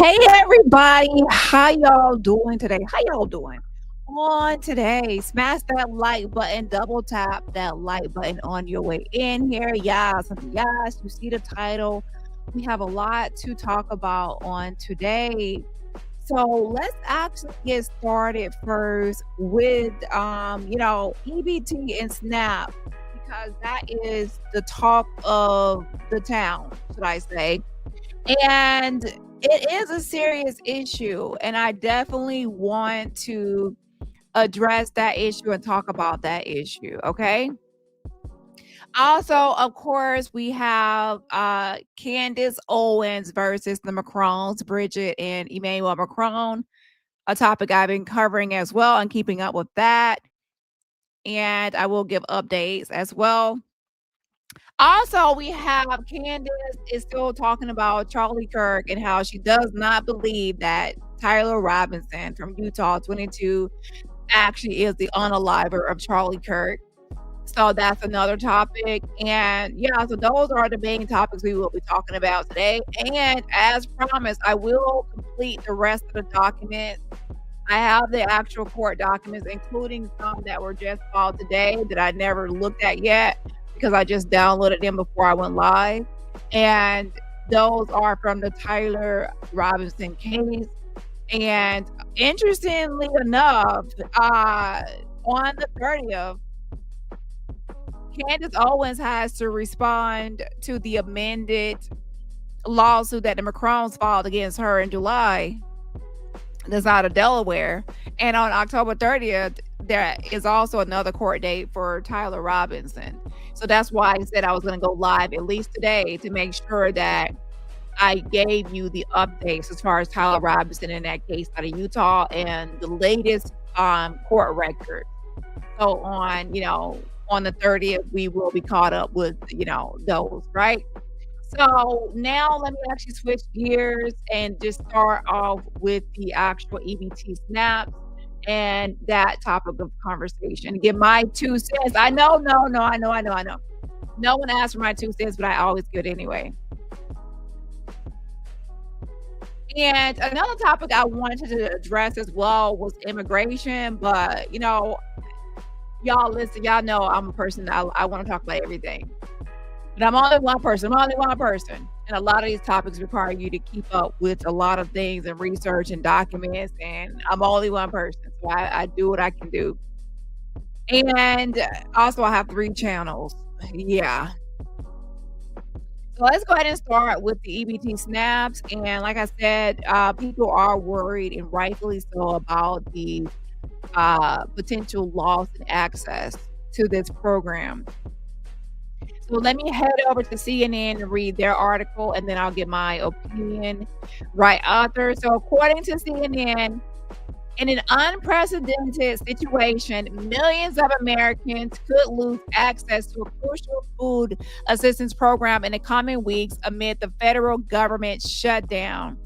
Hey everybody, how y'all doing today? How y'all doing? On today, smash that like button, double tap that like button on your way in here. Yes, yes, you see the title. We have a lot to talk about on today. So let's actually get started first with EBT and SNAP because that is the talk of the town, should I say. And it is a serious issue, and I definitely want to address that issue and talk about that issue, okay? Also, of course, we have Candace Owens versus the Macrons, Bridget and Emmanuel Macron, a topic I've been covering as well and keeping up with that. And I will give updates as well. Also, we have Candace is still talking about Charlie Kirk and how she does not believe that Tyler Robinson from Utah 22 actually is the unaliver of Charlie Kirk. So that's another topic. And yeah, so those are the main topics we will be talking about today. And as promised, I will complete the rest of the documents. I have the actual court documents, including some that were just filed today that I never looked at yet because I just downloaded them before I went live. And those are from the Tyler Robinson case. And interestingly enough, on the 30th, Candace Owens has to respond to the amended lawsuit that the Macrons filed against her in July. That's out of Delaware. And on October 30th, there is also another court date for Tyler Robinson. So that's why I said I was going to go live at least today to make sure that I gave you the updates as far as Tyler Robinson in that case out of Utah and the latest court record. So on the 30th, we will be caught up with, those, right? So now let me actually switch gears and just start off with the actual EBT snaps and that topic of conversation. Give my 2 cents. I know. No one asked for my 2 cents, but I always give it anyway. And another topic I wanted to address as well was immigration, but y'all listen, y'all know I'm a person that I want to talk about everything. But I'm only one person. And a lot of these topics require you to keep up with a lot of things and research and documents. And I'm only one person. So I do what I can do. And also I have 3 channels. Yeah. So let's go ahead and start with the EBT snaps. And like I said, people are worried, and rightfully so, about the potential loss in access to this program. So let me head over to CNN and read their article, and then I'll give my opinion right after. So according to CNN, in an unprecedented situation, millions of Americans could lose access to a crucial food assistance program in the coming weeks amid the federal government shutdown.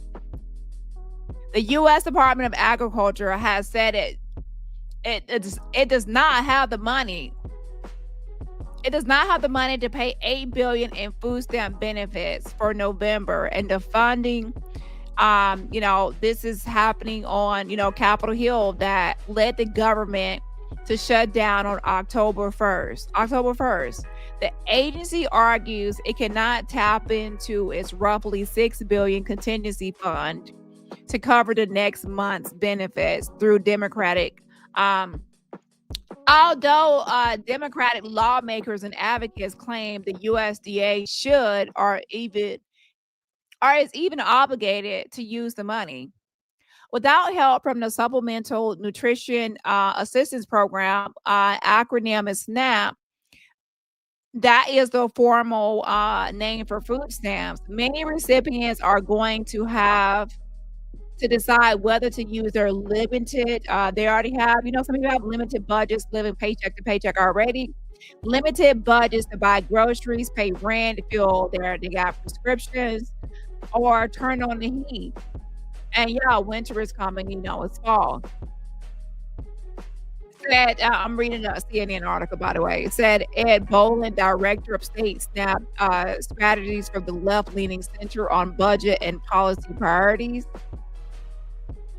The U.S. Department of Agriculture has said it does not have the money. It does not have the money to pay $8 billion in food stamp benefits for November, and the funding, this is happening on, Capitol Hill that led the government to shut down on October 1st. The agency argues it cannot tap into its roughly $6 billion contingency fund to cover the next month's benefits through Democratic. Although Democratic lawmakers and advocates claim the USDA should or is even obligated to use the money. Without help from the Supplemental Nutrition Assistance Program, acronym is SNAP, that is the formal name for food stamps, many recipients are going to have to decide whether to use their limited, they already have, some people have limited budgets, living paycheck to paycheck already, limited budgets to buy groceries, pay rent, they got prescriptions, or turn on the heat. And winter is coming, it's fall. said, I'm reading a CNN article, by the way. It said Ed Bolin, director of state SNAP strategies for the left-leaning center on budget and policy priorities.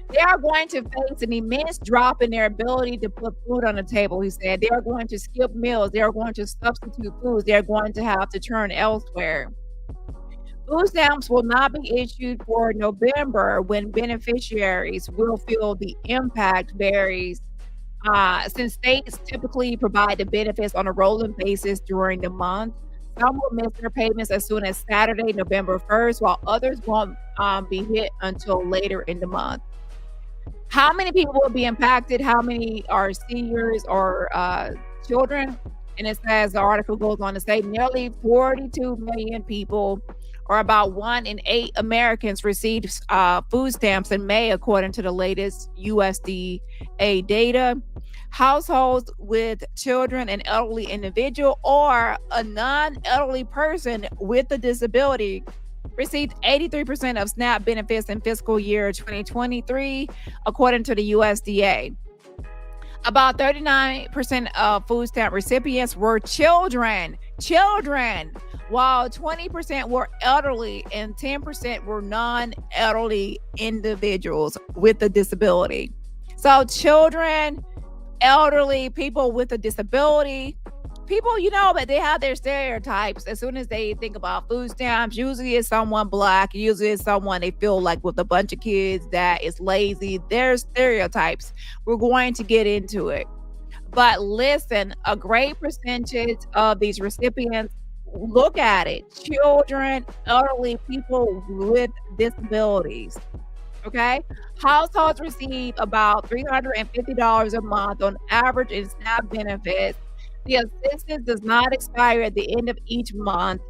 They are going to face an immense drop in their ability to put food on the table, he said. They are going to skip meals. They are going to substitute foods. They are going to have to turn elsewhere. Food stamps will not be issued for November when beneficiaries will feel the impact varies. Since states typically provide the benefits on a rolling basis during the month, some will miss their payments as soon as Saturday, November 1st, while others won't be hit until later in the month. How many people will be impacted? How many are seniors or children? And it says the article goes on to say nearly 42 million people, or about 1 in 8 Americans, received food stamps in May, according to the latest USDA data. Households with children, an elderly individual, or a non-elderly person with a disability received 83% of SNAP benefits in fiscal year 2023, according to the USDA. About 39% of food stamp recipients were children, while 20% were elderly and 10% were non-elderly individuals with a disability. So children, elderly, people with a disability, people, but they have their stereotypes. As soon as they think about food stamps, usually it's someone Black, usually it's someone they feel like with a bunch of kids that is lazy. There's stereotypes. We're going to get into it. But listen, a great percentage of these recipients, look at it, children, elderly, people with disabilities. Okay. Households receive about $350 a month on average in SNAP benefits. The assistance does not expire at the end of each month,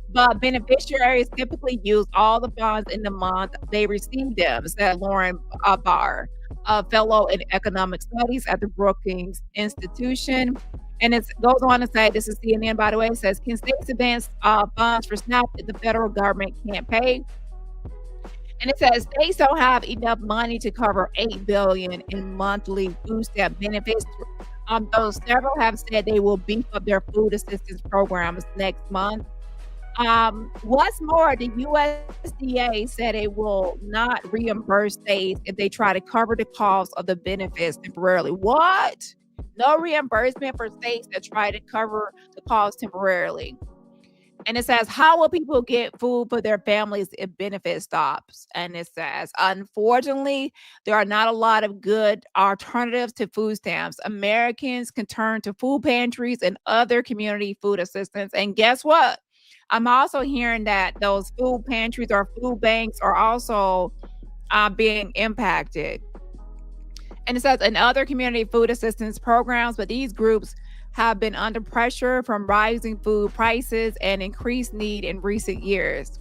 but beneficiaries typically use all the funds in the month they receive them, said Lauren Barr, a fellow in economic studies at the Brookings Institution. And it goes on to say, this is CNN, by the way, it says, can states advance funds for SNAP if the federal government can't pay? And it says states don't have enough money to cover $8 billion in monthly food stamp benefits. Though several have said they will beef up their food assistance programs next month. What's more, the USDA said it will not reimburse states if they try to cover the cost of the benefits temporarily. What? No reimbursement for states that try to cover the cost temporarily. And it says, how will people get food for their families if benefit stops? And it says, unfortunately, there are not a lot of good alternatives to food stamps. Americans can turn to food pantries and other community food assistance. And guess what? I'm also hearing that those food pantries or food banks are also being impacted. And it says, in other community food assistance programs, but these groups have been under pressure from rising food prices and increased need in recent years.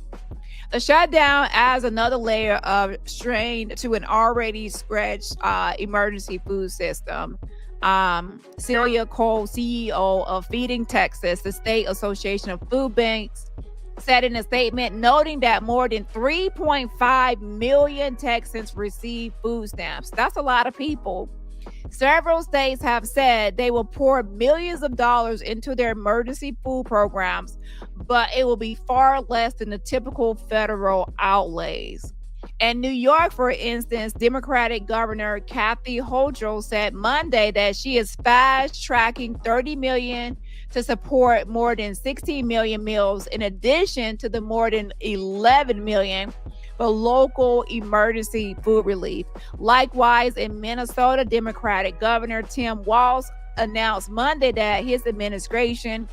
The shutdown adds another layer of strain to an already stretched emergency food system. Celia Cole, CEO of Feeding Texas, the state association of food banks, said in a statement, noting that more than 3.5 million Texans receive food stamps. That's a lot of people. Several states have said they will pour millions of dollars into their emergency food programs, but it will be far less than the typical federal outlays. In New York, for instance, Democratic Governor Kathy Hochul said Monday that she is fast-tracking $30 million to support more than 16 million meals, in addition to the more than 11 million for local emergency food relief. Likewise, in Minnesota, Democratic Governor Tim Walz announced Monday that his administration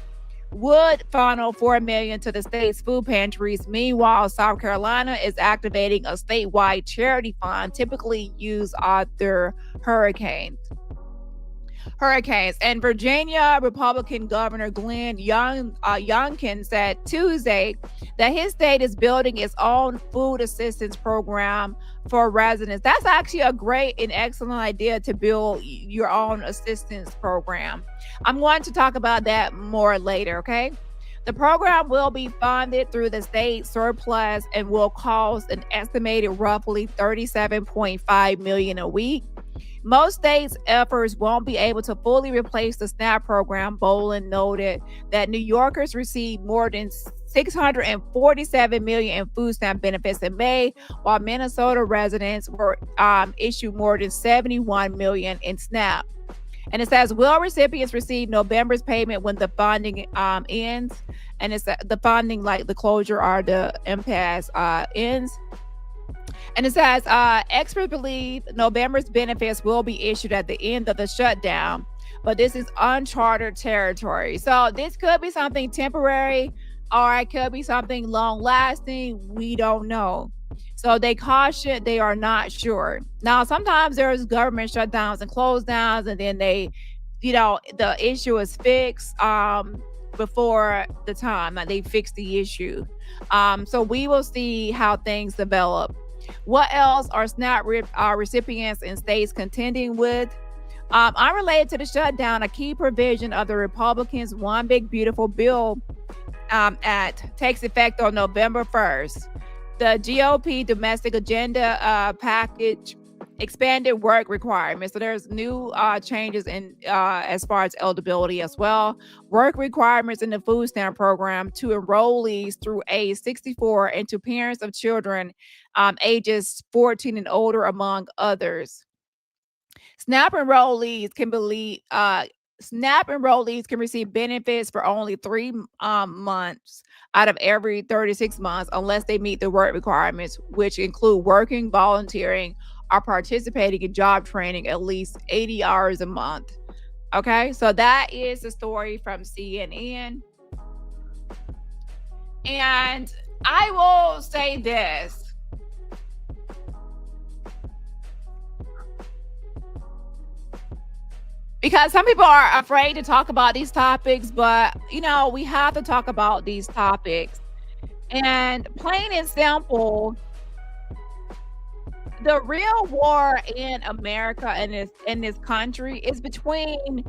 would funnel $4 million to the state's food pantries. Meanwhile, South Carolina is activating a statewide charity fund typically used after hurricanes. And Virginia Republican Governor Glenn Youngkin said Tuesday that his state is building its own food assistance program for residents. That's actually a great and excellent idea, to build your own assistance program. I'm going to talk about that more later, okay? The program will be funded through the state surplus and will cost an estimated roughly $37.5 million a week. Most states' efforts won't be able to fully replace the SNAP program. Bolin noted that New Yorkers received more than 647 million in food stamp benefits in May, while Minnesota residents were issued more than 71 million in SNAP. And it says, will recipients receive November's payment when the funding ends? And it's the funding, like the closure or the impasse ends. And it says, experts believe November's benefits will be issued at the end of the shutdown, but this is uncharted territory. So this could be something temporary or it could be something long lasting. We don't know. So they caution they are not sure. Now, sometimes there's government shutdowns and close downs, and then the issue is fixed before the time that they fix the issue. So we will see how things develop. What else are SNAP recipients in states contending with? Unrelated to the shutdown, a key provision of the Republicans' One Big Beautiful Bill Act takes effect on November 1st. The GOP domestic agenda package expanded work requirements. So there's new changes in as far as eligibility as well. Work requirements in the food stamp program to enrollees through age 64 and to parents of children ages 14 and older, among others. SNAP enrollees can believe SNAP enrollees can receive benefits for only 3 months out of every 36 months unless they meet the work requirements, which include working, volunteering, or participating in job training at least 80 hours a month. Okay, so that is the story from CNN. And I will say this. Because some people are afraid to talk about these topics, but we have to talk about these topics. And plain and simple, the real war in America and in this country is between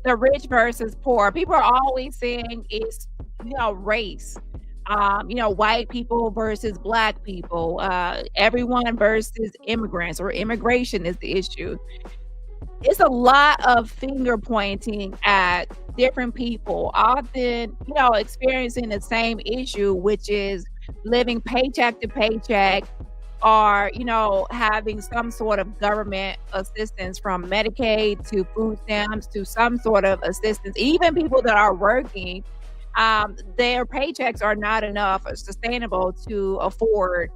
the rich versus poor. People are always saying it's race. White people versus black people, everyone versus immigrants, or immigration is the issue. It's a lot of finger pointing at different people, often, experiencing the same issue, which is living paycheck to paycheck, or, having some sort of government assistance from Medicaid to food stamps to some sort of assistance. Even people that are working, their paychecks are not enough or sustainable to afford,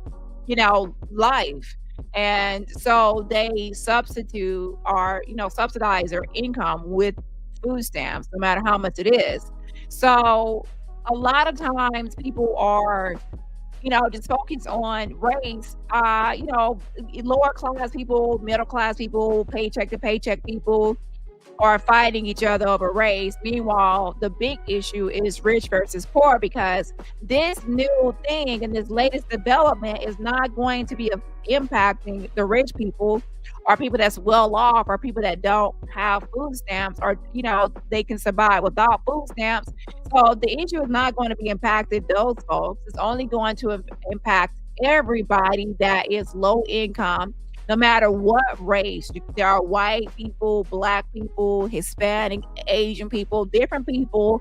life. And so they substitute or, subsidize their income with food stamps, no matter how much it is. So a lot of times people are, just focus on race, lower class people, middle class people, paycheck to paycheck people are fighting each other over race. Meanwhile, the big issue is rich versus poor, because this new thing and this latest development is not going to be impacting the rich people or people that's well off or people that don't have food stamps, or they can survive without food stamps. So the issue is not going to be impacted those folks. It's only going to impact everybody that is low income, no matter what race. There are white people, black people, Hispanic, Asian people, different people,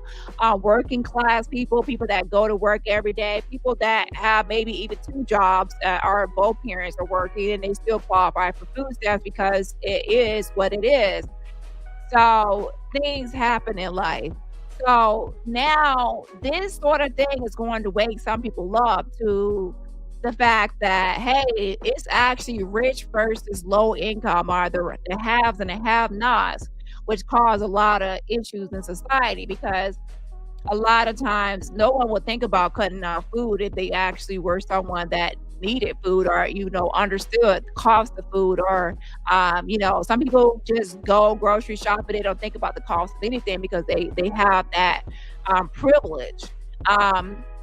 working class people, people that go to work every day, people that have maybe even two jobs, or both parents are working and they still qualify for food stamps because it is what it is. So things happen in life. So now this sort of thing is going to wake some people up to the fact that, hey, it's actually rich versus low income, are the haves and the have-nots, which cause a lot of issues in society, because a lot of times no one would think about cutting out food if they actually were someone that needed food, or understood the cost of food, or some people just go grocery shopping, they don't think about the cost of anything because they have that privilege.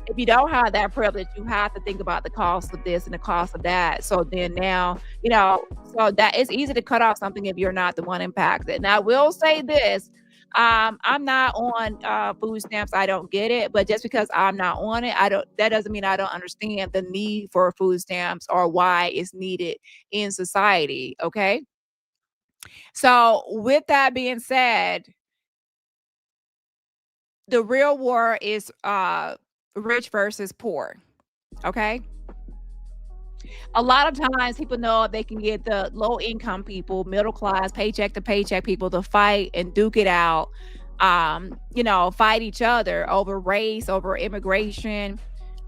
If you don't have that privilege, you have to think about the cost of this and the cost of that. So then now, so that it's easy to cut off something if you're not the one impacted. Now, I will say this. I'm not on food stamps. I don't get it, but just because I'm not on it, that doesn't mean I don't understand the need for food stamps or why it's needed in society. Okay. So, with that being said, the real war is rich versus poor. Okay. A lot of times people know they can get the low income people, middle class, paycheck to paycheck people to fight and duke it out, fight each other over race, over immigration,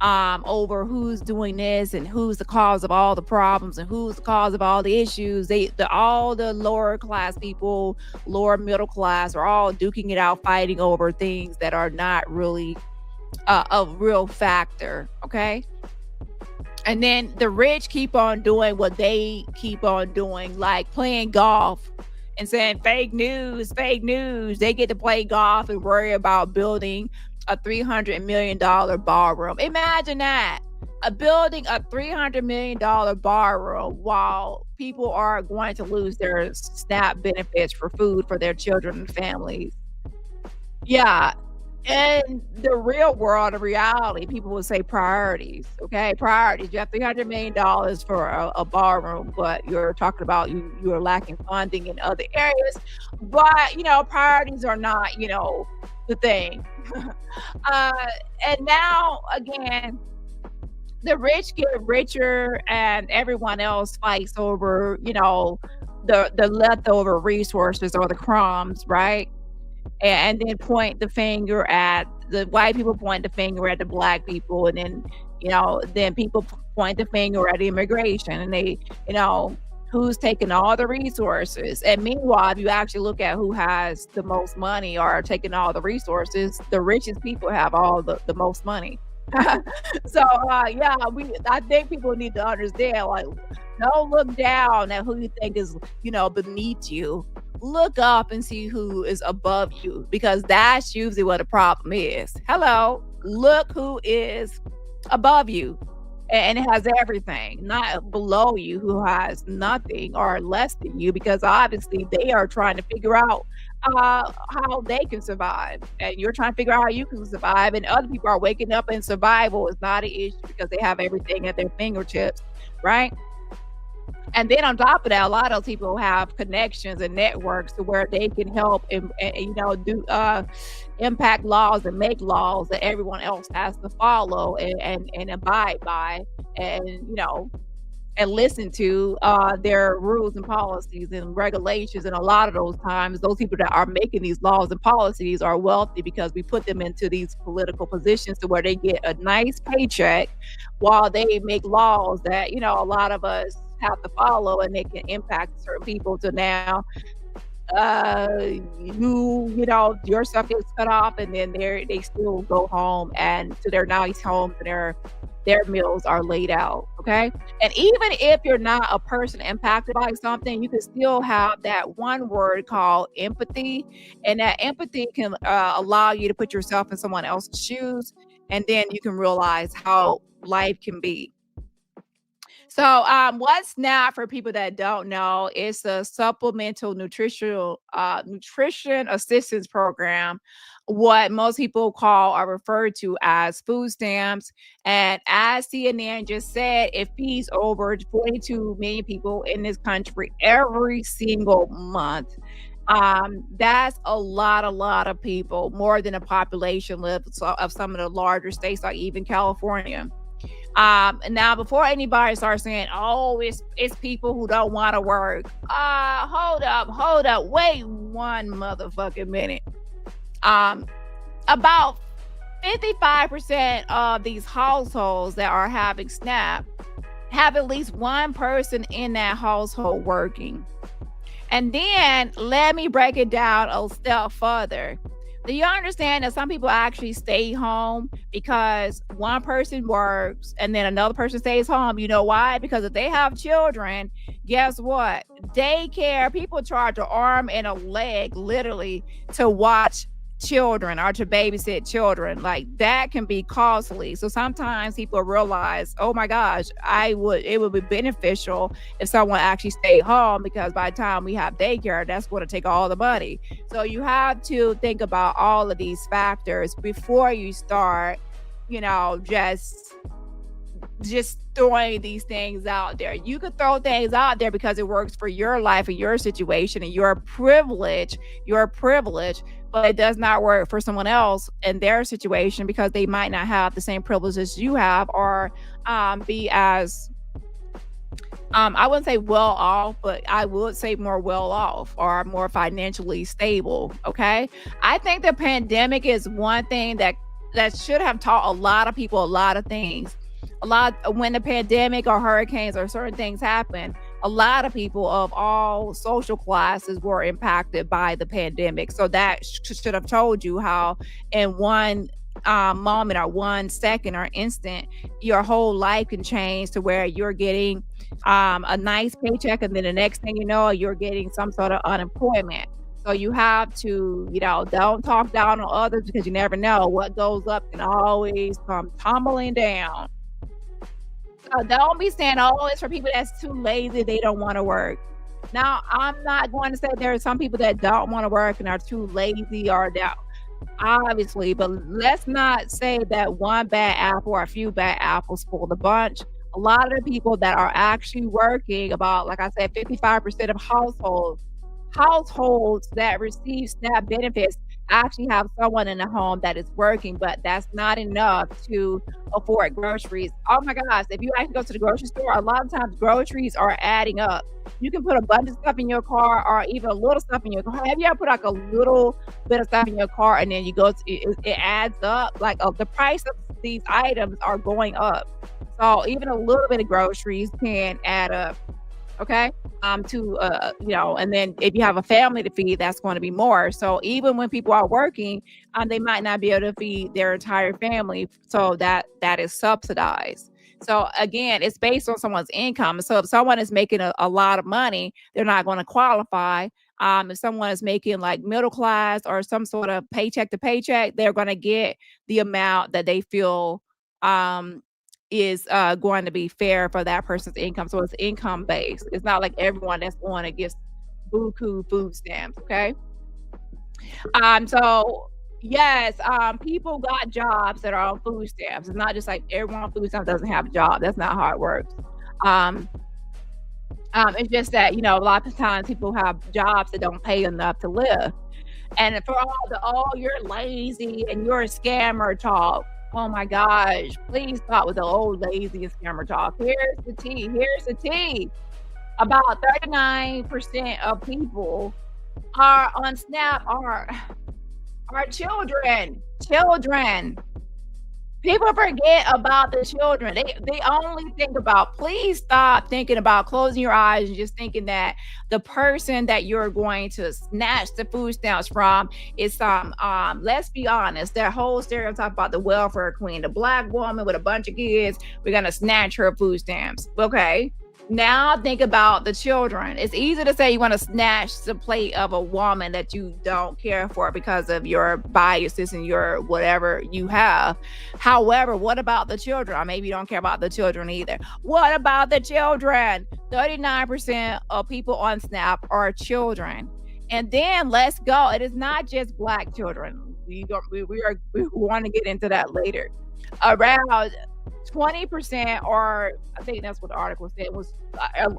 over who's doing this and who's the cause of all the problems and who's the cause of all the issues. All the lower class people, lower middle class are all duking it out, fighting over things that are not really a real factor. Okay. And then the rich keep on doing what they keep on doing, like playing golf and saying fake news, fake news. They get to play golf and worry about building a $300 million ballroom. Imagine that. Building a $300 million ballroom while people are going to lose their SNAP benefits for food for their children and families. Yeah. In the real world of reality, people would say priorities. Okay, priorities. You have $300 million for a ballroom, but you're talking about you're lacking funding in other areas. But priorities are not the thing. uh, and now again, the rich get richer, and everyone else fights over the leftover resources or the crumbs, right? And then point the finger at the white people, point the finger at the black people, and then people point the finger at immigration, and who's taking all the resources. And meanwhile, if you actually look at who has the most money or taking all the resources, the richest people have all the most money. So yeah, I think people need to understand, like, don't look down at who you think is beneath you. Look up and see who is above you, because that's usually what the problem is. Hello, look who is above you and it has everything, not below you who has nothing or less than you, because obviously they are trying to figure out how they can survive, and you're trying to figure out how you can survive, and other people are waking up, and survival is not an issue because they have everything at their fingertips, right? And then on top of that, a lot of those people have connections and networks to where they can help and do impact laws and make laws that everyone else has to follow and abide by, and and listen to their rules and policies and regulations. And a lot of those times, those people that are making these laws and policies are wealthy because we put them into these political positions to where they get a nice paycheck while they make laws that a lot of us have to follow, and they can impact certain people. To now your stuff gets cut off, and then they still go home and to their nice homes, and their meals are laid out. Okay. And even if you're not a person impacted by something, you can still have that one word called empathy, and that empathy can allow you to put yourself in someone else's shoes, and then you can realize how life can be. So, what's SNAP, for people that don't know, it's a supplemental nutrition assistance program, what most people call or refer to as food stamps. And as CNN just said, it feeds over 42 million people in this country every single month. That's a lot of people, more than a population lives of some of the larger states, like even California. And now, before anybody starts saying, "Oh, it's people who don't want to work," hold up, wait one motherfucking minute. Um, about 55% of these households that are having SNAP have at least one person in that household working. And then let me break it down a step further. Do you understand that some people actually stay home because one person works and then another person stays home? You know why? Because if they have children, guess what? Daycare, people charge an arm and a leg literally to watch children or to babysit children. Like, that can be costly. So sometimes people realize, oh my gosh, it would be beneficial if someone actually stayed home, because by the time we have daycare, that's going to take all the money. So you have to think about all of these factors before you start, just just throwing these things out there. You could throw things out there because it works for your life and your situation and your privilege, but it does not work for someone else in their situation because they might not have the same privileges you have or be as I wouldn't say well off, but I would say more well off or more financially stable. Okay. I think the pandemic is one thing that should have taught a lot of people a lot of things. A lot when the pandemic or hurricanes or certain things happen, a lot of people of all social classes were impacted by the pandemic. So that should have told you how in one moment or 1 second or instant, your whole life can change to where you're getting a nice paycheck, and then the next thing you know, you're getting some sort of unemployment. So you have to, don't talk down on others because you never know what goes up can always come tumbling down. So don't be saying, "Oh, it's for people that's too lazy, they don't wanna work." Now, I'm not going to say there are some people that don't wanna work and are too lazy or that obviously, but let's not say that one bad apple or a few bad apples spoil the bunch. A lot of the people that are actually working, about, like I said, 55% of households that receive SNAP benefits actually have someone in the home that is working, but that's not enough to afford groceries. Oh my gosh, if you actually go to the grocery store, a lot of times groceries are adding up. You can put a bunch of stuff in your car or even a little stuff in your car. Have you ever put like a little bit of stuff in your car and then you go to it adds up? Like the price of these items are going up. So even a little bit of groceries can add up. Okay. To and then if you have a family to feed, that's going to be more. So even when people are working, they might not be able to feed their entire family. So that is subsidized. So again, it's based on someone's income. So if someone is making a lot of money, they're not going to qualify. If someone is making like middle class or some sort of paycheck to paycheck, they're going to get the amount that they feel um, is going to be fair for that person's income. So it's income based. It's not like everyone that's on it gets buku food stamps. Okay. So yes, people got jobs that are on food stamps. It's not just like everyone on food stamps doesn't have a job. That's not how it works. Um, it's just that a lot of times people have jobs that don't pay enough to live. And for all you're lazy and you're a scammer talk. Oh my gosh, please stop with the old lazy and scammer talk. Here's the tea. Here's the tea. About 39% of people are on SNAP are children. Children. People forget about the children. They only think about, please stop thinking about closing your eyes and just thinking that the person that you're going to snatch the food stamps from is some let's be honest, that whole stereotype about the welfare queen, the black woman with a bunch of kids, we're gonna snatch her food stamps. Okay. Now think about the children. It's easy to say you want to snatch the plate of a woman that you don't care for because of your biases and your whatever you have. However, what about the children? Or maybe you don't care about the children either. What about the children? 39% of people on SNAP are children. And then let's go. It is not just black children. We want to get into that later. Around 20%, or I think that's what the article said, was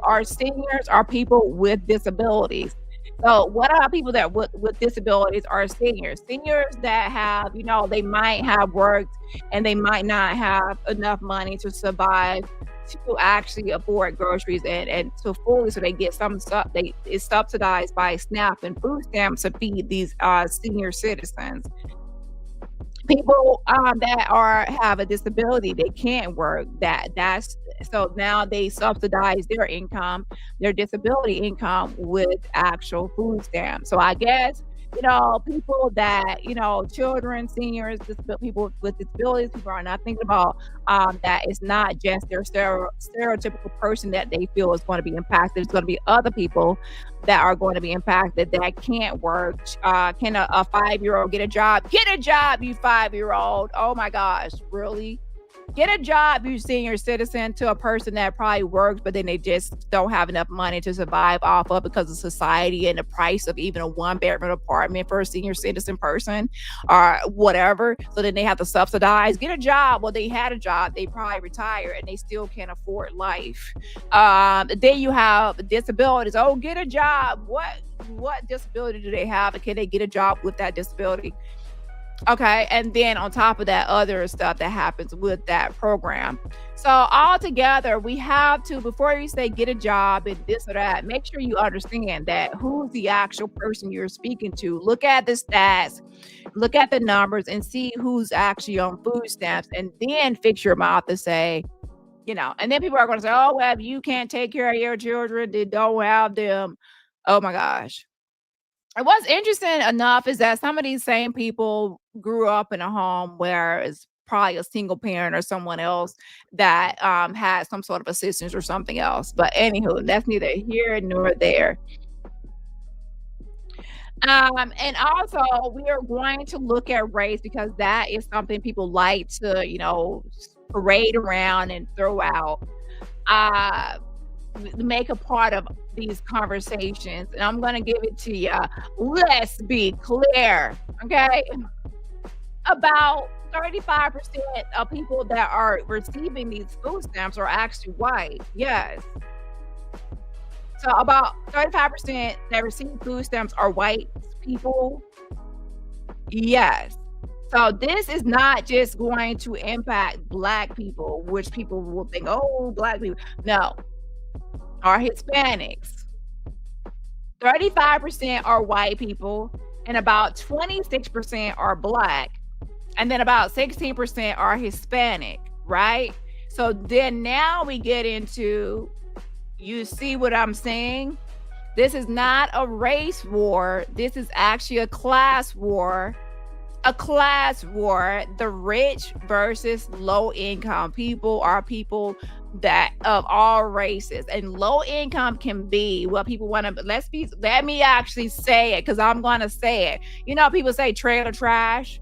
are seniors, are people with disabilities. So what are people that with disabilities are seniors? Seniors that have, they might have worked and they might not have enough money to survive to actually afford groceries and to fully, so they get some stuff. It's subsidized by SNAP and food stamps to feed these senior citizens. People that have a disability, they can't work. That's so now they subsidize their income, their disability income, with actual food stamps. So I guess people that children, seniors, people with disabilities, people are not thinking about that it's not just their stereotypical person that they feel is going to be impacted. It's going to be other people that are going to be impacted that can't work. Can a 5-year-old get a job? Get a job, you 5-year-old. Oh my gosh, really? Get a job, you senior citizen, to a person that probably works, but then they just don't have enough money to survive off of because of society and the price of even a one-bedroom apartment for a senior citizen person or whatever. So then they have to subsidize. Get a job. Well, they had a job, they probably retired and they still can't afford life. Then you have disabilities. Oh, get a job. What disability do they have? And can they get a job with that disability? Okay, and then on top of that, other stuff that happens with that program. So altogether, we have to, before you say get a job and this or that, make sure you understand that who's the actual person you're speaking to. Look at the stats, look at the numbers, and see who's actually on food stamps, and then fix your mouth to say, and then people are going to say, oh, well, if you can't take care of your children, they don't have them. Oh my gosh. And what's interesting enough is that some of these same people grew up in a home where it's probably a single parent or someone else that had some sort of assistance or something else. But anywho, that's neither here nor there. And also we are going to look at race because that is something people like to, parade around and throw out. Uh, make a part of these conversations, and I'm gonna give it to you. Let's be clear, okay? About 35% of people that are receiving these food stamps are actually white. Yes. So about 35% that receive food stamps are white people. Yes. So this is not just going to impact black people, which people will think, oh, black people. No, are Hispanics. 35% are white people, and about 26% are black, and then about 16% are Hispanic, right? So then now we get into, you see what I'm saying? This is not a race war. This is actually a class war. A class war. The rich versus low income people are people that of all races, and low income can be what people want to, let me actually say it because I'm going to say it. People say trailer trash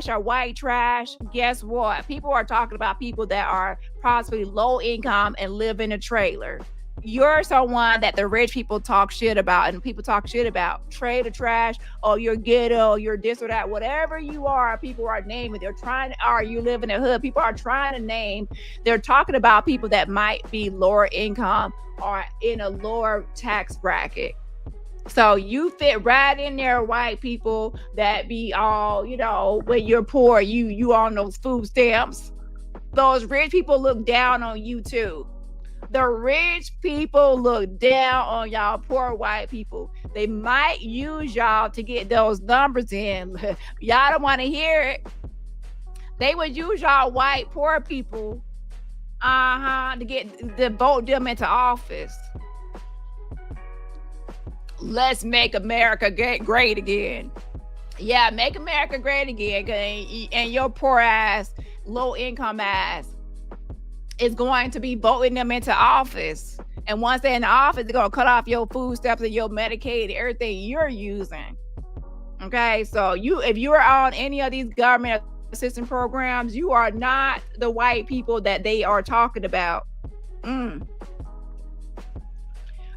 or white trash. Guess what? People are talking about people that are possibly low income and live in a trailer. You're someone that the rich people talk shit about, and people talk shit about trailer trash, or you're ghetto, you're this or that, whatever you are. People are naming, you live in a hood, people are trying to name, they're talking about people that might be lower income or in a lower tax bracket. So you fit right in there, white people that be all, when you're poor, you on those food stamps. Those rich people look down on you too. The rich people look down on y'all poor white people. They might use y'all to get those numbers in. Y'all don't want to hear it. They would use y'all white poor people, to vote them into office. Let's make America great again. Yeah, make America great again. And your poor ass, low income ass is going to be voting them into office. And once they're in the office, they're going to cut off your food stamps and your Medicaid, everything you're using. Okay, so if you're on any of these government assistance programs, you are not the white people that they are talking about.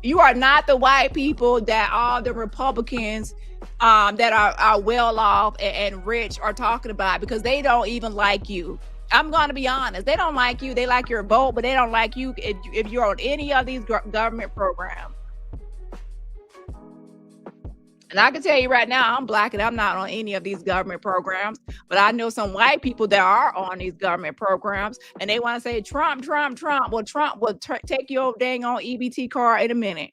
You are not the white people that all the Republicans that are well off and rich are talking about, because they don't even like you. I'm going to be honest. They don't like you. They like your vote, but they don't like you if you're on any of these government programs. And I can tell you right now, I'm black and I'm not on any of these government programs, but I know some white people that are on these government programs, and they want to say Trump, Trump, Trump. Well, Trump will take your dang on EBT card in a minute.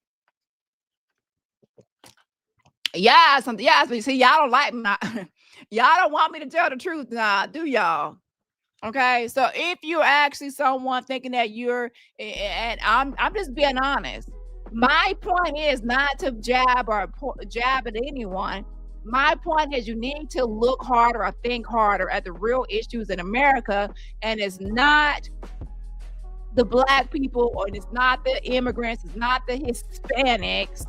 Yeah, but see, y'all don't like me. Y'all don't want me to tell the truth now, do y'all? Okay, so if you're actually someone thinking that and I'm just being honest. My point is not to jab at anyone. My point is you need to look harder or think harder at the real issues in America, and it's not the black people, or it's not the immigrants, it's not the Hispanics.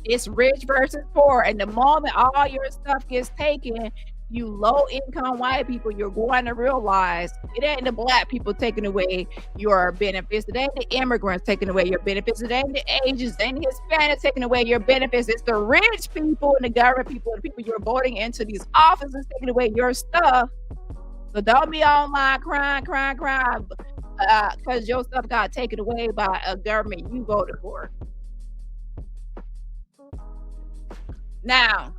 It's rich versus poor, and the moment all your stuff gets taken, You low income white people, you're going to realize it ain't the black people taking away your benefits. It ain't the immigrants taking away your benefits. It ain't the Asians, it ain't the Hispanics taking away your benefits. It's the rich people and the government people and the people you're voting into these offices taking away your stuff. So don't be online crying, because your stuff got taken away by a government you voted for. Now,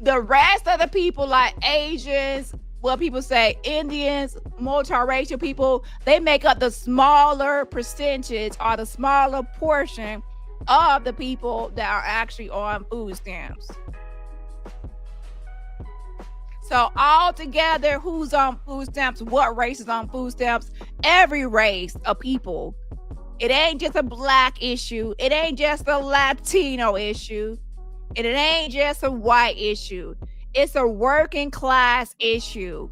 the rest of the people, like Asians, what people say, Indians, multiracial people, they make up the smaller percentage or the smaller portion of the people that are actually on food stamps. So altogether, who's on food stamps? What race is on food stamps? Every race of people. It ain't just a black issue. It ain't just a Latino issue. And it ain't just a white issue. It's a working class issue.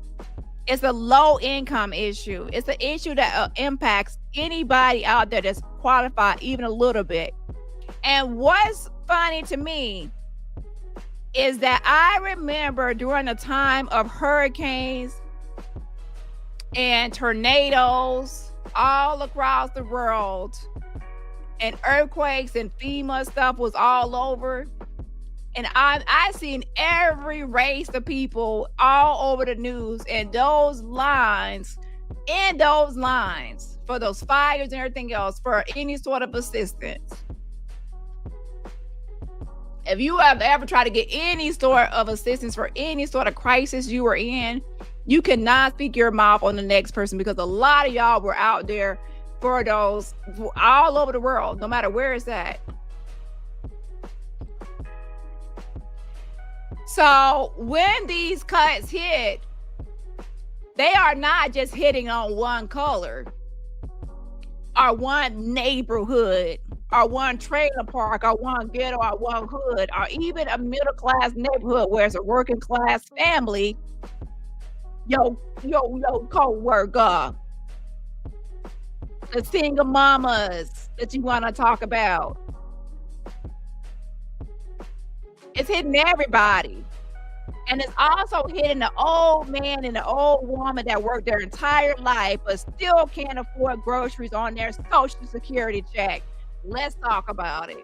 It's a low income issue. It's an issue that impacts anybody out there that's qualified even a little bit. And what's funny to me is that I remember during the time of hurricanes and tornadoes all across the world and earthquakes and FEMA stuff was all over. And I seen every race of people all over the news and those lines, for those fires and everything else for any sort of assistance. If you have ever tried to get any sort of assistance for any sort of crisis you were in, you cannot speak your mouth on the next person because a lot of y'all were out there for those all over the world, no matter where it's at. So when these cuts hit, they are not just hitting on one color or one neighborhood or one trailer park or one ghetto or one hood or even a middle class neighborhood where it's a working class family. Yo, co-worker, the single mamas that you want to talk about. It's hitting everybody. And it's also hitting the old man and the old woman that worked their entire life but still can't afford groceries on their Social Security check. Let's talk about it.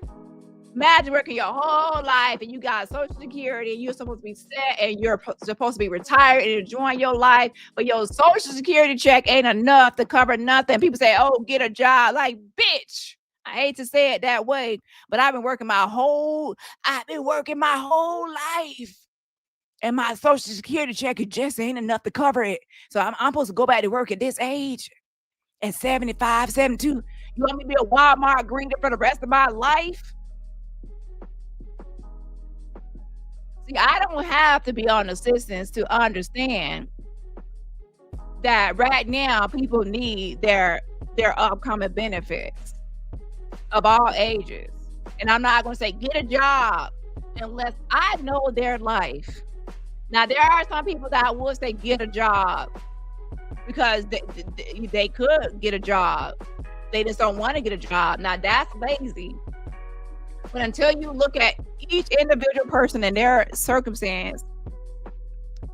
Imagine working your whole life and you got Social Security and you're supposed to be set and you're supposed to be retired and enjoying your life, but your Social Security check ain't enough to cover nothing. People say, oh, get a job. Like, bitch. I hate to say it that way, but I've been working my whole life. And my Social Security check, it just ain't enough to cover it. So I'm supposed to go back to work at this age, at 75, 72. You want me to be a Walmart greeter for the rest of my life? See, I don't have to be on assistance to understand that right now people need their upcoming benefits of all ages. And I'm not going to say get a job unless I know their life. Now, there are some people that would say get a job because they could get a job. They just don't want to get a job. Now, that's lazy. But until you look at each individual person and their circumstance,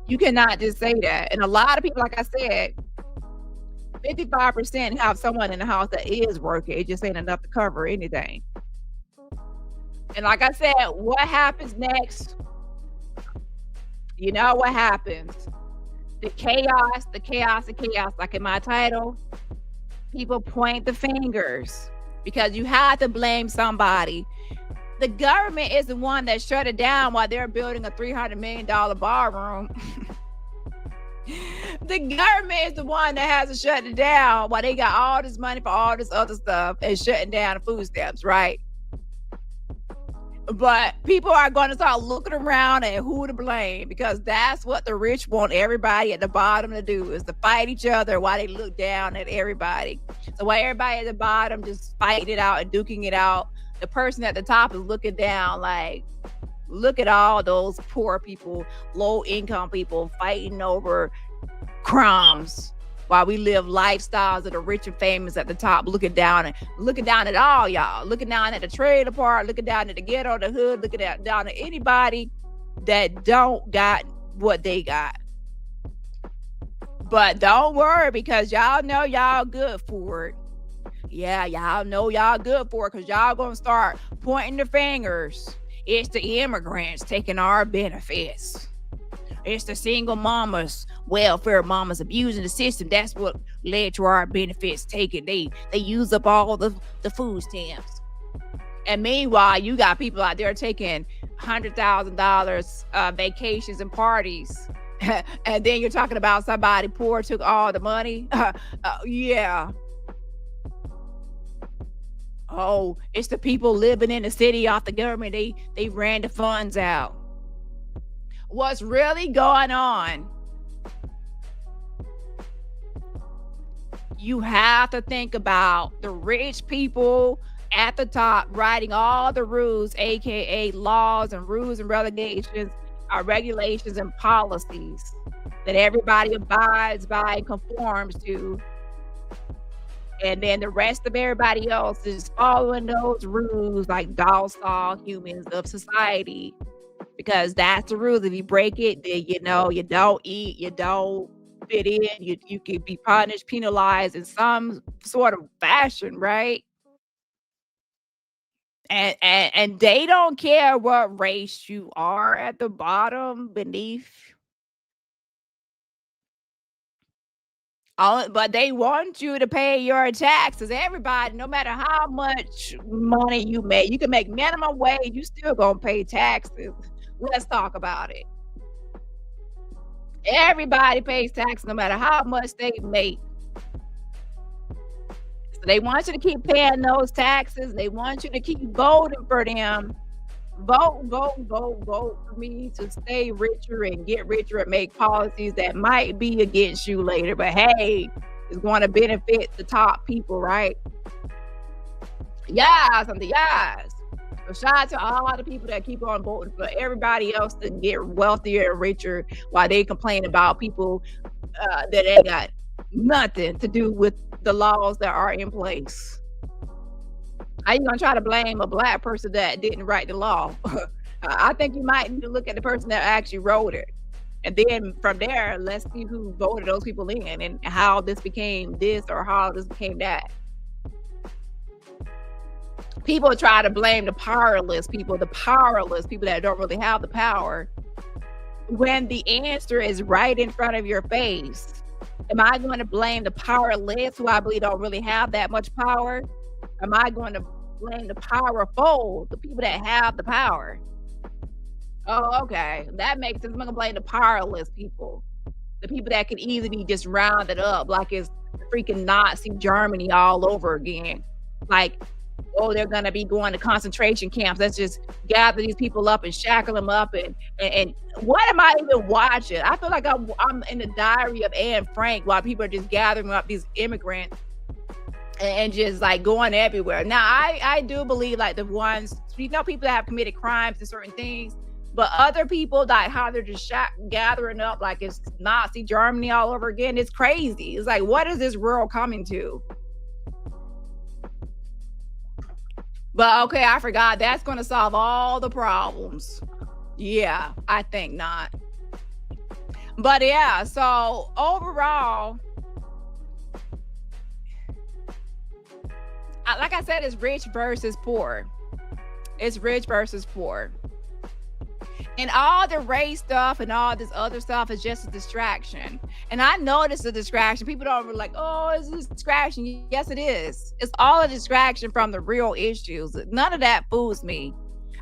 you cannot just say that. And a lot of people, like I said, 55% have someone in the house that is working. It just ain't enough to cover anything. And like I said, what happens next? You know what happens? The chaos. Like in my title, people point the fingers because you have to blame somebody. The government is the one that shut it down while they're building a $300 million ballroom. The government is the one that has to shut it down while they got all this money for all this other stuff and shutting down the food stamps, right? But people are going to start looking around at who to blame because that's what the rich want everybody at the bottom to do, is to fight each other while they look down at everybody. So while everybody at the bottom just fighting it out and duking it out, the person at the top is looking down like, look at all those poor people, low income people fighting over crumbs while we live lifestyles of the rich and famous at the top, looking down at all y'all, looking down at the trailer park, looking down at the ghetto, the hood, looking down at anybody that don't got what they got. But don't worry because y'all know y'all good for it. Yeah, y'all know y'all good for it because y'all gonna start pointing the fingers. It's the immigrants taking our benefits. It's the single mamas, welfare mamas abusing the system. That's what led to our benefits taken. They use up all the food stamps. And meanwhile, you got people out there taking $100,000 vacations and parties. And then you're talking about somebody poor took all the money. Yeah. Oh, it's the people living in the city off the government. They ran the funds out. What's really going on? You have to think about the rich people at the top writing all the rules, aka laws and rules and regulations and policies that everybody abides by and conforms to. And then the rest of everybody else is following those rules like docile humans of society. Because that's the rules. If you break it, then you don't eat, you don't fit in, you could be punished, penalized in some sort of fashion, right? And they don't care what race you are at the bottom beneath. But they want you to pay your taxes. Everybody, no matter how much money you make, you can make minimum wage, you still gonna pay taxes. Let's talk about it. Everybody pays taxes no matter how much they make. So they want you to keep paying those taxes. They want you to keep voting for them. Vote, vote, vote, vote for me to stay richer and get richer and make policies that might be against you later. But hey, it's going to benefit the top people, right? Yeah, something, yes. So shout out to all the people that keep on voting for everybody else to get wealthier and richer while they complain about people that ain't got nothing to do with the laws that are in place. How you gonna try to blame a black person that didn't write the law? I think you might need to look at the person that actually wrote it. And then from there, let's see who voted those people in and how this became this or how this became that. People try to blame the powerless people that don't really have the power when the answer is right in front of your face. Am I going to blame the powerless who I believe don't really have that much power? Am I going to blame the powerful, the people that have the power? Oh, okay. That makes sense. I'm gonna blame the powerless people. The people that can easily be just rounded up like it's freaking Nazi Germany all over again. Like, oh, they're gonna be going to concentration camps. Let's just gather these people up and shackle them up and what am I even watching? I feel like I'm in the diary of Anne Frank while people are just gathering up these immigrants and just like going everywhere. Now, I do believe like the ones people that have committed crimes and certain things, but other people like how they're just gathering up like it's Nazi Germany all over again. It's crazy. It's like, what is this world coming to? But okay, I forgot that's going to solve all the problems. Yeah, I think not. But yeah, so overall, like I said, it's rich versus poor. It's rich versus poor. And all the race stuff and all this other stuff is just a distraction. And I know it's a distraction. People don't really like, oh, it's a distraction. Yes, it is. It's all a distraction from the real issues. None of that fools me.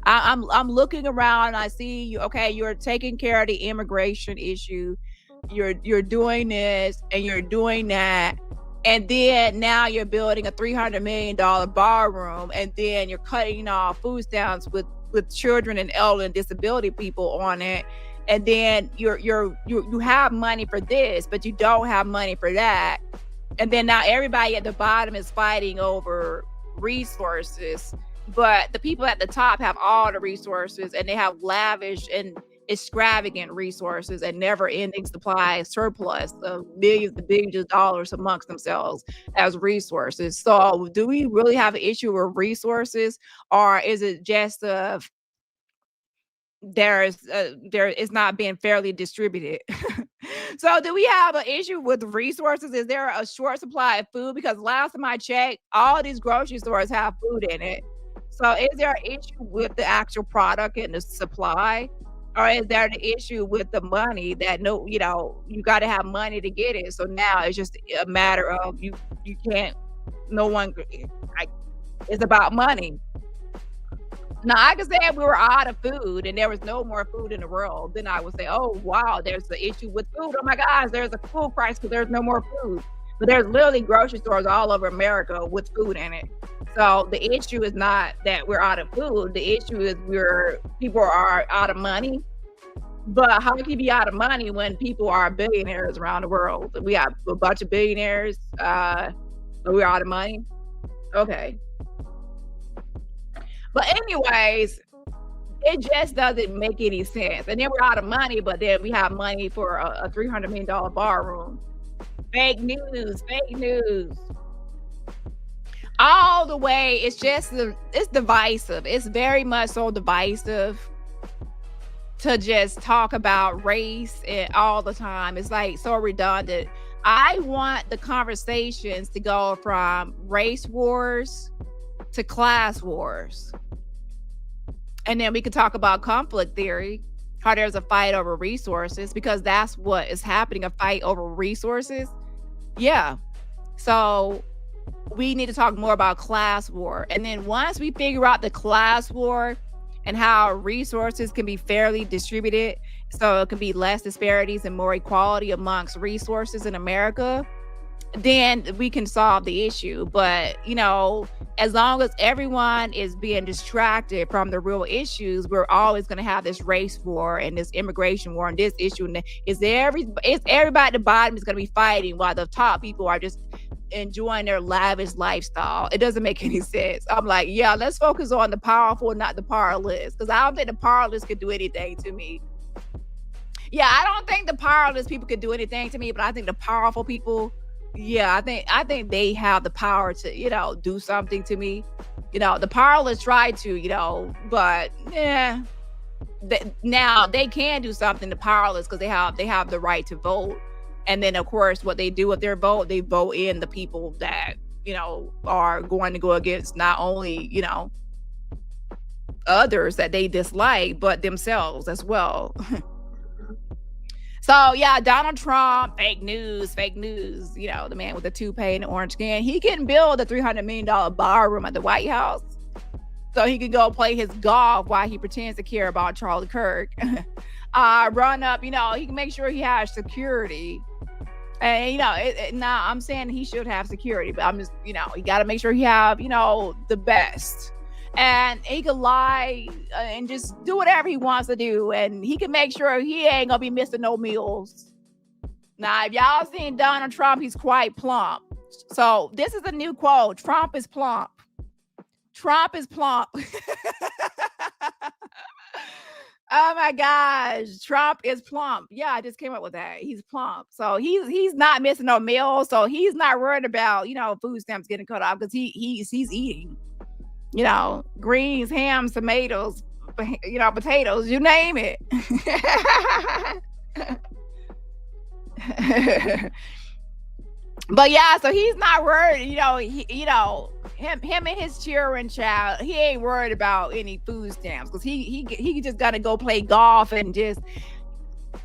I'm looking around. I see you. Okay, you're taking care of the immigration issue. You're doing this and you're doing that. And then now you're building a $300 million ballroom, and then you're cutting off food stamps with children and elderly and disability people on it. And then you have money for this, but you don't have money for that. And then now everybody at the bottom is fighting over resources, but the people at the top have all the resources and they have lavish and extravagant resources and never ending supply surplus of millions and billions of dollars amongst themselves as resources. So do we really have an issue with resources, or is it just there is not being fairly distributed. So do we have an issue with resources? Is there a short supply of food? Because last time I checked, all these grocery stores have food in it. So is there an issue with the actual product and the supply? Or is there the issue with the money that no, you gotta have money to get it. So now it's just a matter of you can't no one like it's about money. Now, I could say if we were out of food and there was no more food in the world, then I would say, "Oh, wow, there's the issue with food. Oh my gosh, there's a food crisis because there's no more food." But there's literally grocery stores all over America with food in it. So the issue is not that we're out of food. The issue is people are out of money. But how can you be out of money when people are billionaires around the world? We have a bunch of billionaires, but we're out of money. Okay. But anyways, it just doesn't make any sense. And then we're out of money, but then we have money for a $300 million ballroom. Fake news, fake news. All the way, it's divisive. It's very much so divisive to just talk about race and all the time. It's like so redundant. I want the conversations to go from race wars to class wars. And then we could talk about conflict theory, how there's a fight over resources, because that's what is happening, a fight over resources. Yeah. So we need to talk more about class war. And then once we figure out the class war and how resources can be fairly distributed, so it can be less disparities and more equality amongst resources in America, then we can solve the issue. But, as long as everyone is being distracted from the real issues, we're always going to have this race war and this immigration war and this issue. And it's everybody at the bottom is going to be fighting while the top people are just enjoying their lavish lifestyle. It doesn't make any sense. I'm like, yeah, let's focus on the powerful, not the powerless, because I don't think the powerless could do anything to me. Yeah, I don't think the powerless people could do anything to me, but I think the powerful people, yeah, I think they have the power to, do something to me. The powerless try to, but yeah, now they can do something to powerless because they have the right to vote. And then of course what they do with their vote, they vote in the people that, are going to go against not only, others that they dislike, but themselves as well. So yeah, Donald Trump, fake news, fake news. The man with the toupee and the orange skin. He can build a $300 million ballroom at the White House, so he can go play his golf while he pretends to care about Charlie Kirk. Run up, he can make sure he has security. And now I'm saying he should have security, but I'm just, he got to make sure he have, the best. And he could lie and just do whatever he wants to do. And he can make sure he ain't gonna be missing no meals. Now, if y'all seen Donald Trump, he's quite plump. So this is a new quote. Trump is plump. Trump is plump. Oh my gosh, Trump is plump. Yeah, I just came up with that. He's plump. So he's not missing no meals. So he's not worried about, food stamps getting cut off because he's eating. Greens, ham, tomatoes, potatoes, you name it. But yeah, so he's not worried, him and his children child, he ain't worried about any food stamps because he just gotta go play golf and just,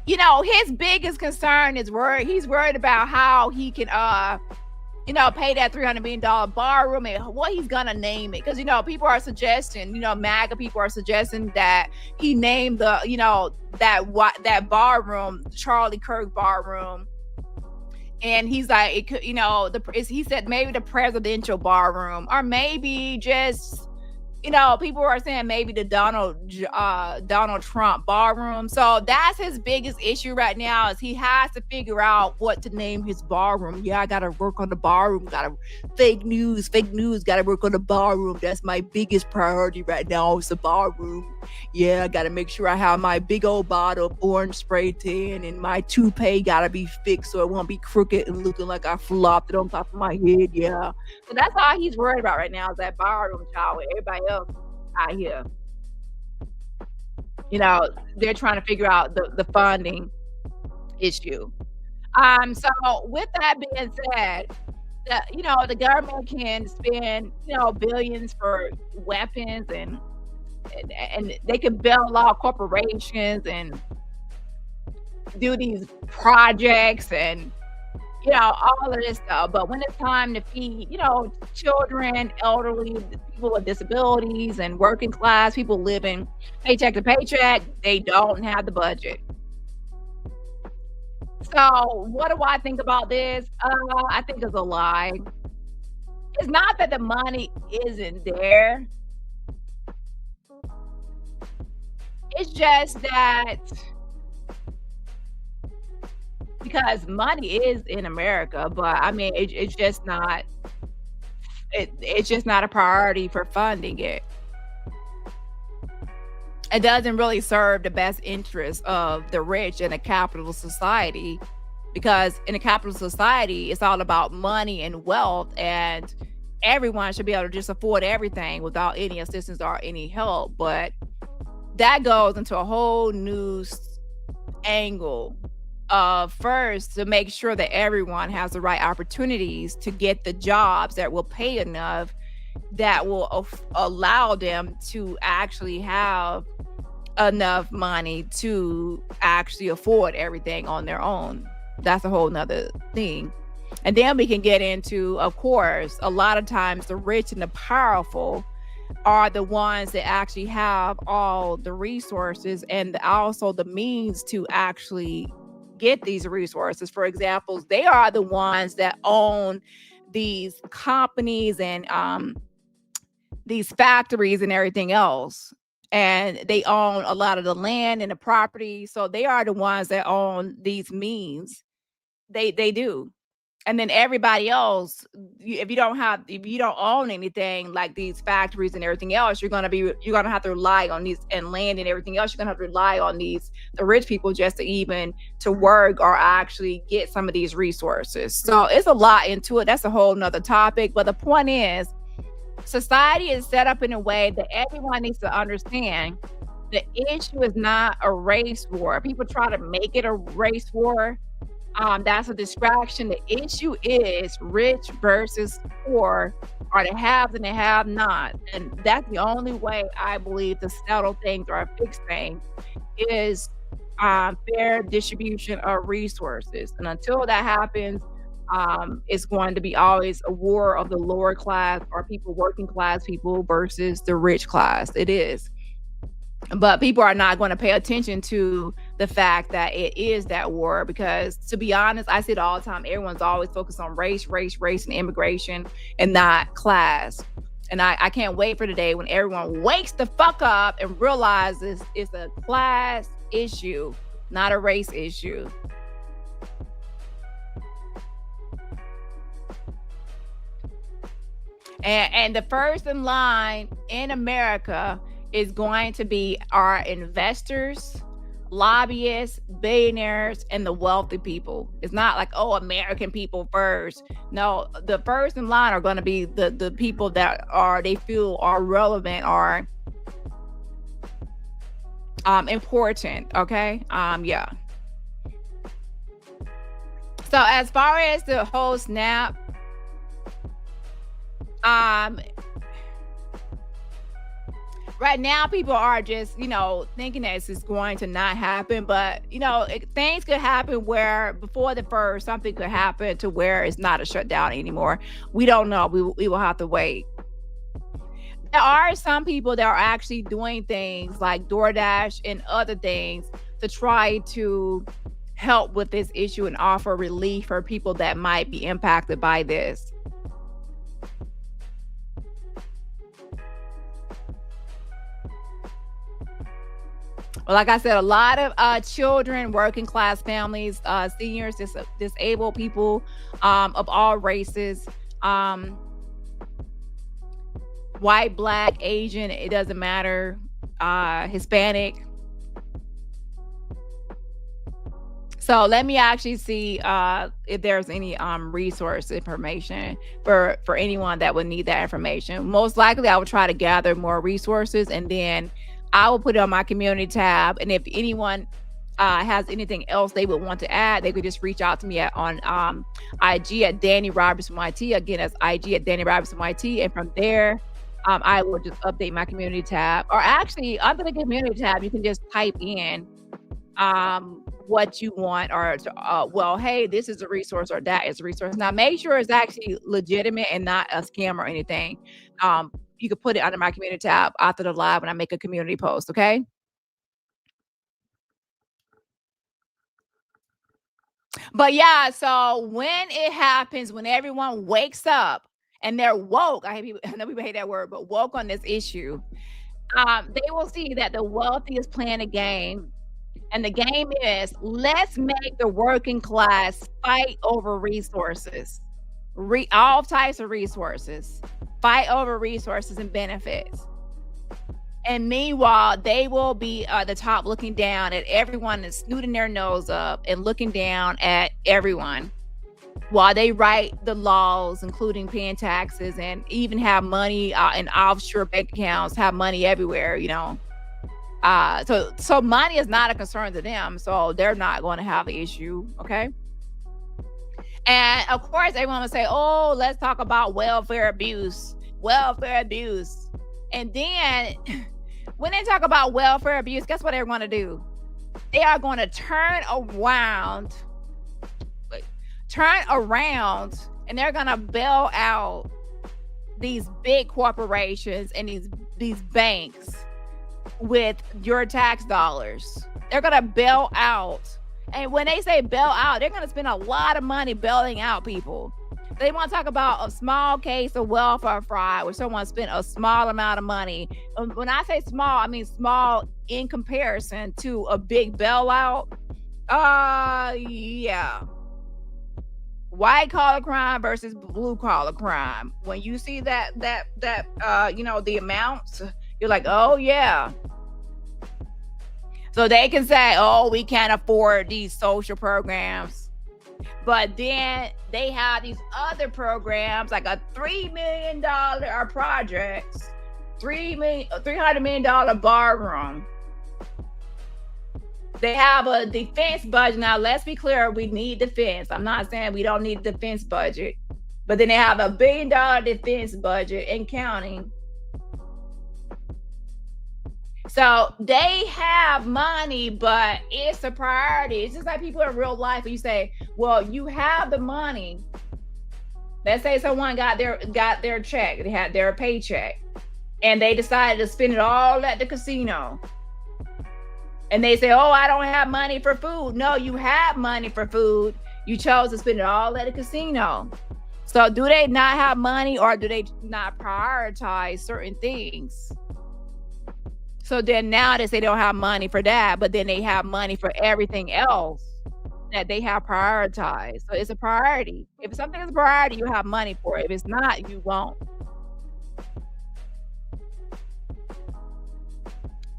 his biggest concern is he's worried about how he can pay that $300 million ballroom and what he's gonna name it. Because people are suggesting, MAGA people are suggesting that he named that ballroom Charlie Kirk ballroom. And he's like, it could, he said maybe the presidential ballroom, or maybe just, people are saying maybe the Donald Trump ballroom. So that's his biggest issue right now is he has to figure out what to name his ballroom. Yeah, I got to work on the ballroom. Fake news, got to work on the ballroom. That's my biggest priority right now is the ballroom. Yeah, I got to make sure I have my big old bottle of orange spray tan and my toupee got to be fixed so it won't be crooked and looking like I flopped it on top of my head. Yeah. So that's all he's worried about right now is that ballroom, child, with everybody else out here. You know, they're trying to figure out the funding issue. So with that being said, the government can spend, billions for weapons and they can bail out corporations and do these projects and all of this stuff. But when it's time to feed, children, elderly, people with disabilities, and working class people living paycheck to paycheck, they don't have the budget. So, what do I think about this? I think it's a lie. It's not that the money isn't there. It's just that because money is in America, but I mean, it's just not a priority for funding it. It doesn't really serve the best interest of the rich in a capitalist society because in a capitalist society, it's all about money and wealth, and everyone should be able to just afford everything without any assistance or any help. But that goes into a whole new angle of first to make sure that everyone has the right opportunities to get the jobs that will pay enough that will allow them to actually have enough money to actually afford everything on their own. That's a whole nother thing. And then we can get into, of course, a lot of times the rich and the powerful are the ones that actually have all the resources and also the means to actually get these resources. For example, they are the ones that own these companies and these factories and everything else. And they own a lot of the land and the property. So they are the ones that own these means. They do. And then everybody else, if you don't own anything like these factories and everything else, you're gonna have to rely on these and land and everything else. You're gonna have to rely on the rich people just to work or actually get some of these resources. So it's a lot into it. That's a whole nother topic. But the point is, society is set up in a way that everyone needs to understand the issue is not a race war. People try to make it a race war. That's a distraction. The issue is rich versus poor, are the haves and the have not. And that's the only way I believe to settle things or fix things is fair distribution of resources. And until that happens, it's going to be always a war of the lower class or people, working class people versus the rich class. It is. But people are not going to pay attention to the fact that it is that war because, to be honest, I see it all the time. Everyone's always focused on race, and immigration and not class. And I can't wait for the day when everyone wakes the fuck up and realizes it's a class issue, not a race issue. And the first in line in America is going to be our investors, lobbyists, billionaires, and the wealthy people. It's not like, oh, American people first. No, the first in line are going to be the people that they feel are relevant or important. Okay. Yeah. So as far as the whole snap, right now people are just, thinking that it's going to not happen, but things could happen where before the first, something could happen to where it's not a shutdown anymore. We don't know. We will have to wait. There are some people that are actually doing things like DoorDash and other things to try to help with this issue and offer relief for people that might be impacted by this. Well, like I said, a lot of children, working class families, seniors, disabled people of all races, white, black, Asian, it doesn't matter, Hispanic. So let me actually see if there's any resource information for anyone that would need that information. Most likely, I would try to gather more resources and then I will put it on my community tab, and if anyone has anything else they would want to add, they could just reach out to me on IG at Dani Robertson YT. Again, that's IG at Dani Robertson YT, and from there, I will just update my community tab. Or actually, under the community tab, you can just type in what you want, or well, hey, this is a resource or that is a resource. Now, make sure it's actually legitimate and not a scam or anything. You can put it under my community tab after the live when I make a community post. Okay. But yeah, so when it happens, when everyone wakes up and they're woke, I hate people, I know people hate that word, but woke on this issue, they will see that the wealthy is playing a game. And the game is, let's make the working class fight over resources, all types of resources, fight over resources and benefits. And meanwhile, they will be at the top looking down at everyone and snooting their nose up and looking down at everyone while they write the laws, including paying taxes, and even have money in offshore bank accounts, have money everywhere, you know. So money is not a concern to them, so they're not going to have an issue, okay? And of course, everyone will say, "Oh, let's talk about welfare abuse." And then when they talk about welfare abuse, guess what they're going to do? They are going to turn around, and they're going to bail out these big corporations and these banks with your tax dollars. They're going to bail out. And when they say bail out, they're going to spend a lot of money bailing out people. They want to talk about a small case of welfare fraud where someone spent a small amount of money. When I say small, I mean small in comparison to a big bailout. Yeah. White collar crime versus blue collar crime. When you see that the amounts, you're like, oh yeah. So they can say, oh, we can't afford these social programs. But then they have these other programs like a $3 million projects, $300 million bar room. They have a defense budget. Now, let's be clear, we need defense. I'm not saying we don't need a defense budget, but then they have a $1 billion defense budget and counting. So they have money, but it's a priority. It's just like people in real life. You say, well, you have the money. Let's say someone got their check, they had their paycheck, and they decided to spend it all at the casino. And they say, oh, I don't have money for food. No, you have money for food. You chose to spend it all at the casino. So do they not have money, or do they not prioritize certain things? So then now they say they don't have money for that, but then they have money for everything else that they have prioritized. So it's a priority. If something is a priority, you have money for it. If it's not, you won't.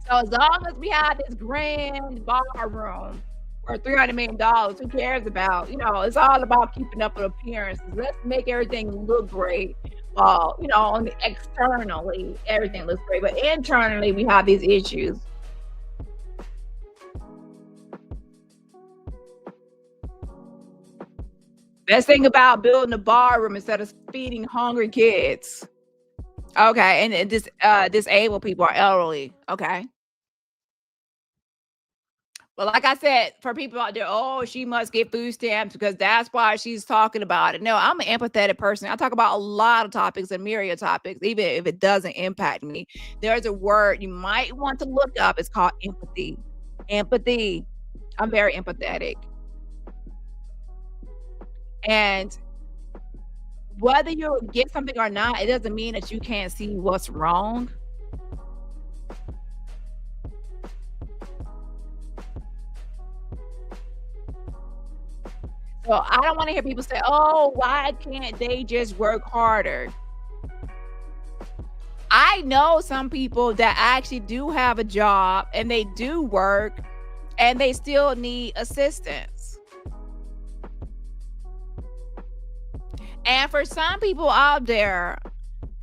So as long as we have this grand ballroom for $300 million, who cares about, it's all about keeping up with appearances. Let's make everything look great. Externally, everything looks great, but internally, we have these issues. Let's think about building a bar room instead of feeding hungry kids. Okay, and disabled people are elderly. Okay. But like I said, for people out there, oh, she must get food stamps because that's why she's talking about it. No, I'm an empathetic person. I talk about a lot of topics and myriad topics, even if it doesn't impact me. There's a word you might want to look up. It's called empathy. Empathy. I'm very empathetic. And whether you get something or not, it doesn't mean that you can't see what's wrong. So I don't want to hear people say, oh, why can't they just work harder? I know some people that actually do have a job and they do work and they still need assistance. And for some people out there,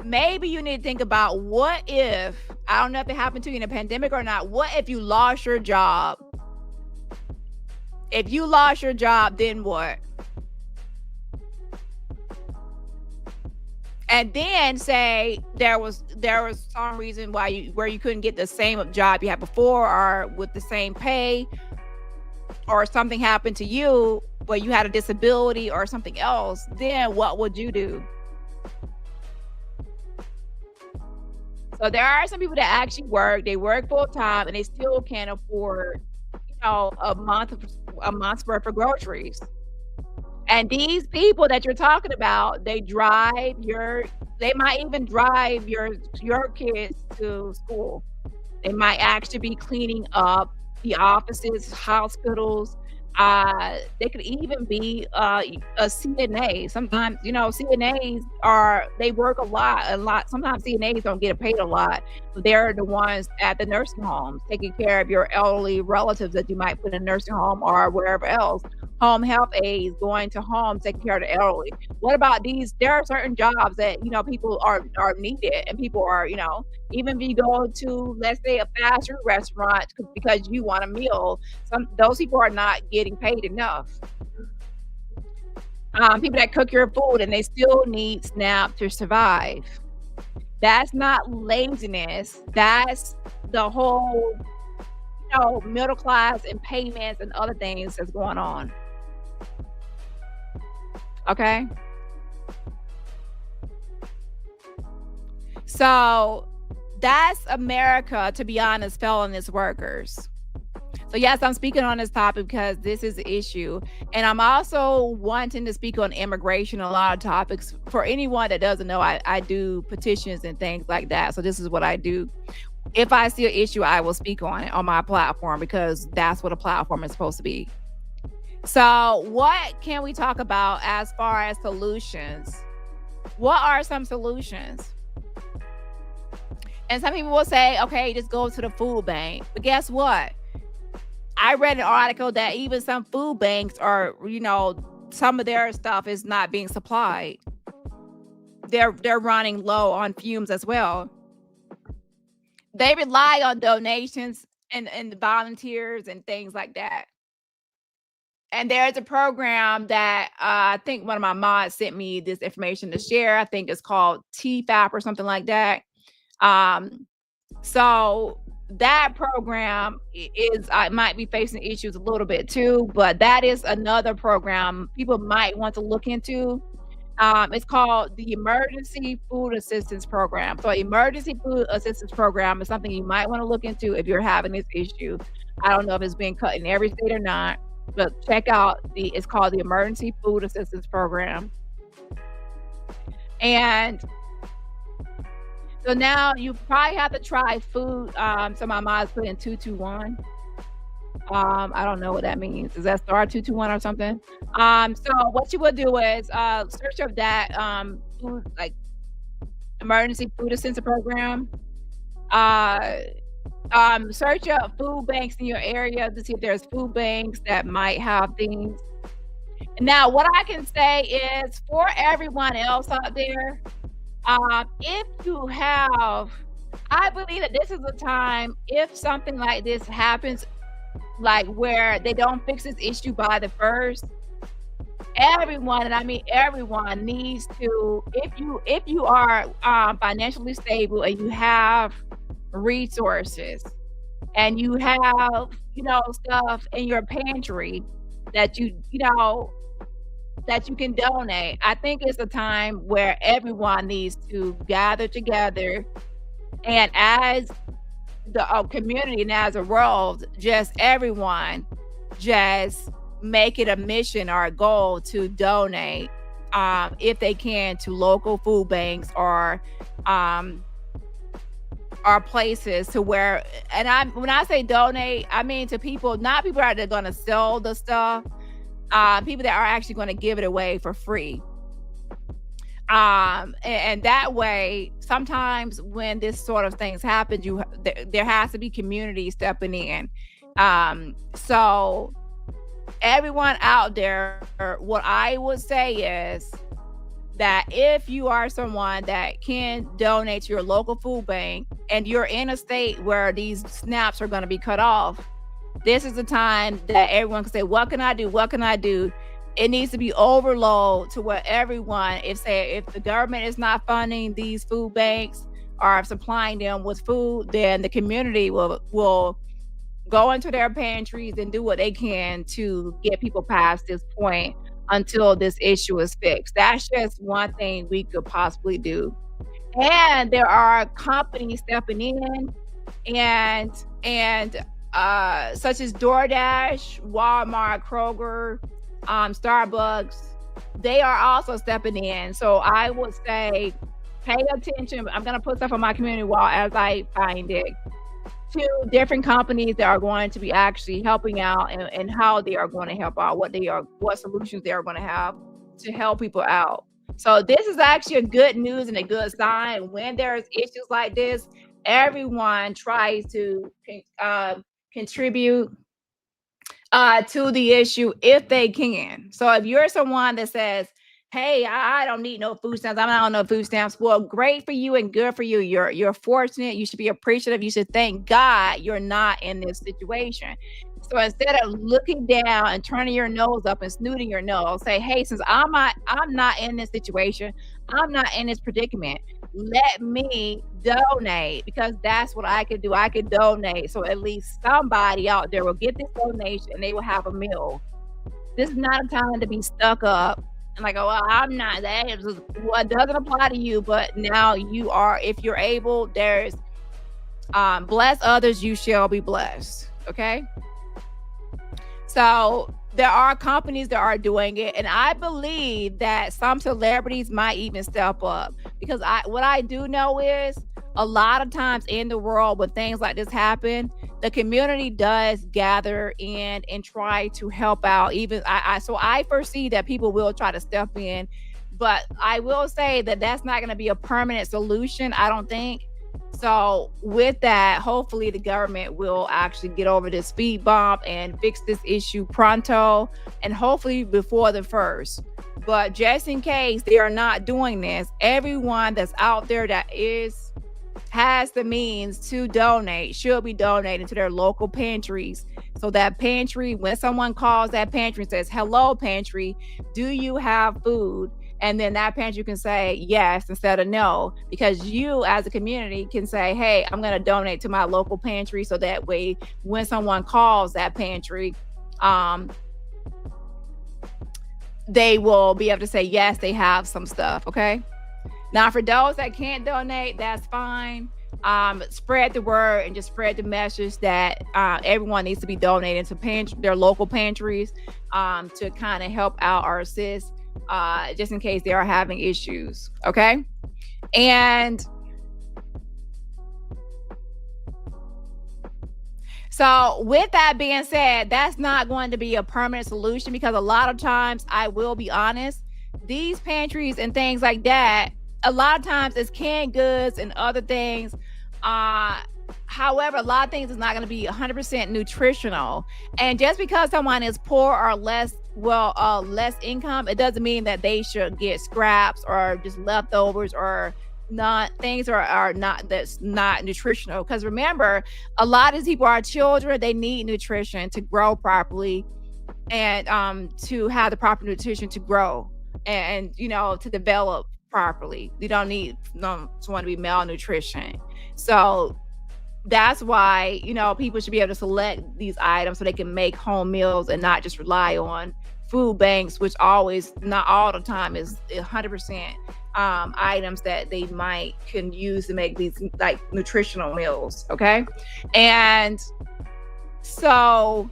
maybe you need to think about, what if I don't know if it happened to you in a pandemic or not. What if you lost your job? If you lost your job, then what? And then say there was some reason why you couldn't get the same job you had before or with the same pay, or something happened to you where you had a disability or something else, then what would you do? So there are some people that actually work, they work full time and they still can't afford, a month's worth of groceries. And these people that you're talking about, they might even drive your kids to school. They might actually be cleaning up the offices, hospitals. They could even be a CNA. Sometimes, CNAs they work a lot. Sometimes CNAs don't get paid a lot, but they're the ones at the nursing homes taking care of your elderly relatives that you might put in a nursing home or wherever else. Home health aides going to homes taking care of the elderly. What about these? There are certain jobs that people are needed, and people are even if you go to, let's say, a fast food restaurant because you want a meal, some those people are not getting paid enough. People that cook your food and they still need SNAP to survive. That's not laziness. That's the whole, middle class and payments and other things that's going on. Okay. So that's America, to be honest, felonious workers. So yes, I'm speaking on this topic because this is the issue. And I'm also wanting to speak on immigration, a lot of topics. For anyone that doesn't know, I do petitions and things like that. So this is what I do. If I see an issue, I will speak on it on my platform because that's what a platform is supposed to be. So what can we talk about as far as solutions? What are some solutions? And some people will say, okay, just go to the food bank. But guess what? I read an article that even some food banks are, some of their stuff is not being supplied. They're running low on fumes as well. They rely on donations and volunteers and things like that. And there's a program that I think one of my mods sent me this information to share. I think it's called TFAP or something like that. Um, so that program I might be facing issues a little bit too, but that is another program people might want to look into. It's called the Emergency Food Assistance Program. So Emergency Food Assistance Program is something you might want to look into if you're having this issue. I don't know if it's being cut in every state or not, but check out it's called the Emergency Food Assistance Program. And so now you probably have to try food. So my mom's put in 221. I don't know what that means. Is that star 221 or something? So what you would do is search up that food, like emergency food assistance program. Uh, Search up food banks in your area to see if there's food banks that might have things. Now, what I can say is for everyone else out there, if you have, I believe that this is a time, if something like this happens, like where they don't fix this issue by the first, everyone, and I mean everyone, needs to, if you are financially stable and you have resources and you have stuff in your pantry that that you can donate. I think it's a time where everyone needs to gather together, and as the community and as a world, just everyone just make it a mission or a goal to donate, if they can, to local food banks or places to where, and when I say donate, I mean to people, not people that are going to sell the stuff, people that are actually going to give it away for free. And that way, sometimes when this sort of things happen, there has to be community stepping in. So everyone out there, what I would say is that if you are someone that can donate to your local food bank and you're in a state where these snaps are going to be cut off, this is the time that everyone can say, "What can I do? What can I do?" It needs to be overload to where everyone, if the government is not funding these food banks or supplying them with food, then the community will go into their pantries and do what they can to get people past this point until this issue is fixed. That's just one thing we could possibly do. And there are companies stepping in and such as DoorDash, Walmart, Kroger, Starbucks, they are also stepping in. So I would say pay attention. I'm gonna put stuff on my community wall as I find it to different companies that are going to be actually helping out and how they are going to help out, what solutions they are going to have to help people out. So this is actually a good news and a good sign. When there's issues like this, everyone tries to contribute to the issue if they can. So if you're someone that says, "Hey, I don't need no food stamps. I'm not on no food stamps." Well, great for you and good for you. You're fortunate. You should be appreciative. You should thank God you're not in this situation. So instead of looking down and turning your nose up and snooting your nose, say, "Hey, since I'm not in this situation, I'm not in this predicament. Let me donate because that's what I could do. I could donate. So at least somebody out there will get this donation and they will have a meal." This is not a time to be stuck up and like, "Oh, well, I'm not that." Well, it doesn't apply to you, but now you are. If you're able, there's bless others, you shall be blessed. Okay. So there are companies that are doing it, and I believe that some celebrities might even step up because what I do know is a lot of times in the world when things like this happen, the community does gather in and try to help out. Even so I foresee that people will try to step in, but I will say that that's not going to be a permanent solution, I don't think. So with that, hopefully the government will actually get over this speed bump and fix this issue pronto and hopefully before the first. But just in case they are not doing this, everyone that's out there that has the means to donate should be donating to their local pantries. So that pantry, when someone calls that pantry and says, "Hello, pantry, do you have food?" And then that pantry can say yes instead of no, because you as a community can say, "Hey, I'm going to donate to my local pantry." So that way, when someone calls that pantry, um, they will be able to say, yes, they have some stuff. Okay. Now, for those that can't donate, that's fine. Spread the word and just spread the message that everyone needs to be donating to their local pantries to kind of help out or assist just in case they are having issues. Okay. And so with that being said, that's not going to be a permanent solution because a lot of times, I will be honest, these pantries and things like that, a lot of times it's canned goods and other things. However, a lot of things is not going to be 100% nutritional. And just because someone is poor or less income, it doesn't mean that they should get scraps or just leftovers or not things are not that's not nutritional. Because remember, a lot of these people are children. They need nutrition to grow properly and to have the proper nutrition to grow and to develop properly. You don't need someone to be malnutrition. So that's why people should be able to select these items so they can make home meals and not just rely on food banks, which always, not all the time, is 100% items that they can use to make these like nutritional meals. Okay. And so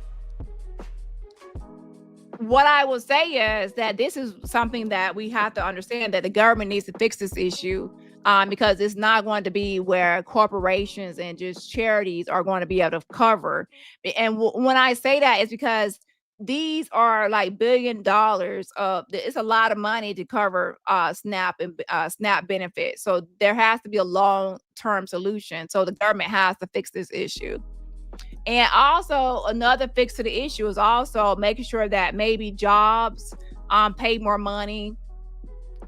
what I will say is that this is something that we have to understand, that the government needs to fix this issue because it's not going to be where corporations and just charities are going to be able to cover. And when I say that, it's because these are like $1 billion it's a lot of money to cover SNAP and SNAP benefits. So there has to be a long-term solution. So the government has to fix this issue. And also another fix to the issue is also making sure that maybe jobs pay more money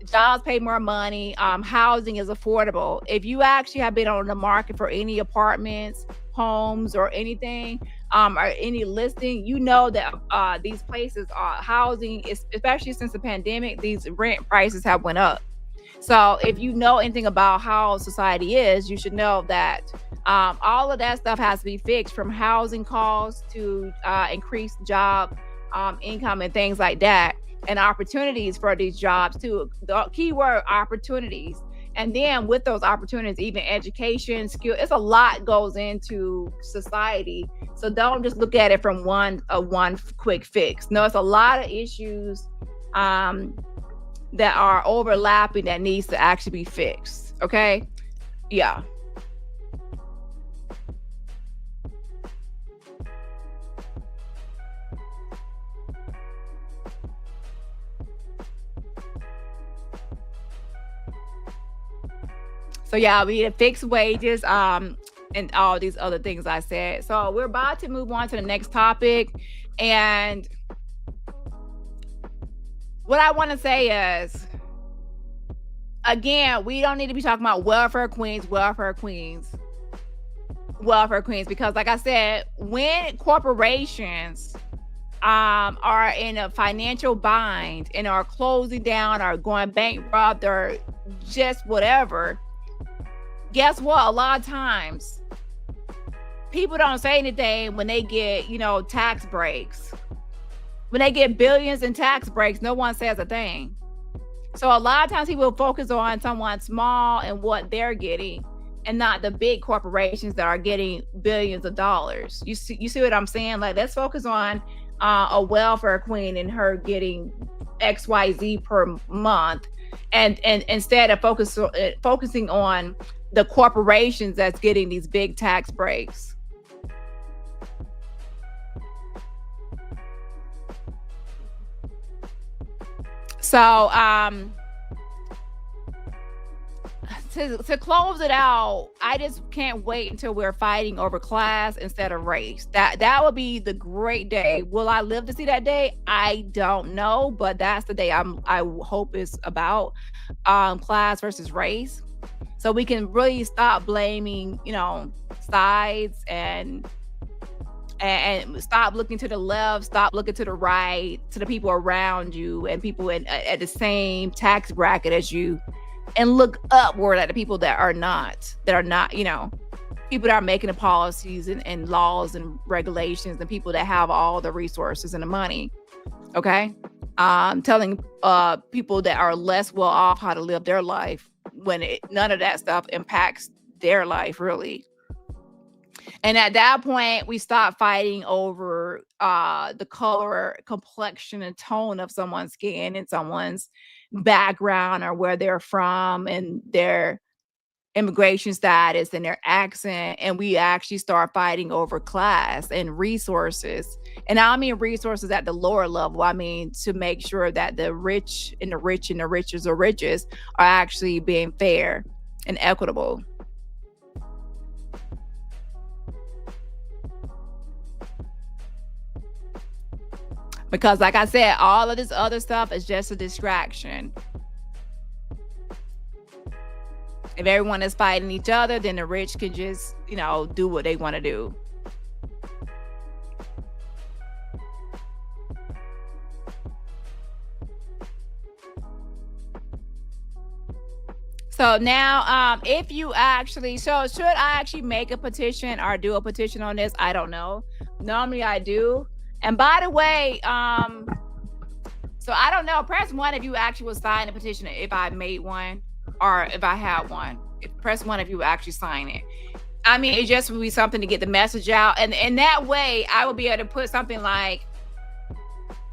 Jobs pay more money. Housing is affordable. If you actually have been on the market for any apartments, homes, or anything, or any listing, you know that these places are housing, especially since the pandemic, these rent prices have went up. So if you know anything about how society is, you should know that all of that stuff has to be fixed, from housing costs to increased job income and things like that, and opportunities for these jobs too. The keyword opportunities. And then with those opportunities, even education, skill, it's a lot goes into society. So don't just look at it from one quick fix. No, it's a lot of issues um, that are overlapping that needs to actually be fixed. Okay. Yeah. So yeah, we need to fix wages, and all these other things I said. So we're about to move on to the next topic. And what I want to say is, again, we don't need to be talking about welfare queens, because like I said, when corporations are in a financial bind and are closing down or going bankrupt or just whatever, guess what? A lot of times people don't say anything when they get, tax breaks. When they get billions in tax breaks, no one says a thing. So a lot of times people focus on someone small and what they're getting, and not the big corporations that are getting billions of dollars. You see what I'm saying? Like, let's focus on a welfare queen and her getting XYZ per month, and instead of focusing on the corporations that's getting these big tax breaks. So to close it out, I just can't wait until we're fighting over class instead of race. That would be the great day. Will I live to see that day? I don't know, but that's the day I hope is about, class versus race. So we can really stop blaming, sides, and stop looking to the left, stop looking to the right, to the people around you and people at the same tax bracket as you, and look upward at the people that are not, people that are making the policies and laws and regulations, and people that have all the resources and the money. Okay. Telling people that are less well off how to live their life, when none of that stuff impacts their life really. And at that point, we stop fighting over the color, complexion, and tone of someone's skin, and someone's background, or where they're from, and their immigration status, and their accent. And we actually start fighting over class and resources. And I don't mean resources at the lower level. I mean to make sure that the rich and the rich and the richest are actually being fair and equitable. Because like I said, all of this other stuff is just a distraction. If everyone is fighting each other, then the rich can just, do what they want to do. So now, if you actually, so should I actually make a petition or do a petition on this? I don't know. Normally I do. And by the way, so I don't know. Press one if you actually will sign a petition, if I made one, or if I had one. Press one if you actually sign it. I mean, it just would be something to get the message out, and in that way, I will be able to put something like,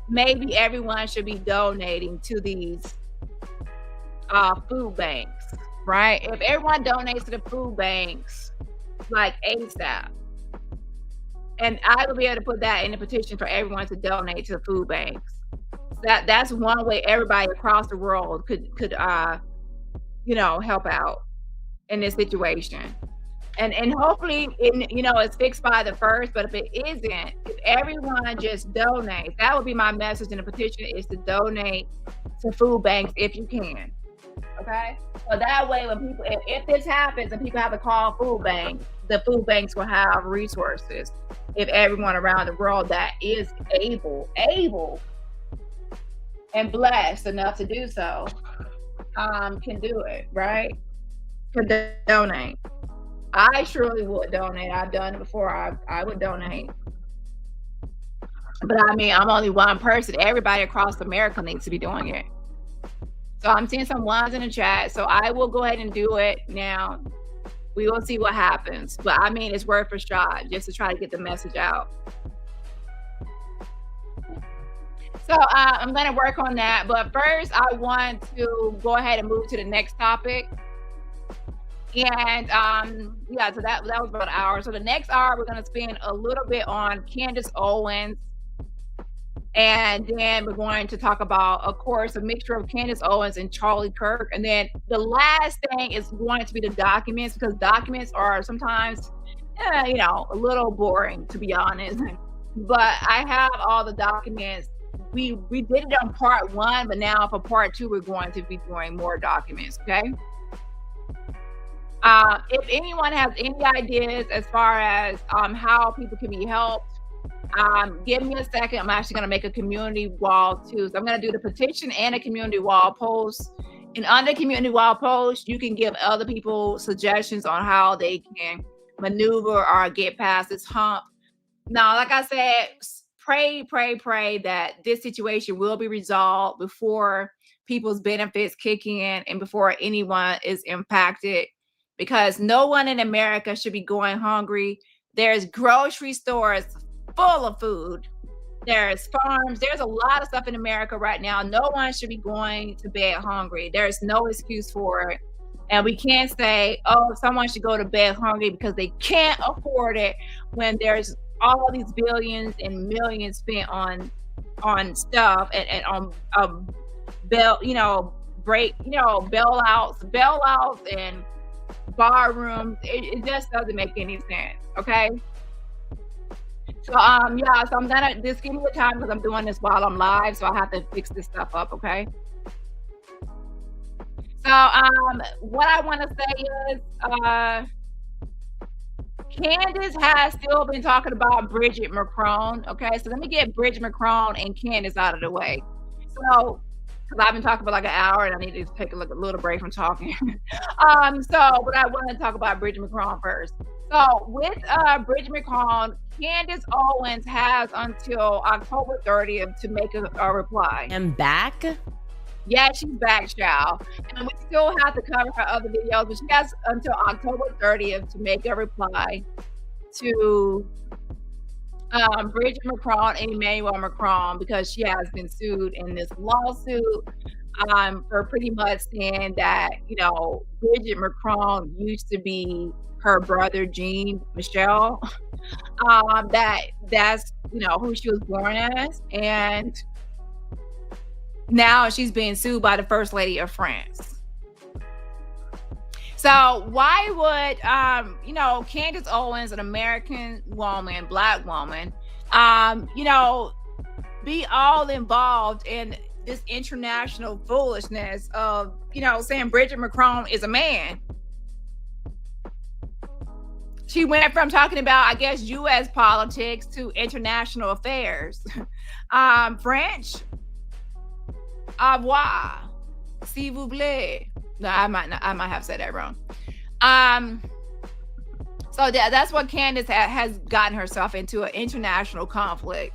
maybe everyone should be donating to these food banks, right? If everyone donates to the food banks, like ASAP, and I will be able to put that in the petition for everyone to donate to the food banks. That's one way everybody across the world could help out in this situation. And hopefully it's fixed by the first. But if it isn't, if everyone just donates, that would be my message in the petition, is to donate to food banks if you can. Okay. So that way, when people, if this happens and people have to call food banks, the food banks will have resources. If everyone around the world that is able and blessed enough to do so, can do it, right? Could donate. I surely would donate. I've done it before. I would donate. But I mean, I'm only one person. Everybody across America needs to be doing it. So I'm seeing some ones in the chat. So I will go ahead and do it now. We will see what happens. But I mean, it's worth a shot just to try to get the message out. So I'm going to work on that. But first, I want to go ahead and move to the next topic. And yeah, so that was about an hour. So the next hour, we're going to spend a little bit on Candace Owens. And then we're going to talk about, of course, a mixture of Candace Owens and Charlie Kirk. And then the last thing is going to be the documents, because documents are sometimes, you know, a little boring, to be honest. But I have all the documents. We did it on part 1, but now for part 2, we're going to be doing more documents, okay? If anyone has any ideas as far as how people can be helped, give me a second. I'm actually going to make a community wall too. So I'm going to do the petition and a community wall post. And on the community wall post, you can give other people suggestions on how they can maneuver or get past this hump. Now, like I said, pray that this situation will be resolved before people's benefits kick in and before anyone is impacted, because no one in America should be going hungry. There's grocery stores full of food. There's farms. There's a lot of stuff in America right now. No one should be going to bed hungry. There's no excuse for it. And we can't say, oh, someone should go to bed hungry because they can't afford it, when there's all these billions and millions spent on stuff and on bailouts and bar rooms. It just doesn't make any sense. Okay. So yeah, so I'm gonna just give me the time because I'm doing this while I'm live, so I have to fix this stuff up, okay? So what I want to say is Candace has still been talking about Bridget McCrone, okay? So let me get Bridget McCrone and Candace out of the way. So, because I've been talking for like an hour and I need to take a little break from talking. But I want to talk about Bridget McCrone first. So with Bridget McCrone, Candace Owens has until October 30th to make a reply. I'm back? Yeah, she's back, child. And we still have to cover her other videos, but she has until October 30th to make a reply to Bridget McCrone and Emmanuel Macron, because she has been sued in this lawsuit for pretty much saying that, you know, Bridget McCrone used to be her brother Jean Michel. That's you know who she was born as, and now she's being sued by the First Lady of France. So why would you know, Candace Owens, an American woman, Black woman, you know, be all involved in this international foolishness of, you know, saying Bridget McCrone is a man? She went from talking about, I guess, U.S. politics to international affairs. French, au revoir, s'il vous plaît. No, I might have said that wrong. So that's what Candace has gotten herself into, an international conflict.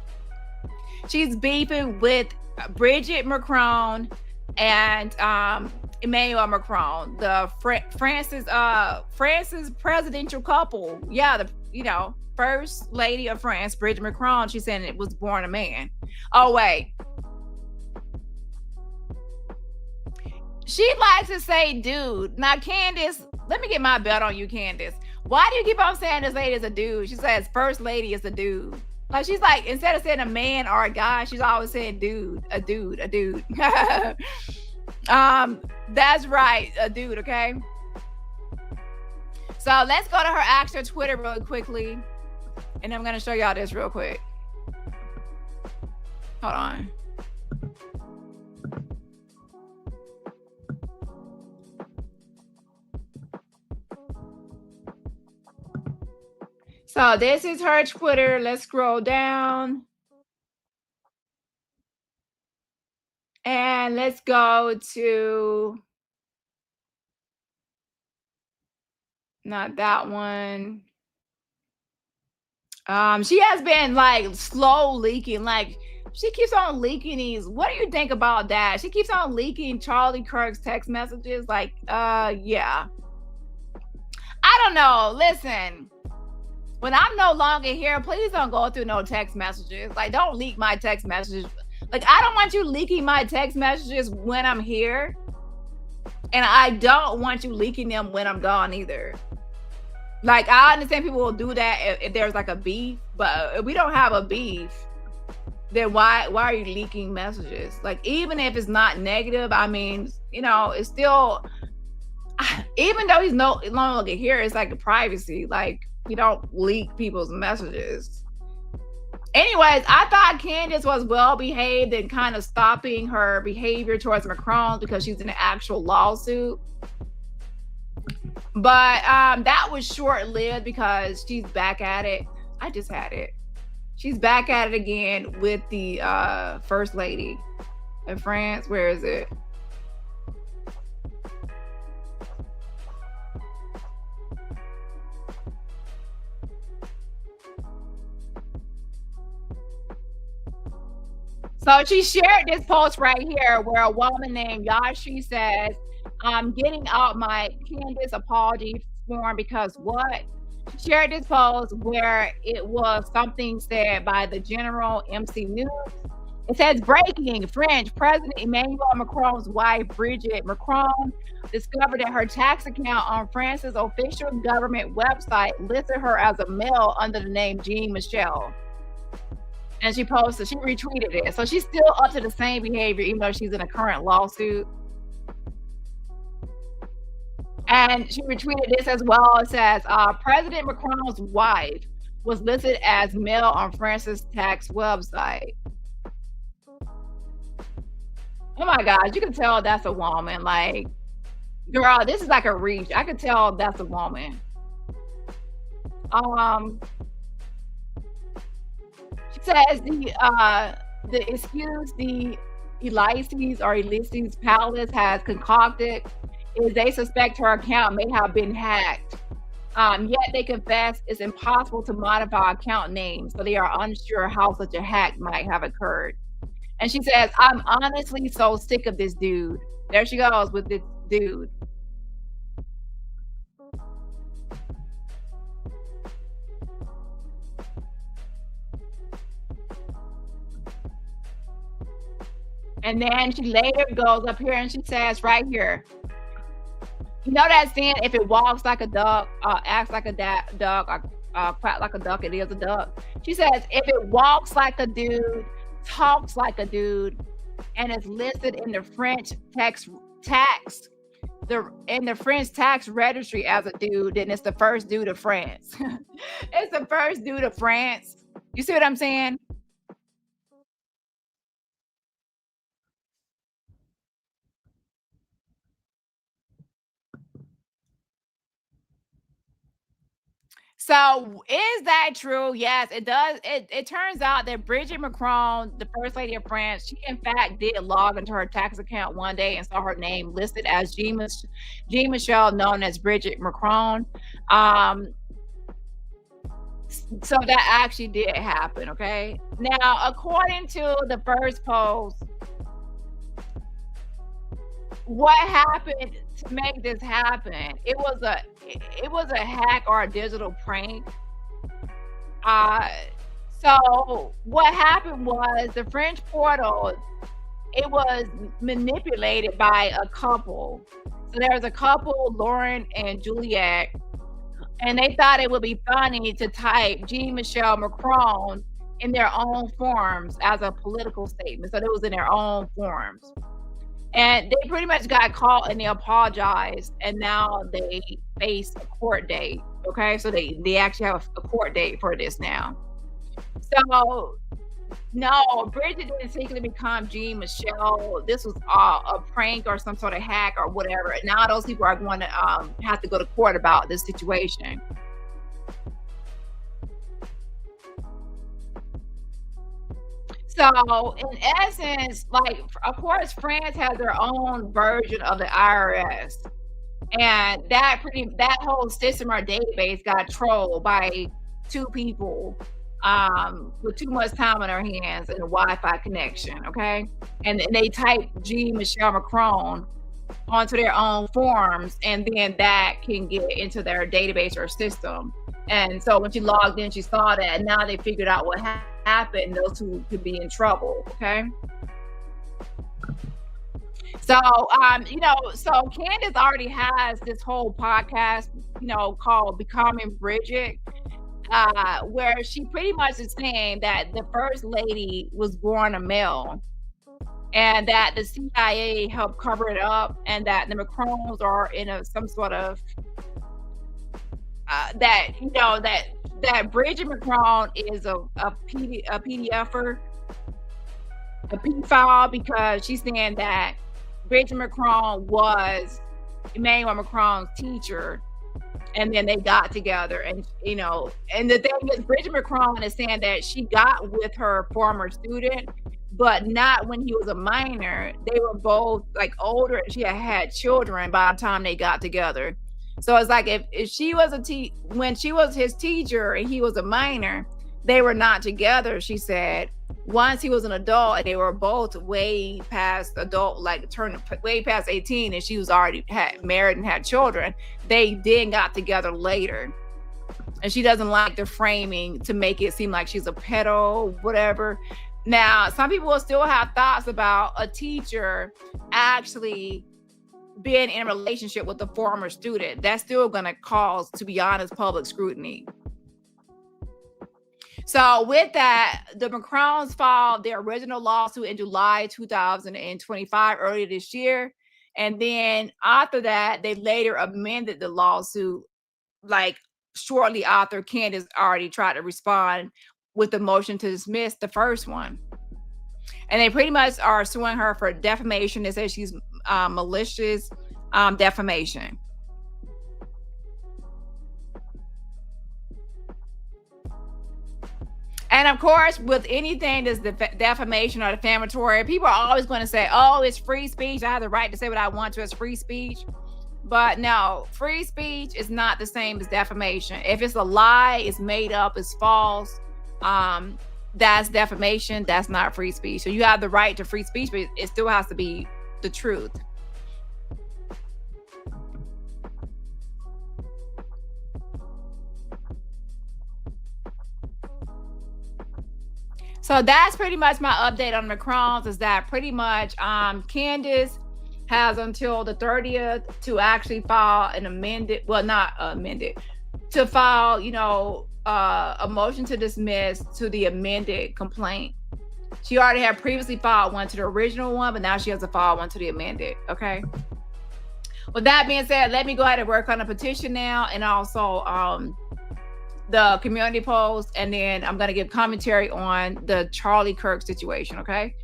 She's beefing with Bridget Macron and Emmanuel Macron, the France's presidential couple. Yeah, the First Lady of France, Bridget Macron. She said it was born a man. Oh wait. She likes to say dude. Now, Candace, let me get my belt on you, Candace. Why do you keep on saying this lady is a dude? She says First Lady is a dude. Like, she's like, instead of saying a man or a guy, she's always saying dude, a dude, a dude. That's right, a dude, okay? So let's go to her actual Twitter really quickly. And I'm going to show y'all this real quick. Hold on. So this is her Twitter. Let's scroll down and let's go to not that one. She has been like slow leaking, like she keeps on leaking these. What do you think about that? She keeps on leaking Charlie Kirk's text messages. Like, yeah. I don't know. Listen, when I'm no longer here, please don't go through no text messages. Like, don't leak my text messages. Like, I don't want you leaking my text messages when I'm here. And I don't want you leaking them when I'm gone either. Like, I understand people will do that if there's like a beef, but if we don't have a beef, then why are you leaking messages? Like, even if it's not negative, I mean, it's still, even though he's no longer here, it's like a privacy. Like, you don't leak people's messages. Anyways, I thought Candace was well behaved and kind of stopping her behavior towards Macron because she's in an actual lawsuit. But that was short-lived because she's back at it. I just had it. She's back at it again with the first lady of France. Where is it? So she shared this post right here where a woman named Yashi says, I'm getting out my Candace apology form because what? She shared this post where it was something said by the General MC News. It says, breaking, French President Emmanuel Macron's wife, Brigitte Macron, discovered that her tax account on France's official government website listed her as a male under the name Jean Michel. And she retweeted it. So she's still up to the same behavior, even though she's in a current lawsuit. And she retweeted this as well. It says, President Macron's wife was listed as male on France's tax website. Oh my gosh, you can tell that's a woman. Like, girl, this is like a reach. I can tell that's a woman. She says the excuse the Elysees Palace has concocted is they suspect her account may have been hacked. Yet they confess it's impossible to modify account names, so they are unsure how such a hack might have occurred. And she says, I'm honestly so sick of this dude. There she goes with this dude. And then she later goes up here and she says right here, you know that saying, if it walks like a duck, acts like a duck, or quack like a duck, it is a duck. She says, if it walks like a dude, talks like a dude, and is listed in the French tax registry as a dude, then it's the first dude of France. It's the first dude of France. You see what I'm saying? So is that true? Yes, it does. It turns out that Brigitte Macron, the first lady of France, she in fact did log into her tax account one day and saw her name listed as Jean Michel, known as Brigitte Macron. So that actually did happen. Okay. Now, according to the first post, what happened to make this happen? It was a hack or a digital prank. Uh, so what happened was the French portal, it was manipulated by a couple. So there was a couple, Lauren and Juliet, and they thought it would be funny to type Jean Michel Macron in their own forms as a political statement. So it was in their own forms. And they pretty much got caught and they apologized, and now they face a court date. Okay, so they actually have a court date for this now. So no, Bridget didn't secretly become Jean Michelle. This was a prank or some sort of hack or whatever. And now those people are going to have to go to court about this situation. So, in essence, like, of course, France has their own version of the IRS, and that whole system or database got trolled by 2 people, with too much time on their hands and a Wi-Fi connection, okay? And they typed G. Michelle Macron onto their own forms, and then that can get into their database or system. And so when she logged in, she saw that, and now they figured out what happened. Those two could be in trouble. Okay. So, so Candace already has this whole podcast, called Becoming Bridget, where she pretty much is saying that the first lady was born a male, and that the CIA helped cover it up, and that the Macrons are in some sort of that Bridget Macron is a PDFer, a pedophile, because she's saying that Bridget Macron was Emmanuel Macron's teacher, and then they got together, and and the thing is, Bridget Macron is saying that she got with her former student, but not when he was a minor. They were both like older, and she had children by the time they got together. So it's like if she was when she was his teacher and he was a minor, they were not together. She said once he was an adult and they were both way past adult, like turned way past 18, and she was already married and had children, they then got together later. And she doesn't like the framing to make it seem like she's a pedo, whatever. Now, some people will still have thoughts about a teacher actually being in a relationship with a former student. That's still going to cause, to be honest, public scrutiny. So with that, the Macrons filed their original lawsuit in July 2025, earlier this year. And then after that, they later amended the lawsuit, like shortly after Candace already tried to respond with the motion to dismiss the first one. And they pretty much are suing her for defamation. They say she's malicious defamation. And of course, with anything that's defamation or defamatory, people are always going to say, oh, it's free speech. I have the right to say what I want to. It's free speech. But no, free speech is not the same as defamation. If it's a lie, it's made up, it's false, that's defamation. That's not free speech. So you have the right to free speech, but it still has to be the truth. So that's pretty much my update on the Macrons, is that pretty much Candace has until the 30th to actually file an amended, well, not amended, to file, a motion to dismiss to the amended complaint. She already had previously filed one to the original one, but now she has to file one to the amended. Okay. With that being said, let me go ahead and work on a petition now, and also the community post, and then I'm going to give commentary on the Charlie Kirk situation. Okay.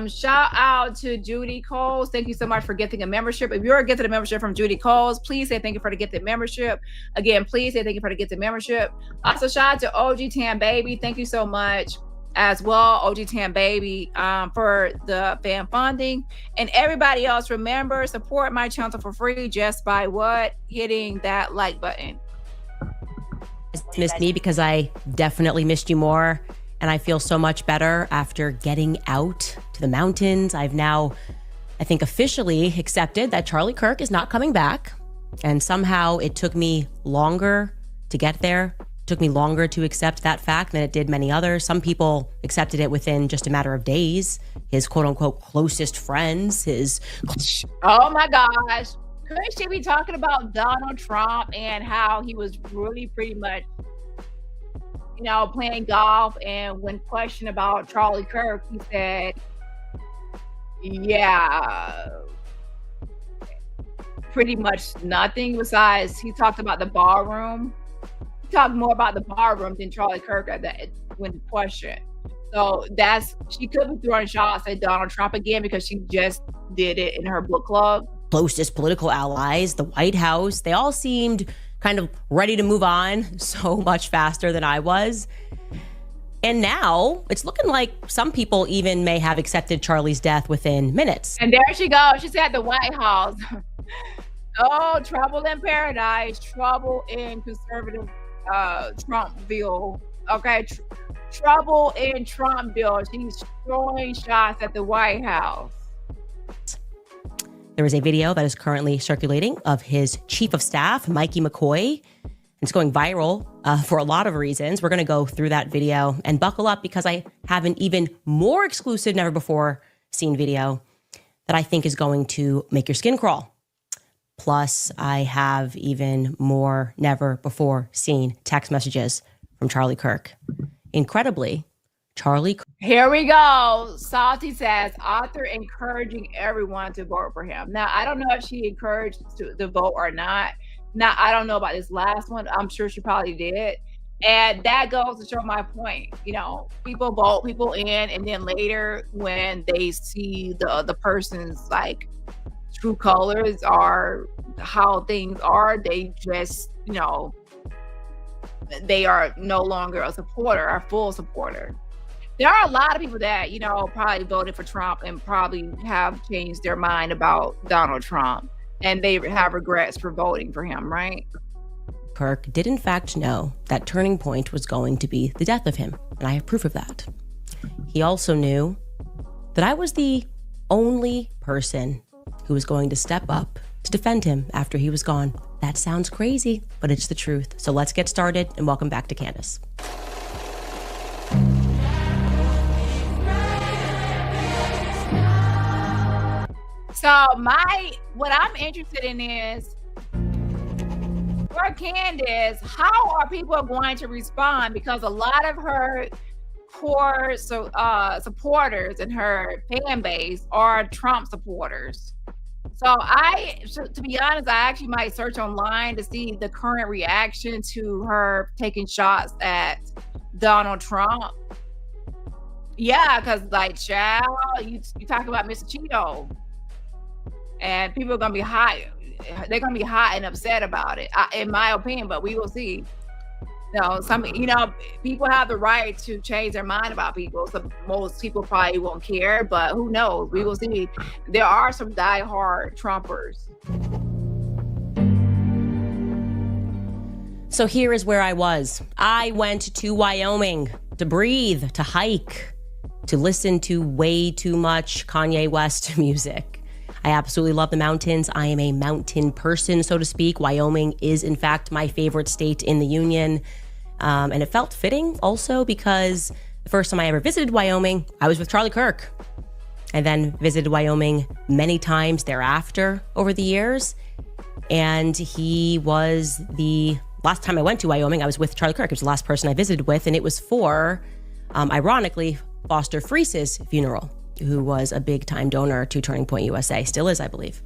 Shout out to Judy Coles. Thank you so much for getting a membership. If you're getting a membership from Judy Coles, please say thank you for the gifted membership. Again, please say thank you for the gifted membership. Also, shout out to OG Tan Baby. Thank you so much as well, OG Tan Baby, for the fan funding. And everybody else, remember, support my channel for free just by what? Hitting that like button. Missed me, because I definitely missed you more. And I feel so much better after getting out to the mountains. I've now, I think, officially accepted that Charlie Kirk is not coming back. And somehow it took me longer to get there. It took me longer to accept that fact than it did many others. Some people accepted it within just a matter of days. His quote unquote closest friends, Oh my gosh. Could she be talking about Donald Trump and how he was really pretty much, playing golf, and when questioned about Charlie Kirk, he said, yeah, pretty much nothing besides he talked about the ballroom. He talked more about the ballroom than Charlie Kirk when questioned. So she could be throwing shots at Donald Trump again, because she just did it in her book club. Closest political allies, the White House, they all seemed kind of ready to move on so much faster than I was. And now it's looking like some people even may have accepted Charlie's death within minutes. And there she goes. She's at the White House. Oh, trouble in paradise, trouble in conservative Trumpville. Okay, trouble in Trumpville. She's throwing shots at the White House. There is a video that is currently circulating of his chief of staff, Mikey McCoy. It's going viral for a lot of reasons. We're going to go through that video and buckle up because I have an even more exclusive, never before seen video that I think is going to make your skin crawl. Plus, I have even more never before seen text messages from Charlie Kirk. Incredibly, Charlie. Here we go. Salty says, author encouraging everyone to vote for him. Now, I don't know if she encouraged to vote or not. Now, I don't know about this last one. I'm sure she probably did. And that goes to show my point. You know, people vote people in, and then later when they see the person's like true colors or how things are, they just, you know, they are no longer a supporter, a full supporter. There are a lot of people that, you know, probably voted for Trump and probably have changed their mind about Donald Trump, and they have regrets for voting for him, right? Kirk did in fact know that turning point was going to be the death of him, and I have proof of that. He also knew that I was the only person who was going to step up to defend him after he was gone. That sounds crazy, but it's the truth. So let's get started, and welcome back to Candace. So what I'm interested in is, for Candace, how are people going to respond? Because a lot of her core supporters and her fan base are Trump supporters. So to be honest, I actually might search online to see the current reaction to her taking shots at Donald Trump. Yeah, because like, child, you talk about Mr. Cheeto, and people are gonna be hot. They're gonna be hot and upset about it, in my opinion. But we will see. People have the right to change their mind about people. So most people probably won't care, but who knows? We will see. There are some diehard Trumpers. So here is where I was. I went to Wyoming to breathe, to hike, to listen to way too much Kanye West music. I absolutely love the mountains. I am a mountain person, so to speak. Wyoming is, in fact, my favorite state in the union. And it felt fitting also because the first time I ever visited Wyoming, I was with Charlie Kirk. I then visited Wyoming many times thereafter over the years. And he was the last time I went to Wyoming, I was with Charlie Kirk. It was the last person I visited with. And it was for, ironically, Foster Friess's funeral, who was a big time donor to Turning Point USA, still is, I believe.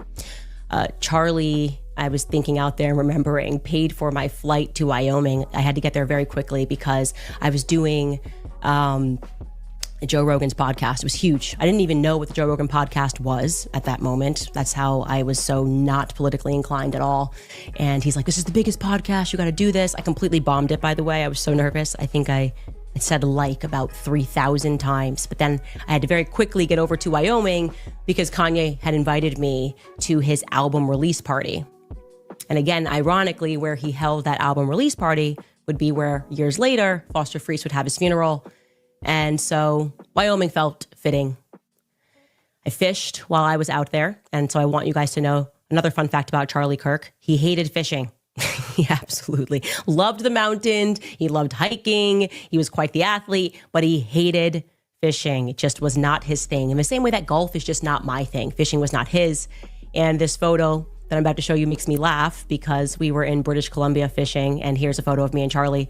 Charlie, I was thinking out there and remembering, paid for my flight to Wyoming. I had to get there very quickly because I was doing Joe Rogan's podcast. It was huge. I didn't even know what the Joe Rogan podcast was at that moment. That's how I was so not politically inclined at all. And he's like, this is the biggest podcast. You got to do this. I completely bombed it, by the way. I was so nervous. I think I said like about 3,000 times. But then I had to very quickly get over to Wyoming because Kanye had invited me to his album release party. And again, ironically, where he held that album release party would be where years later, Foster Friess would have his funeral. And so Wyoming felt fitting. I fished while I was out there. And so I want you guys to know another fun fact about Charlie Kirk. He hated fishing. He absolutely loved the mountains. He loved hiking. He was quite the athlete, but he hated fishing. It just was not his thing. In the same way that golf is just not my thing. Fishing was not his. And this photo that I'm about to show you makes me laugh because we were in British Columbia fishing. And here's a photo of me and Charlie.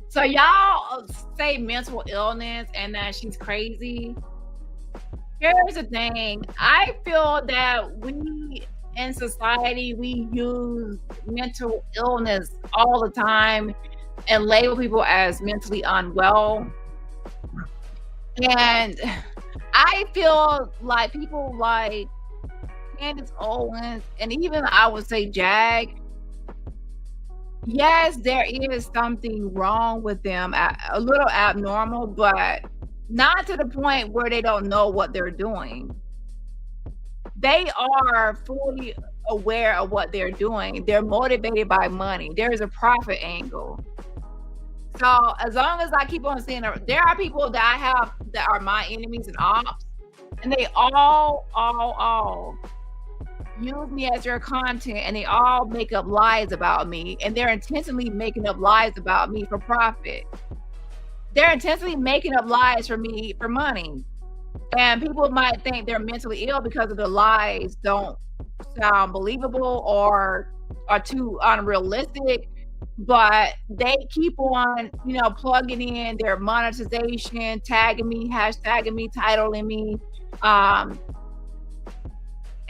So y'all say mental illness and that she's crazy. Here's the thing. I feel that we in society, we use mental illness all the time and label people as mentally unwell. And I feel like people like Candace Owens, and even I would say Jag, Yes, there is something wrong with them, a little abnormal, but not to the point where they don't know what they're doing. They are fully aware of what they're doing. They're motivated by money. There is a profit angle. So as long as I keep on seeing there are people that I have that are my enemies and ops, and they all use me as their content, and they all make up lies about me, and they're intentionally making up lies about me for profit. They're intentionally making up lies for me for money. And people might think they're mentally ill because of the lies don't sound believable or are too unrealistic, but they keep on, plugging in their monetization, tagging me, hashtagging me, titling me, um,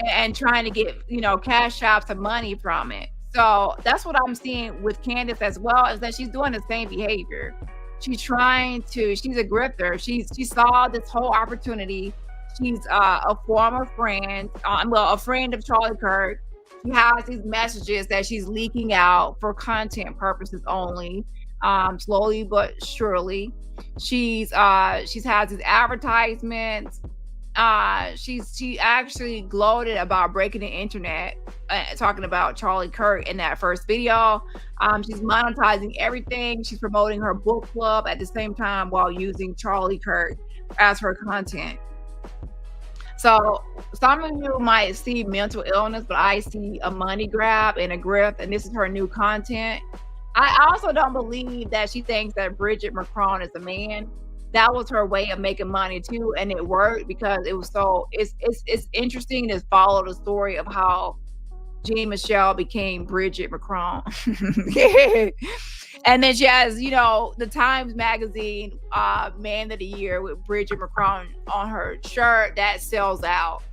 and trying to get, cash shops of money from it. So that's what I'm seeing with Candace as well, is that she's doing the same behavior. She's a grifter. She saw this whole opportunity. She's a former friend, a friend of Charlie Kirk. She has these messages that she's leaking out for content purposes only, slowly but surely. She has these advertisements. She actually gloated about breaking the internet, talking about Charlie Kirk in that first video. She's monetizing everything. She's promoting her book club at the same time while using Charlie Kirk as her content. So some of you might see mental illness, but I see a money grab and a grift, and this is her new content. I also don't believe that she thinks that Bridget McCrone is a man. That was her way of making money too, and it worked because it was it's interesting to follow the story of how Jean Michelle became Bridget McCrone. And then she has, the Times Magazine Man of the Year with Bridget McCrone on her shirt that sells out.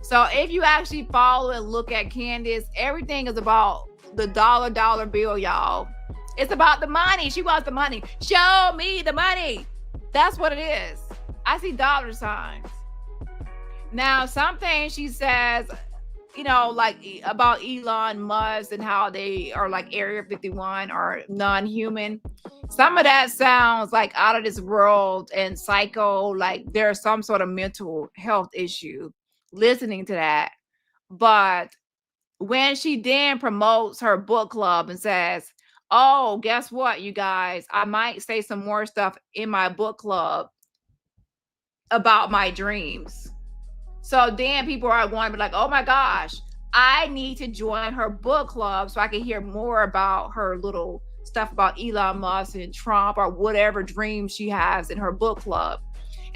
So if you actually follow and look at Candace, everything is about the dollar bill, y'all. It's about the money. She wants the money. Show me the money. That's what it is. I see dollar signs. Now, something she says, like about Elon Musk and how they are like Area 51 or non-human. Some of that sounds like out of this world and psycho, like there's some sort of mental health issue listening to that. But when she then promotes her book club and says, oh, guess what, you guys? I might say some more stuff in my book club about my dreams. So then people are going to be like, oh my gosh, I need to join her book club so I can hear more about her little stuff about Elon Musk and Trump or whatever dreams she has in her book club.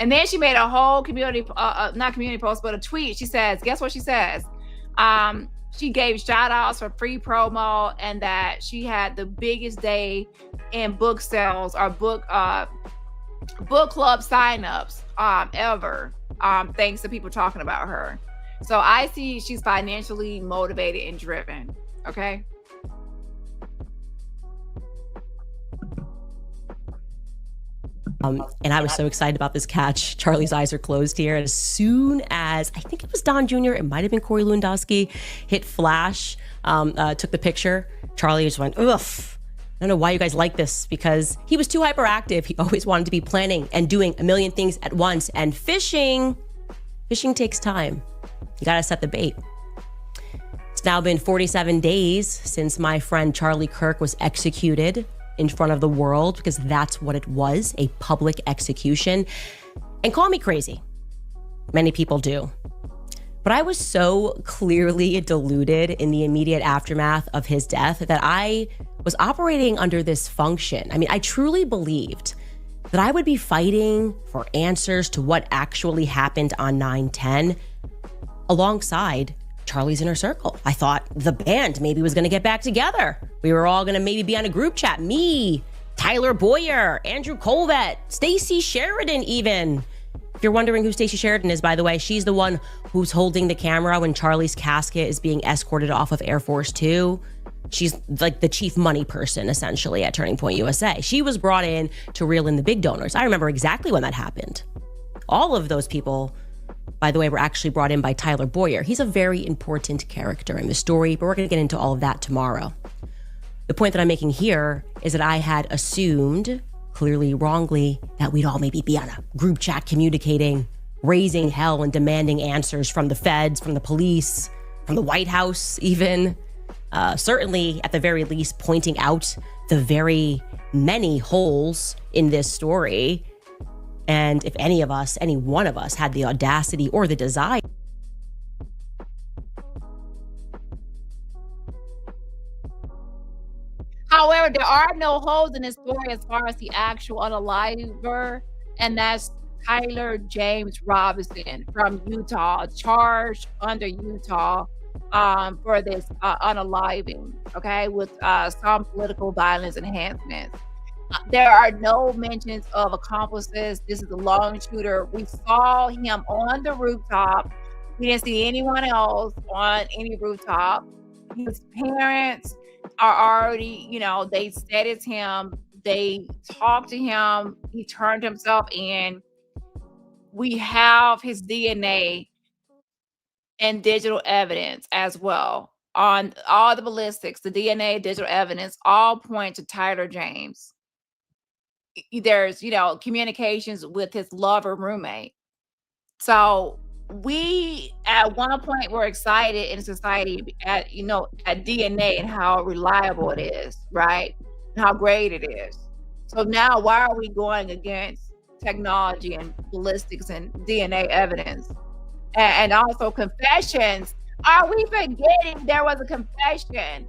And then she made a whole not community post, but a tweet. She says, guess what she says? She gave shout outs for free promo and that she had the biggest day in book sales or book club signups ever, thanks to people talking about her. So I see she's financially motivated and driven. Okay. And I was so excited about this catch. Charlie's eyes are closed here. As soon as, I think it was Don Jr., it might have been Corey Lewandowski, hit flash, took the picture, Charlie just went, ugh. I don't know why you guys like this, because he was too hyperactive. He always wanted to be planning and doing a million things at once. And fishing takes time. You got to set the bait. It's now been 47 days since my friend Charlie Kirk was executed in front of the world, because that's what it was, a public execution. And call me crazy. Many people do. But I was so clearly deluded in the immediate aftermath of his death that I was operating under this function. I mean, I truly believed that I would be fighting for answers to what actually happened on 9/10 alongside Charlie's inner circle. I thought the band maybe was going to get back together. We were all going to maybe be on a group chat. Me, Tyler Boyer, Andrew Colvett, Stacey Sheridan even. If you're wondering who Stacey Sheridan is, by the way, she's the one who's holding the camera when Charlie's casket is being escorted off of Air Force 2. She's like the chief money person, essentially, at Turning Point USA. She was brought in to reel in the big donors. I remember exactly when that happened. All of those people, by the way, were actually brought in by Tyler Boyer. He's a very important character in the story, but we're going to get into all of that tomorrow. The point that I'm making here is that I had assumed, clearly wrongly, that we'd all maybe be on a group chat communicating, raising hell and demanding answers from the feds, from the police, from the White House even. Certainly, at the very least, pointing out the very many holes in this story. And if any one of us had the audacity or the desire. However, there are no holes in this story as far as the actual unaliver, and that's Tyler James Robinson from Utah, charged under Utah for this unaliving, okay, with some political violence enhancements. There are no mentions of accomplices. This is a lone shooter. We saw him on the rooftop. We didn't see anyone else on any rooftop. His parents are already, they said it's him. They talked to him. He turned himself in. We have his DNA and digital evidence as well on all the ballistics, the DNA, digital evidence, all point to Tyler James. There's, communications with his lover roommate. So we at one point were excited in society at DNA and how reliable it is, right? And how great it is. So now why are we going against technology and ballistics and DNA evidence? And also confessions. Are we forgetting there was a confession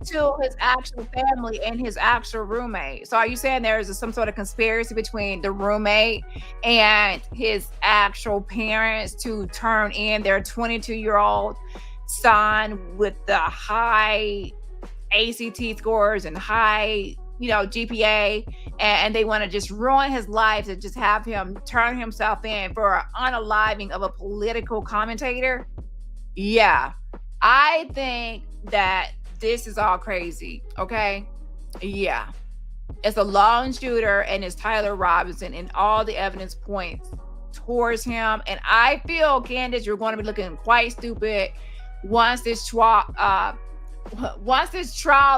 to his actual family and his actual roommate? So are you saying there's some sort of conspiracy between the roommate and his actual parents to turn in their 22-year-old son with the high ACT scores and high, GPA, and they want to just ruin his life to just have him turn himself in for an unaliving of a political commentator? Yeah, I think that this is all crazy, okay? Yeah. It's a lone shooter and it's Tyler Robinson, and all the evidence points towards him. And I feel, Candace, you're going to be looking quite stupid once this trial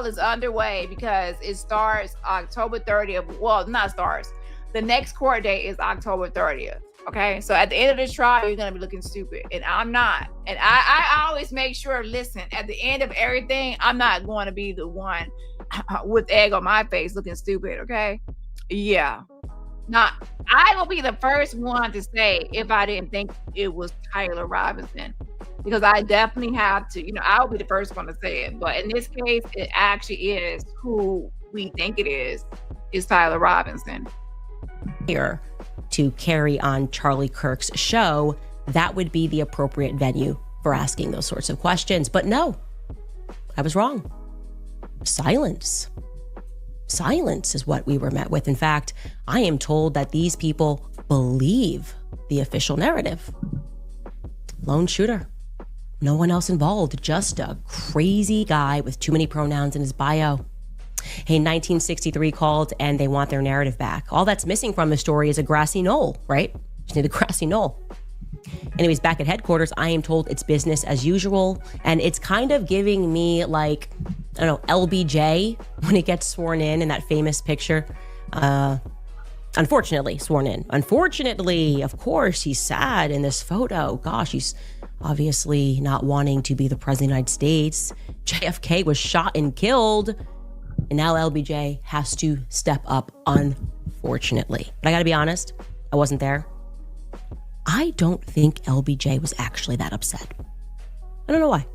is underway, because it starts October 30th. Well, not starts. The next court date is October 30th. Okay, so at the end of this trial, you're gonna be looking stupid, and I'm not. And I always make sure, listen, at the end of everything, I'm not going to be the one with egg on my face looking stupid. Okay, yeah. Not, I will be the first one to say if I didn't think it was Tyler Robinson, because I definitely have to. I'll be the first one to say it. But in this case, it actually is who we think it is Tyler Robinson. Here to carry on Charlie Kirk's show, that would be the appropriate venue for asking those sorts of questions. But no, I was wrong. Silence. Silence is what we were met with. In fact, I am told that these people believe the official narrative. Lone shooter. No one else involved. Just a crazy guy with too many pronouns in his bio. Hey, 1963 called and they want their narrative back. All that's missing from the story is a grassy knoll, right? Just need a grassy knoll. Anyways, back at headquarters, I am told it's business as usual. And it's kind of giving me like, I don't know, LBJ when he gets sworn in that famous picture. Unfortunately, sworn in. Unfortunately, of course, he's sad in this photo. Gosh, he's obviously not wanting to be the president of the United States. JFK was shot and killed. And now LBJ has to step up, unfortunately. But I gotta be honest, I wasn't there. I don't think LBJ was actually that upset. I don't know why.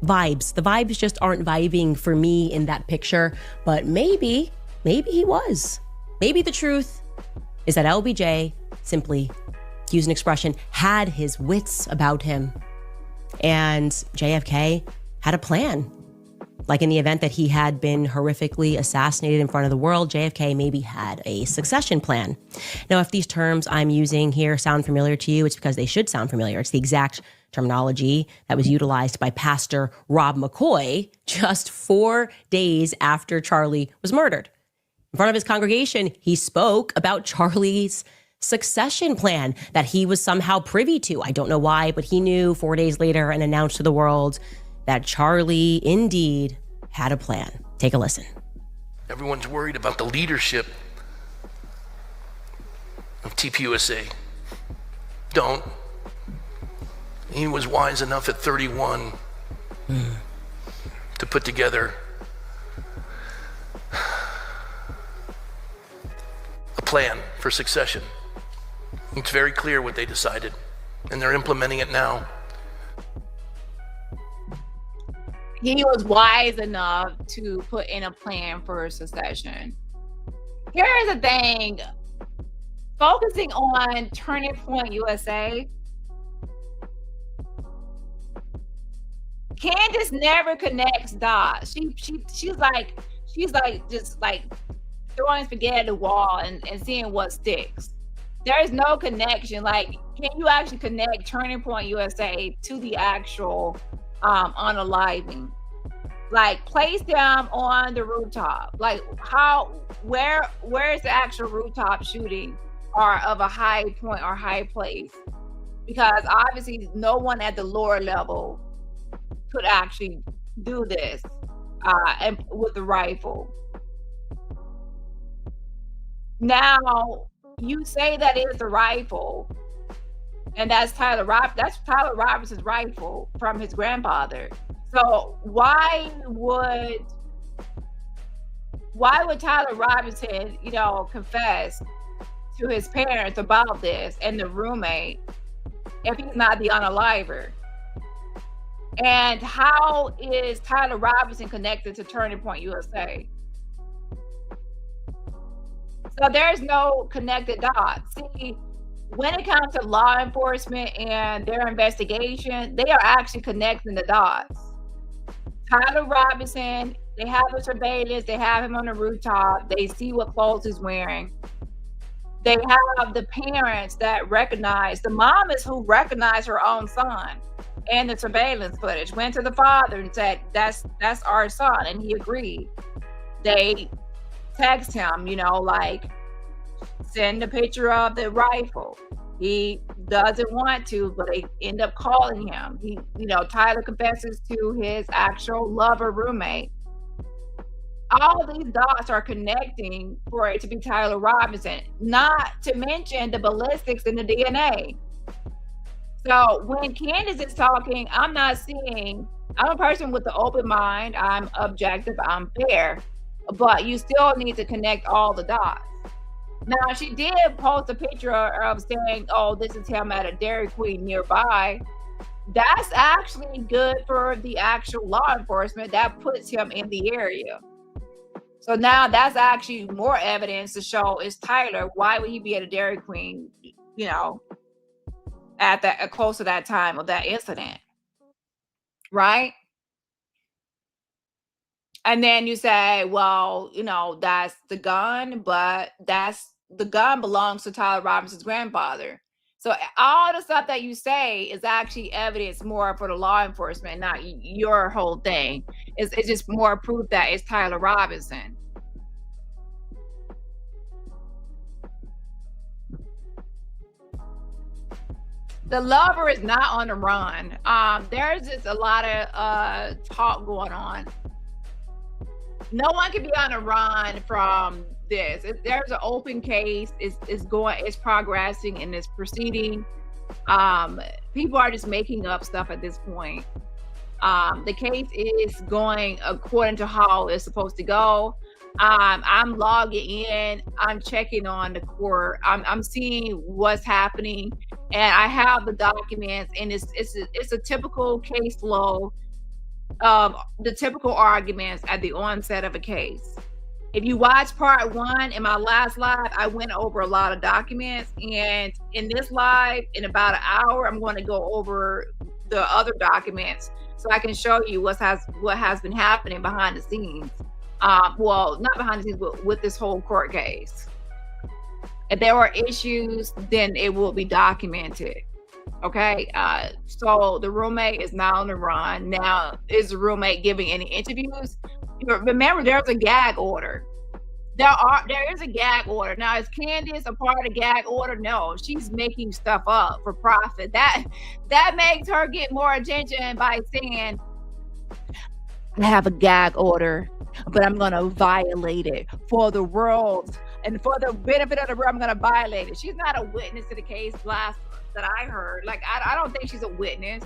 Vibes. The vibes just aren't vibing for me in that picture. But maybe he was. Maybe the truth is that LBJ simply, to use an expression, had his wits about him. And JFK had a plan. Like in the event that he had been horrifically assassinated in front of the world, JFK maybe had a succession plan. Now, if these terms I'm using here sound familiar to you, it's because they should sound familiar. It's the exact terminology that was utilized by Pastor Rob McCoy just 4 days after Charlie was murdered. In front of his congregation, he spoke about Charlie's succession plan that he was somehow privy to. I don't know why, but he knew 4 days later and announced to the world that Charlie indeed had a plan. Take a listen. Everyone's worried about the leadership of TPUSA. Don't. He was wise enough at 31 to put together a plan for succession. It's very clear what they decided, and they're implementing it now. He was wise enough to put in a plan for succession. Here's the thing. Focusing on Turning Point USA, Candace never connects dots. She's like just like throwing spaghetti at the wall and seeing what sticks. There is no connection. Like, can you actually connect Turning Point USA to the actual unaliving? Like, place them on the rooftop. Like, where's the actual rooftop shooting or of a high point or high place? Because obviously no one at the lower level could actually do this and with the rifle. Now you say that it's the rifle, and that's Tyler Robertson's rifle from his grandfather. So why would Tyler Robertson, confess to his parents about this and the roommate if he's not the unaliver? And how is Tyler Robertson connected to Turning Point USA? So there's no connected dots. See, when it comes to law enforcement and their investigation, they are actually connecting the dots. Tyler Robertson, they have the surveillance, they have him on the rooftop, they see what clothes he's wearing. They have the parents that recognize, the mom is who recognized her own son and the surveillance footage, went to the father and said, that's our son, and he agreed. They text him, send a picture of the rifle. He doesn't want to, but they end up calling him. Tyler confesses to his actual lover roommate. All these dots are connecting for it to be Tyler Robinson, not to mention the ballistics and the DNA. So when Candace is talking, I'm a person with an open mind, I'm objective, I'm fair, but you still need to connect all the dots. Now, she did post a picture of saying, oh, this is him at a Dairy Queen nearby. That's actually good for the actual law enforcement. That puts him in the area. So now that's actually more evidence to show it's Tyler. Why would he be at a Dairy Queen, at that close to that time of that incident, right? And then you say, well, that's the gun, but the gun belongs to Tyler Robinson's grandfather. So all the stuff that you say is actually evidence more for the law enforcement, not your whole thing. It's just more proof that it's Tyler Robinson. The lover is not on the run. There's just a lot of talk going on. No one can be on a run from this. There's an open case. It's progressing and it's proceeding. People are just making up stuff at this point. The case is going according to how it's supposed to go. I'm logging in. I'm checking on the court. I'm seeing what's happening, and I have the documents. And it's a typical case flow of the typical arguments at the onset of a case. If you watch part 1 in my last live, I went over a lot of documents, and in this live, in about an hour, I'm going to go over the other documents so I can show you what has been happening behind the scenes. Well, not behind the scenes, but with this whole court case. If there were issues, then it will be documented. Okay, so the roommate is now on the run. Now, is the roommate giving any interviews? Remember, there's a gag order. There is a gag order. Now, is Candace a part of the gag order? No, she's making stuff up for profit. That makes her get more attention by saying, I have a gag order. but I'm going to violate it for the world and for the benefit of the world. I'm going to violate it. She's not a witness to the case last that I heard. Like, I don't think she's a witness.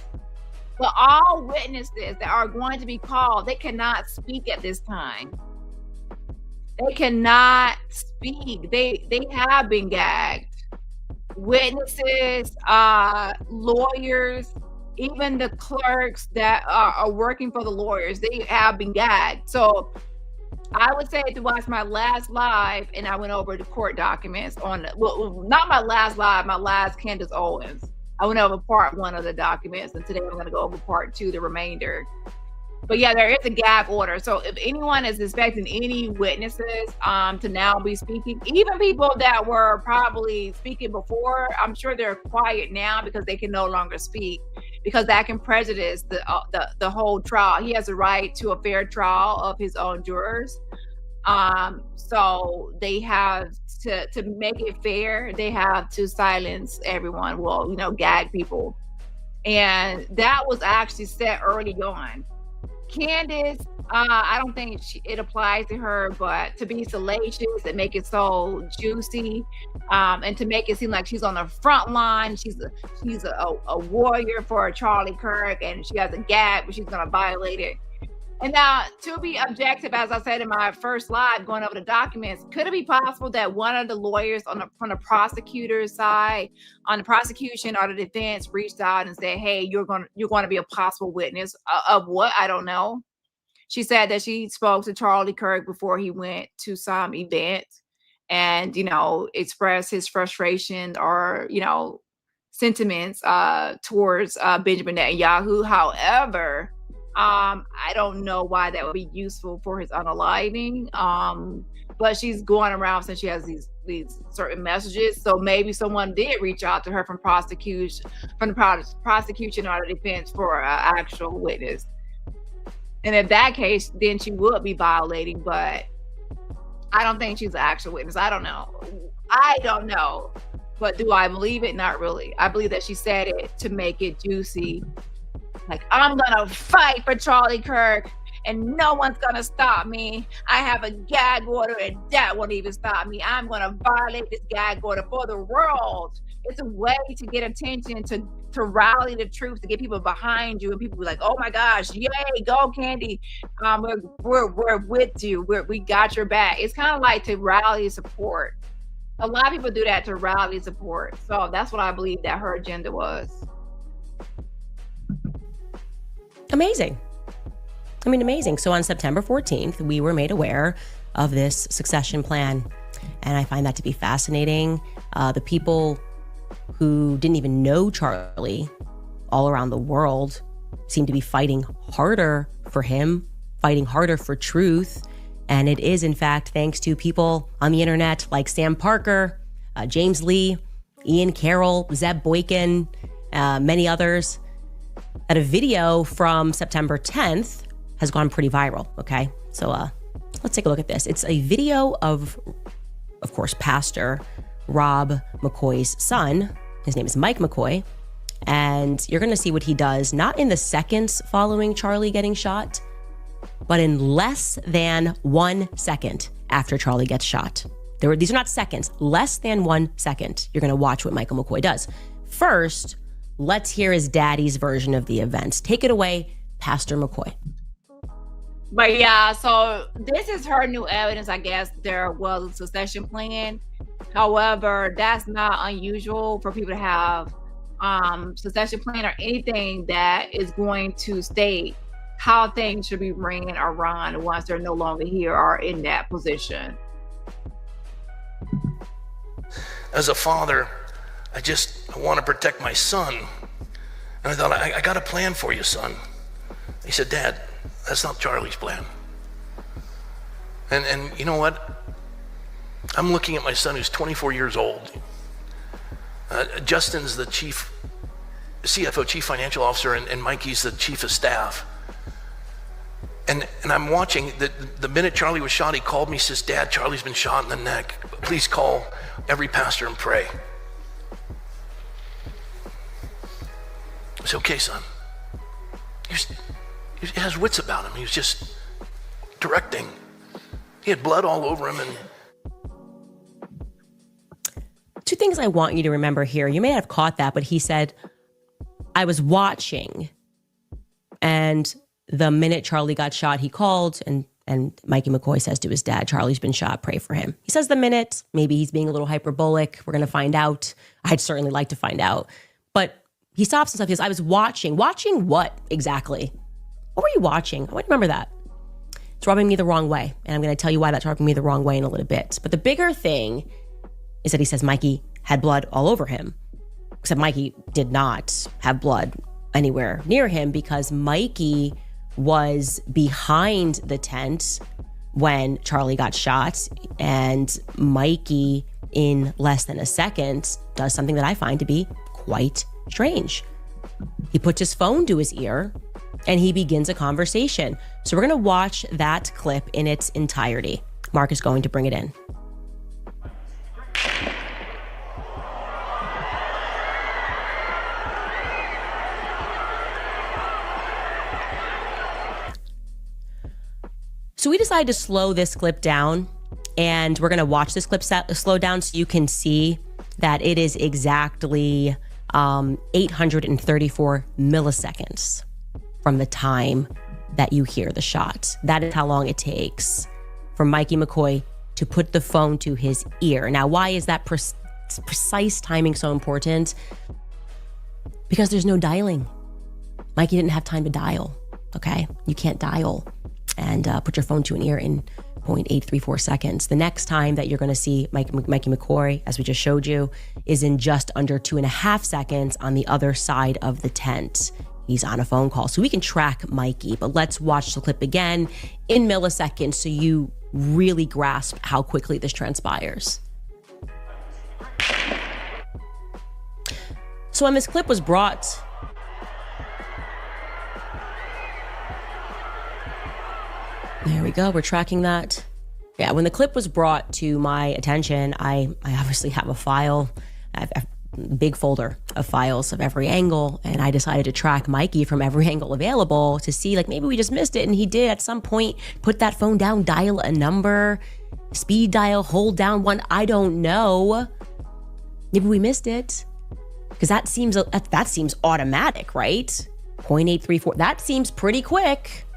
But all witnesses that are going to be called, they cannot speak at this time. They cannot speak. They have been gagged. Witnesses, lawyers, even the clerks that are working for the lawyers, they have been gagged. So I would say to watch my last live, and I went over the court documents on, well, not my last live, my last Candace Owens. I went over part 1 of the documents, and today I'm going to go over part 2, the remainder. But yeah, there is a gag order. So if anyone is expecting any witnesses to now be speaking, even people that were probably speaking before, I'm sure they're quiet now because they can no longer speak, because that can prejudice the whole trial. He has a right to a fair trial of his own jurors. So they have to make it fair, they have to silence everyone. Well, gag people. And that was actually set early on. Candace, I don't think it applies to her, but to be salacious and make it so juicy, and to make it seem like she's on the front line, she's a warrior for Charlie Kirk, and she has a gag, but she's going to violate it. And now, to be objective, as I said in my first live, going over the documents, could it be possible that one of the lawyers from the prosecutor's side, on the prosecution or the defense, reached out and said, "Hey, you're going to be a possible witness of what? I don't know." She said that she spoke to Charlie Kirk before he went to some event, and expressed his frustration or sentiments towards Benjamin Netanyahu. However, I don't know why that would be useful for his unaliving. But she's going around since she has these certain messages. So maybe someone did reach out to her from the prosecution or the defense for an actual witness. And in that case, then she would be violating. But I don't think she's an actual witness. I don't know. But do I believe it? Not really. I believe that she said it to make it juicy. Like, I'm gonna fight for Charlie Kirk and no one's gonna stop me. I have a gag order and that won't even stop me. I'm gonna violate this gag order for the world. It's a way to get attention, to rally the troops, to get people behind you, and people be like, "Oh my gosh, yay, go Candy. We're with you. We got your back." It's kind of like to rally support. A lot of people do that to rally support. So that's what I believe that her agenda was. Amazing. Amazing. So on September 14th, we were made aware of this succession plan. And I find that to be fascinating. The people who didn't even know Charlie all around the world seem to be fighting harder for him, fighting harder for truth. And it is, in fact, thanks to people on the internet like Sam Parker, James Lee, Ian Carroll, Zeb Boykin, many others, that a video from September 10th has gone pretty viral, okay? So let's take a look at this. It's a video of course, Pastor Rob McCoy's son. His name is Mike McCoy. And you're going to see what he does, not in the seconds following Charlie getting shot, but in less than 1 second after Charlie gets shot. These are not seconds, less than 1 second. You're going to watch what Michael McCoy does. First, let's hear his daddy's version of the events. Take it away, Pastor McCoy. But yeah, so this is her new evidence. I guess there was a succession plan. However, that's not unusual for people to have succession plan or anything that is going to state how things should be ran or run once they're no longer here or in that position. As a father, I want to protect my son. And I thought, I got a plan for you, son. He said, Dad, that's not Charlie's plan. And you know what? I'm looking at my son who's 24 years old. Justin's the CFO, chief financial officer, and Mikey's the chief of staff. And I'm watching, the minute Charlie was shot, he called me, says, Dad, Charlie's been shot in the neck. Please call every pastor and pray. I said, okay, son. He has wits about him. He was just directing. He had blood all over him. And two things I want you to remember here. You may not have caught that, but he said, I was watching. And the minute Charlie got shot, he called, and Mikey McCoy says to his dad, Charlie's been shot, pray for him. He says the minute, maybe he's being a little hyperbolic. We're going to find out. I'd certainly like to find out. But he stops himself. He says, I was watching. Watching what exactly? What were you watching? I want to remember that. It's rubbing me the wrong way. And I'm going to tell you why that's rubbing me the wrong way in a little bit. But the bigger thing is that he says Mikey had blood all over him. Except Mikey did not have blood anywhere near him because Mikey was behind the tent when Charlie got shot. And Mikey, in less than a second, does something that I find to be quite strange. He puts his phone to his ear and he begins a conversation. So we're going to watch that clip in its entirety. Mark is going to bring it in. So we decided to slow this clip down, and we're going to watch this clip slow down so you can see that it is exactly 834 milliseconds from the time that you hear the shot. That is how long it takes for Mikey McCoy to put the phone to his ear. Now, why is that precise timing so important? Because there's no dialing. Mikey didn't have time to dial, okay? You can't dial and put your phone to an ear in 0.834 seconds. The next time that you're going to see Mikey McCoy, as we just showed you, is in just under 2.5 seconds on the other side of the tent. He's on a phone call. So we can track Mikey, but let's watch the clip again in milliseconds so you really grasp how quickly this transpires. So when this clip was brought there we go. We're tracking that. Yeah, when the clip was brought to my attention, I obviously have a file, a big folder of files of every angle, and I decided to track Mikey from every angle available to see, like, maybe we just missed it, and he did at some point put that phone down, dial a number, speed dial, hold down one. I don't know. Maybe we missed it because that seems automatic, right? 0.834. That seems pretty quick,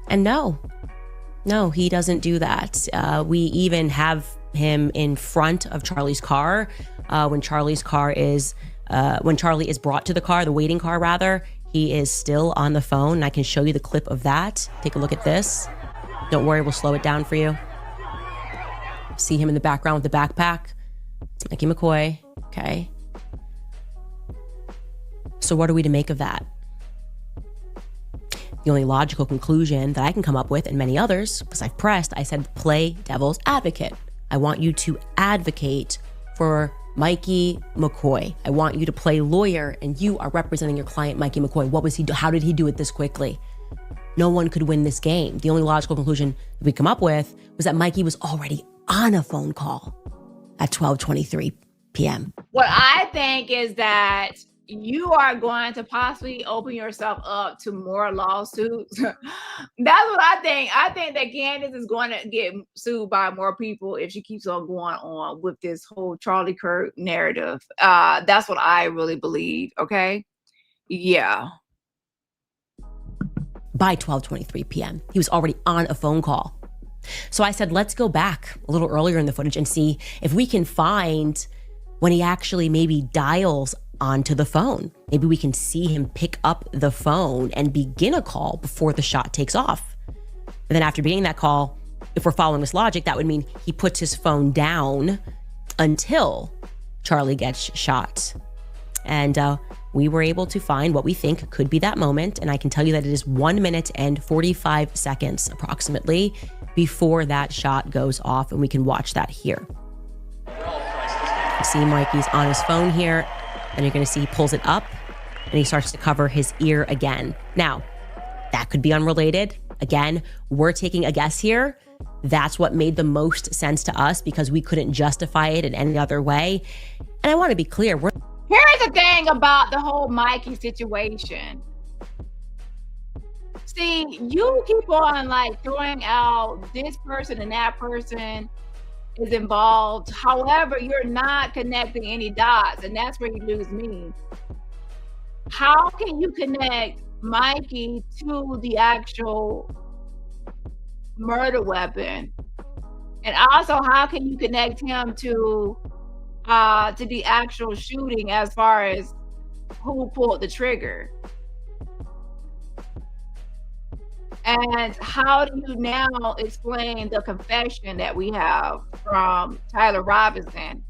and No, he doesn't do that. We even have him in front of Charlie's car. When Charlie is brought to the car, the waiting car rather, he is still on the phone. I can show you the clip of that. Take a look at this. Don't worry, we'll slow it down for you. See him in the background with the backpack. It's Mikey McCoy. Okay. So what are we to make of that? The only logical conclusion that I can come up with, and many others, because I've pressed, I said, play devil's advocate. I want you to advocate for Mikey McCoy. I want you to play lawyer, and you are representing your client, Mikey McCoy. What was he do? How did he do it this quickly? No one could win this game. The only logical conclusion that we come up with was that Mikey was already on a phone call at 12:23 p.m. What I think is that you are going to possibly open yourself up to more lawsuits. That's what I think. I think that Candace is going to get sued by more people if she keeps on going on with this whole Charlie Kirk narrative. That's what I really believe. Okay. Yeah. By 12:23 p.m. he was already on a phone call. So I said, let's go back a little earlier in the footage and see if we can find when he actually maybe dials onto the phone. Maybe we can see him pick up the phone and begin a call before the shot takes off. And then after beginning that call, if we're following this logic, that would mean he puts his phone down until Charlie gets shot. And we were able to find what we think could be that moment. And I can tell you that it is 1 minute and 45 seconds approximately before that shot goes off. And we can watch that here. You see Mikey's on his phone here. And you're going to see he pulls it up and he starts to cover his ear again. Now, that could be unrelated. Again, we're taking a guess here. That's what made the most sense to us because we couldn't justify it in any other way. And I want to be clear. Here's the thing about the whole Mikey situation. See, you keep on like throwing out this person and that person is involved. However, you're not connecting any dots, and that's where you lose me. How can you connect Mikey to the actual murder weapon? And also, how can you connect him to the actual shooting as far as who pulled the trigger? And how do you now explain the confession that we have from Tyler Robinson?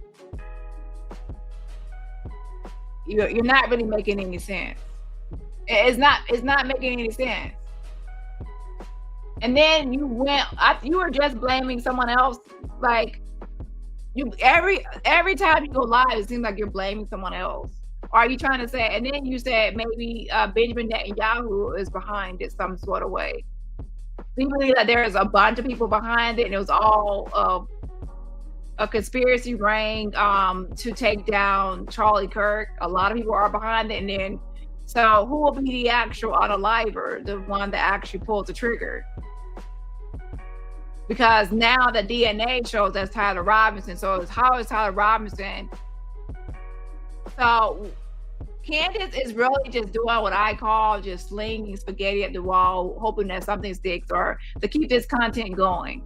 You're not really making any sense. It's not making any sense. And then you were just blaming someone else. Like you every time you go live, it seems like you're blaming someone else. Or are you trying to say? And then you said maybe Benjamin Netanyahu is behind it some sort of way. We believe that there is a bunch of people behind it, and it was all a conspiracy ring to take down Charlie Kirk. A lot of people are behind it, and then so who will be the actual unaliver, the one that actually pulled the trigger? Because now the DNA shows that's Tyler Robinson. So how is Tyler Robinson? So Candace is really just doing what I call just slinging spaghetti at the wall, hoping that something sticks or to keep this content going.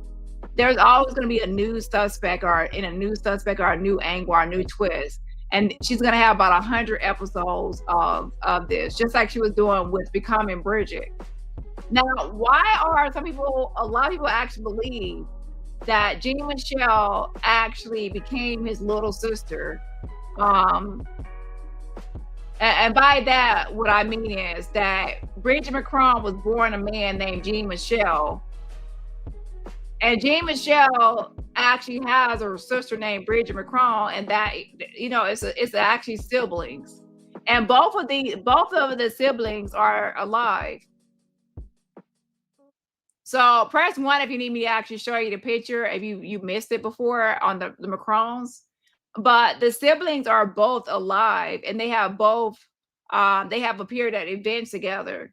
There's always going to be a new suspect or a new angle or a new twist. And she's going to have about 100 episodes of this, just like she was doing with Becoming Bridget. Now, why are a lot of people actually believe that Jeannie Michelle actually became his little sister? And by that, what I mean is that Bridget McCrone was born a man named Jeannie Michelle. And Jeannie Michelle actually has a sister named Bridget McCrone, and that, it's actually siblings. And both of the siblings are alive. So press 1 if you need me to actually show you the picture, if you missed it before on the McCrones. But the siblings are both alive, and they have appeared at events together.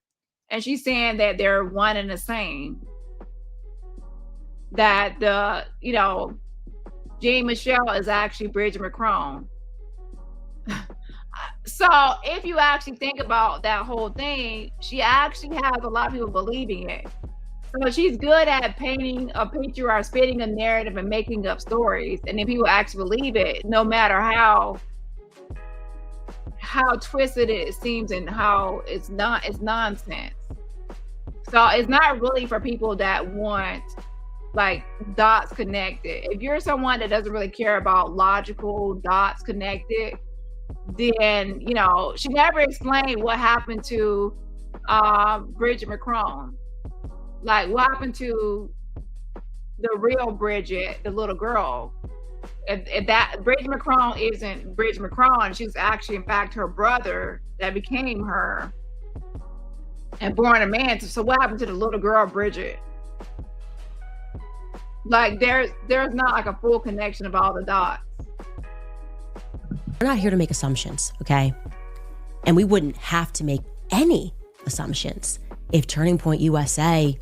And she's saying that they're one and the same. That Jeannie Michelle is actually Bridget McCrone. So if you actually think about that whole thing, she actually has a lot of people believing it. So she's good at painting a picture or spitting a narrative and making up stories. And if people actually believe it, no matter how twisted it seems and how it's nonsense. So it's not really for people that want like dots connected. If you're someone that doesn't really care about logical dots connected, then she never explained what happened to Bridget McCrone. Like what happened to the real Bridget, the little girl? If that Bridget McCrone isn't Bridget McCrone, she's actually in fact her brother that became her and born a man. So what happened to the little girl Bridget? Like there's not like a full connection of all the dots. We're not here to make assumptions, okay? And we wouldn't have to make any assumptions if Turning Point USA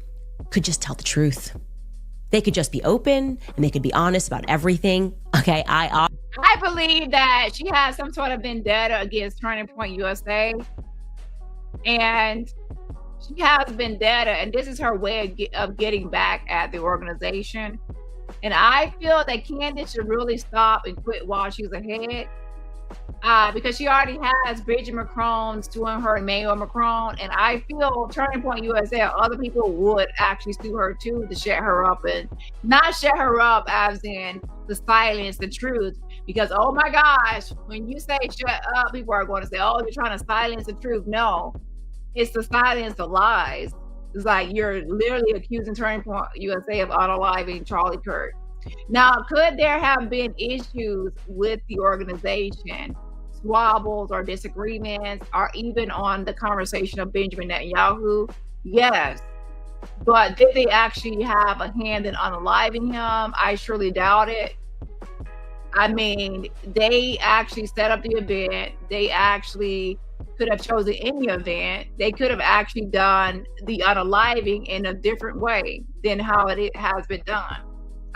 could just tell the truth. They could just be open and they could be honest about everything. Okay, I believe that she has some sort of vendetta against Turning Point USA, and she has vendetta, and this is her way of getting back at the organization. And I feel that Candace should really stop and quit while she's ahead, because she already has Bridget McCrone suing her, Emmanuel Macron, and I feel Turning Point USA or other people would actually sue her too to shut her up, and not shut her up as in the silence the truth. Because oh my gosh, when you say shut up, people are going to say, oh, you're trying to silence the truth. No, it's to silence the lies. It's like you're literally accusing Turning Point USA of unaliving Charlie Kirk. Now, could there have been issues with the organization, squabbles or disagreements, or even on the conversation of Benjamin Netanyahu? Yes. But did they actually have a hand in unaliving him? I surely doubt it. I mean, they actually set up the event. They actually could have chosen any event. They could have actually done the unaliving in a different way than how it has been done.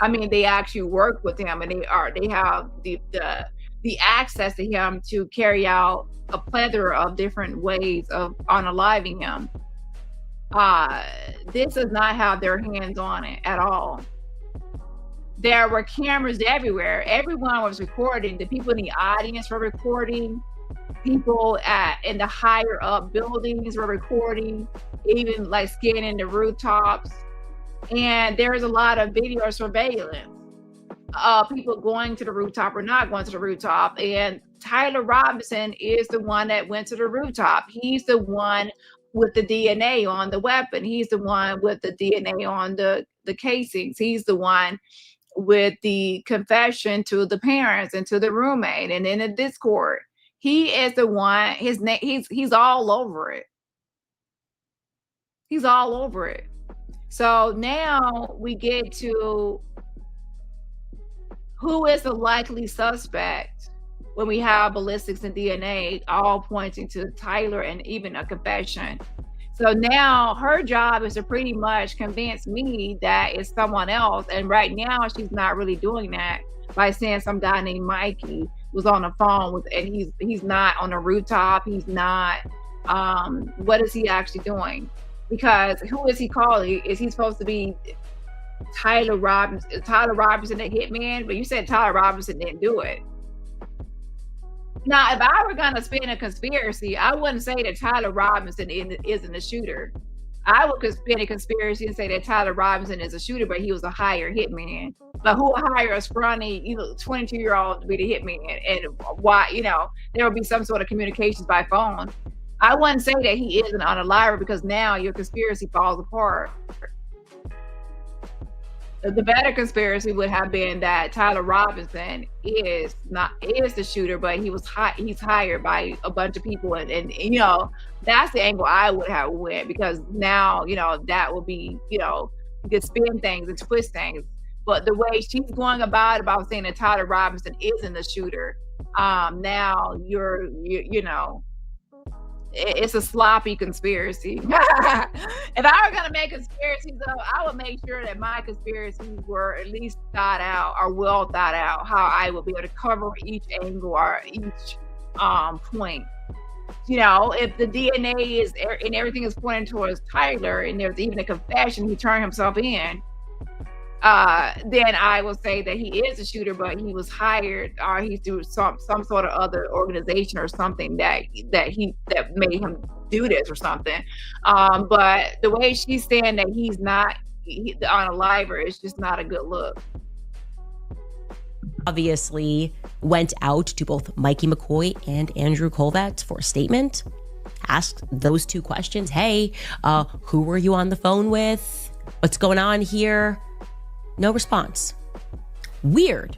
I mean, they actually work with him, and they have the access to him to carry out a plethora of different ways of unaliving him. This does not have their hands on it at all. There were cameras everywhere. Everyone was recording. The people in the audience were recording. People in the higher up buildings were recording, even like scanning the rooftops. And there's a lot of video surveillance of people going to the rooftop or not going to the rooftop. And Tyler Robertson is the one that went to the rooftop. He's the one with the DNA on the weapon. He's the one with the DNA on the casings. He's the one with the confession to the parents and to the roommate and in the Discord. He is the one, his name, he's all over it. He's all over it. So now we get to who is the likely suspect when we have ballistics and DNA all pointing to Tyler and even a confession. So now her job is to pretty much convince me that it's someone else. And right now she's not really doing that by saying some guy named Mikey was on the phone with, and he's not on the rooftop. He's not, what is he actually doing? Because who is he calling? Is he supposed to be Tyler Robertson, the hitman? But you said Tyler Robertson didn't do it. Now, if I were going to spin a conspiracy, I wouldn't say that Tyler Robinson isn't a shooter. I would spin a conspiracy and say that Tyler Robinson is a shooter, but he was a hired hitman. But who would hire a scrawny, 22-year-old to be the hitman? And why, there would be some sort of communications by phone. I wouldn't say that he isn't on a liar, because now your conspiracy falls apart. The better conspiracy would have been that Tyler Robinson is the shooter, but he's hired by a bunch of people, and that's the angle I would have went, because now that will be you could spin things and twist things. But the way she's going about saying that Tyler Robinson isn't the shooter, now it's a sloppy conspiracy. If I were gonna make conspiracies, though, I would make sure that my conspiracies were at least thought out or well thought out, how I would be able to cover each angle or each point. If the DNA is and everything is pointing towards Tyler, and there's even a confession he turned himself in, then I will say that he is a shooter, but he was hired, or he's through some sort of other organization or something that made him do this or something. But the way she's saying that he's not on a liver is just not a good look. Obviously went out to both Mikey McCoy and Andrew Colvett for a statement, asked those two questions. Hey, who were you on the phone with? What's going on here? No response. Weird.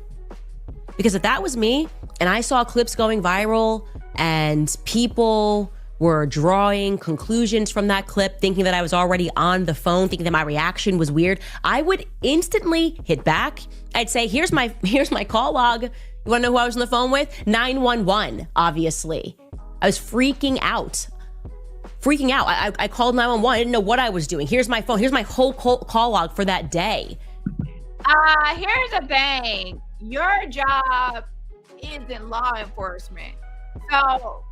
Because if that was me and I saw clips going viral and people were drawing conclusions from that clip, thinking that I was already on the phone, thinking that my reaction was weird, I would instantly hit back. I'd say, here's my call log. You want to know who I was on the phone with? 911, obviously. I was freaking out. I called 911. I didn't know what I was doing. Here's my phone. Here's my whole call log for that day. Here's the thing. Your job isn't law enforcement. So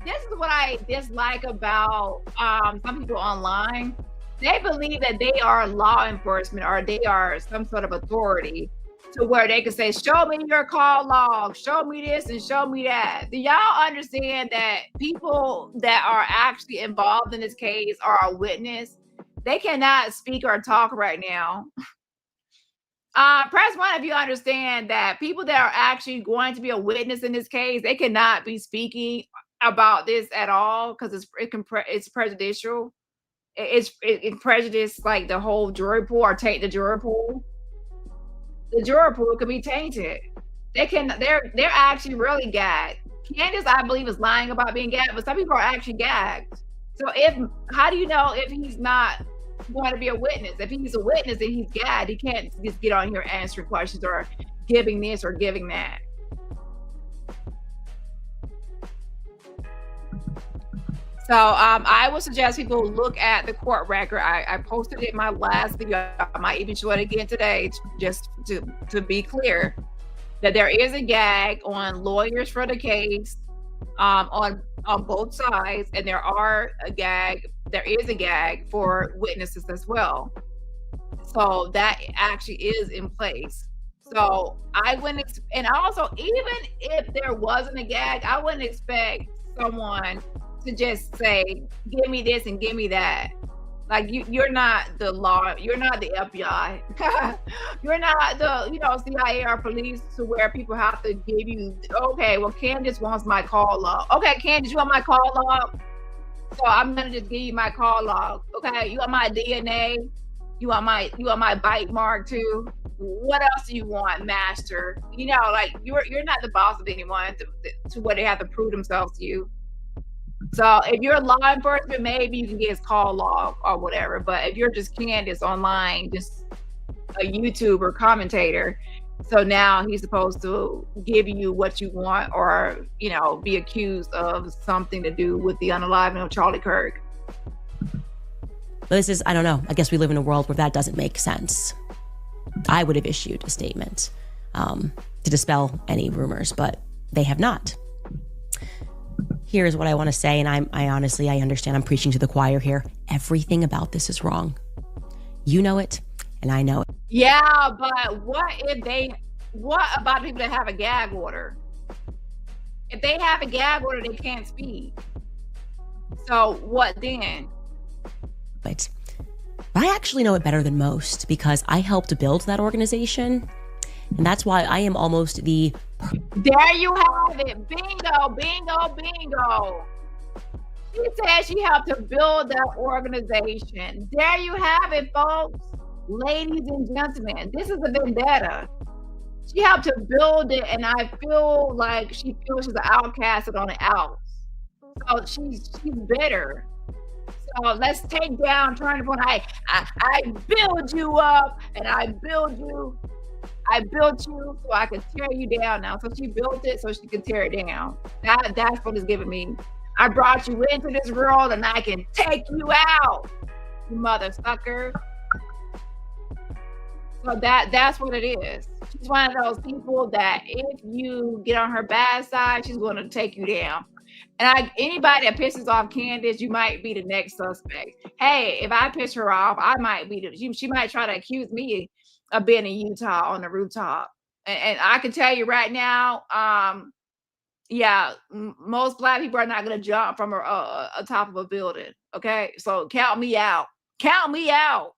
this is what I dislike about some people online. They believe that they are law enforcement, or they are some sort of authority, to where they can say, show me your call log, show me this and show me that. Do y'all understand that people that are actually involved in this case are a witness? They cannot speak or talk right now. Press 1 if you understand that people that are actually going to be a witness in this case, they cannot be speaking about this at all, because it's prejudicial. It prejudice like the whole jury pool, or take the jury pool. The jury pool could be tainted. They're actually really gagged. Candace, I believe, is lying about being gagged, but some people are actually gagged. So how do you know if he's not going to be a witness? If he's a witness and he's gagged, he can't just get on here answering questions or giving this or giving that. So I would suggest people look at the court record. I posted it in my last video. I might even show it again today, just to be clear that there is a gag on lawyers for the case, on both sides, and there is a gag for witnesses as well. So that actually is in place. So I wouldn't, and also, even if there wasn't a gag, I wouldn't expect someone to just say, give me this and give me that. Like, you're not the law, you're not the FBI, you're not the CIA or police, to where people have to give you, okay, well, Candace wants my call log. Okay, Candace, you want my call log? So I'm gonna just give you my call log. Okay, you want my DNA? You want my bite mark too? What else do you want, master? Like, you're not the boss of anyone to where they have to prove themselves to you. So if you're law enforcement, maybe you can get his call log or whatever. But if you're just Candace online, just a YouTuber commentator, so now he's supposed to give you what you want, or be accused of something to do with the unaliving of Charlie Kirk. This is, I don't know, I guess we live in a world where that doesn't make sense. I would have issued a statement to dispel any rumors, but they have not. Here's what I want to say, and I honestly, I understand I'm preaching to the choir here. Everything about this is wrong. You know it, and I know it. Yeah, but what about people that have a gag order? If they have a gag order, they can't speak. So what then? But I actually know it better than most, because I helped build that organization. And that's why I am almost the... There you have it. Bingo, bingo, bingo. She said she helped to build that organization. There you have it, folks. Ladies and gentlemen, this is a vendetta. She helped to build it, and I feel like she feels she's an outcast on the outs. So she's bitter. So let's take down trying to point. I build you up, and I built you so I could tear you down now. So she built it so she could tear it down. That's what it's giving me. I brought you into this world, and I can take you out, you mother sucker. So that's what it is. She's one of those people that if you get on her bad side, she's going to take you down. And anybody that pisses off Candace, you might be the next suspect. Hey, if I piss her off, I might be she might try to accuse me of being in Utah on the rooftop. And I can tell you right now, most Black people are not going to jump from a top of a building. Okay, so count me out. Count me out.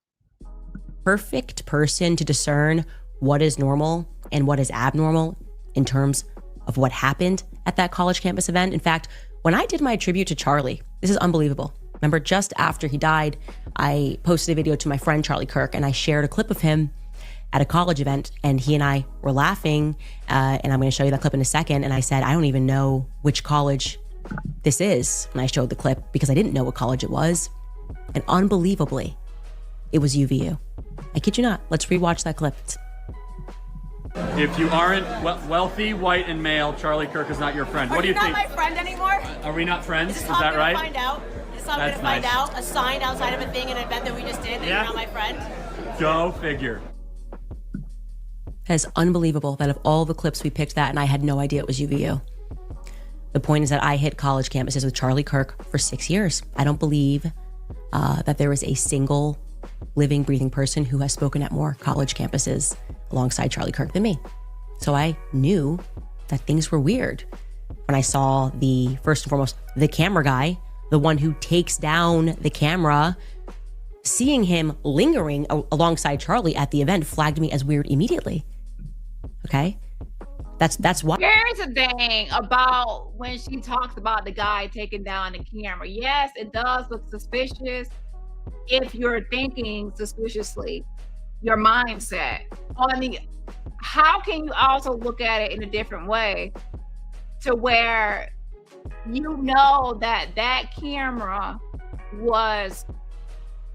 Perfect person to discern what is normal and what is abnormal in terms of what happened at that college campus event. In fact, when I did my tribute to Charlie, this is unbelievable. Remember, just after he died, I posted a video to my friend Charlie Kirk, and I shared a clip of him at a college event, and he and I were laughing, and I'm going to show you that clip in a second. And I said, I don't even know which college this is. And I showed the clip because I didn't know what college it was. And unbelievably, it was UVU. I kid you not. Let's rewatch that clip. If you aren't wealthy, white, and male, Charlie Kirk is not your friend. What do you think? Are you not my friend anymore? Are we not friends? Is Is that right? Find out? Is this how I'm going to find out? A sign outside of a thing, an event that we just did, that you're not my friend? Go figure. That is unbelievable that of all the clips we picked that, and I had no idea it was UVU. The point is that I hit college campuses with Charlie Kirk for 6 years. I don't believe that there is a single living, breathing person who has spoken at more college campuses alongside Charlie Kirk than me. So I knew that things were weird when I saw first and foremost, the camera guy, the one who takes down the camera. Seeing him lingering alongside Charlie at the event flagged me as weird immediately. Okay? That's why. Here's the thing about when she talks about the guy taking down the camera. Yes, it does look suspicious if you're thinking suspiciously, your mindset. How can you also look at it in a different way to where you know that camera was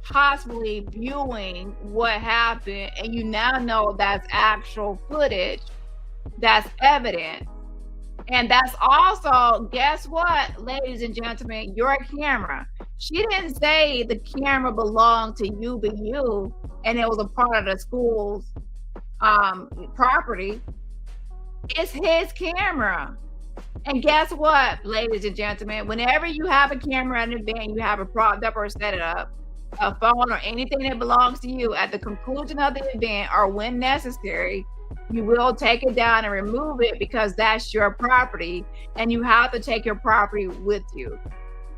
possibly viewing what happened, and you now know that's actual footage, that's evidence. And that's also, guess what, ladies and gentlemen, your camera. She didn't say the camera belonged to UBU and it was a part of the school's property. It's his camera. And guess what, ladies and gentlemen, whenever you have a camera at an event, you have a propped up or set it up, a phone or anything that belongs to you, at the conclusion of the event or when necessary, you will take it down and remove it because that's your property and you have to take your property with you.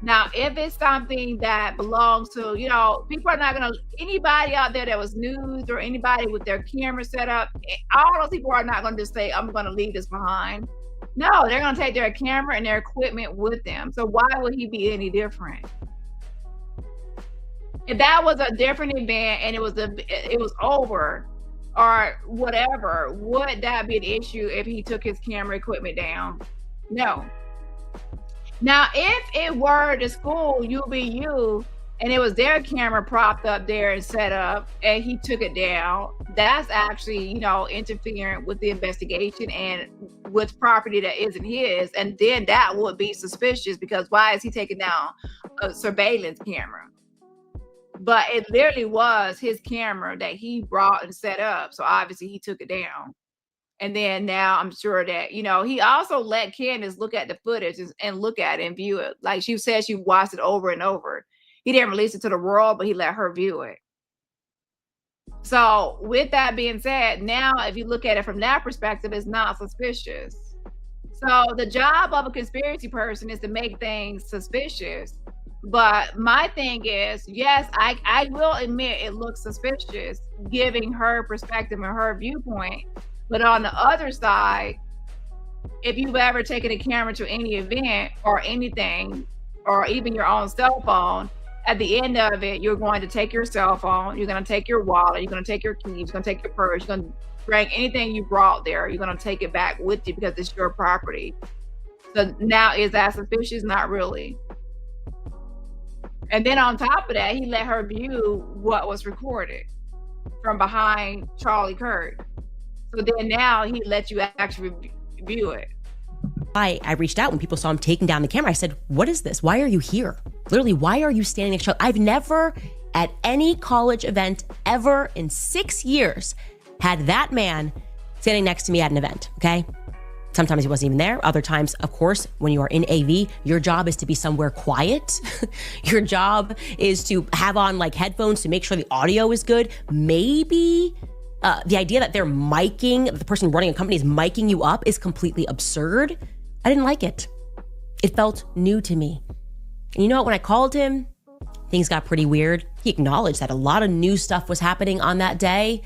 Now, if it's something that belongs to, you know, people are not going to, anybody out there that was news or anybody with their camera set up, all those people are not going to just say, I'm going to leave this behind. No, they're going to take their camera and their equipment with them. So why would he be any different? If that was a different event and it was over or whatever, would that be an issue if he took his camera equipment down? No. Now, if it were the school, UBU, and it was their camera propped up there and set up, and he took it down, that's actually, you know, interfering with the investigation and with property that isn't his. And then that would be suspicious because why is he taking down a surveillance camera? But it literally was his camera that he brought and set up. So obviously he took it down. And then now I'm sure that, you know, he also let Candace look at the footage and look at it and view it. Like she said, she watched it over and over. He didn't release it to the world, but he let her view it. So with that being said, now if you look at it from that perspective, it's not suspicious. So the job of a conspiracy person is to make things suspicious. But my thing is, yes, I will admit it looks suspicious, giving her perspective and her viewpoint. But on the other side, if you've ever taken a camera to any event or anything, or even your own cell phone, at the end of it, you're going to take your cell phone, you're going to take your wallet, you're going to take your keys, you're going to take your purse, you're going to bring anything you brought there, you're going to take it back with you because it's your property. So now, is that suspicious? Not really. And then on top of that, he let her view what was recorded from behind Charlie Kirk. So then now he let you actually view it. I reached out when people saw him taking down the camera. I said, what is this? Why are you here? Literally, why are you standing next to Charlie? I've never at any college event ever in 6 years had that man standing next to me at an event, okay? Sometimes he wasn't even there. Other times, of course, when you are in AV, your job is to be somewhere quiet. Your job is to have on like headphones to make sure the audio is good. Maybe the idea that they're miking, the person running a company is miking you up is completely absurd. I didn't like it. It felt new to me. And you know what? When I called him, things got pretty weird. He acknowledged that a lot of new stuff was happening on that day.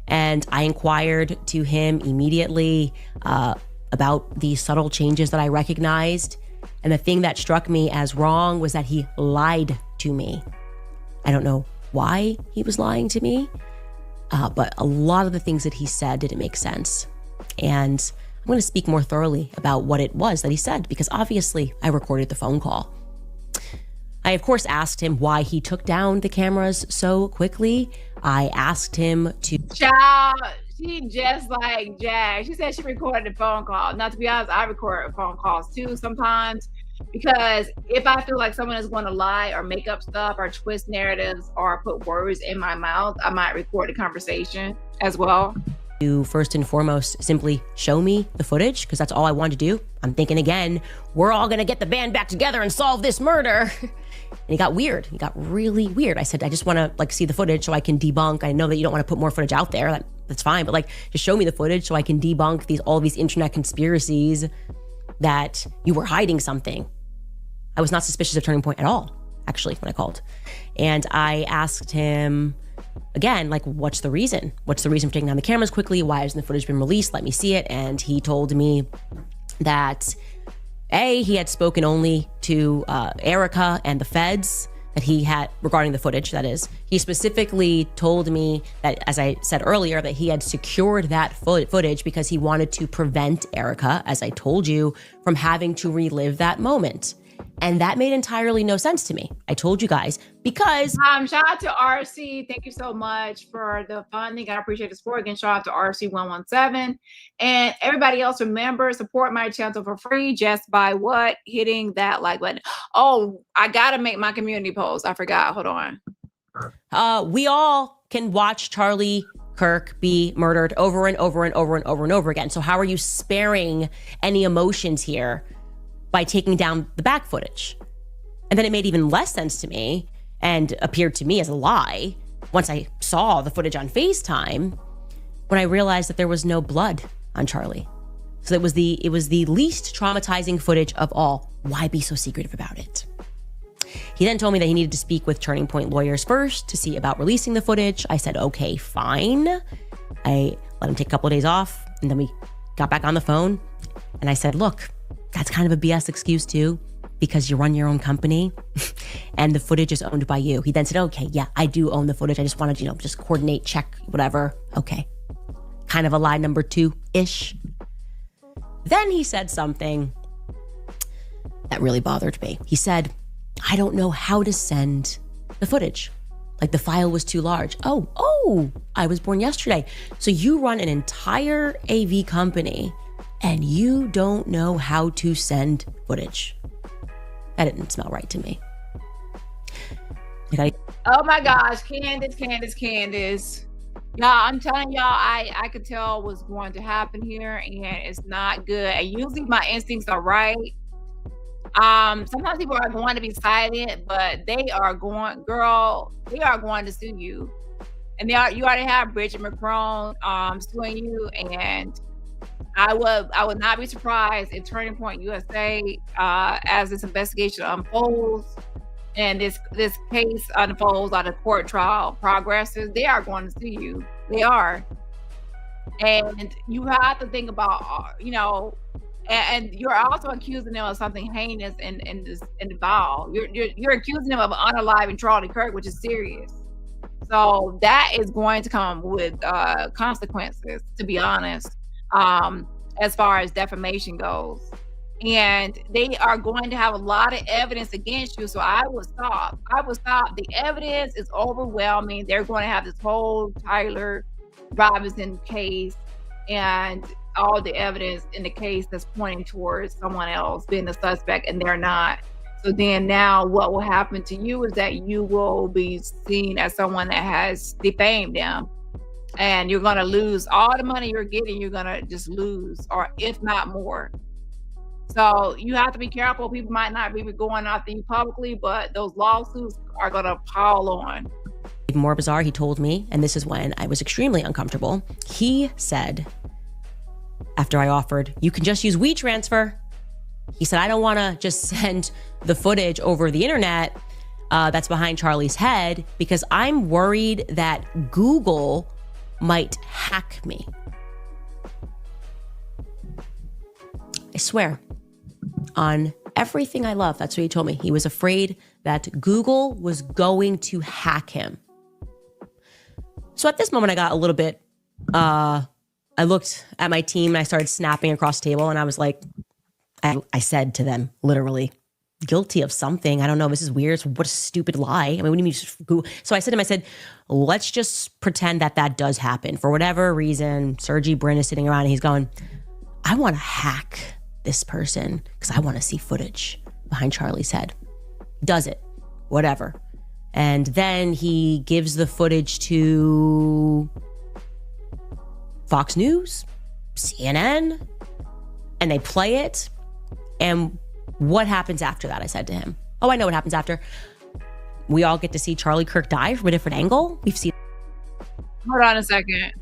And I inquired to him immediately about the subtle changes that I recognized. And the thing that struck me as wrong was that he lied to me. I don't know why he was lying to me, but a lot of the things that he said didn't make sense. And I'm going to speak more thoroughly about what it was that he said, because obviously I recorded the phone call. I, of course, asked him why he took down the cameras so quickly. I asked him to... Child, she just like Jag. She said she recorded the phone call. Now, to be honest, I record phone calls too sometimes, because if I feel like someone is going to lie or make up stuff or twist narratives or put words in my mouth, I might record the conversation as well. To first and foremost simply show me the footage, because that's all I wanted to do. I'm thinking again, we're all gonna get the band back together and solve this murder. And he got weird. He got really weird. I said, I just want to like see the footage so I can debunk. I know that you don't want to put more footage out there. That's fine, but like just show me the footage so I can debunk all these internet conspiracies that you were hiding something. I was not suspicious of Turning Point at all, actually, when I called. And I asked him again, like, what's the reason? What's the reason for taking down the cameras quickly? Why hasn't the footage been released? Let me see it. And he told me that he had spoken only to Erica and the feds that he had regarding the footage, that is. He specifically told me that, as I said earlier, that he had secured that footage because he wanted to prevent Erica, as I told you, from having to relive that moment. And that made entirely no sense to me. I told you guys, because shout out to RC. Thank you so much for the funding. I appreciate the support. Again, shout out to RC117. And everybody else, remember, support my channel for free just by what? Hitting that like button. Oh, I got to make my community post. I forgot. Hold on. we all can watch Charlie Kirk be murdered over and over and over and over and over again. So how are you sparing any emotions here by taking down the back footage? And then it made even less sense to me and appeared to me as a lie once I saw the footage on FaceTime, when I realized that there was no blood on Charlie. So it was the least traumatizing footage of all. Why be so secretive about it? He then told me that he needed to speak with Turning Point lawyers first to see about releasing the footage. I said, okay, fine. I let him take a couple of days off, and then we got back on the phone, and I said, look, that's kind of a BS excuse too, because you run your own company and the footage is owned by you. He then said, okay, yeah, I do own the footage. I just wanted, just coordinate, check, whatever. Okay. Kind of a lie number 2-ish. Then he said something that really bothered me. He said, I don't know how to send the footage. Like the file was too large. Oh, I was born yesterday. So you run an entire AV company and you don't know how to send footage. That didn't smell right to me. Oh my gosh, Candace. Y'all, I'm telling y'all, I could tell what's going to happen here, and it's not good. And usually my instincts are right. Sometimes people are going to be silent, but they are going to sue you. And you already have Bridget McCrone suing you, and I would not be surprised if Turning Point USA, as this investigation unfolds and this case unfolds on the court trial progresses, they are going to sue you. They are. And you have to think about, and you're also accusing them of something heinous and involved. You're accusing them of unaliving Charlie Kirk, which is serious. So that is going to come with consequences, to be honest. As far as defamation goes, and they are going to have a lot of evidence against you. So I would stop. The evidence is overwhelming. They're going to have this whole Tyler Robinson case and all the evidence in the case that's pointing towards someone else being the suspect, and they're not. So then now what will happen to you is that you will be seen as someone that has defamed them. And you're going to lose all the money you're getting. You're going to just lose, or if not more. So you have to be careful. People might not be going after you publicly, but those lawsuits are going to pile on. Even more bizarre, he told me, and this is when I was extremely uncomfortable. He said, after I offered, you can just use WeTransfer. He said, I don't want to just send the footage over the internet that's behind Charlie's head, because I'm worried that Google might hack me. I swear on everything I love, that's what he told me. He was afraid that Google was going to hack him. So at this moment, I got a little bit, I looked at my team and I started snapping across the table, and I was like, I said to them, literally, guilty of something. I don't know. This is weird. What a stupid lie. I mean, what do you mean just Google? So I said to him, I said, let's just pretend that does happen. For whatever reason, Sergey Brin is sitting around and he's going, I want to hack this person because I want to see footage behind Charlie's head. Does it. Whatever. And then he gives the footage to Fox News, CNN, and they play it. And what happens after that? I said to him. Oh, I know what happens after. We all get to see Charlie Kirk die from a different angle. We've seen. Hold on a second.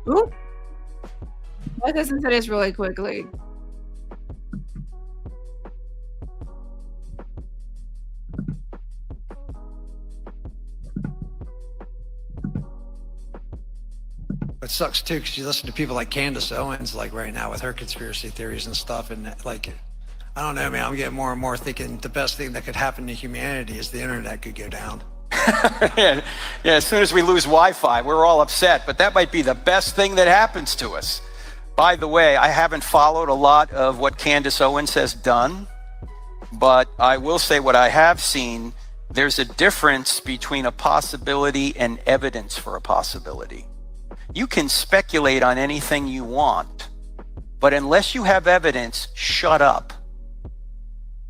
Oop. Let's listen to this really quickly. It sucks too, because you listen to people like Candace Owens, like right now with her conspiracy theories and stuff, and like, I don't know, man, I'm getting more and more thinking the best thing that could happen to humanity is the internet could go down. Yeah, as soon as we lose Wi-Fi, we're all upset, but that might be the best thing that happens to us. By the way, I haven't followed a lot of what Candace Owens has done, but I will say what I have seen, there's a difference between a possibility and evidence for a possibility. You can speculate on anything you want, but unless you have evidence, shut up.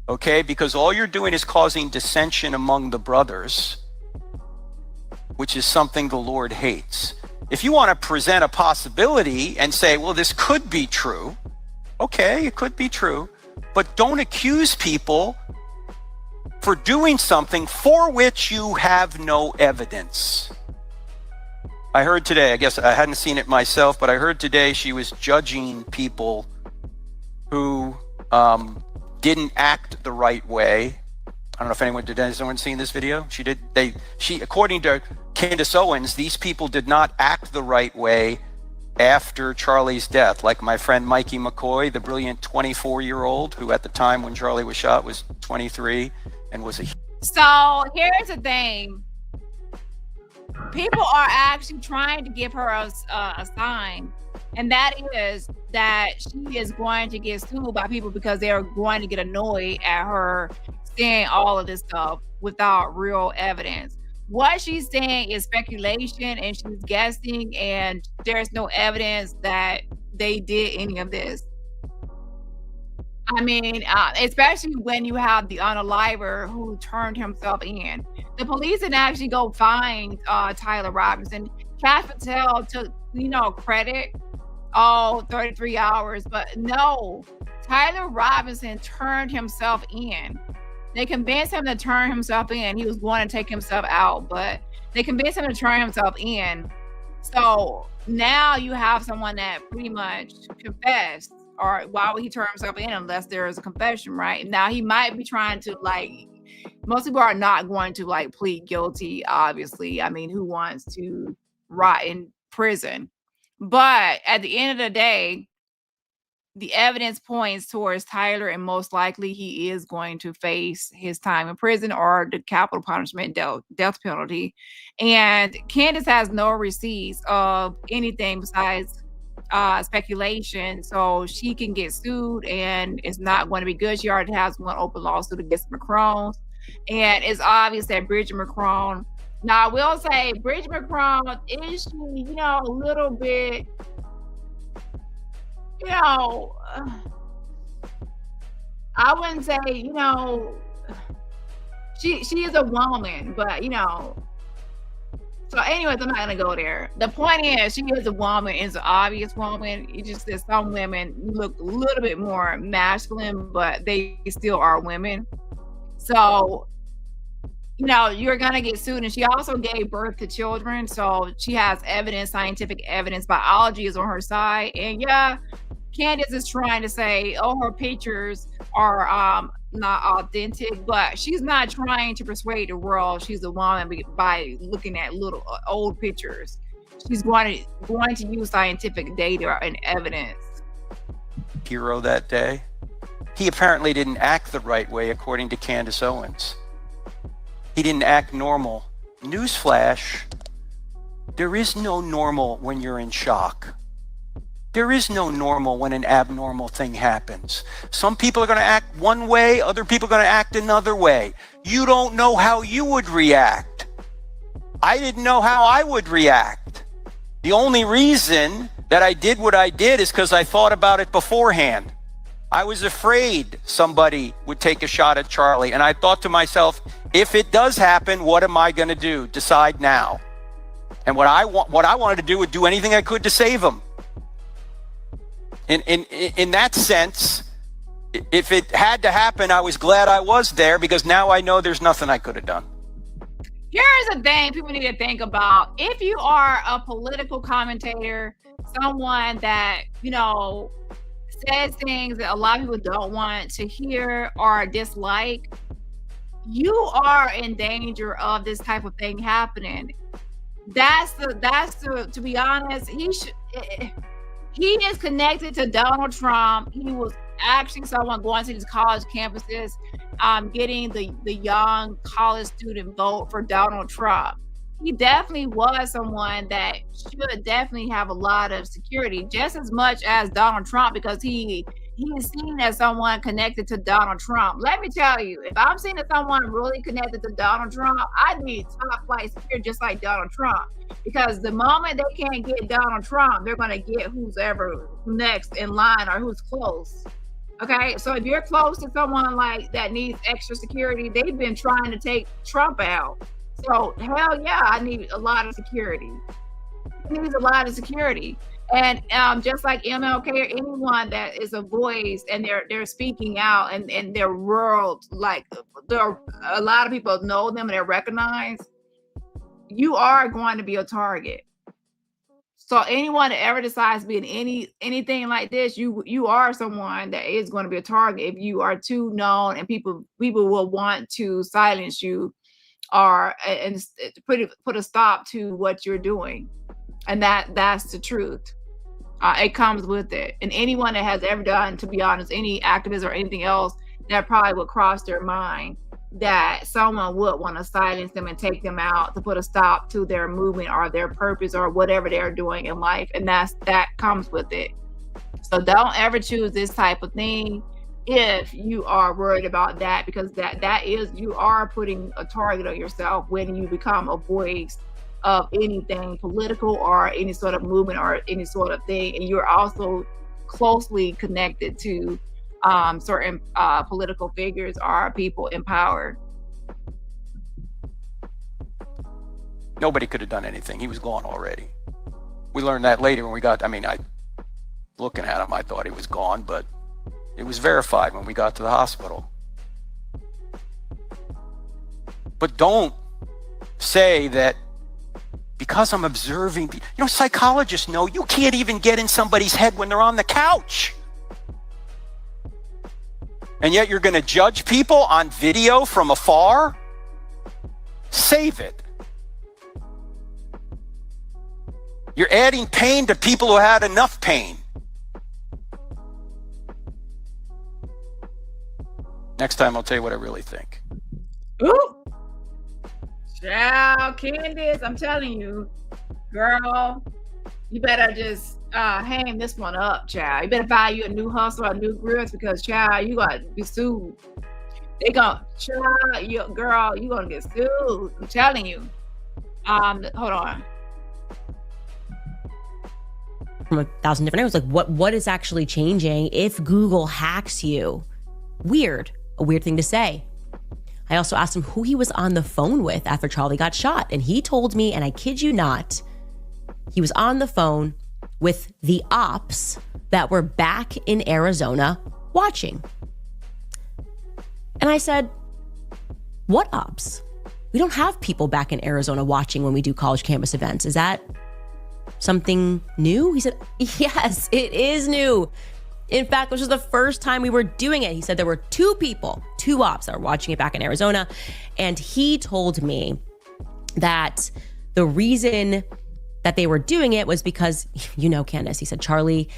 Okay? Because all you're doing is causing dissension among the brothers, which is something the Lord hates. If you want to present a possibility and say, well, this could be true, okay, it could be true, but don't accuse people for doing something for which you have no evidence. I heard today, I guess I hadn't seen it myself, but I heard today she was judging people who didn't act the right way. I don't know if anyone seen this video? She, according to Candace Owens, these people did not act the right way after Charlie's death. Like my friend Mikey McCoy, the brilliant 24-year-old who at the time when Charlie was shot was 23 and was a... So here's the thing. People are actually trying to give her a sign, and that is that she is going to get sued by people because they're going to get annoyed at her saying all of this stuff without real evidence. What she's saying is speculation, and she's guessing, and there's no evidence that they did any of this. I mean, especially when you have the unaliver who turned himself in. The police didn't actually go find Tyler Robinson. Cash Patel took, credit, 33 hours, but no, Tyler Robinson turned himself in. They convinced him to turn himself in. He was going to take himself out, but they convinced him to turn himself in. So now you have someone that pretty much confessed. Or why would he turn himself in unless there is a confession, right? Now he might be trying to most people are not going to plead guilty, obviously. I mean, who wants to rot in prison? But at the end of the day, the evidence points towards Tyler, and most likely he is going to face his time in prison or the capital punishment, death penalty. And Candace has no receipts of anything besides speculation, so she can get sued, and it's not going to be good. She already has one open lawsuit against McCrone, and it's obvious that Bridget McCrone. Now, I will say Bridget McCrone is, a little bit, I wouldn't say, she is a woman, but So anyways, I'm not going to go there. The point is, she is a woman, is an obvious woman. It's just that some women look a little bit more masculine, but they still are women. So, you're going to get sued. And she also gave birth to children. So she has evidence, scientific evidence. Biology is on her side. And yeah, Candace is trying to say, her pictures are not authentic, but she's not trying to persuade the world she's a woman by looking at little old pictures. She's going to use scientific data and evidence. Hero that day, he apparently didn't act the right way according to Candace Owens. He didn't act normal. Newsflash, there is no normal when you're in shock. There is no normal when an abnormal thing happens. Some people are going to act one way, other people are going to act another way. You don't know how you would react. I didn't know how I would react. The only reason that I did what I did is because I thought about it beforehand. I was afraid somebody would take a shot at Charlie, and I thought to myself, if it does happen, what am I going to do? Decide now. And what I wanted to do would do anything I could to save him. In that sense, if it had to happen, I was glad I was there, because now I know there's nothing I could have done. Here's the thing people need to think about. If you are a political commentator, someone that, says things that a lot of people don't want to hear or dislike, you are in danger of this type of thing happening. To be honest, he is connected to Donald Trump. He was actually someone going to these college campuses, getting the young college student vote for Donald Trump. he definitely was someone that should definitely have a lot of security, just as much as Donald Trump, because he is seen as someone connected to Donald Trump. Let me tell you, if I'm seen as someone really connected to Donald Trump, I need top flight security just like Donald Trump. Because the moment they can't get Donald Trump, they're gonna get who's ever next in line or who's close. Okay, so if you're close to someone like that needs extra security, they've been trying to take Trump out. So hell yeah, I need a lot of security. It needs a lot of security. And just like MLK or anyone that is a voice and they're speaking out and their world, like a lot of people know them and they're recognized, you are going to be a target. So anyone that ever decides to be in anything like this, you are someone that is going to be a target if you are too known, and people will want to silence you or and put a stop to what you're doing. And that's the truth. It comes with it. And anyone that has ever done, to be honest, any activist or anything else, that probably would cross their mind that someone would want to silence them and take them out to put a stop to their movement or their purpose or whatever they're doing in life. And that comes with it. So don't ever choose this type of thing if you are worried about that, because that is, you are putting a target on yourself when you become a voice of anything political or any sort of movement or any sort of thing. And you're also closely connected to certain political figures or people in power. Nobody could have done anything. He was gone already. We learned that later when we got, looking at him, I thought he was gone, but it was verified when we got to the hospital. But don't say that because I'm observing, psychologists know you can't even get in somebody's head when they're on the couch. And yet you're going to judge people on video from afar? Save it. You're adding pain to people who had enough pain. Next time I'll tell you what I really think. Ooh. Ciao, Candace, I'm telling you, girl, you better just hang this one up, child. You better find you a new hustle or a new grist, because, child, you got to be sued. They gonna, child, you gonna get sued. I'm telling you. Hold on. From 1,000 different angles, like what is actually changing if Google hacks you? Weird, a weird thing to say. I also asked him who he was on the phone with after Charlie got shot, and he told me, and I kid you not, he was on the phone with the ops that were back in Arizona watching. And I said, what ops? We don't have people back in Arizona watching when we do college campus events. Is that something new? He said, yes, it is new. In fact, this was the first time we were doing it. He said there were two ops that were watching it back in Arizona. And he told me that the reason that they were doing it was because, Candace, he said, Charlie,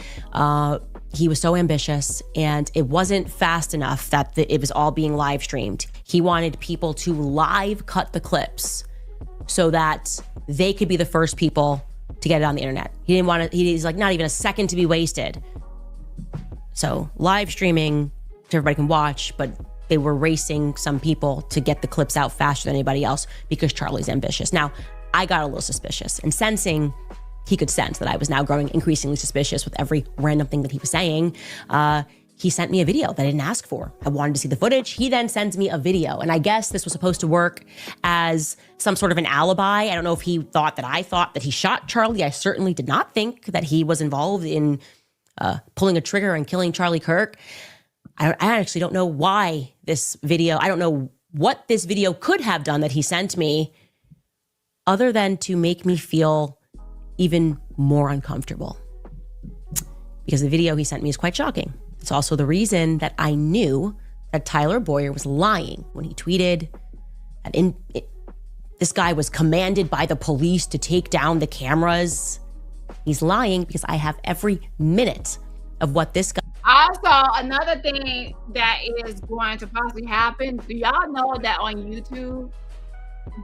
he was so ambitious and it wasn't fast enough that it was all being live streamed. He wanted people to live cut the clips so that they could be the first people to get it on the internet. He didn't want to, he's like, not even a second to be wasted. So live streaming so everybody can watch, but they were racing some people to get the clips out faster than anybody else because Charlie's ambitious. Now, I got a little suspicious, and he could sense that I was now growing increasingly suspicious with every random thing that he was saying. He sent me a video that I didn't ask for. I wanted to see the footage. He then sends me a video, and I guess this was supposed to work as some sort of an alibi. I don't know if he thought that I thought that he shot Charlie. I certainly did not think that he was involved in pulling a trigger and killing Charlie Kirk. I actually don't know why this video, I don't know what this video could have done that he sent me other than to make me feel even more uncomfortable. Because the video he sent me is quite shocking. It's also the reason that I knew that Tyler Boyer was lying when he tweeted that this guy was commanded by the police to take down the cameras. He's lying because I have every minute of what this guy. Also, another thing that is going to possibly happen, do y'all know that on YouTube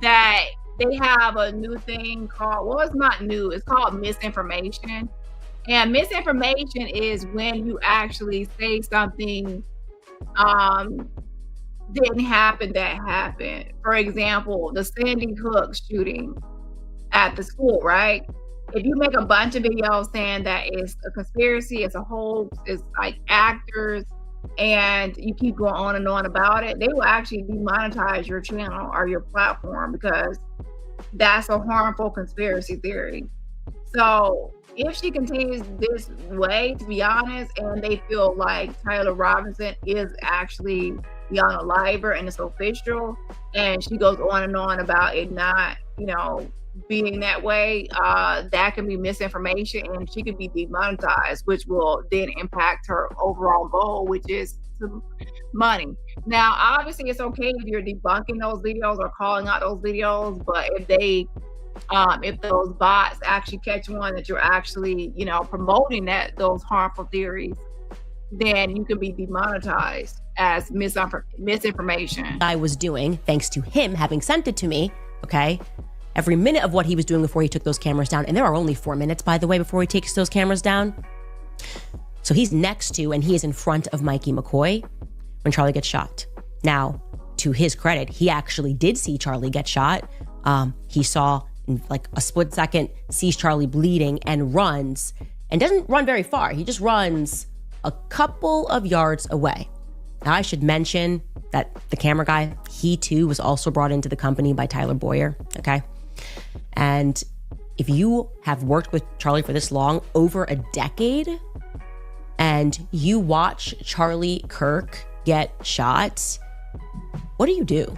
that they have a new thing called, well, it's not new, it's called misinformation. And misinformation is when you actually say something didn't happen that happened. For example, the Sandy Hook shooting at the school, right? If you make a bunch of videos saying that it's a conspiracy, it's a hoax, it's like actors, and you keep going on and on about it, they will actually demonetize your channel or your platform because that's a harmful conspiracy theory. So if she continues this way, to be honest, and they feel like Tyler Robinson is actually beyond a liver and it's official, and she goes on and on about it not, being that way, that can be misinformation and she could be demonetized, which will then impact her overall goal, which is money. Now, obviously, it's okay if you're debunking those videos or calling out those videos, but if those bots actually catch one that you're actually, promoting those harmful theories, then you can be demonetized as misinformation. I was doing, thanks to him having sent it to me, okay? Every minute of what he was doing before he took those cameras down, and there are only 4 minutes, by the way, before he takes those cameras down. So he's next to, and he is in front of Mikey McCoy when Charlie gets shot. Now, to his credit, he actually did see Charlie get shot. He saw, in like a split second, sees Charlie bleeding and runs, and doesn't run very far. He just runs a couple of yards away. Now, I should mention that the camera guy, he too was also brought into the company by Tyler Boyer, okay? And if you have worked with Charlie for this long, over a decade, and you watch Charlie Kirk get shot, what do you do?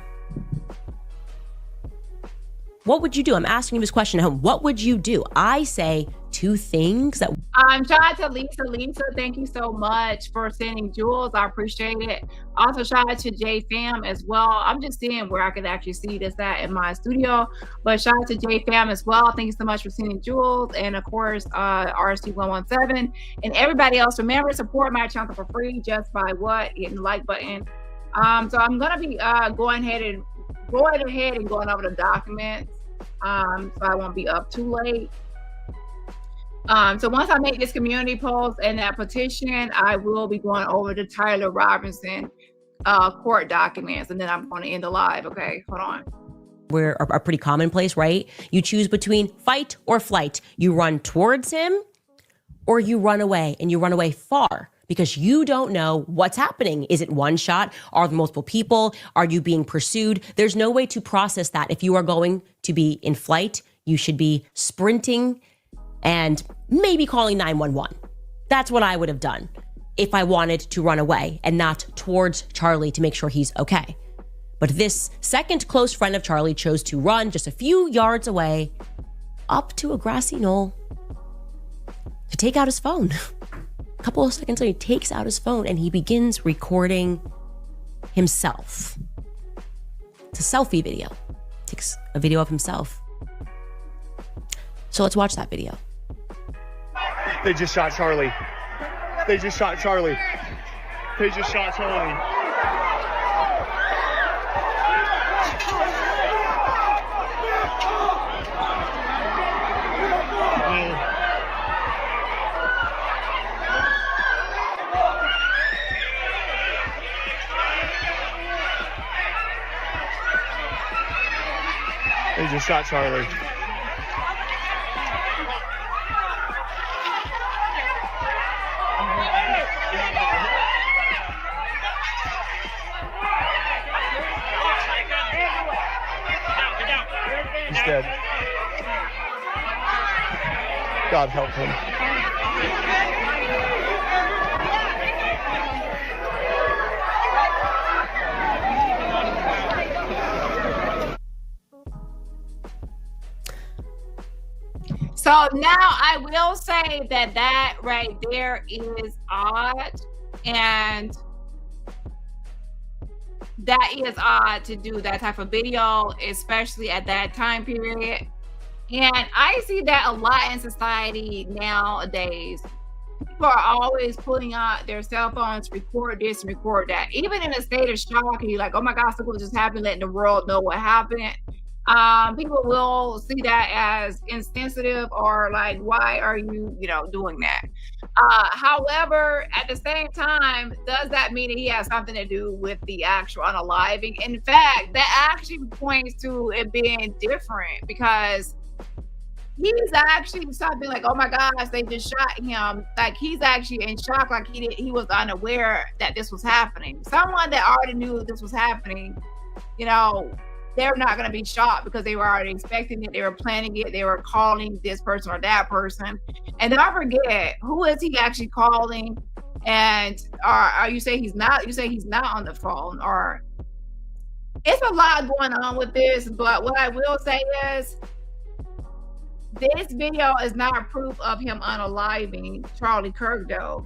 What would you do? I'm asking you this question at home. What would you do? I say two things that... Shout out to Lisa. Lisa, thank you so much for sending jewels. I appreciate it. Also, shout out to J Fam as well. I'm just seeing where I could actually see this at in my studio. But shout out to J Fam as well. Thank you so much for sending jewels. And of course, RC117. And everybody else, remember, support my channel for free just by hitting the like button. So I'm going to be going ahead and going over the documents. So I won't be up too late. So once I make this community post and that petition, I will be going over the Tyler Robinson court documents, and then I'm going to end the live. Okay, hold on. We're a pretty commonplace, right? You choose between fight or flight. You run towards him or you run away, and you run away far because you don't know what's happening. Is it one shot? Are there multiple people? Are you being pursued? There's no way to process that. If you are going to be in flight, you should be sprinting and maybe calling 911. That's what I would have done if I wanted to run away and not towards Charlie to make sure he's okay. But this second close friend of Charlie chose to run just a few yards away up to a grassy knoll to take out his phone. A couple of seconds later, he takes out his phone and he begins recording himself. It's a selfie video. Takes a video of himself. So let's watch that video. They just shot Charlie. They just shot Charlie. They just shot Charlie. They just shot Charlie. He's dead. God help him. So now I will say that right there is odd, and that is odd to do that type of video, especially at that time period. And I see that a lot in society nowadays. People are always pulling out their cell phones, record this and record that. Even in a state of shock, and you're like, oh my God, something just happened, letting the world know what happened. people will see that as insensitive or like, why are you, doing that? However, at the same time, does that mean that he has something to do with the actual unaliving? In fact, that actually points to it being different because he's actually something like, oh my gosh, they just shot him. Like he's actually in shock, like he was unaware that this was happening. Someone that already knew this was happening, they're not going to be shocked because they were already expecting it. They were planning it. They were calling this person or that person. And don't forget, who is he actually calling? And you say he's not on the phone, or it's a lot going on with this. But what I will say is, this video is not proof of him unaliving Charlie Kirk, though.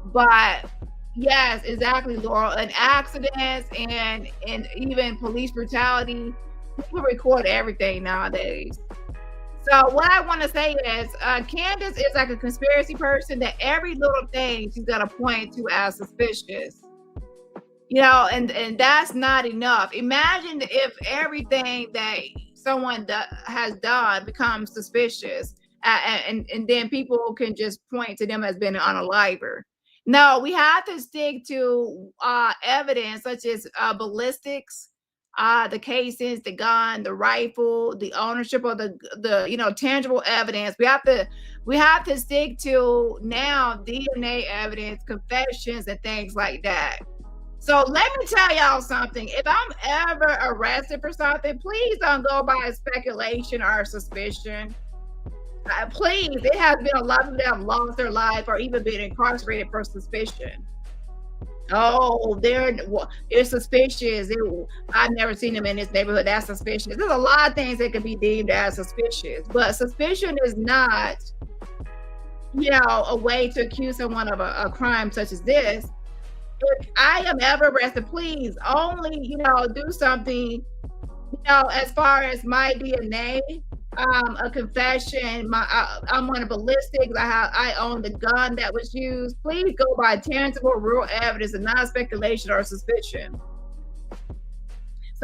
But yes, exactly, Laurel. And accidents and even police brutality, people record everything nowadays. So what I want to say is, Candace is like a conspiracy person that every little thing she's gonna point to as suspicious. And that's not enough. Imagine if everything that someone has done becomes suspicious, and then people can just point to them as being an unaliver. No, we have to stick to evidence such as ballistics, the casings, the gun, the rifle, the ownership of the tangible evidence. We have to stick to now DNA evidence, confessions, and things like that. So let me tell y'all something. If I'm ever arrested for something, please don't go by speculation or suspicion. Please, it has been a lot of people that have lost their life or even been incarcerated for suspicion. Oh, they're suspicious. I've never seen them in this neighborhood. That's suspicious. There's a lot of things that can be deemed as suspicious, but suspicion is not, a way to accuse someone of a crime such as this. If I am ever arrested, please only, do something, as far as my DNA, a confession, I'm on a ballistics, I own the gun that was used. Please go by tangible, real evidence and not speculation or suspicion.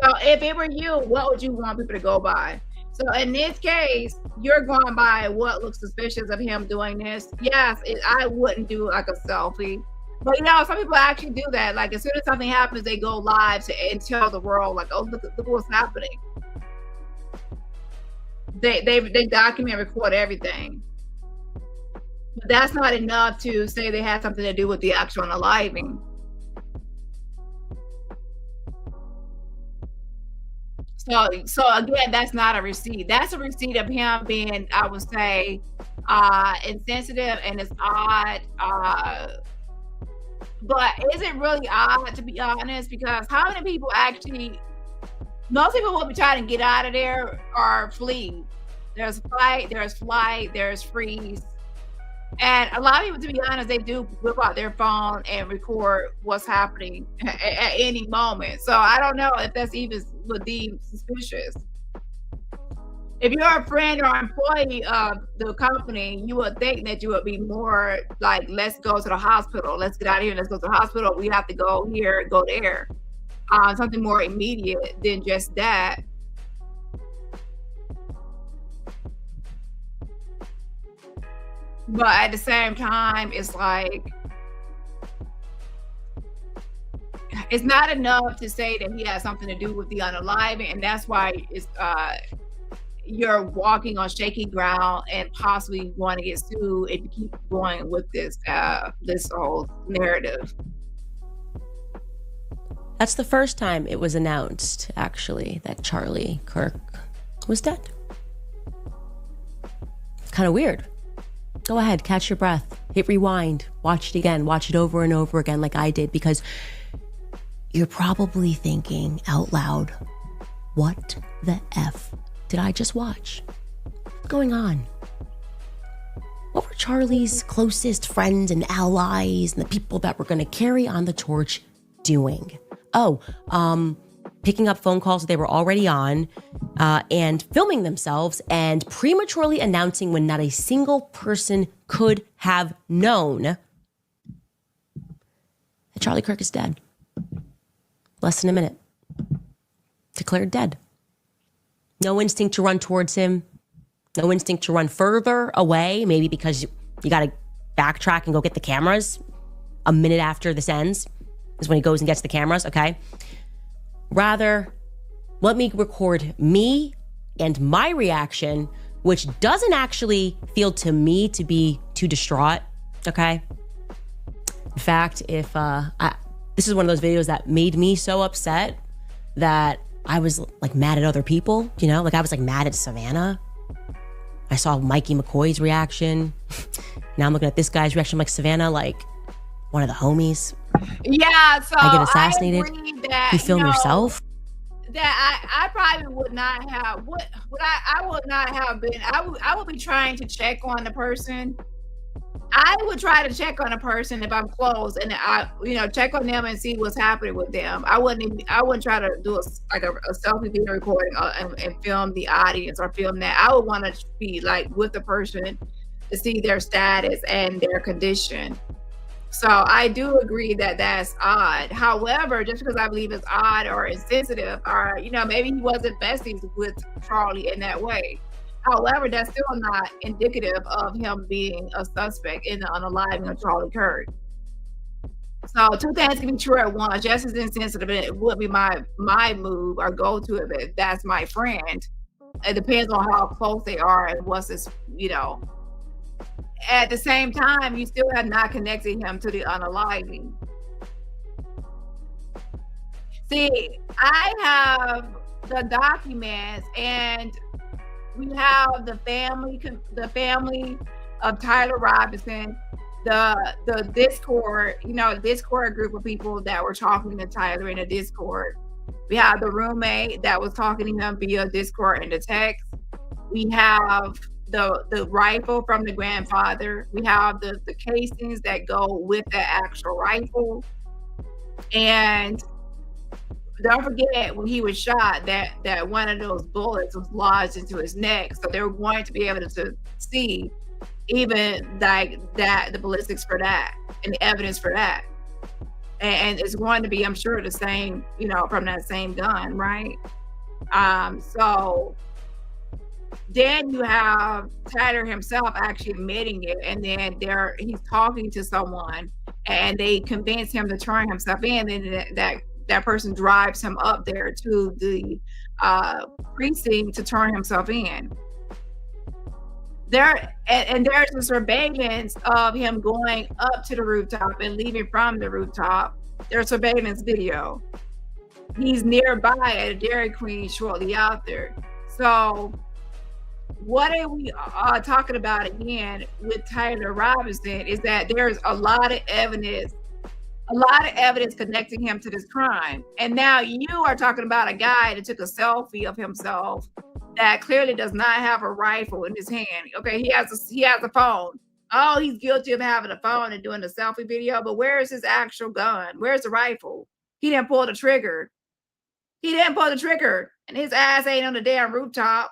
So if it were you, what would you want people to go by? So in this case, you're going by what looks suspicious of him doing this. Yes, I wouldn't do like a selfie. But some people actually do that. Like as soon as something happens, they go live and tell the world, like, oh, look what's happening. They document, record everything. But that's not enough to say they had something to do with the actual unaliving. So again, that's not a receipt. That's a receipt of him being, I would say, insensitive, and it's odd. But is it really odd, to be honest? Because how many people actually, most people will be trying to get out of there or flee. There's flight, there's freeze. And a lot of people, to be honest, they do whip out their phone and record what's happening at any moment. So I don't know if that's even would deem suspicious. If you're a friend or employee of the company, you would think that you would be more like, let's go to the hospital. Let's get out of here. Let's go to the hospital. We have to go here, go there. Something more immediate than just that. But at the same time, it's like, it's not enough to say that he has something to do with the unaliving, and that's why it's you're walking on shaky ground and possibly going to get sued if you keep going with this whole narrative. That's the first time it was announced, actually, that Charlie Kirk was dead. It's kind of weird. Go ahead, catch your breath, hit rewind, watch it again, watch it over and over again like I did, because you're probably thinking out loud, what the F did I just watch? What's going on? What were Charlie's closest friends and allies and the people that were going to carry on the torch doing? Picking up phone calls they were already on, and filming themselves and prematurely announcing when not a single person could have known that Charlie Kirk is dead. Less than a minute. Declared dead. No instinct to run towards him. No instinct to run further away, maybe because you got to backtrack and go get the cameras a minute after this ends is when he goes and gets the cameras, okay? Rather, let me record me and my reaction, which doesn't actually feel to me to be too distraught, okay? In fact, if this is one of those videos that made me so upset that I was like mad at other people, you know? Like I was like mad at Savannah. I saw Mikey McCoy's reaction. Now I'm looking at this guy's reaction. I'm like, Savannah, like one of the homies. Yeah, so I get assassinated. I agree that, You film yourself? That I probably would not have I would not have been. I would be trying to check on the person. I would try to check on a person if I'm close, and I, check on them and see what's happening with them. I wouldn't try to do a selfie video recording and film the audience or film that. I would want to be like with the person to see their status and their condition. So I do agree that that's odd. However, just because I believe it's odd or insensitive, or maybe he wasn't besties with Charlie in that way. However, that's still not indicative of him being a suspect in the unaliving of Charlie Kirk. So two things can be true at once. Just as insensitive, it would be my move or go to it if that's my friend. It depends on how close they are and what's this, At the same time, you still have not connected him to the unaliving. See, I have the documents, and we have the family of Tyler Robertson, the Discord, Discord group of people that were talking to Tyler in a Discord. We have the roommate that was talking to him via Discord and the text. We have the rifle from the grandfather. We have the casings that go with the actual rifle. And don't forget, when he was shot, that one of those bullets was lodged into his neck. So they were going to be able to see even like that, the ballistics for that and the evidence for that. And it's going to be, I'm sure, the same, from that same gun, right? So then you have Tyler himself actually admitting it, and then he's talking to someone, and they convince him to turn himself in, and that person drives him up there to the precinct to turn himself in. There's a surveillance of him going up to the rooftop and leaving from the rooftop. There's surveillance video. He's nearby at a Dairy Queen shortly after. So what are we talking about again with Tyler Robinson is that there's a lot of evidence connecting him to this crime. And now you are talking about a guy that took a selfie of himself that clearly does not have a rifle in his hand. Okay, he has a phone. Oh, he's guilty of having a phone and doing the selfie video, but where is his actual gun? Where's the rifle? He didn't pull the trigger. And his ass ain't on the damn rooftop.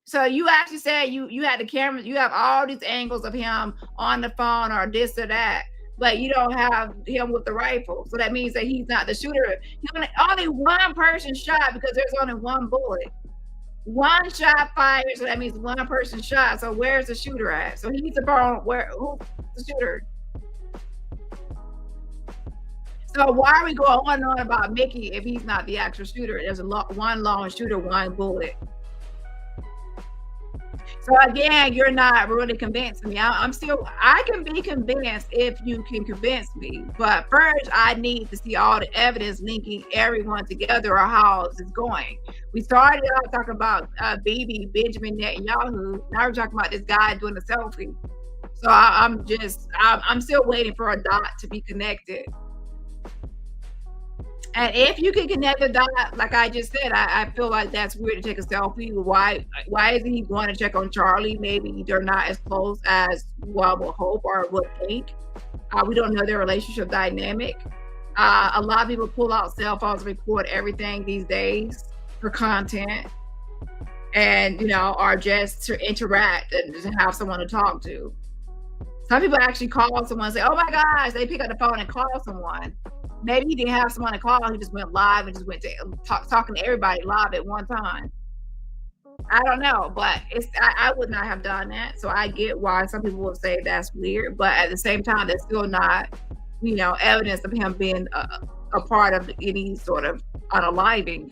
So you actually said you had the cameras, you have all these angles of him on the phone or this or that, but you don't have him with the rifle. So that means that he's not the shooter. Only one person shot because there's only one bullet. One shot fired, so that means one person shot. So where's the shooter at? So he's the phone. Who's the shooter? So why are we going on and on about Mickey if he's not the actual shooter? There's one lone shooter, one bullet. So again, you're not really convincing me. I can be convinced if you can convince me. But first, I need to see all the evidence linking everyone together or how it's going. We started out talking about Benjamin Netanyahu. Now we're talking about this guy doing a selfie. So I'm still waiting for a dot to be connected. And if you can connect the dot, like I just said, I feel like that's weird to take a selfie. Why isn't he going to check on Charlie? Maybe they're not as close as one would hope or would think. We don't know their relationship dynamic. A lot of people pull out cell phones and record everything these days for content, and or just to interact and to have someone to talk to. Some people actually call someone and say, "Oh my gosh!" They pick up the phone and call someone. Maybe he didn't have someone to call. He just went live and just went to talking to everybody live at one time. I don't know, but I would not have done that. So I get why some people would say that's weird, but at the same time, there's still not, evidence of him being a part of any sort of unaliving.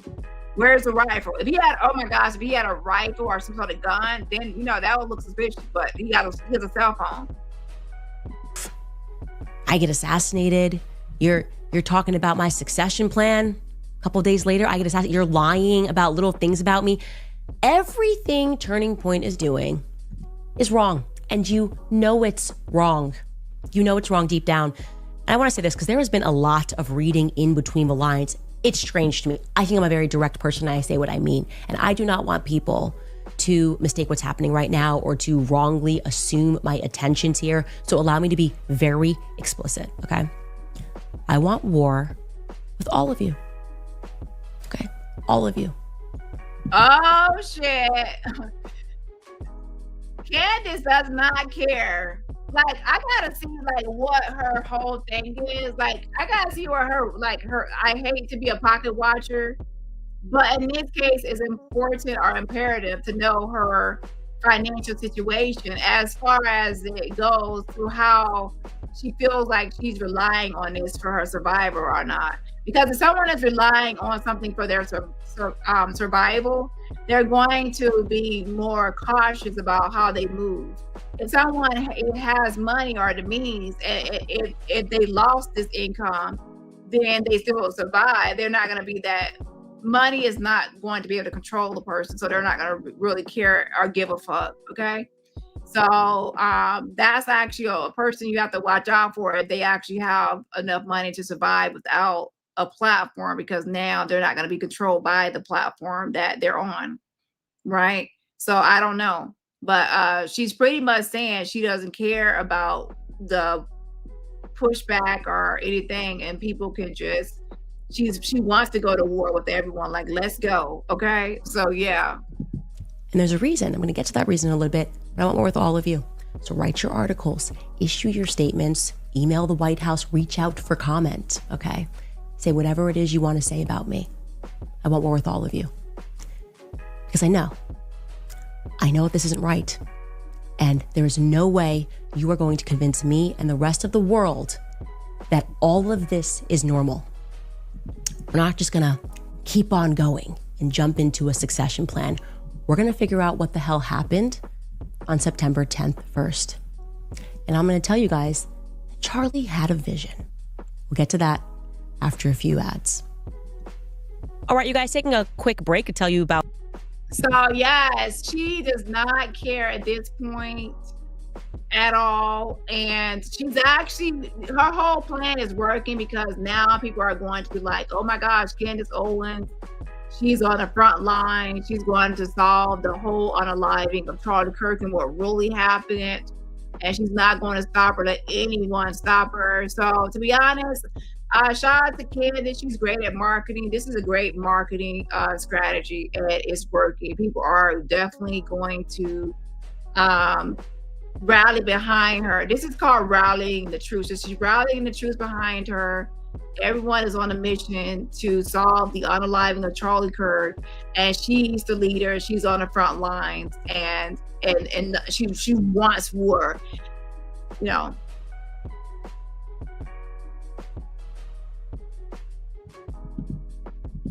Where's the rifle? If he had, oh my gosh, if he had a rifle or some sort of gun, then that would look suspicious. But he has a cell phone. I get assassinated. You're talking about my succession plan. A couple of days later, I get assassinated. You're lying about little things about me. Everything Turning Point is doing is wrong. And you know it's wrong. You know it's wrong deep down. And I want to say this because there has been a lot of reading in between the lines. It's strange to me. I think I'm a very direct person and I say what I mean. And I do not want people to mistake what's happening right now or to wrongly assume my intentions here. So allow me to be very explicit, okay? I want war with all of you. Okay? All of you. Oh, shit. Candace does not care. Like, I gotta see, like, what her whole thing is. Like, I gotta see where her, I hate to be a pocket watcher, but in this case, it's important or imperative to know her financial situation as far as it goes to how she feels like she's relying on this for her survival or not. Because if someone is relying on something for their survival, they're going to be more cautious about how they move. If someone has money or the means, if they lost this income, then they still will survive. They're not going to be that. Money is not going to be able to control the person, so they're not going to really care or give a fuck. Okay, so that's actually a person you have to watch out for if they actually have enough money to survive without a platform, because now they're not going to be controlled by the platform that they're on, right? So I don't know, but she's pretty much saying she doesn't care about the pushback or anything, and people can just. She wants to go to war with everyone. Like, let's go. Okay. So, yeah. And there's a reason. I'm going to get to that reason in a little bit, but I want more with all of you. So write your articles, issue your statements, email the White House, reach out for comment. Okay. Say whatever it is you want to say about me. I want more with all of you. Because I know this isn't right. And there is no way you are going to convince me and the rest of the world that all of this is normal. We're not just going to keep on going and jump into a succession plan. We're going to figure out what the hell happened on September 10th first. And I'm going to tell you guys, Charlie had a vision. We'll get to that after a few ads. All right, you guys, taking a quick break to tell you about. So, yes, she does not care at this point at all, and she's actually, her whole plan is working because now people are going to be like, oh my gosh, Candace Owens, she's on the front line, she's going to solve the whole unaliving of Charlie Kirk and what really happened, and she's not going to stop her, let anyone stop her. So to be honest, shout out to Candace. She's great at marketing. This is a great marketing strategy, and it's working. People are definitely going to rally behind her. This is called rallying the troops. So she's rallying the troops behind her. Everyone is on a mission to solve the unaliving of Charlie Kirk, and she's the leader. She's on the front lines, and she wants war.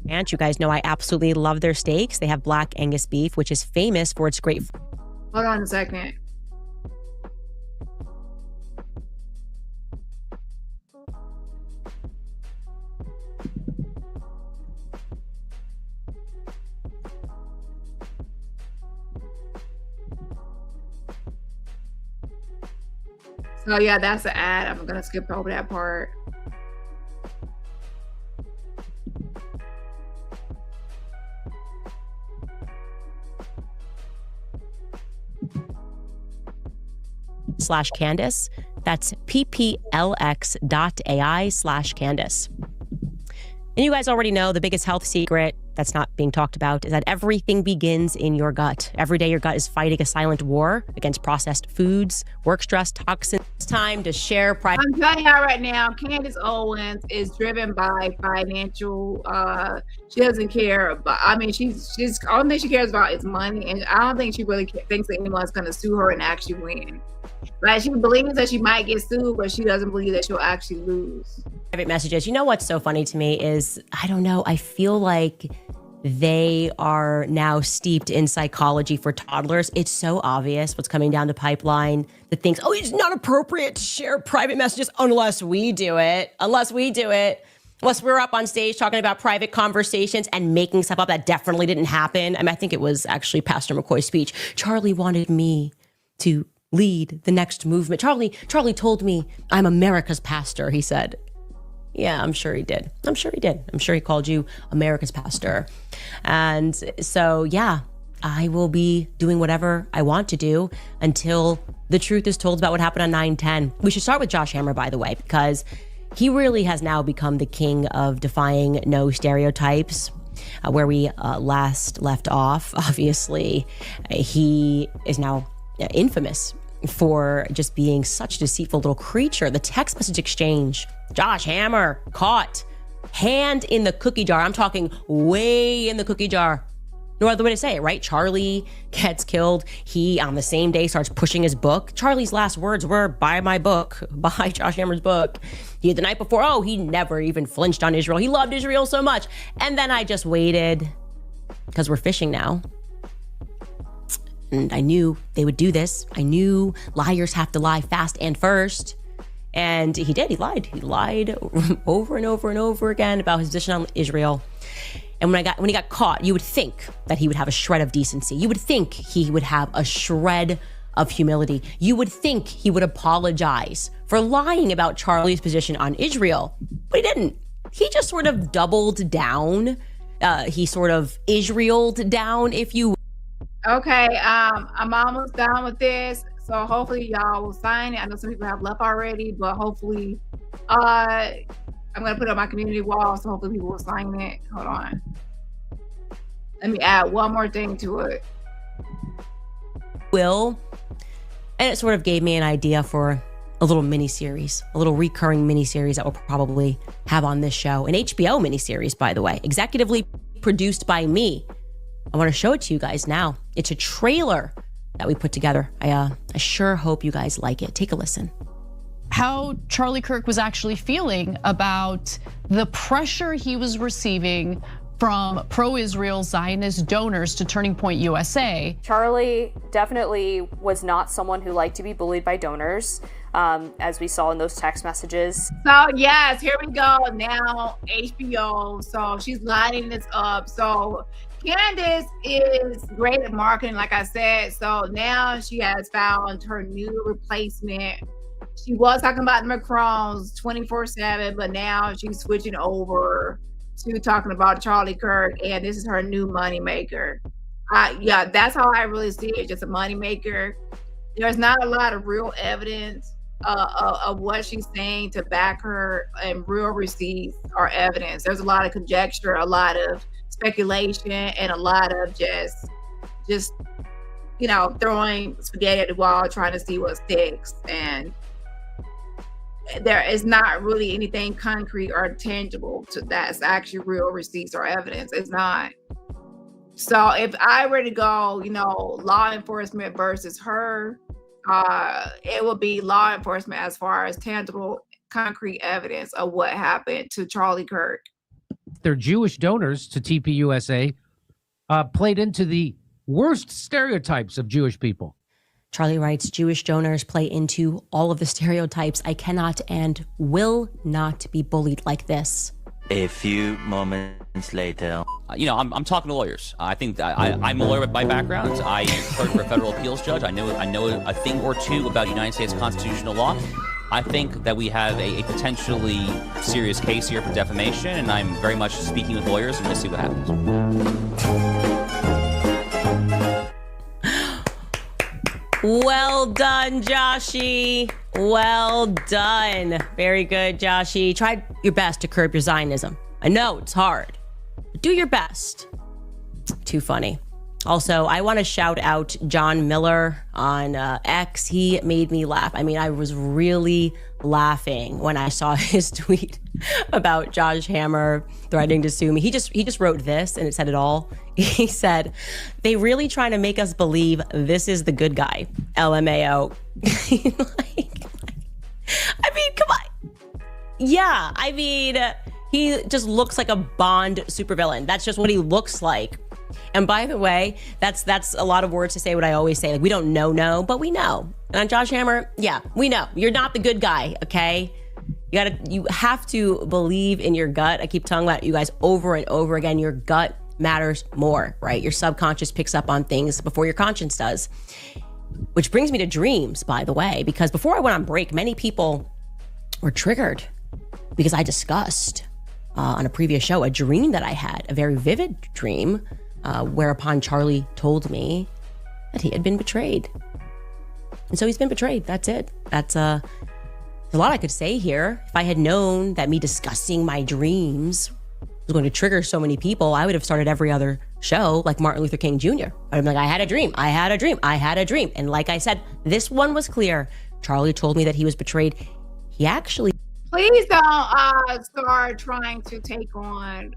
And you guys know I absolutely love their steaks. They have Black Angus beef, which is famous for its great. Hold on a second. So yeah, that's an ad. I'm gonna skip over that part. /Candace. That's pplx.ai/Candace. And you guys already know the biggest health secret that's not being talked about is that everything begins in your gut. Every day your gut is fighting a silent war against processed foods, work stress, toxins. It's time to share private. I'm telling you right now, Candace Owens is driven by financial. She doesn't care about. I mean, she's all thing she cares about is money, and I don't think she really thinks that anyone's going to sue her and actually win. Like, she believes that she might get sued, but she doesn't believe that she'll actually lose. Private messages. You know what's so funny to me is, I don't know, I feel like they are now steeped in psychology for toddlers. It's so obvious what's coming down the pipeline. The things, oh, it's not appropriate to share private messages unless we do it. Unless we're up on stage talking about private conversations and making stuff up that definitely didn't happen. I mean, I think it was actually Pastor McCoy's speech. Charlie wanted me to lead the next movement. Charlie told me I'm America's pastor, he said. Yeah, I'm sure he did. I'm sure he called you America's pastor. And so, yeah, I will be doing whatever I want to do until the truth is told about what happened on 9/10. We should start with Josh Hammer, by the way, because he really has now become the king of defying no stereotypes. Where we last left off, obviously, he is now infamous for just being such a deceitful little creature. The text message exchange, Josh Hammer caught, hand in the cookie jar. I'm talking way in the cookie jar. No other way to say it, right? Charlie gets killed. He, on the same day, starts pushing his book. Charlie's last words were, buy my book, buy Josh Hammer's book. He had the night before, he never even flinched on Israel. He loved Israel so much. And then I just waited, because we're fishing now. And I knew they would do this. I knew liars have to lie fast and first. And he did. He lied. He lied over and over and over again about his position on Israel. And when he got caught, you would think that he would have a shred of decency. You would think he would have a shred of humility. You would think he would apologize for lying about Charlie's position on Israel. But he didn't. He just sort of doubled down. He sort of Israeled down, if you will. Okay, I'm almost done with this, so hopefully y'all will sign it. I know some people have left already, but hopefully, I'm gonna put it on my community wall, so hopefully people will sign it. Hold on. Let me add one more thing to it. And it sort of gave me an idea for a little mini-series, a little recurring mini-series that we'll probably have on this show. An HBO mini-series, by the way, executively produced by me. I want to show it to you guys now. It's a trailer that we put together. I sure hope you guys like it. Take a listen. How Charlie Kirk was actually feeling about the pressure he was receiving from pro-Israel Zionist donors to Turning Point USA. Charlie definitely was not someone who liked to be bullied by donors, as we saw in those text messages. So yes, here we go. Now HBO. So she's lining this up. So Candace is great at marketing, like I said. So now she has found her new replacement. She was talking about the Macrons 24/7, but now she's switching over to talking about Charlie Kirk, and this is her new moneymaker. Yeah, that's how I really see it, just a moneymaker. There's not a lot of real evidence of what she's saying to back her, and real receipts or evidence. There's a lot of conjecture, a lot of speculation, and a lot of just throwing spaghetti at the wall trying to see what sticks. And there is not really anything concrete or tangible to that's actually real receipts or evidence. It's not. So if I were to go, law enforcement versus her, it would be law enforcement as far as tangible, concrete evidence of what happened to Charlie Kirk. Their Jewish donors to TPUSA played into the worst stereotypes of Jewish people. Charlie writes, Jewish donors play into all of the stereotypes. I cannot and will not be bullied like this. A few moments later. I'm talking to lawyers. I think I'm a lawyer by background. I clerked for a federal appeals judge. I know a thing or two about United States constitutional law. I think that we have a potentially serious case here for defamation, and I'm very much speaking with lawyers, and we'll see what happens. Well done, Joshy. Well done. Very good, Joshy. Tried your best to curb your Zionism. I know it's hard. Do your best. Too funny. Also, I want to shout out John Miller on X. He made me laugh. I mean, I was really laughing when I saw his tweet about Josh Hammer threatening to sue me. He just wrote this, and it said it all. He said, "They really trying to make us believe this is the good guy." LMAO. I mean, come on. Yeah, I mean, he just looks like a Bond supervillain. That's just what he looks like. And by the way, that's a lot of words to say what I always say. Like, we don't know, but we know. And on Josh Hammer, yeah, we know. You're not the good guy, okay? You have to believe in your gut. I keep talking about you guys over and over again. Your gut matters more, right? Your subconscious picks up on things before your conscience does. Which brings me to dreams, by the way, because before I went on break, many people were triggered because I discussed on a previous show a dream that I had, a very vivid dream, whereupon Charlie told me that he had been betrayed. And so he's been betrayed. That's it. That's a lot I could say here. If I had known that me discussing my dreams was going to trigger so many people, I would have started every other show like Martin Luther King Jr. I'd be like, I had a dream. And like I said, this one was clear. Charlie told me that he was betrayed. He actually... Please don't start trying to take on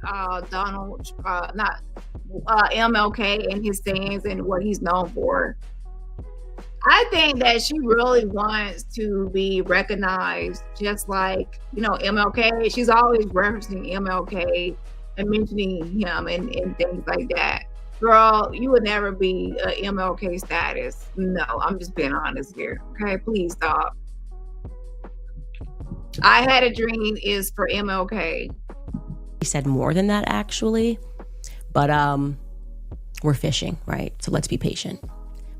MLK and his things and what he's known for. I think that she really wants to be recognized, just like, MLK. She's always referencing MLK and mentioning him and things like that. Girl, you would never be MLK status. No, I'm just being honest here. Okay, please stop. I had a dream is for MLK. He said more than that, actually, but we're fishing, right? So let's be patient.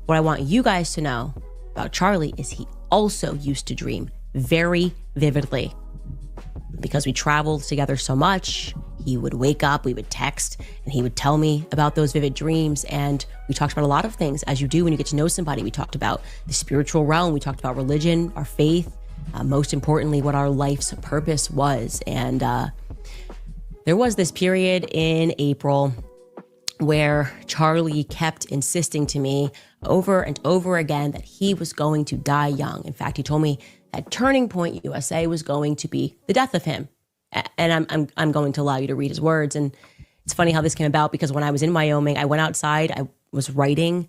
What I want you guys to know about Charlie is he also used to dream very vividly. Because we traveled together so much, he would wake up, we would text, and he would tell me about those vivid dreams. And we talked about a lot of things, as you do when you get to know somebody. We talked about the spiritual realm. We talked about religion, our faith, most importantly, what our life's purpose was. And there was this period in April where Charlie kept insisting to me over and over again that he was going to die young. In fact, he told me that Turning Point USA was going to be the death of him. And I'm going to allow you to read his words. And it's funny how this came about, because when I was in Wyoming, I went outside, I was writing,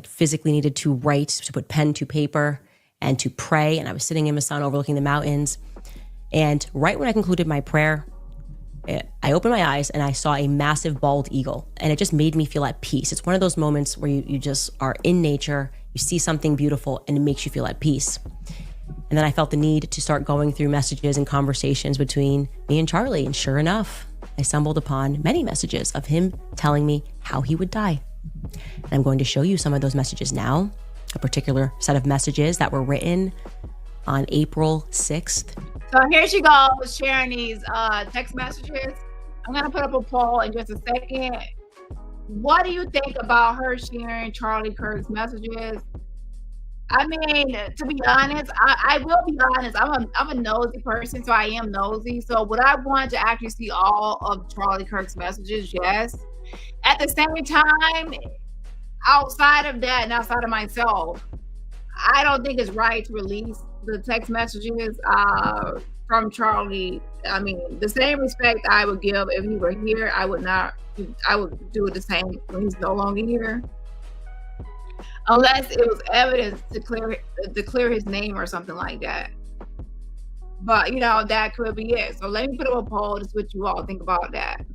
physically needed to write, to put pen to paper and to pray. And I was sitting in the sun overlooking the mountains. And right when I concluded my prayer, I opened my eyes and I saw a massive bald eagle, and it just made me feel at peace. It's one of those moments where you just are in nature, you see something beautiful, and it makes you feel at peace. And then I felt the need to start going through messages and conversations between me and Charlie. And sure enough, I stumbled upon many messages of him telling me how he would die. And I'm going to show you some of those messages now, a particular set of messages that were written on April 6th. So here she goes, sharing these text messages. I'm going to put up a poll in just a second. What do you think about her sharing Charlie Kirk's messages? I mean, to be honest, I will be honest. I'm a nosy person, so I am nosy. So would I want to actually see all of Charlie Kirk's messages? Yes. At the same time, outside of that and outside of myself, I don't think it's right to release the text messages from Charlie. I mean, the same respect I would give if he were here, I would do the same when he's no longer here. Unless it was evidence to clear his name or something like that. But, that could be it. So let me put up a poll to see what you all think about that.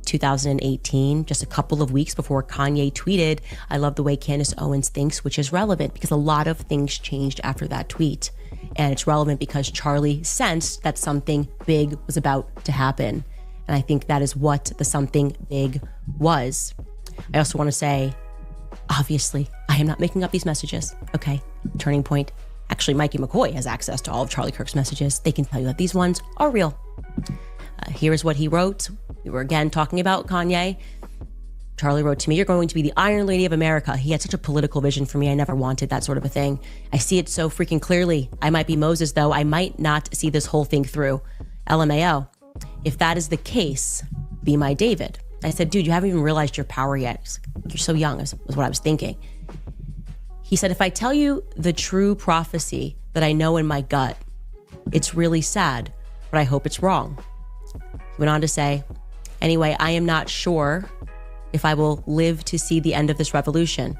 2018, just a couple of weeks before Kanye tweeted, "I love the way Candace Owens thinks," which is relevant because a lot of things changed after that tweet. And it's relevant because Charlie sensed that something big was about to happen. And I think that is what the something big was. I also want to say, obviously, I am not making up these messages, okay? Turning Point. Actually, Mikey McCoy has access to all of Charlie Kirk's messages. They can tell you that these ones are real. Here is what he wrote. We were again talking about Kanye. Charlie wrote to me, "You're going to be the Iron Lady of America." He had such a political vision for me. I never wanted that sort of a thing. I see it so freaking clearly. I might be Moses, though. I might not see this whole thing through. LMAO. If that is the case, be my David. I said, dude, you haven't even realized your power yet. He's like, you're so young, was what I was thinking. He said, if I tell you the true prophecy that I know in my gut, it's really sad, but I hope it's wrong. He went on to say, anyway, I am not sure if I will live to see the end of this revolution.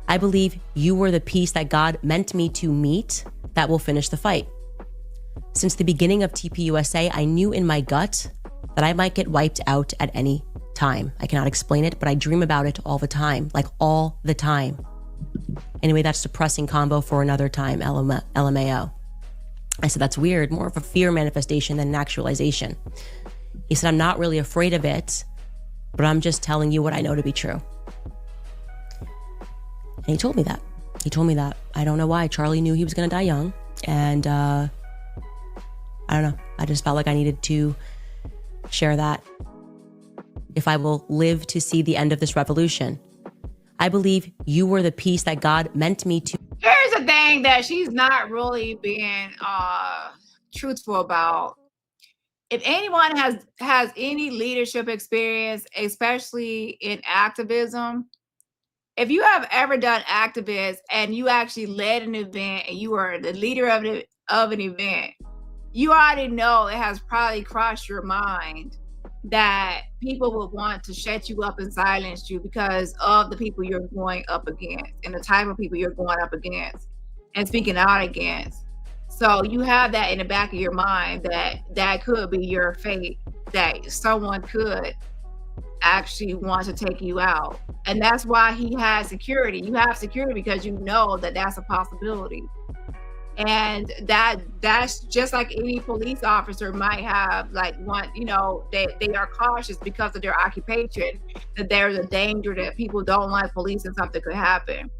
I believe you were the piece that God meant me to meet that will finish the fight. Since the beginning of TPUSA, I knew in my gut that I might get wiped out at any time. I cannot explain it, but I dream about it all the time, like all the time. Anyway, that's depressing combo for another time, LMAO. I said, that's weird, more of a fear manifestation than an actualization. He said, I'm not really afraid of it, but I'm just telling you what I know to be true. And he told me that. I don't know why. Charlie knew he was going to die young. And I don't know. I just felt like I needed to share that. If I will live to see the end of this revolution, I believe you were the piece that God meant me to. Here's the thing that she's not really being truthful about. If anyone has any leadership experience, especially in activism, if you have ever done activism and you actually led an event and you were the leader of an event, you already know it has probably crossed your mind that people would want to shut you up and silence you because of the people you're going up against and the type of people you're going up against and speaking out against. So you have that in the back of your mind that could be your fate, that someone could actually want to take you out. And that's why he has security. You have security because you know that that's a possibility. And that's just like any police officer might have, like, one, you know, they are cautious because of their occupation, that there's a danger that people don't like police and something could happen.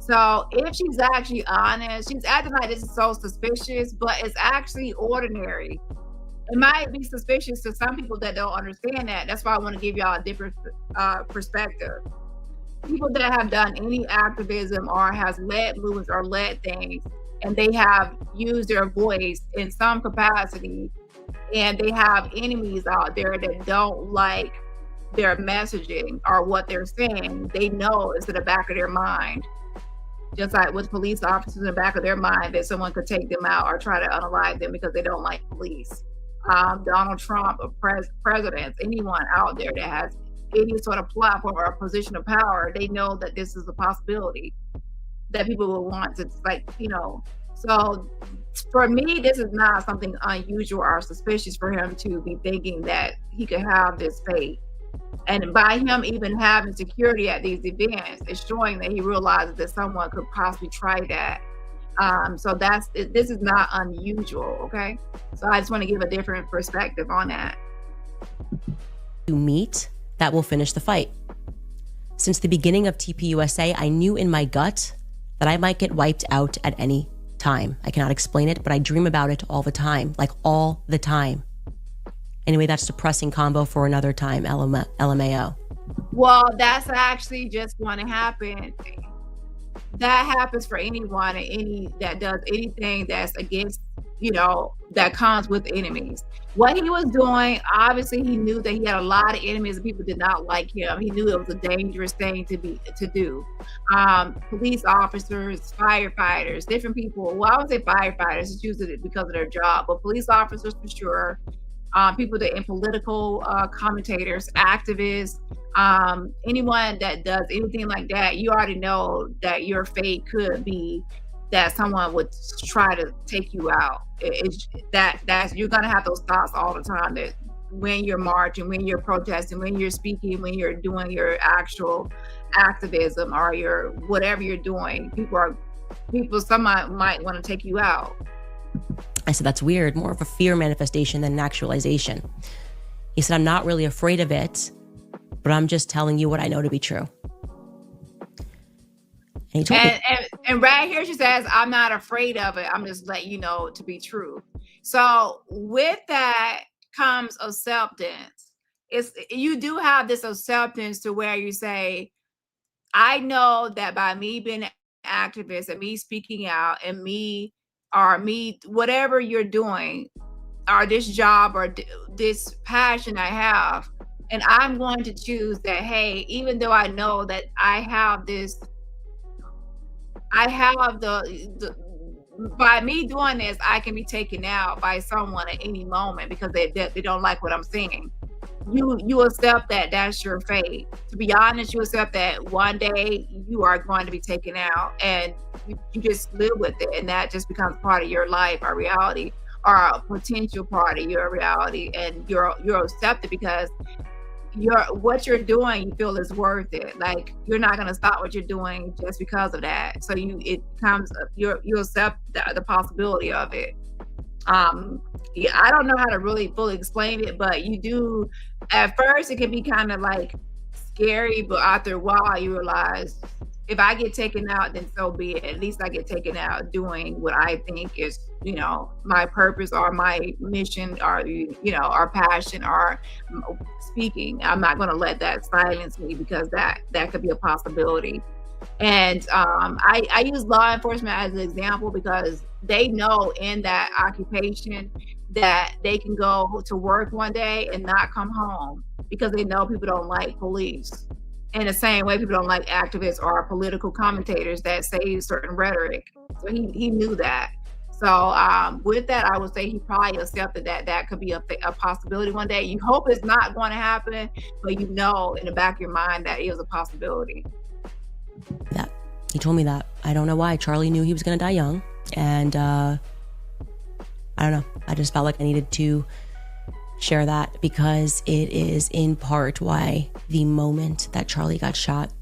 So if she's actually honest, she's acting like this is so suspicious, but it's actually ordinary. It might be suspicious to some people that don't understand that. That's why I want to give y'all a different perspective. People that have done any activism or has led movements or led things, and they have used their voice in some capacity, and they have enemies out there that don't like their messaging or what they're saying, they know it's in the back of their mind. Just like with police officers in the back of their mind that someone could take them out or try to unalive them because they don't like police. Donald Trump, presidents, anyone out there that has any sort of platform or a position of power, they know that this is a possibility that people will want to, like, you know. So for me, this is not something unusual or suspicious for him to be thinking that he could have this fate. And by him even having security at these events, it's showing that he realizes that someone could possibly try that. So this is not unusual, okay? So I just want to give a different perspective on that. To meet that will finish the fight. Since the beginning of TPUSA, I knew in my gut that I might get wiped out at any time. I cannot explain it, but I dream about it all the time, like all the time. Anyway, that's depressing combo for another time, LMAO. Well, that's actually just going to happen. That happens for anyone and any that does anything that's against, you know, that comes with enemies. What he was doing, obviously he knew that he had a lot of enemies and people did not like him. He knew it was a dangerous thing to do. Police officers, firefighters, different people. Well, I would say firefighters, it's usually because of their job, but police officers for sure. People that in political commentators, activists, anyone that does anything like that, you already know that your fate could be that someone would try to take you out. That's you're gonna have those thoughts all the time, that when you're marching, when you're protesting, when you're speaking, when you're doing your actual activism or your whatever you're doing, someone might want to take you out. I said, that's weird, more of a fear manifestation than an actualization. He said, I'm not really afraid of it, but I'm just telling you what I know to be true. And he told me. And right here she says, I'm not afraid of it. I'm just letting you know to be true. So with that comes acceptance. You do have this acceptance to where you say, I know that by me being an activist and me speaking out and me, whatever you're doing, or this job or this passion I have, And I'm going to choose that, hey, even though I know that I have the by me doing this, I can be taken out by someone at any moment because they don't like what I'm saying. You accept that that's your fate. To be honest, you accept that one day you are going to be taken out, and you just live with it, and that just becomes part of your life, or reality, or a potential part of your reality, and you're accepted because what you're doing, you feel is worth it. Like, you're not going to stop what you're doing just because of that. So you accept the possibility of it. Yeah, I don't know how to really fully explain it, but you do. At first, it can be kind of like scary, but after a while, you realize if I get taken out, then so be it. At least I get taken out doing what I think is, my purpose or my mission, or our passion, or speaking. I'm not going to let that silence me, because that could be a possibility. And I use law enforcement as an example because they know in that occupation that they can go to work one day and not come home because they know people don't like police. In the same way, people don't like activists or political commentators that say certain rhetoric. So he knew that. So with that, I would say he probably accepted that could be a possibility one day. You hope it's not going to happen, but in the back of your mind that it was a possibility. That he told me that. I don't know why. Charlie knew he was going to die young, and I don't know. I just felt like I needed to share that because it is in part why the moment that Charlie got shot,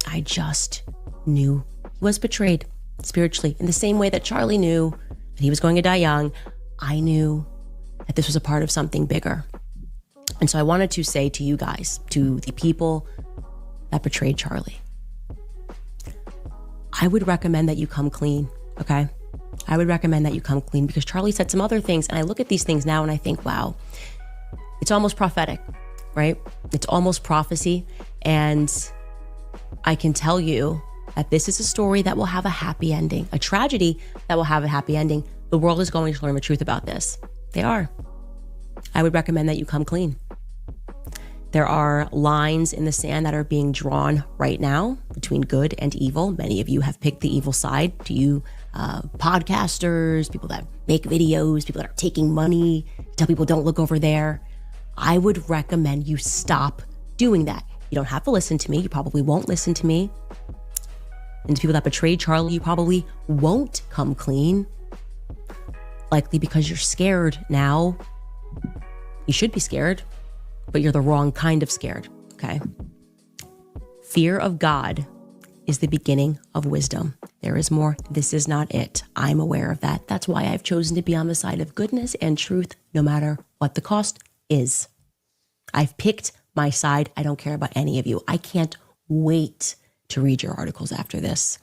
I just knew he was betrayed spiritually. In the same way that Charlie knew that he was going to die young, I knew that this was a part of something bigger. And so I wanted to say to you guys, to the people that betrayed Charlie, I would recommend that you come clean, okay? I would recommend that you come clean because Charlie said some other things, and I look at these things now and I think, wow, it's almost prophetic, right? It's almost prophecy. And I can tell you that this is a story that will have a happy ending, a tragedy that will have a happy ending. The world is going to learn the truth about this. They are. I would recommend that you come clean. There are lines in the sand that are being drawn right now between good and evil. Many of you have picked the evil side. To you, podcasters, people that make videos, people that are taking money, tell people don't look over there. I would recommend you stop doing that. You don't have to listen to me. You probably won't listen to me. And to people that betrayed Charlie, you probably won't come clean. Likely because you're scared now. You should be scared, but you're the wrong kind of scared, okay? Fear of God is the beginning of wisdom. There is more. This is not it. I'm aware of that. That's why I've chosen to be on the side of goodness and truth, no matter what the cost is. I've picked my side. I don't care about any of you. I can't wait to read your articles after this.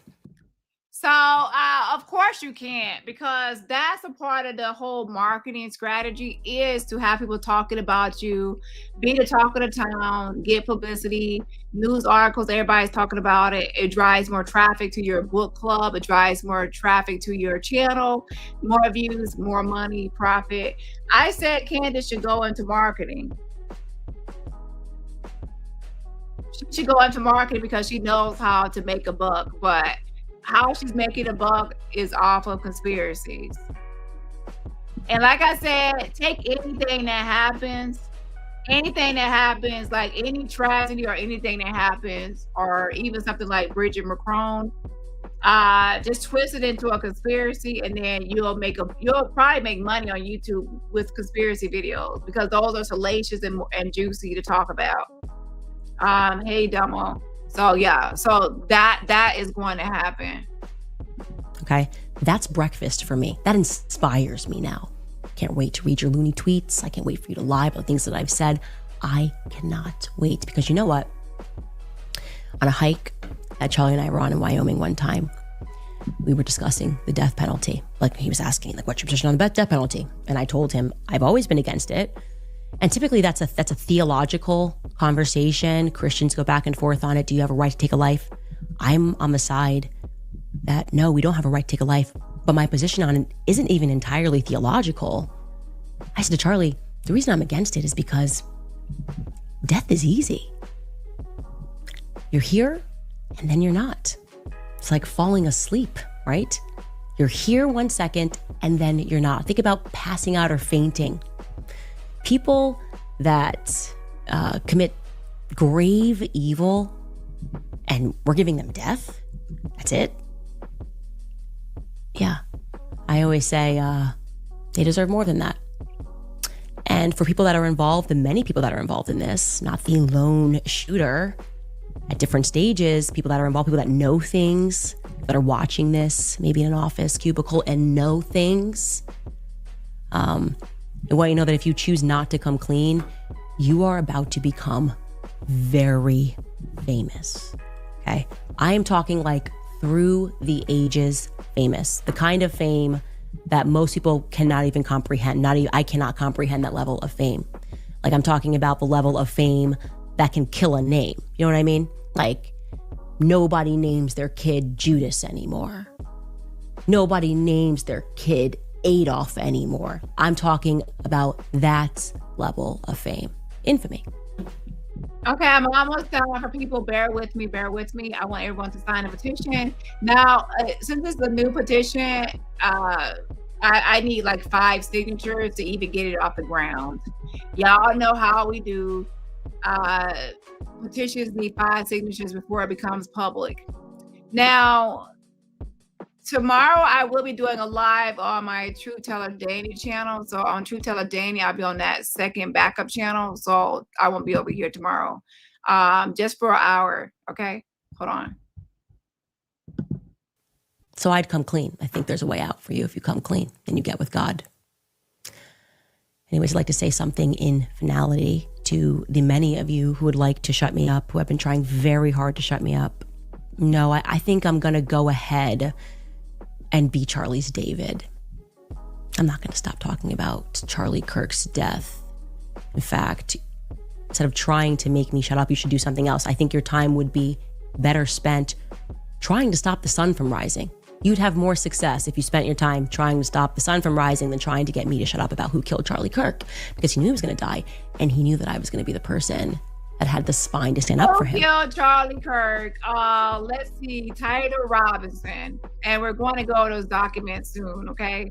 So, of course you can't, because that's a part of the whole marketing strategy, is to have people talking about you, be the talk of the town, get publicity, news articles, everybody's talking about it. It drives more traffic to your book club. It drives more traffic to your channel, more views, more money, profit. I said Candace should go into marketing. She should go into marketing because she knows how to make a buck, but how she's making a buck is off of conspiracies. And like I said, take anything that happens, like any tragedy or anything that happens, or even something like Bridget McCrone, just twist it into a conspiracy, and then you'll probably make money on YouTube with conspiracy videos, because those are salacious and juicy to talk about. Hey, Dumbo. So yeah, so that is going to happen. Okay, that's breakfast for me. That inspires me now. Can't wait to read your loony tweets. I can't wait for you to lie about things that I've said. I cannot wait, because you know what? On a hike that Charlie and I were on in Wyoming one time, we were discussing the death penalty. Like, he was asking, like, what's your position on the death penalty? And I told him I've always been against it. And typically that's a theological conversation. Christians go back and forth on it. Do you have a right to take a life? I'm on the side that no, we don't have a right to take a life. But my position on it isn't even entirely theological. I said to Charlie, the reason I'm against it is because death is easy. You're here and then you're not. It's like falling asleep, right? You're here 1 second and then you're not. Think about passing out or fainting. People that commit grave evil and we're giving them death, that's it. Yeah, I always say they deserve more than that. And for people that are involved, the many people that are involved in this, not the lone shooter, at different stages, people that are involved, people that know things, that are watching this, maybe in an office cubicle and know things. I want you to know that if you choose not to come clean, you are about to become very famous, okay? I am talking like through the ages famous, the kind of fame that most people cannot even comprehend. I cannot comprehend that level of fame. Like I'm talking about the level of fame that can kill a name. You know what I mean? Like nobody names their kid Judas anymore. Nobody names their kid Adolf anymore. I'm talking about that level of fame. Infamy. Okay, I'm almost done. For people, bear with me. I want everyone to sign a petition. Now, since this is a new petition, I need like 5 signatures to even get it off the ground. Y'all know how we do. Petitions need 5 signatures before it becomes public. Now, tomorrow I will be doing a live on my Truth Teller Dani channel. So on Truth Teller Dani, I'll be on that second backup channel. So I won't be over here tomorrow. Just for an hour. Okay, hold on. So I'd come clean. I think there's a way out for you if you come clean and you get with God. Anyways, I'd like to say something in finality to the many of you who would like to shut me up, who have been trying very hard to shut me up. No, I think I'm going to go ahead and be Charlie's David. I'm not going to stop talking about Charlie Kirk's death. In fact, instead of trying to make me shut up, you should do something else. I think your time would be better spent trying to stop the sun from rising. You'd have more success if you spent your time trying to stop the sun from rising than trying to get me to shut up about who killed Charlie Kirk, because he knew he was going to die and he knew that I was going to be the person that had the spine to stand up for him. Who killed Charlie Kirk? Let's see, Tyler Robertson. And we're going to go to those documents soon, okay?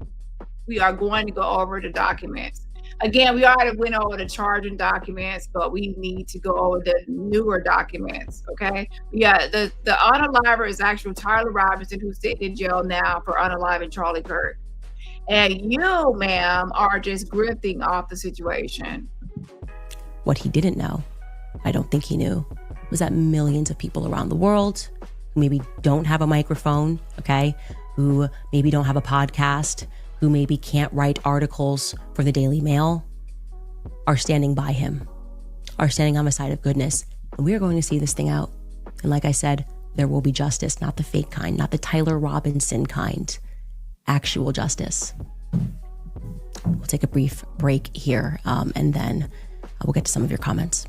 We are going to go over the documents. Again, we already went over the charging documents, but we need to go over the newer documents, okay? Yeah, the unaliver is actually Tyler Robertson, who's sitting in jail now for unaliving Charlie Kirk. And you, ma'am, are just grifting off the situation. What he didn't know, I don't think he knew, was that millions of people around the world who maybe don't have a microphone, okay? Who maybe don't have a podcast, who maybe can't write articles for the Daily Mail, are standing by him, are standing on the side of goodness. And we are going to see this thing out. And like I said, there will be justice, not the fake kind, not the Tyler Robinson kind, actual justice. We'll take a brief break here, and then we'll get to some of your comments.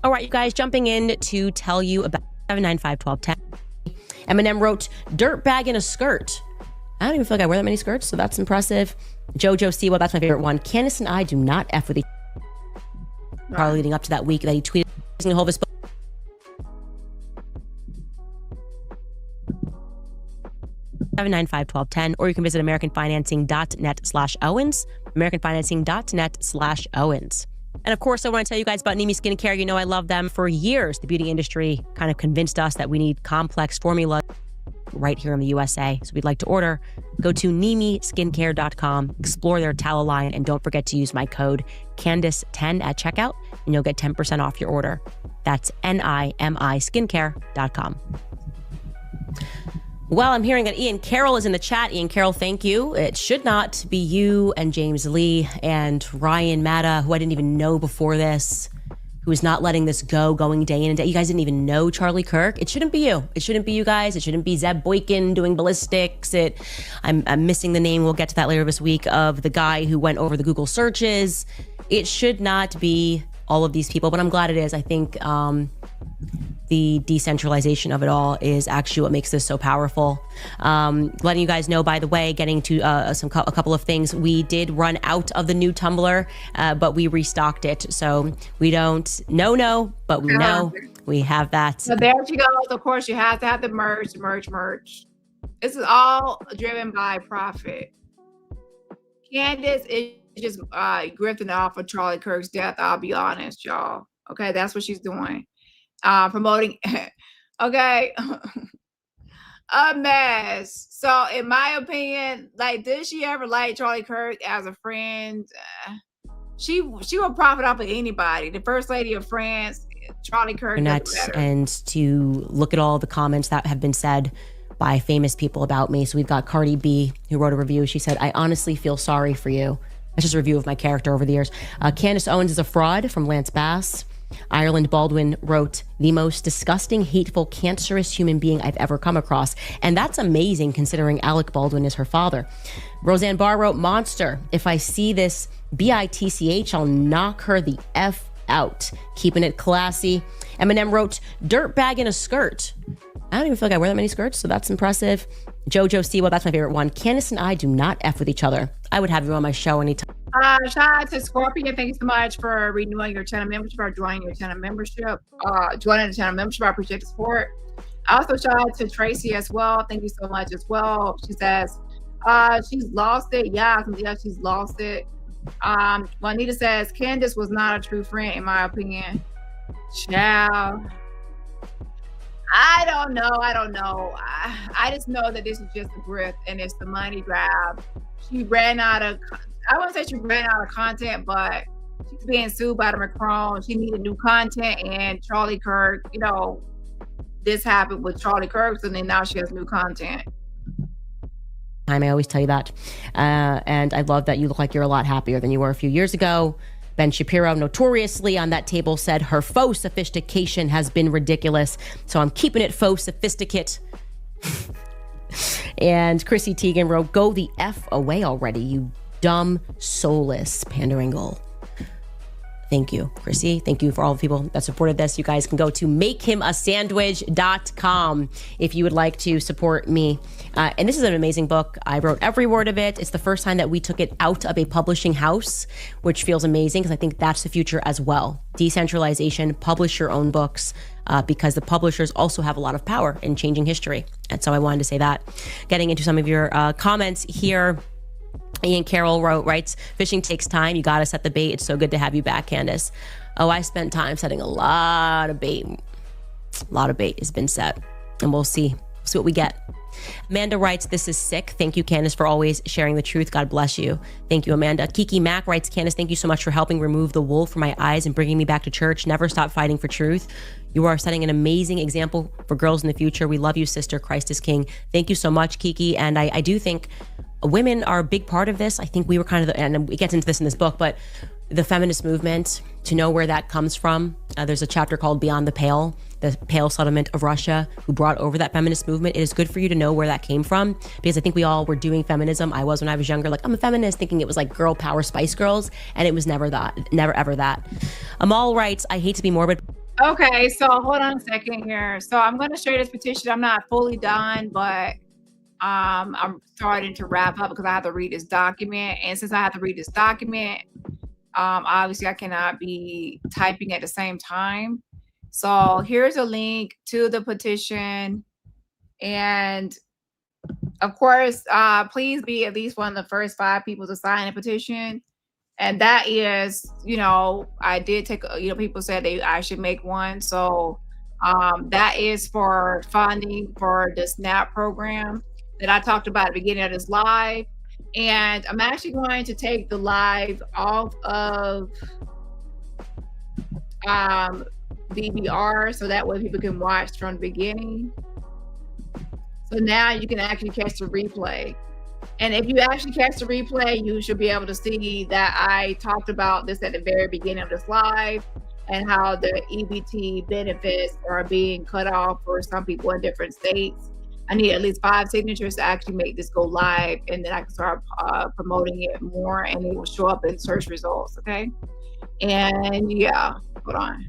All right, you guys, jumping in to tell you about 795-1210. Eminem wrote, "Dirtbag in a skirt." I don't even feel like I wear that many skirts, so that's impressive. Jojo C, well, that's my favorite one. Candace and I do not F with each other. Probably leading up to that week that he tweeted he's going to hold his 795-1210, or you can visit americanfinancing.net/Owens, americanfinancing.net/Owens. And of course, I want to tell you guys about Nimi Skincare. You know I love them. For years, the beauty industry kind of convinced us that we need complex formula right here in the USA. So we'd like to order. Go to NimiSkincare.com, explore their tallow line, and don't forget to use my code Candace10 at checkout, and you'll get 10% off your order. That's NimiSkincare.com. Well, I'm hearing that Ian Carroll is in the chat. Ian Carroll, thank you. It should not be you and James Lee and Ryan Matta, who I didn't even know before this, who is not letting this go, going day in and day. You guys didn't even know Charlie Kirk. It shouldn't be you. It shouldn't be you guys. It shouldn't be Zeb Boykin doing ballistics. I'm missing the name. We'll get to that later this week, of the guy who went over the Google searches. It should not be all of these people, but I'm glad it is. I think the the decentralization of it all is actually what makes this so powerful. Letting you guys know, by the way, getting to a couple of things. We did run out of the new Tumblr, but we restocked it. So we don't know, but we know we have that. So there she goes. Of course, you have to have the merch. This is all driven by profit. Candace is just grifting off of Charlie Kirk's death. I'll be honest, y'all. Okay, that's what she's doing. Promoting. Okay. A mess. So in my opinion, like, did she ever like Charlie Kirk as a friend? She will profit off of anybody. The first lady of France, Charlie Kirk. And to look at all the comments that have been said by famous people about me. So we've got Cardi B, who wrote a review. She said, "I honestly feel sorry for you." That's just a review of my character over the years. Candace Owens is a fraud, from Lance Bass. Ireland Baldwin wrote, "The most disgusting, hateful, cancerous human being I've ever come across." And that's amazing considering Alec Baldwin is her father. Roseanne Barr wrote, "Monster. If I see this bitch, I'll knock her the F out." Keeping it classy. Eminem wrote, "Dirtbag in a skirt." I don't even feel like I wear that many skirts, so that's impressive. Jojo Siwa, that's my favorite one. "Candace and I do not F with each other. I would have you on my show anytime." Shout out to Scorpion. Thank you so much for renewing your channel membership, or joining your channel membership. Joining the channel membership. I appreciate the support. Also, shout out to Tracy as well. Thank you so much as well. She says she's lost it. Yeah, she's lost it. Juanita says Candace was not a true friend, in my opinion. Ciao. I don't know. I just know that this is just a grift and it's the money grab. She ran out of, I wouldn't say she ran out of content, but she's being sued by the Macron. She needed new content, and Charlie Kirk, this happened with Charlie Kirk, and then now she has new content. I always tell you that. And I love that you look like you're a lot happier than you were a few years ago. Ben Shapiro, notoriously on that table, said her faux sophistication has been ridiculous. So I'm keeping it faux sophisticate. And Chrissy Teigen wrote, "Go the F away already, you dumb, soulless panderingle." Thank you, Chrissy. Thank you for all the people that supported this. You guys can go to makehimasandwich.com if you would like to support me. And this is an amazing book. I wrote every word of it. It's the first time that we took it out of a publishing house, which feels amazing because I think that's the future as well. Decentralization, publish your own books, because the publishers also have a lot of power in changing history. And so I wanted to say that. Getting into some of your comments here. Ian Carroll writes, "Fishing takes time. You got to set the bait. It's so good to have you back, Candace." Oh, I spent time setting a lot of bait. A lot of bait has been set, and we'll see what we get. Amanda writes, "This is sick. Thank you, Candace, for always sharing the truth. God bless you." Thank you, Amanda. Kiki Mack writes, "Candace, thank you so much for helping remove the wool from my eyes and bringing me back to church. Never stop fighting for truth. You are setting an amazing example for girls in the future. We love you, sister. Christ is King." Thank you so much, Kiki. And I do think women are a big part of this. I think we were kind of and it gets into this in this book, but the feminist movement, to know where that comes from. There's a chapter called Beyond the Pale settlement of Russia, who brought over that feminist movement. It is good for you to know where that came from, because I think we all were doing feminism. I was when I was younger, like, I'm a feminist, thinking it was like girl power, Spice Girls, and it was never that, never ever that. Amal writes, "I hate to be morbid." Okay, so hold on a second here. So I'm going to share this petition. I'm not fully done, but I'm starting to wrap up because I have to read this document. And since I have to read this document, obviously I cannot be typing at the same time. So here's a link to the petition. And of course, please be at least one of the first 5 people to sign a petition. And that is, I did take, people said I should make one. So that is for funding for the SNAP program that I talked about at the beginning of this live. And I'm actually going to take the live off of DVR, so that way people can watch from the beginning. So now you can actually catch the replay. And if you actually catch the replay, you should be able to see that I talked about this at the very beginning of this live, and how the EBT benefits are being cut off for some people in different states. I need at least 5 signatures to actually make this go live, and then I can start promoting it more, and it will show up in search results. Okay. And yeah, hold on.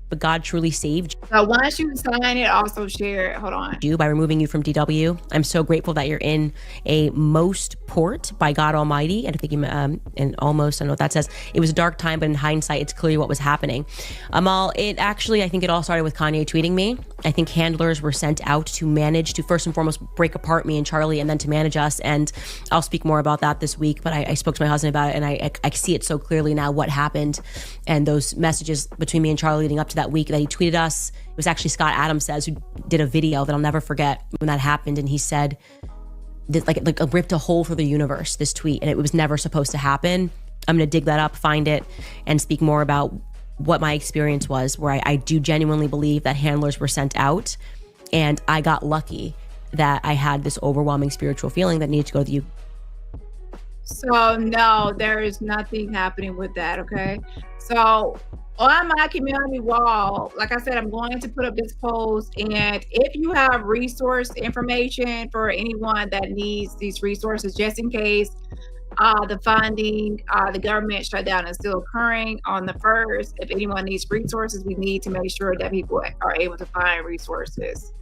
but God truly saved So once you sign it, also share it. Hold on. you by removing you from DW. I'm so grateful that you're in a most port by God Almighty. And I think and almost, I don't know what that says. It was a dark time, but in hindsight, it's clearly what was happening. Amal, I think it all started with Kanye tweeting me. I think handlers were sent out to manage, to first and foremost break apart me and Charlie, and then to manage us. And I'll speak more about that this week, but I spoke to my husband about it, and I see it so clearly now what happened, and those messages between me and Charlie leading up to that week that he tweeted us. It was actually Scott Adams Says, who did a video that I'll never forget when that happened, and he said that like ripped a hole through the universe, this tweet, and it was never supposed to happen. I'm gonna dig that up, find it, and speak more about what my experience was, where I do genuinely believe that handlers were sent out, and I got lucky that I had this overwhelming spiritual feeling that needed to go to the So no, there is nothing happening with that, okay? So on my community wall, like I said, I'm going to put up this post, and if you have resource information for anyone that needs these resources, just in case the funding, the government shutdown is still occurring on the 1st. If anyone needs resources, we need to make sure that people are able to find resources.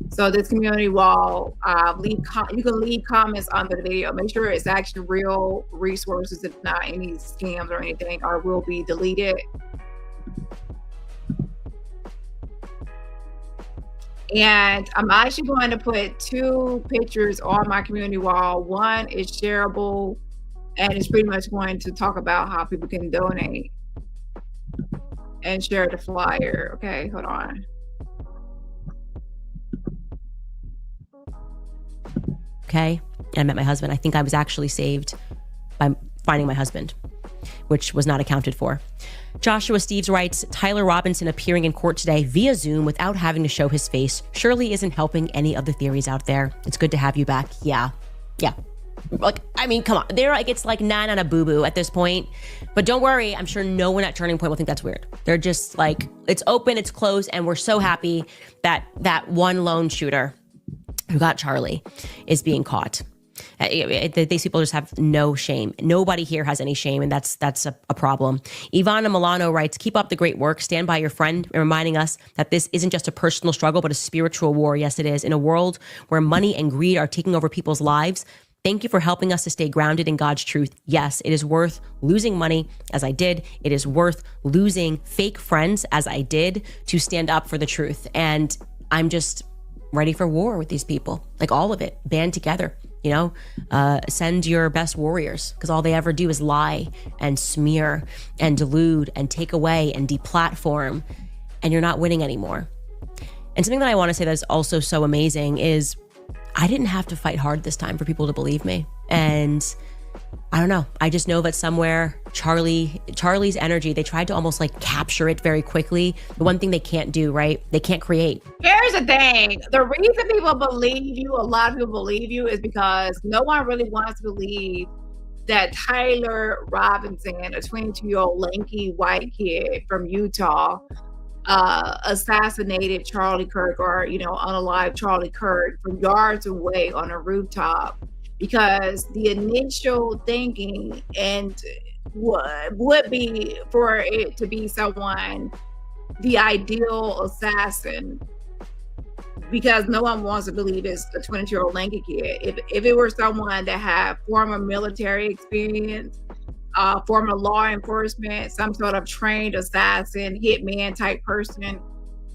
So this community wall, you can leave comments under the video. Make sure it's actually real resources, if not any scams or anything, or will be deleted. And I'm actually going to put 2 pictures on my community wall. One is shareable, and it's pretty much going to talk about how people can donate and share the flyer. Okay, hold on. Okay, and I met my husband. I think I was actually saved by finding my husband, which was not accounted for. Joshua Steves writes, Tyler Robinson appearing in court today via Zoom without having to show his face surely isn't helping any of the theories out there. It's good to have you back. Yeah. Like, I mean, come on. They're like, it's like 9 on a boo-boo at this point. But don't worry, I'm sure no one at Turning Point will think that's weird. They're just like, it's open, it's closed, and we're so happy that that one lone shooter who got Charlie is being caught. These people just have no shame. Nobody here has any shame, and that's a problem. Ivana Milano writes, keep up the great work. Stand by your friend, reminding us that this isn't just a personal struggle, but a spiritual war. Yes, it is. In a world where money and greed are taking over people's lives, thank you for helping us to stay grounded in God's truth. Yes, it is worth losing money, as I did. It is worth losing fake friends, as I did, to stand up for the truth. And I'm just ready for war with these people. Like, all of it. Band together. Send your best warriors, because all they ever do is lie and smear and delude and take away and deplatform, and you're not winning anymore. And something that I want to say that is also so amazing is I didn't have to fight hard this time for people to believe me. And I don't know. I just know that somewhere Charlie's energy, they tried to almost like capture it very quickly. The one thing they can't do, right? They can't create. Here's the thing. The reason people believe you, a lot of people believe you, is because no one really wants to believe that Tyler Robinson, a 22-year-old lanky white kid from Utah, assassinated Charlie Kirk, or, unalived Charlie Kirk from yards away on a rooftop. Because the initial thinking and would be for it to be someone, the ideal assassin, because no one wants to believe it's a 22-year-old lanky kid. If it were someone that had former military experience, former law enforcement, some sort of trained assassin, hitman type person,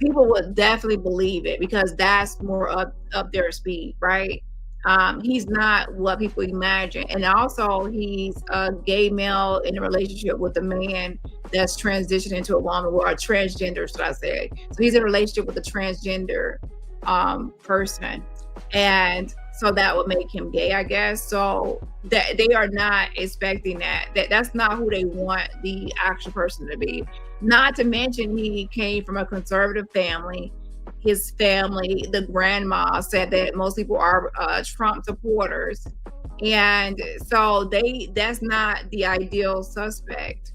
people would definitely believe it, because that's more up their speed, right? He's not what people imagine. And also, he's a gay male in a relationship with a man that's transitioned into a woman, or a transgender, should I say. So he's in a relationship with a transgender person. And so that would make him gay, I guess. So that they are not expecting that. That's not who they want the actual person to be. Not to mention, he came from a conservative family. His family, the grandma, said that most people are Trump supporters. And so that's not the ideal suspect.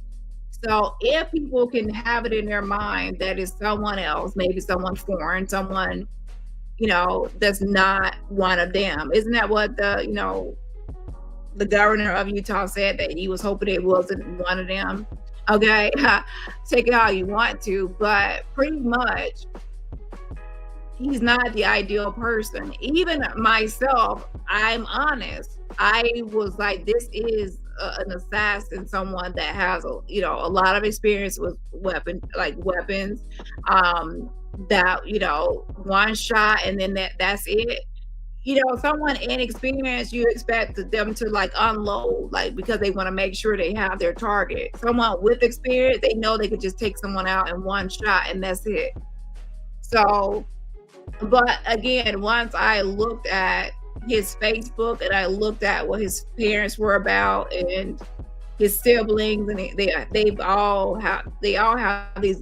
So if people can have it in their mind that it's someone else, maybe someone foreign, someone, that's not one of them. Isn't that what the governor of Utah said, that he was hoping it wasn't one of them? Okay, take it how you want to, but pretty much he's not the ideal person. Even myself, I'm honest. I was like, this is an assassin, someone that has a lot of experience with weapons. That one shot and then that's it. Someone inexperienced, you expect them to like unload, like because they want to make sure they have their target. Someone with experience, they know they could just take someone out in one shot and that's it. So, but again, once I looked at his Facebook and I looked at what his parents were about and his siblings, and they all have these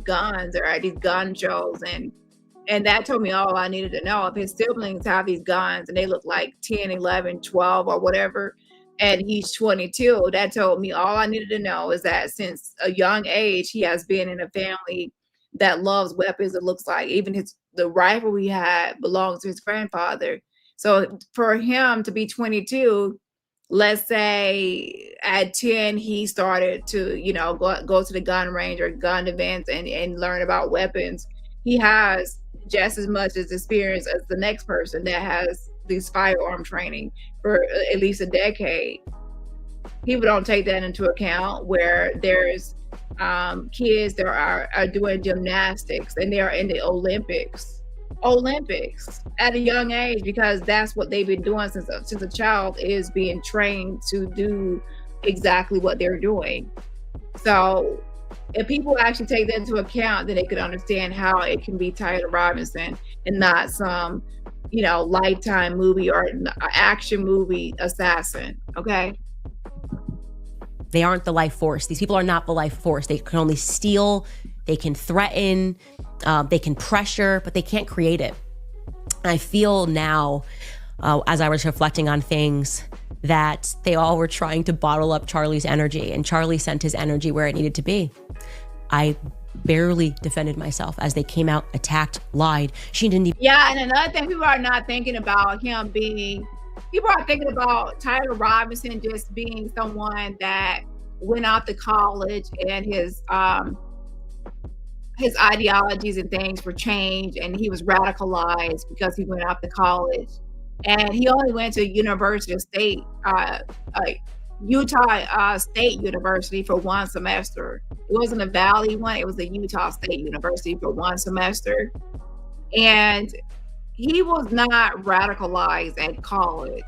guns or these gun shows, and that told me all I needed to know. If his siblings have these guns and they look like 10, 11, 12 or whatever, and he's 22, that told me all I needed to know is that since a young age, he has been in a family that loves weapons. It looks like even the rifle he had belongs to his grandfather. So for him to be 22, let's say at 10, he started to, go to the gun range or gun events and learn about weapons. He has just as much as experience as the next person that has this firearm training for at least a decade. People don't take that into account, where there's kids that are doing gymnastics and they are in the Olympics at a young age, because that's what they've been doing since a child, is being trained to do exactly what they're doing. So if people actually take that into account, then they could understand how it can be Tyler Robinson and not some, Lifetime movie or action movie assassin. Okay. They aren't the life force. These people are not the life force. They can only steal, they can threaten, they can pressure, but they can't create it. And I feel now, as I was reflecting on things, that they all were trying to bottle up Charlie's energy, and Charlie sent his energy where it needed to be. I barely defended myself as they came out, attacked, lied. She didn't even... Yeah, and another thing, people are not thinking about people are thinking about Tyler Robinson just being someone that went out to college and his ideologies and things were changed, and he was radicalized because he went out to college. And he only went to Utah State University for one semester. It wasn't a Valley one, it was a Utah State University for one semester. And he was not radicalized at college.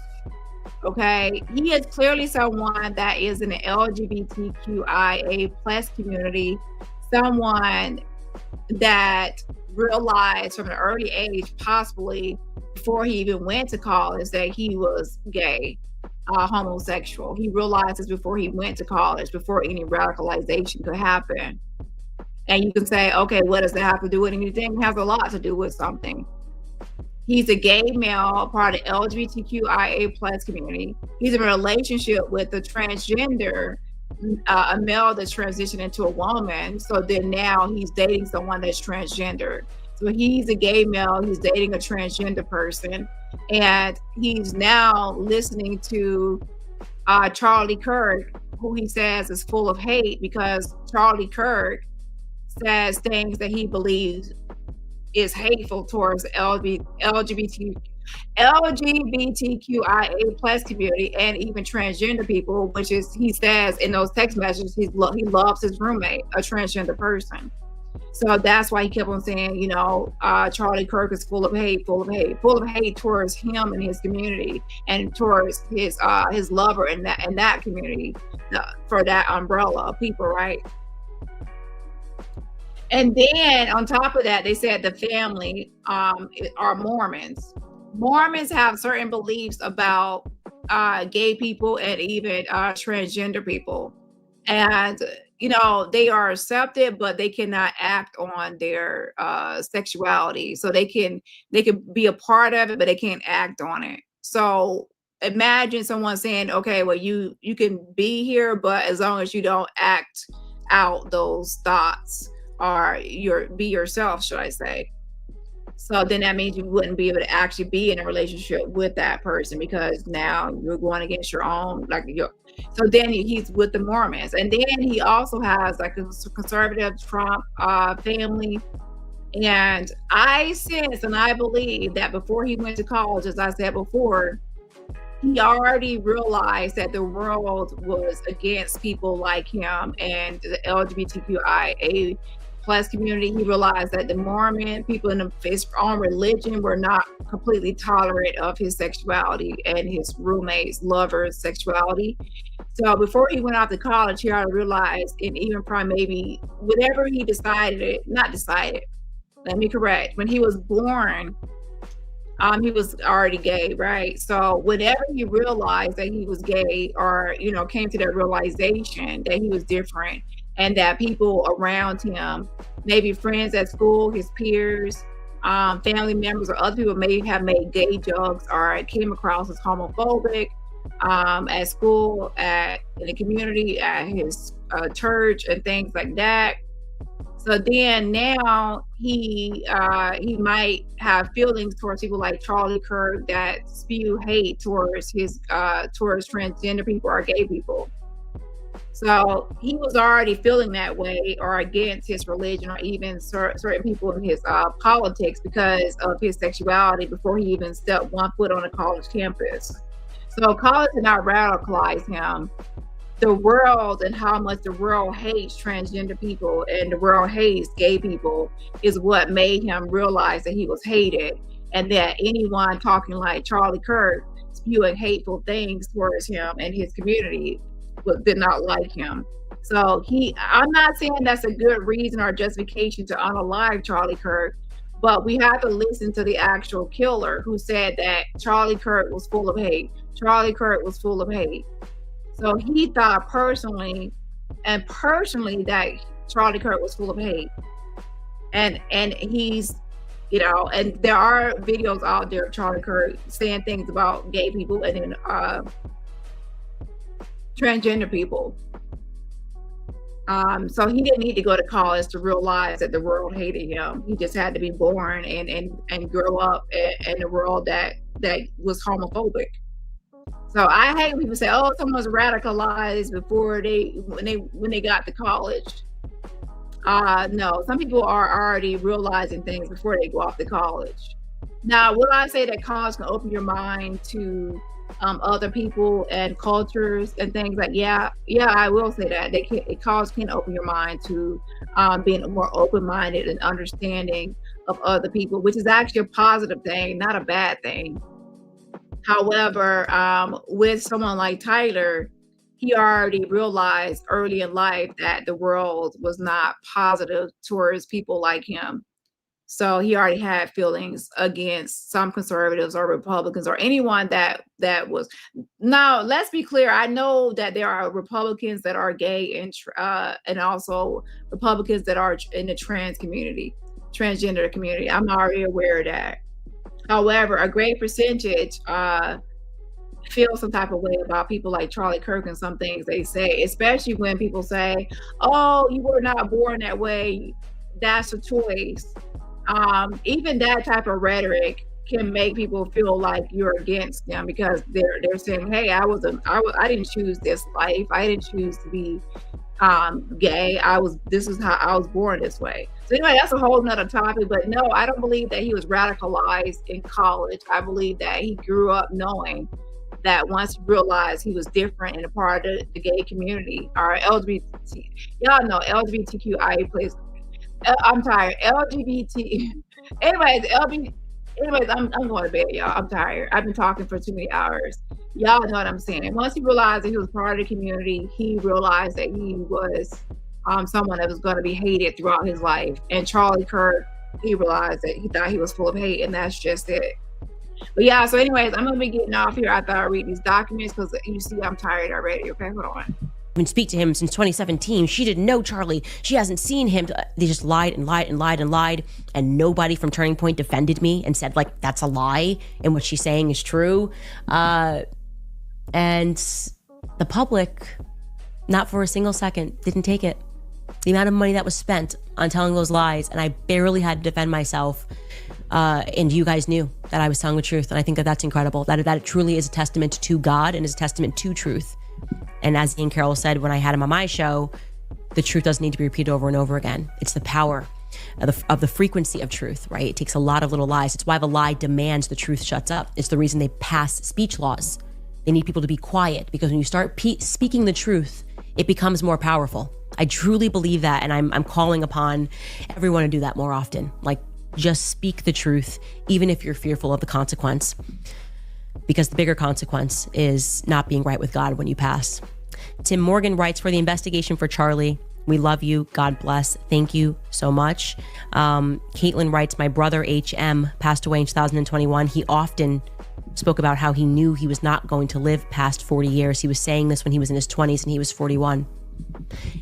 Okay, he is clearly someone that is in the LGBTQIA plus community, someone that realized from an early age, possibly before he even went to college, that he was gay, homosexual. He realized this before he went to college, before any radicalization could happen. And you can say, okay, what does that have to do with anything? It has a lot to do with something. He's a gay male, part of the LGBTQIA plus community. He's in a relationship with a transgender, a male that's transitioned into a woman. So then now he's dating someone that's transgender. So he's a gay male, he's dating a transgender person, and he's now listening to Charlie Kirk, who he says is full of hate, because Charlie Kirk says things that he believes is hateful towards LGBTQIA plus community and even transgender people, which is, he says in those text messages, he loves his roommate, a transgender person. So that's why he kept on saying, Charlie Kirk is full of hate towards him and his community, and towards his lover in that community, for that umbrella of people, right? And then on top of that, they said the family are Mormons. Mormons have certain beliefs about gay people and even transgender people. And, they are accepted, but they cannot act on their sexuality. So they can be a part of it, but they can't act on it. So imagine someone saying, okay, well, you can be here, but as long as you don't act out those thoughts, or be yourself, should I say. So then that means you wouldn't be able to actually be in a relationship with that person because now you're going against your own, so then he's with the Mormons. And then he also has like a conservative Trump family. And I sense and I believe that before he went to college, as I said before, he already realized that the world was against people like him and the LGBTQIA plus community. He realized that the Mormon people in his own religion were not completely tolerant of his sexuality and his roommate's lover's sexuality. So before he went off to college, he already realized, and even from maybe whatever he not decided, let me correct, when he was born, he was already gay, right? So whenever he realized that he was gay, or came to that realization that he was different, and that people around him, maybe friends at school, his peers, family members, or other people may have made gay jokes or came across as homophobic at school, in the community, at his church, and things like that. So then now he might have feelings towards people like Charlie Kirk that spew hate towards towards transgender people or gay people. So he was already feeling that way, or against his religion, or even certain people in his politics because of his sexuality before he even stepped one foot on a college campus. So college did not radicalize him. The world and how much the world hates transgender people and the world hates gay people is what made him realize that he was hated, and that anyone talking like Charlie Kirk, spewing hateful things towards him and his community, did not like him. So I'm not saying that's a good reason or justification to unalive Charlie Kirk, but we have to listen to the actual killer who said that Charlie Kirk was full of hate. Charlie Kirk was full of hate. So he thought personally that Charlie Kirk was full of hate. And he's, and there are videos out there of Charlie Kirk saying things about gay people and then transgender people. So he didn't need to go to college to realize that the world hated him. He just had to be born and grow up in a world that was homophobic. So I hate when people say, "Oh, someone's radicalized before when they got to college." No, some people are already realizing things before they go off to college. Now, will I say that college can open your mind to other people and cultures and things like, yeah, I will say that college can open your mind to being more open-minded and understanding of other people, which is actually a positive thing, not a bad thing. However, with someone like Tyler, he already realized early in life that the world was not positive towards people like him. So he already had feelings against some conservatives or Republicans or anyone that was. Now, let's be clear. I know that there are Republicans that are gay and also Republicans that are in the transgender community. I'm already aware of that. However, a great percentage feel some type of way about people like Charlie Kirk and some things they say, especially when people say, "Oh, you were not born that way. That's a choice." Even that type of rhetoric can make people feel like you're against them because they're saying, "Hey, I didn't choose this life. I didn't choose to be gay. This is how I was born this way." So anyway, that's a whole nother topic. But no, I don't believe that he was radicalized in college. I believe that he grew up knowing that once he realized he was different and a part of the gay community or LGBT, y'all know LGBTQIA plus. I'm tired. LGBT. Anyways, I'm going to bed, y'all. I'm tired. I've been talking for too many hours. Y'all know what I'm saying. Once he realized that he was part of the community, he realized that he was someone that was going to be hated throughout his life. And Charlie Kirk, he realized that he thought he was full of hate, and that's just it. But yeah, so anyways, I'm going to be getting off here after I read these documents because you see I'm tired already. Okay, hold on. Been speak to him since 2017. She didn't know Charlie. She hasn't seen him. They just lied and lied and lied and lied. And nobody from Turning Point defended me and said, like, that's a lie and what she's saying is true. And the public, not for a single second, didn't take it. The amount of money that was spent on telling those lies, and I barely had to defend myself. And you guys knew that I was telling the truth. And I think that that's incredible. That it truly is a testament to God and is a testament to truth. And as Ian Carroll said when I had him on my show, the truth doesn't need to be repeated over and over again. It's the power of the frequency of truth, right? It takes a lot of little lies. It's why the lie demands the truth shuts up. It's the reason they pass speech laws. They need people to be quiet, because when you start speaking the truth, it becomes more powerful. I truly believe that, and I'm calling upon everyone to do that more often. Like, just speak the truth, even if you're fearful of the consequence, because the bigger consequence is not being right with God when you pass. Tim Morgan writes, for the investigation for Charlie, we love you. God bless. Thank you so much. Caitlin writes, my brother HM passed away in 2021. He often spoke about how he knew he was not going to live past 40 years. He was saying this when he was in his 20s and he was 41.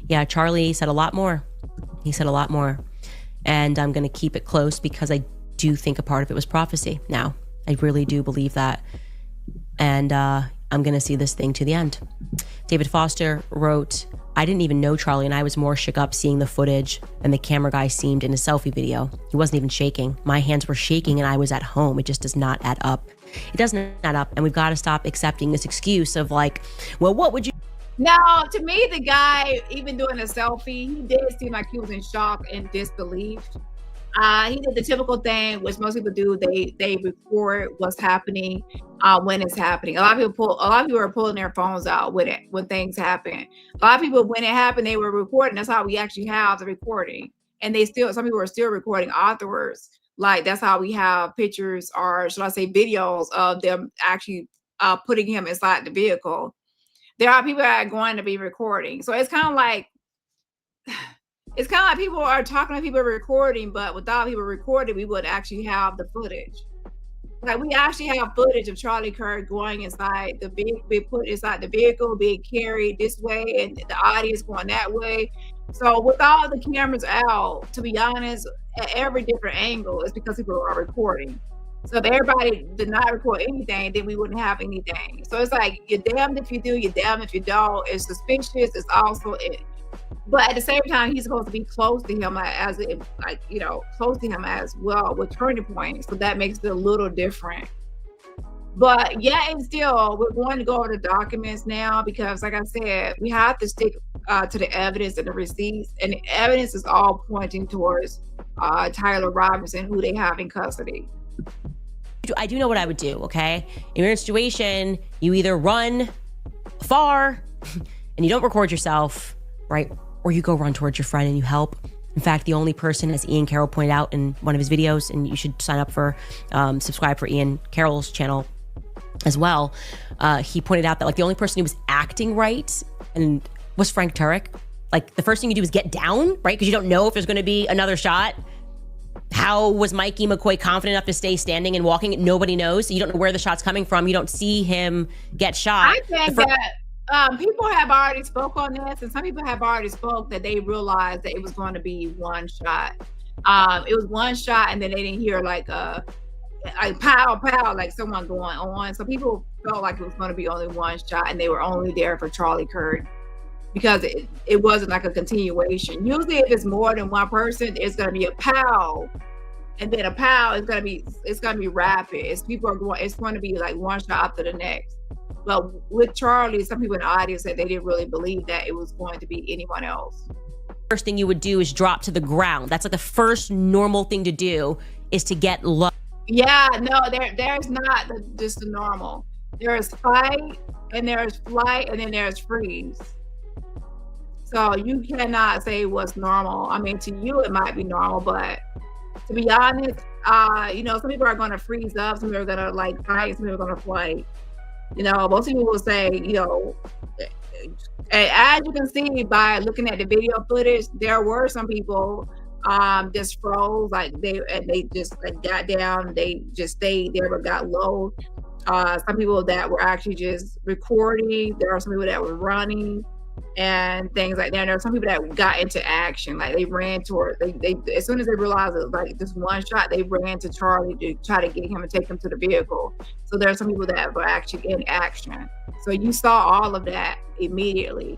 Yeah, Charlie said a lot more. He said a lot more. And I'm going to keep it close because I do think a part of it was prophecy. Now, I really do believe that. And I'm going to see this thing to the end. David Foster wrote, I didn't even know Charlie, and I was more shook up seeing the footage than the camera guy seemed in his selfie video. He wasn't even shaking. My hands were shaking and I was at home. It just does not add up. It doesn't add up. And we've got to stop accepting this excuse of like, well, what would you... No, to me, the guy, even doing a selfie, he did seem like he was in shock and disbelief. He did the typical thing, which most people do. They record what's happening when it's happening. A lot of people are pulling their phones out with it when things happen. A lot of people, when it happened, they were recording. That's how we actually have the recording. And some people are still recording afterwards. Like, that's how we have pictures, or should I say videos, of them actually putting him inside the vehicle. There are people that are going to be recording. So it's kind of like people are talking to people recording, but without people recording, we would actually have the footage. Like, we actually have footage of Charlie Kirk going inside the vehicle, being put inside the vehicle, being carried this way, and the audience going that way. So with all the cameras out, to be honest, at every different angle, it's because people are recording. So if everybody did not record anything, then we wouldn't have anything. So it's like, you're damned if you do, you're damned if you don't. It's suspicious. It's also it. But at the same time, he's supposed to be close to him, close to him as well with Turning Point. So that makes it a little different. But yeah, and still, we're going to go over the documents now because, like I said, we have to stick to the evidence and the receipts. And the evidence is all pointing towards Tyler Robertson, who they have in custody. I do know what I would do, okay? In your situation, you either run far and you don't record yourself, right? Or you go run towards your friend and you help. In fact, the only person, as Ian Carroll pointed out in one of his videos, and you should sign up for, subscribe for Ian Carroll's channel as well. He pointed out that like the only person who was acting right and was Frank Turek. Like, the first thing you do is get down, right? Because you don't know if there's going to be another shot. How was Mikey McCoy confident enough to stay standing and walking? Nobody knows. You don't know where the shot's coming from. You don't see him get shot. I think that people have already spoke on this, and some people have already spoke that they realized that it was going to be one shot. It was one shot, and then they didn't hear like pow, pow, like someone going on. So people felt like it was going to be only one shot, and they were only there for Charlie Kirk because it wasn't like a continuation. Usually, if it's more than one person, it's going to be a pow, and then a pow is going to be rapid. It's going to be like one shot after the next. But with Charlie, some people in the audience said they didn't really believe that it was going to be anyone else. First thing you would do is drop to the ground. That's like the first normal thing to do, is to get low. Yeah, no, there's not just the normal. There's fight, and there's flight, and then there's freeze. So you cannot say what's normal. I mean, to you it might be normal, but to be honest, some people are going to freeze up, some people are going to like fight, some people are going to flight. Most people will say, as you can see by looking at the video footage, there were some people just froze, like they just like got down, they just stayed there but got low. Some people that were actually just recording. There are some people that were running and things like that. And there are some people that got into action, like they ran toward. They as soon as they realized it was like this one shot, they ran to Charlie to try to get him and take him to the vehicle. So there are some people that were actually in action. So you saw all of that immediately.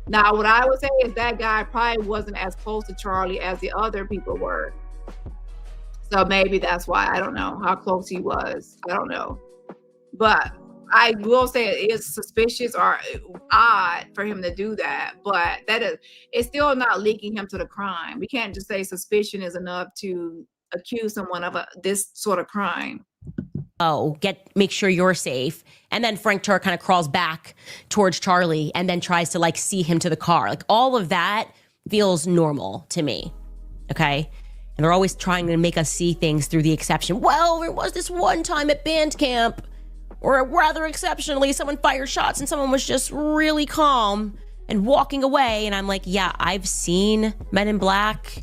Now, what I would say is that guy probably wasn't as close to Charlie as the other people were. So maybe that's why. I don't know how close he was. I don't know. But I will say it is suspicious or odd for him to do that. But it's still not linking him to the crime. We can't just say suspicion is enough to accuse someone of this sort of crime. Make sure you're safe. And then Frank Turk kind of crawls back towards Charlie and then tries to like see him to the car. Like all of that feels normal to me. Okay. And they're always trying to make us see things through the exception. Well, there was this one time at band camp, or rather exceptionally, someone fired shots and someone was just really calm and walking away. And I'm like, yeah, I've seen Men in Black.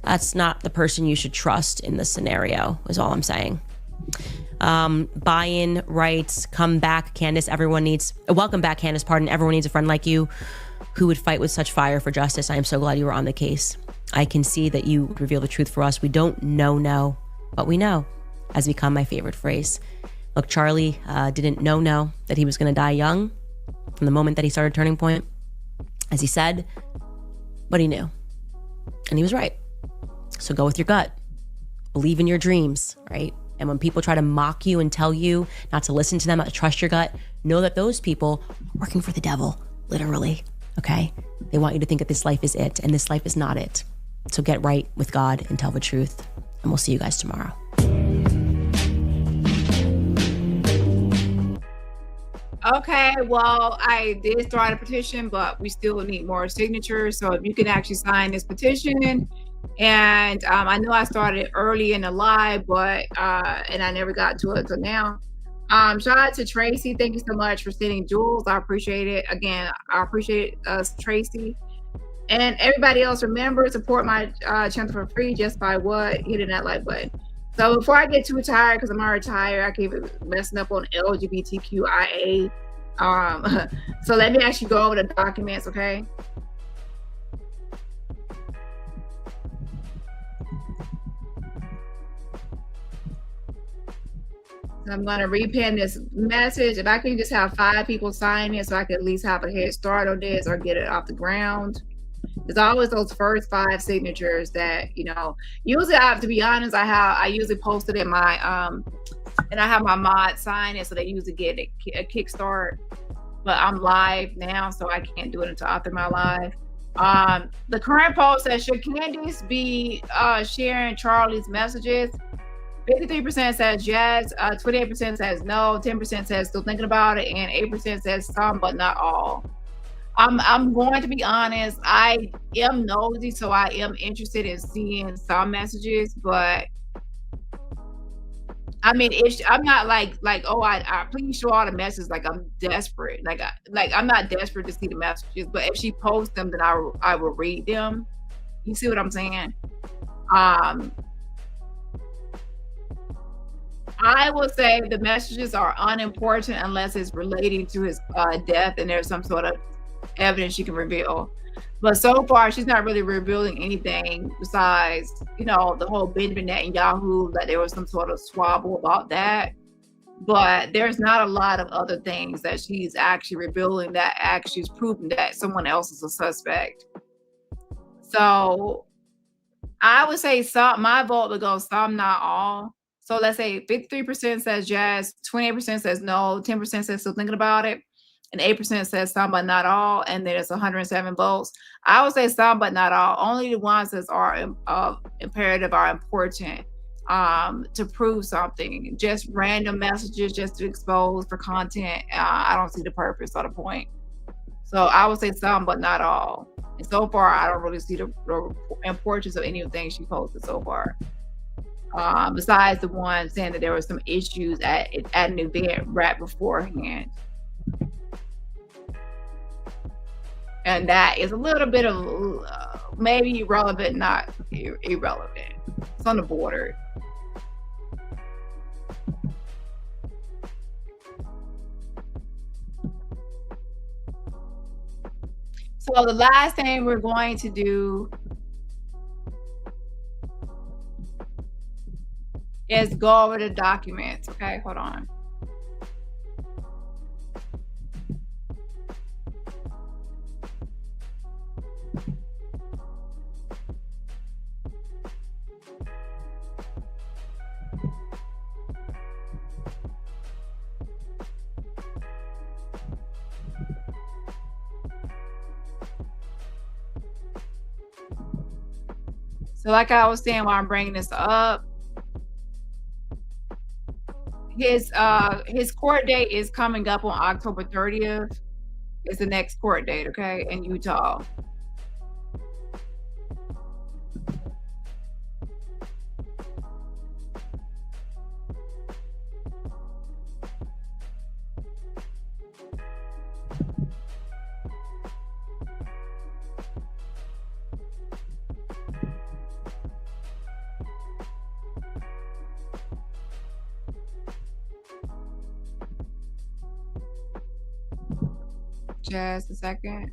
That's not the person you should trust in this scenario, is all I'm saying. Buy-in writes, come back, Candace. Welcome back, Candace. Pardon. Everyone needs a friend like you who would fight with such fire for justice. I am so glad you were on the case. I can see that you reveal the truth for us. We don't know, but we know has become my favorite phrase. Look, Charlie didn't know that he was going to die young from the moment that he started Turning Point, as he said, but he knew, and he was right. So go with your gut. Believe in your dreams, right? And when people try to mock you and tell you not to listen to them, not to trust your gut, know that those people are working for the devil, literally, okay? They want you to think that this life is it, and this life is not it. So get right with God and tell the truth. And we'll see you guys tomorrow. Okay, well, I did start a petition, but we still need more signatures. So if you can actually sign this petition, and I know I started early in the live, but and I never got to it until now. Shout out to Tracy. Thank you so much for sending jewels. I appreciate it. Again, I appreciate Tracy. And everybody else, remember, support my channel for free just by hitting that like button. So before I get too tired, because I'm already tired, I keep messing up on LGBTQIA. So let me actually go over the documents, okay? So I'm going to repin this message. If I can just have 5 people sign it so I can at least have a head start on this or get it off the ground. There's always those first 5 signatures that, usually I have to be honest, I usually post it in my, and I have my mod sign it, so they usually get a kickstart, but I'm live now, so I can't do it until after my live. The current poll says, should Candace be sharing Charlie's messages? 53% says yes, 28% says no, 10% says still thinking about it, and 8% says some, but not all. I'm going to be honest. I am nosy, so I am interested in seeing some messages, but I mean, I'm not like oh, I please show all the messages. Like I'm desperate. Like I'm not desperate to see the messages, but if she posts them, then I will read them. You see what I'm saying? I will say the messages are unimportant unless it's relating to his death and there's some sort of evidence she can reveal. But so far, she's not really revealing anything besides, the whole Benjamin Netanyahu, that there was some sort of squabble about that. But there's not a lot of other things that she's actually revealing that actually is proving that someone else is a suspect. So I would say my vote would go some, not all. So let's say 53% says yes, 28% says no, 10% says still thinking about it, and 8% says some but not all, and there's 107 votes. I would say some but not all. Only the ones that are imperative are important to prove something. Just random messages just to expose for content, I don't see the purpose or the point. So I would say some but not all. And so far, I don't really see the importance of any of the things she posted so far. Besides the one saying that there were some issues at an event right beforehand. And that is a little bit of maybe irrelevant, not irrelevant. It's on the border. So the last thing we're going to do is go over the documents. Okay, hold on. So like I was saying while I'm bringing this up, his court date is coming up on October 30th. It's the next court date, okay, in Utah. Just a second.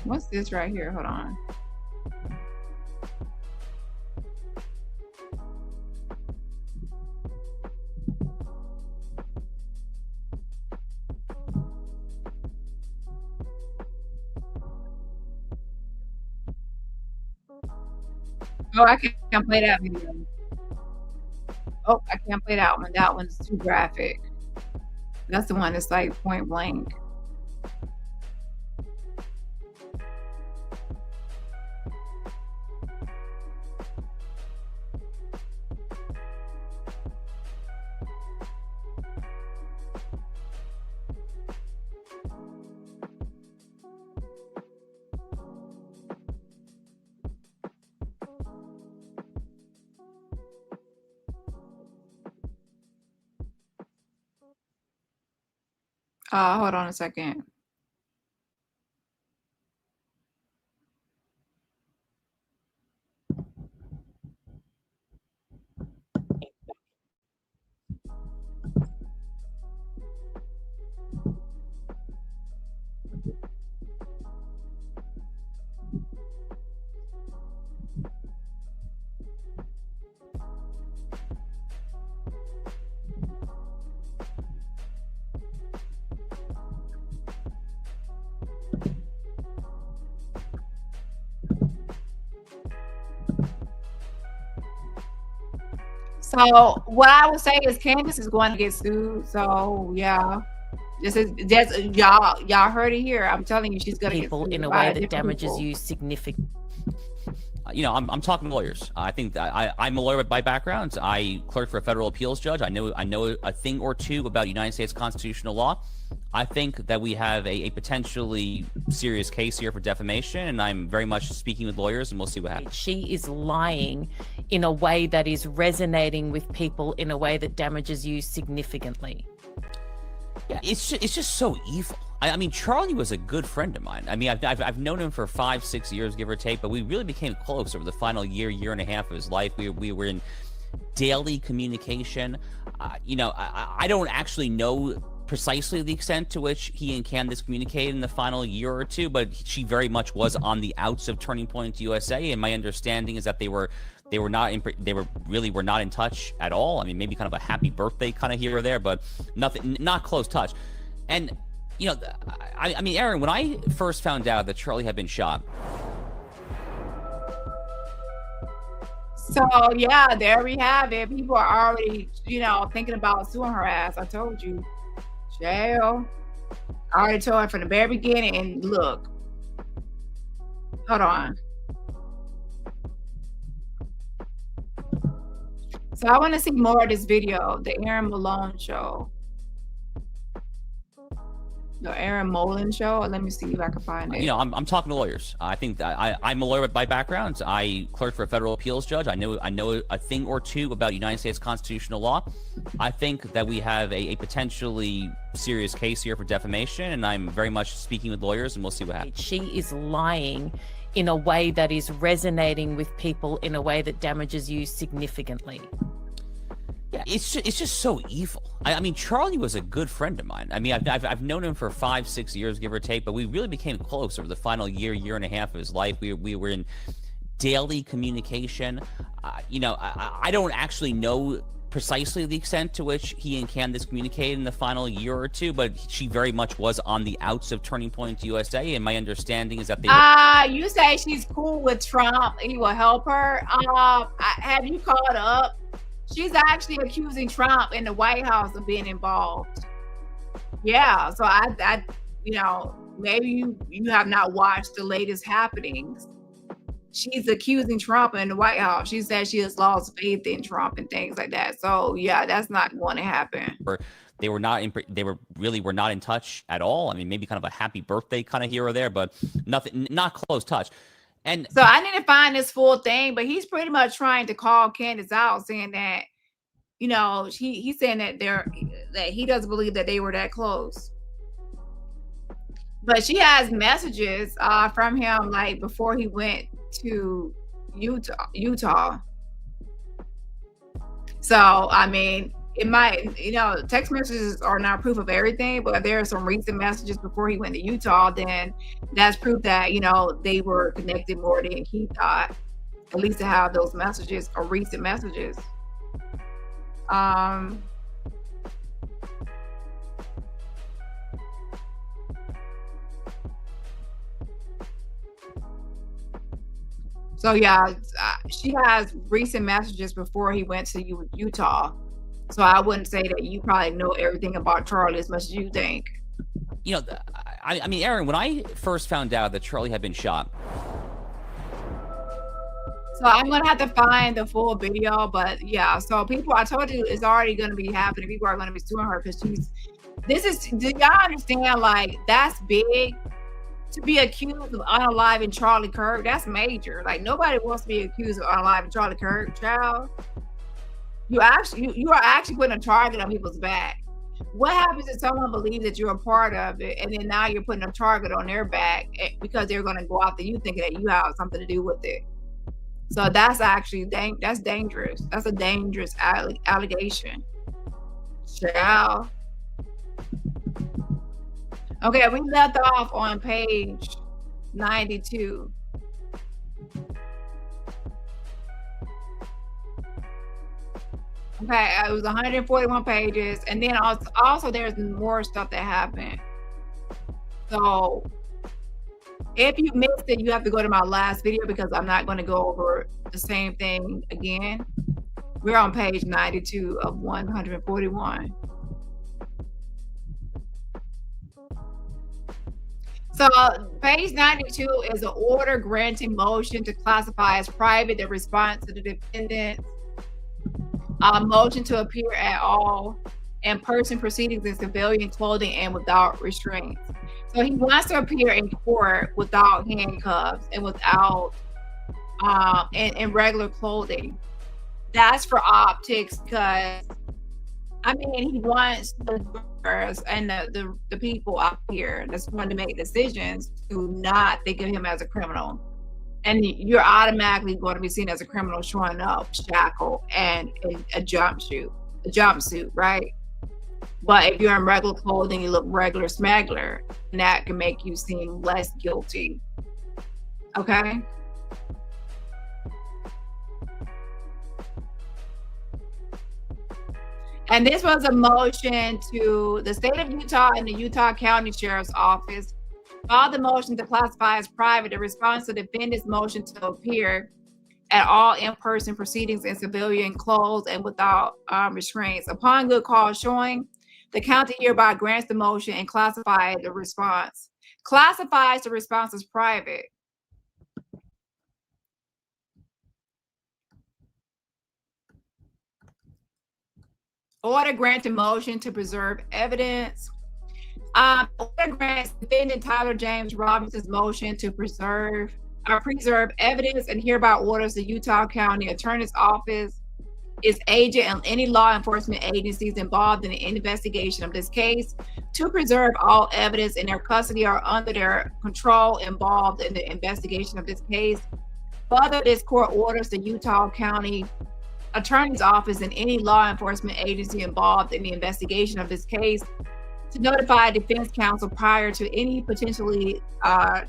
What's this right here? Hold on. Oh, I can't play that video. Oh, I can't play that one. That one's too graphic. That's the one that's like point blank. Hold on a second. So what I would say is Candace is going to get sued. So yeah, just y'all heard it here. I'm telling you, she's going to get sued in a by way that different damages people. you significantly. You know, I'm talking to lawyers. I think that I'm a lawyer by background. I clerked for a federal appeals judge. I know a thing or two about United States constitutional law. I think that we have a potentially serious case here for defamation, and I'm very much speaking with lawyers, and we'll see what happens. She is lying in a way that is resonating with people in a way that damages you significantly. Yeah, it's just so evil. I mean, Charlie was a good friend of mine. I mean, I've known him for 5-6 years, give or take, but we really became close over the final year and a half of his life. We were in daily communication. You know, I don't actually know precisely the extent to which he and Candace communicated in the final year or two, but she very much was on the outs of Turning Point USA, and my understanding is that they were not in touch at all. I mean, maybe kind of a happy birthday kind of here or there, but not close touch. And you know, I mean, Aaron, when I first found out that Charlie had been shot. So yeah, there we have it. People are already, you know, thinking about suing her ass. I told you, jail. I already told her from the very beginning. And look, hold on. So I want to see more of this video, the Aaron Malone show. The Aaron Mullen show. Let me see if I can find it. You know, I'm talking to lawyers. I think that I'm a lawyer by background. I clerked for a federal appeals judge. I know a thing or two about United States constitutional law. I think that we have a potentially serious case here for defamation, and I'm very much speaking with lawyers, and we'll see what happens. She is lying in a way that is resonating with people in a way that damages you significantly. Yeah, it's just so evil. I mean, Charlie was a good friend of mine. I mean, I've known him for 5-6 years, give or take, but we really became close over the final year and a half of his life. We were in daily communication. You know, I don't actually know precisely the extent to which he and Candace communicated in the final year or two, but she very much was on the outs of Turning Point USA, and my understanding is that they you say she's cool with Trump and he will help her. Have you caught up? She's actually accusing Trump and the White House of being involved. Yeah, so I maybe you have not watched the latest happenings. She's accusing Trump and the White House. She said she has lost faith in Trump and things like that. So yeah, that's not going to happen. They were not in touch at all. I mean, maybe kind of a happy birthday kind of here or there, but nothing, not close touch. And so I need to find this full thing, but he's pretty much trying to call Candace out, saying that, he's saying that that he doesn't believe that they were that close. But she has messages from him like before he went to Utah. So I mean, it might, text messages are not proof of everything, but there are some recent messages before he went to Utah, then that's proof that, they were connected more than he thought, at least to have those messages or recent messages. So yeah, she has recent messages before he went to Utah. So I wouldn't say that you probably know everything about Charlie as much as you think. I mean, Aaron, when I first found out that Charlie had been shot. So I'm going to have to find the full video, but yeah. So people, I told you, it's already going to be happening. People are going to be suing her because do y'all understand, like, that's big? To be accused of unaliving Charlie Kirk, that's major. Like, nobody wants to be accused of unaliving Charlie Kirk, child. You are actually putting a target on people's back. What happens if someone believes that you're a part of it, and then now you're putting a target on their back because they're going to go after you thinking that you have something to do with it? So that's actually that's dangerous. That's a dangerous allegation. Child. Okay, we left off on page 92. Okay, it was 141 pages, and then also there's more stuff that happened. So if you missed it, you have to go to my last video because I'm not going to go over the same thing again. We're on page 92 of 141. So page 92 is an order granting motion to classify as private the response to the defendant's motion to appear at all in-person proceedings in civilian clothing and without restraints. So he wants to appear in court without handcuffs and without in regular clothing. That's for optics, because I mean, he wants the jurors and the people out here that's going to make decisions to not think of him as a criminal. And you're automatically going to be seen as a criminal showing up shackled and in a jumpsuit, right? But if you're in regular clothing, you look regular smuggler, and that can make you seem less guilty. Okay? And this was a motion to the state of Utah and the Utah County Sheriff's Office filed the motion to classify as private in response to the defendant's motion to appear at all in-person proceedings in civilian clothes and without restraints. Upon good cause showing, the county hereby grants the motion and classifies the response as private. Order granting motion to preserve evidence. Order grants defendant Tyler James Robinson's motion to preserve evidence, and hereby orders the Utah County Attorney's Office, its agent, and any law enforcement agencies involved in the investigation of this case to preserve all evidence in their custody or under their control involved in the investigation of this case. Further, this court orders the Utah County Attorney's Office and any law enforcement agency involved in the investigation of this case to notify defense counsel prior to any potentially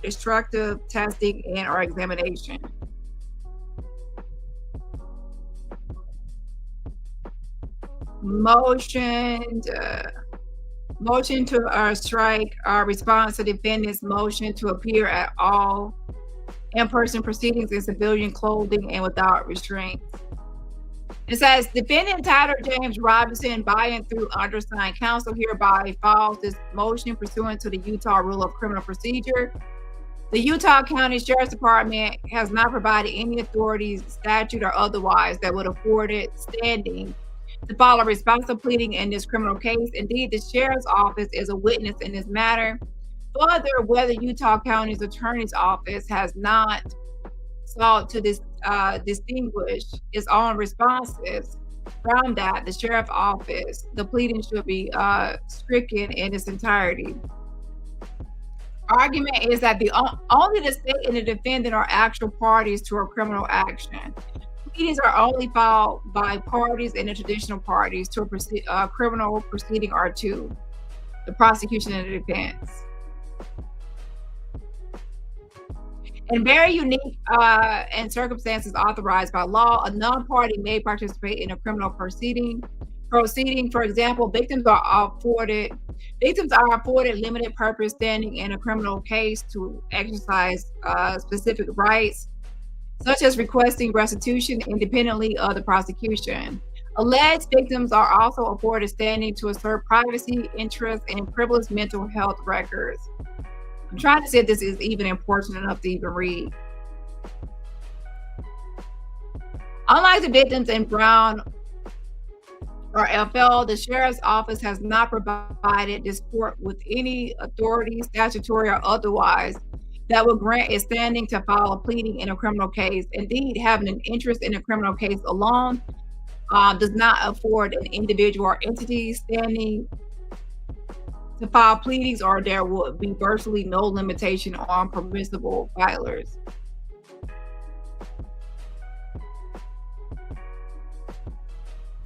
destructive testing and or examination. motion to strike response to defendant's motion to appear at all in-person proceedings in civilian clothing and without restraints. It says defendant Tyler James Robertson, by and through undersigned counsel, hereby files this motion pursuant to the Utah Rule of Criminal Procedure. The Utah County Sheriff's Department has not provided any authorities, statute, or otherwise that would afford it standing to file a responsive pleading in this criminal case. Indeed, the Sheriff's Office is a witness in this matter. Further, whether Utah County's Attorney's Office has not sought to distinguish its own responses from that, the Sheriff's Office, the pleading should be stricken in its entirety. Argument is that only the state and the defendant are actual parties to a criminal action. Pleadings are only filed by parties and the traditional parties to a criminal proceeding or to the prosecution and the defense. In very unique and circumstances authorized by law, a non-party may participate in a criminal proceeding. For example, victims are afforded limited purpose standing in a criminal case to exercise specific rights, such as requesting restitution independently of the prosecution. Alleged victims are also afforded standing to assert privacy interests and privileged mental health records. I'm trying to see if this is even important enough to even read. Unlike the victims in Brown or FL, the Sheriff's Office has not provided this court with any authority, statutory or otherwise, that would grant a standing to file a pleading in a criminal case. Indeed, having an interest in a criminal case alone does not afford an individual or entity standing to file pleadings, or there would be virtually no limitation on permissible filers.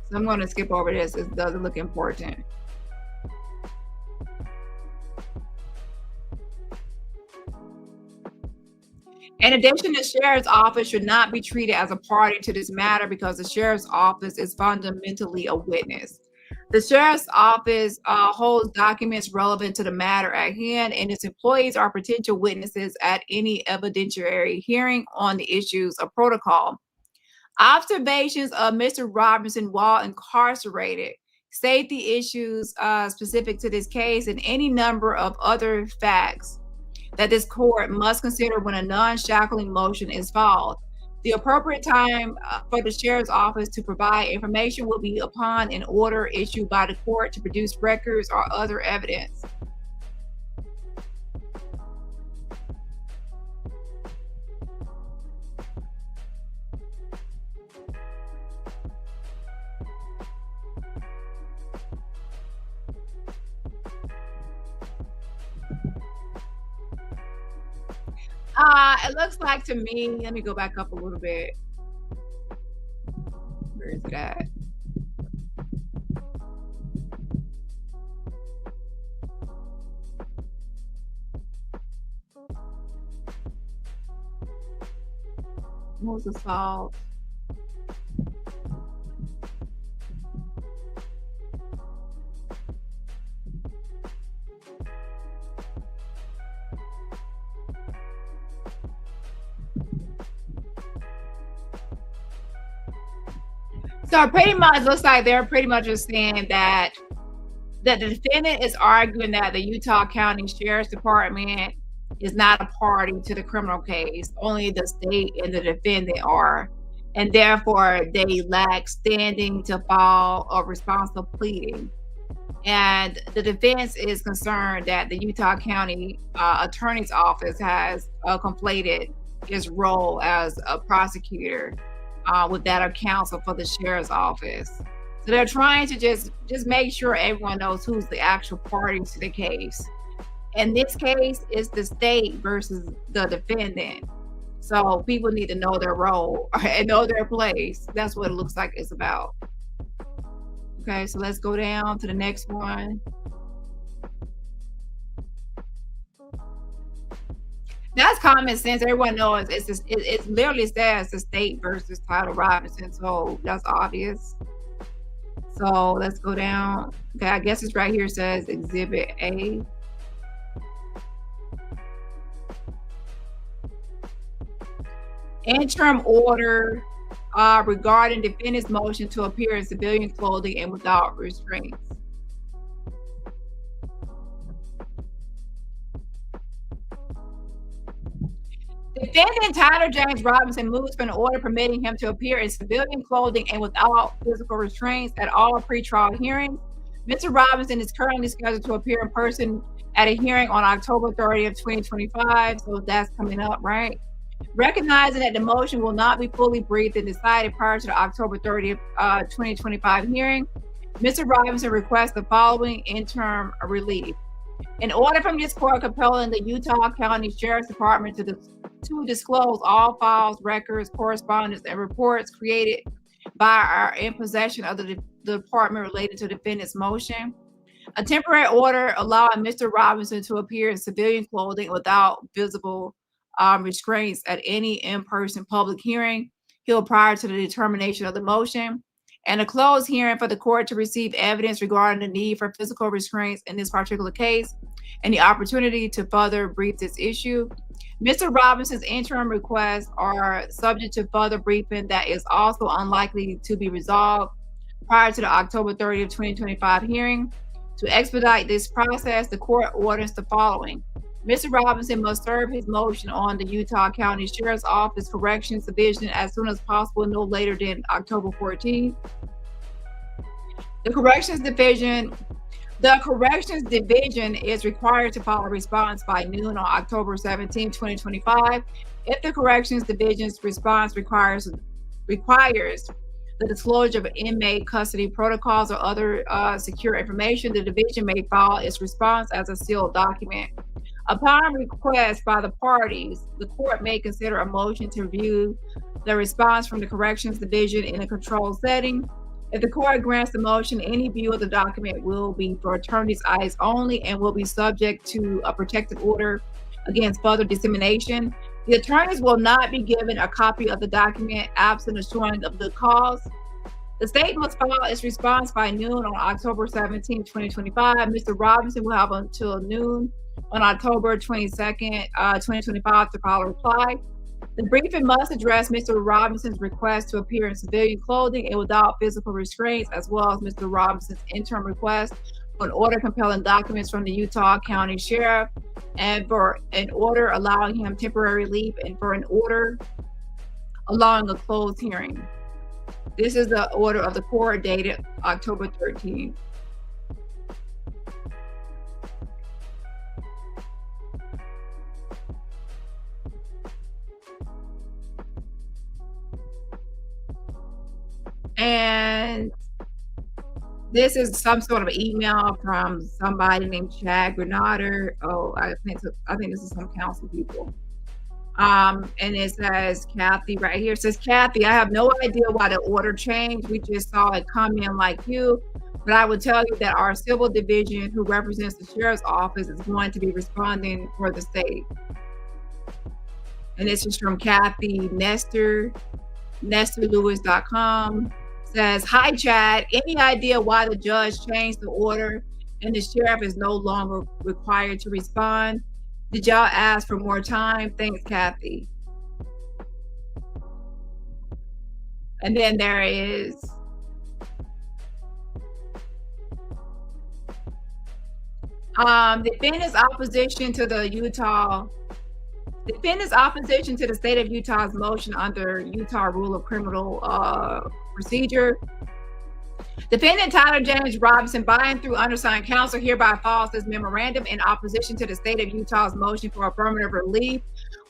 So I'm going to skip over this. It doesn't look important. In addition, the Sheriff's Office should not be treated as a party to this matter because the Sheriff's Office is fundamentally a witness. The Sheriff's Office holds documents relevant to the matter at hand, and its employees are potential witnesses at any evidentiary hearing on the issues of protocol. Observations of Mr. Robertson while incarcerated state the issues specific to this case and any number of other facts that this court must consider when a non-shackling motion is filed. The appropriate time for the Sheriff's Office to provide information will be upon an order issued by the court to produce records or other evidence. It looks like to me, let me go back up a little bit. Where is it at? What was assault? So it pretty much looks like they're pretty much just saying that the defendant is arguing that the Utah County Sheriff's Department is not a party to the criminal case. Only the state and the defendant are, and therefore they lack standing to file a responsive pleading. And the defense is concerned that the Utah County Attorney's Office has conflated its role as a prosecutor with that of counsel for the Sheriff's Office. So they're trying to just make sure everyone knows who's the actual party to the case. In this case, it's the state versus the defendant. So people need to know their role and know their place. That's what it looks like it's about. Okay, so let's go down to the next one. That's common sense. Everyone knows it literally says the state versus Tyler Robertson, so that's obvious. So let's go down. Okay, I guess it's right here. It says Exhibit A. Interim order regarding defendant's motion to appear in civilian clothing and without restraints. Defendant Tyler James Robinson moves for an order permitting him to appear in civilian clothing and without physical restraints at all pretrial hearings. Mr. Robinson is currently scheduled to appear in person at a hearing on October 30th, 2025. So that's coming up, right? Recognizing that the motion will not be fully briefed and decided prior to the October 30th, 2025 hearing, Mr. Robinson requests the following interim relief. An order from this court compelling the Utah County Sheriff's Department to disclose all files, records, correspondence, and reports created by or in possession of the department related to defendant's motion. A temporary order allowing Mr. Robinson to appear in civilian clothing without visible restraints at any in-person public hearing held prior to the determination of the motion, and a closed hearing for the court to receive evidence regarding the need for physical restraints in this particular case and the opportunity to further brief this issue. Mr. Robinson's interim requests are subject to further briefing that is also unlikely to be resolved prior to the October 30th, 2025 hearing. To expedite this process, the court orders the following. Mr. Robinson must serve his motion on the Utah County Sheriff's Office Corrections Division as soon as possible, no later than October 14th. The Corrections Division is required to file a response by noon on October 17, 2025. If the Corrections Division's response requires the disclosure of inmate custody protocols or other secure information, the division may file its response as a sealed document. Upon request by the parties, the court may consider a motion to review the response from the Corrections Division in a controlled setting. If the court grants the motion, any view of the document will be for attorney's eyes only and will be subject to a protective order against further dissemination. The attorneys will not be given a copy of the document absent a showing of the cause. The state must file its response by noon on October 17, 2025. Mr. Robinson will have until noon on October 22nd, 2025 to file a reply. The briefing must address Mr. Robinson's request to appear in civilian clothing and without physical restraints, as well as Mr. Robinson's interim request for an order compelling documents from the Utah County Sheriff, and for an order allowing him temporary relief, and for an order allowing a closed hearing. This is the order of the court dated October 13th. And this is some sort of email from somebody named Chad Grenada. Oh, I think this is some council people. And it says Kathy right here. It says, Kathy, I have no idea why the order changed. We just saw it come in like you. But I would tell you that our civil division, who represents the sheriff's office, is going to be responding for the state. And this is from Kathy Nestor, NestorLewis.com. Says, hi, Chad. Any idea why the judge changed the order and the sheriff is no longer required to respond? Did y'all ask for more time? Thanks, Kathy. And then there is defendant's opposition to the state of Utah's motion under Utah Rule of Criminal Procedure. Defendant Tyler James Robinson, by and through undersigned counsel, hereby files this memorandum in opposition to the state of Utah's motion for affirmative relief,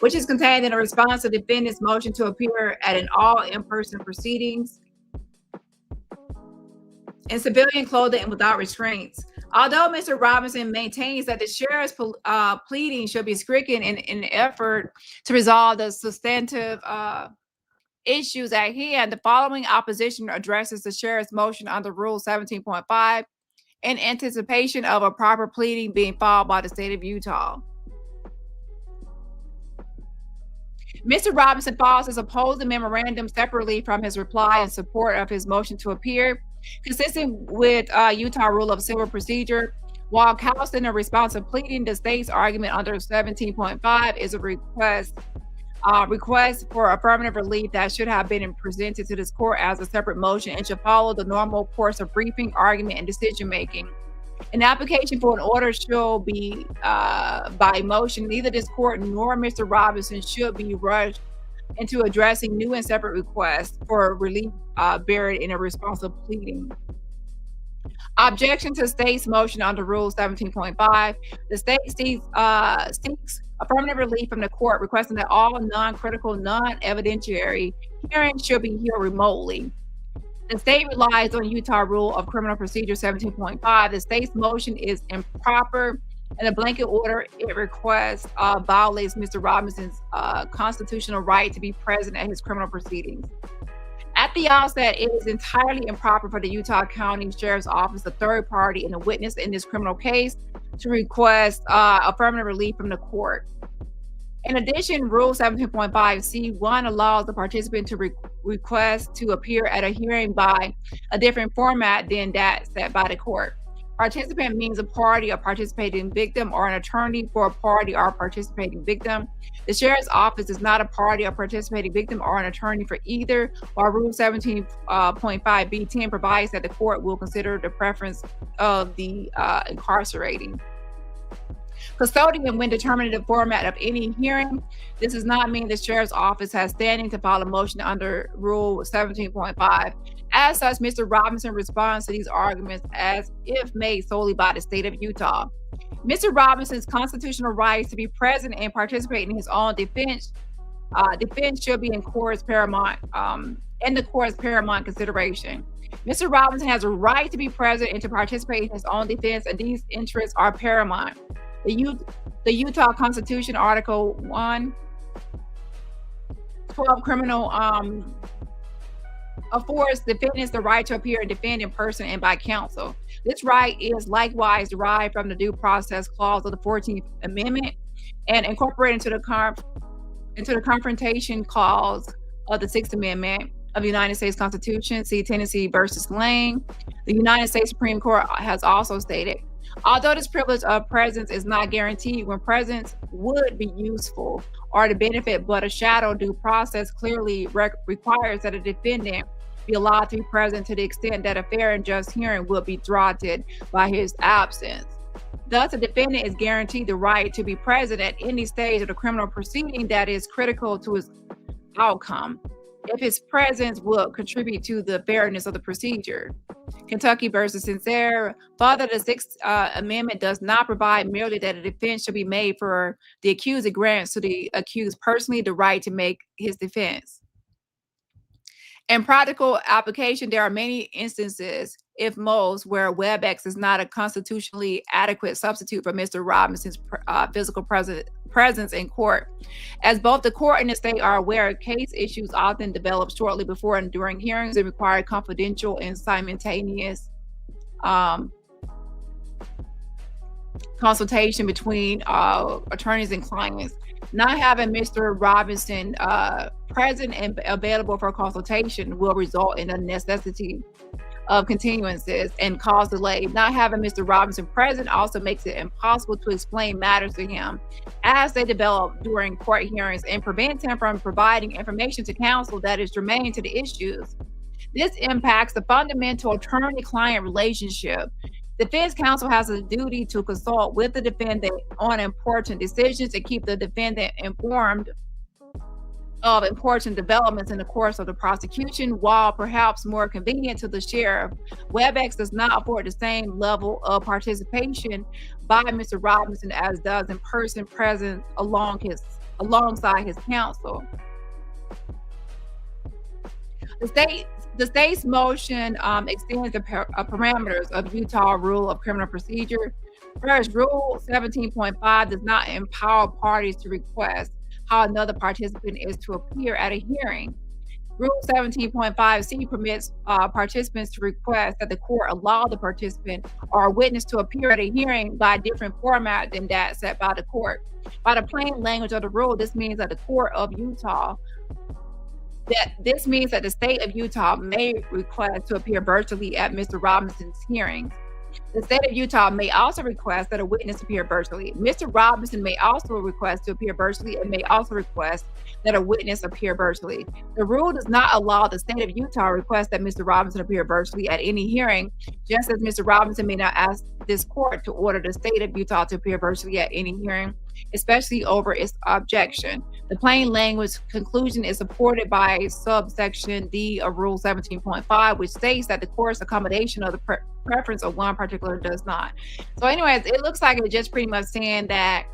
which is contained in a response to defendant's motion to appear at an all in-person proceedings in civilian clothing and without restraints. Although Mr. Robinson maintains that the sheriff's pleading should be stricken in an effort to resolve the substantive issues at hand, the following opposition addresses the sheriff's motion under Rule 17.5 in anticipation of a proper pleading being filed by the state of Utah. Mr. Robinson files his opposing memorandum separately from his reply in support of his motion to appear. Consistent with Utah Rule of Civil Procedure, while counseling a response of pleading, the state's argument under 17.5 is a request for affirmative relief that should have been presented to this court as a separate motion and should follow the normal course of briefing, argument, and decision making. An application for an order shall be by motion. Neither this court nor Mr. Robertson should be rushed into addressing new and separate requests for relief buried in a response of pleading. Objection to state's motion under Rule 17.5. The state seeks affirmative relief from the court, requesting that all non-critical, non-evidentiary hearings should be held remotely. The state relies on Utah Rule of Criminal Procedure 17.5. The state's motion is improper, and a blanket order it requests violates Mr. Robinson's constitutional right to be present at his criminal proceedings. At the outset, it is entirely improper for the Utah County Sheriff's Office, a third party and a witness in this criminal case, to request affirmative relief from the court. In addition, Rule 17.5C1 allows the participant to request to appear at a hearing by a different format than that set by the court. Participant means a party or participating victim or an attorney for a party or participating victim. The Sheriff's Office is not a party or participating victim or an attorney for either, while Rule 17.5B10 provides that the court will consider the preference of the incarcerating custodian when determining the format of any hearing. This does not mean the Sheriff's Office has standing to file a motion under Rule 17.5. As such, Mr. Robinson responds to these arguments as if made solely by the state of Utah. Mr. Robinson's constitutional rights to be present and participate in his own defense should be in the court's paramount consideration. Mr. Robinson has a right to be present and to participate in his own defense, and these interests are paramount. The Utah Constitution, Article 1, 12 criminal affords defendants the right to appear and defend in person and by counsel. This right is likewise derived from the Due Process Clause of the 14th Amendment and incorporated into the Confrontation Clause of the 6th Amendment of the United States Constitution. See Tennessee versus Lane. The United States Supreme Court has also stated, although this privilege of presence is not guaranteed, when presence would be useful or to benefit but a shadow, due process clearly requires that a defendant be allowed to be present to the extent that a fair and just hearing will be thwarted by his absence. Thus, a defendant is guaranteed the right to be present at any stage of the criminal proceeding that is critical to his outcome, if his presence will contribute to the fairness of the procedure. Kentucky versus Sincere. Further, the 6th Amendment does not provide merely that a defense should be made for the accused. It grants to the accused personally the right to make his defense. In practical application, there are many instances, if most, where WebEx is not a constitutionally adequate substitute for Mr. Robinson's physical presence in court. As both the court and the state are aware, case issues often develop shortly before and during hearings and require confidential and simultaneous consultation between attorneys and clients. Not having Mr. Robinson present and available for consultation will result in a necessity of continuances and cause delay. Not having Mr. Robinson present also makes it impossible to explain matters to him as they develop during court hearings and prevents him from providing information to counsel that is germane to the issues. This impacts the fundamental attorney-client relationship. Defense counsel has a duty to consult with the defendant on important decisions and keep the defendant informed of important developments in the course of the prosecution. While perhaps more convenient to the sheriff, WebEx does not afford the same level of participation by Mr. Robinson as does in-person presence alongside his counsel. The state's motion extends the parameters of Utah Rule of Criminal Procedure. First, Rule 17.5 does not empower parties to request how another participant is to appear at a hearing. Rule 17.5C permits participants to request that the court allow the participant or a witness to appear at a hearing by a different format than that set by the court. By the plain language of the rule, this means that the court of Utah that this means that the state of Utah may request to appear virtually at Mr. Robinson's hearings. The state of Utah may also request that a witness appear virtually. Mr. Robinson may also request to appear virtually and may also request that a witness appear virtually. The rule does not allow the state of Utah to request that Mr. Robinson appear virtually at any hearing, just as Mr. Robinson may not ask this court to order the state of Utah to appear virtually at any hearing, especially over its objection. The plain language conclusion is supported by subsection D of Rule 17.5, which states that the court's accommodation of the preference of one particular does not. So anyways, it looks like it's just pretty much saying that,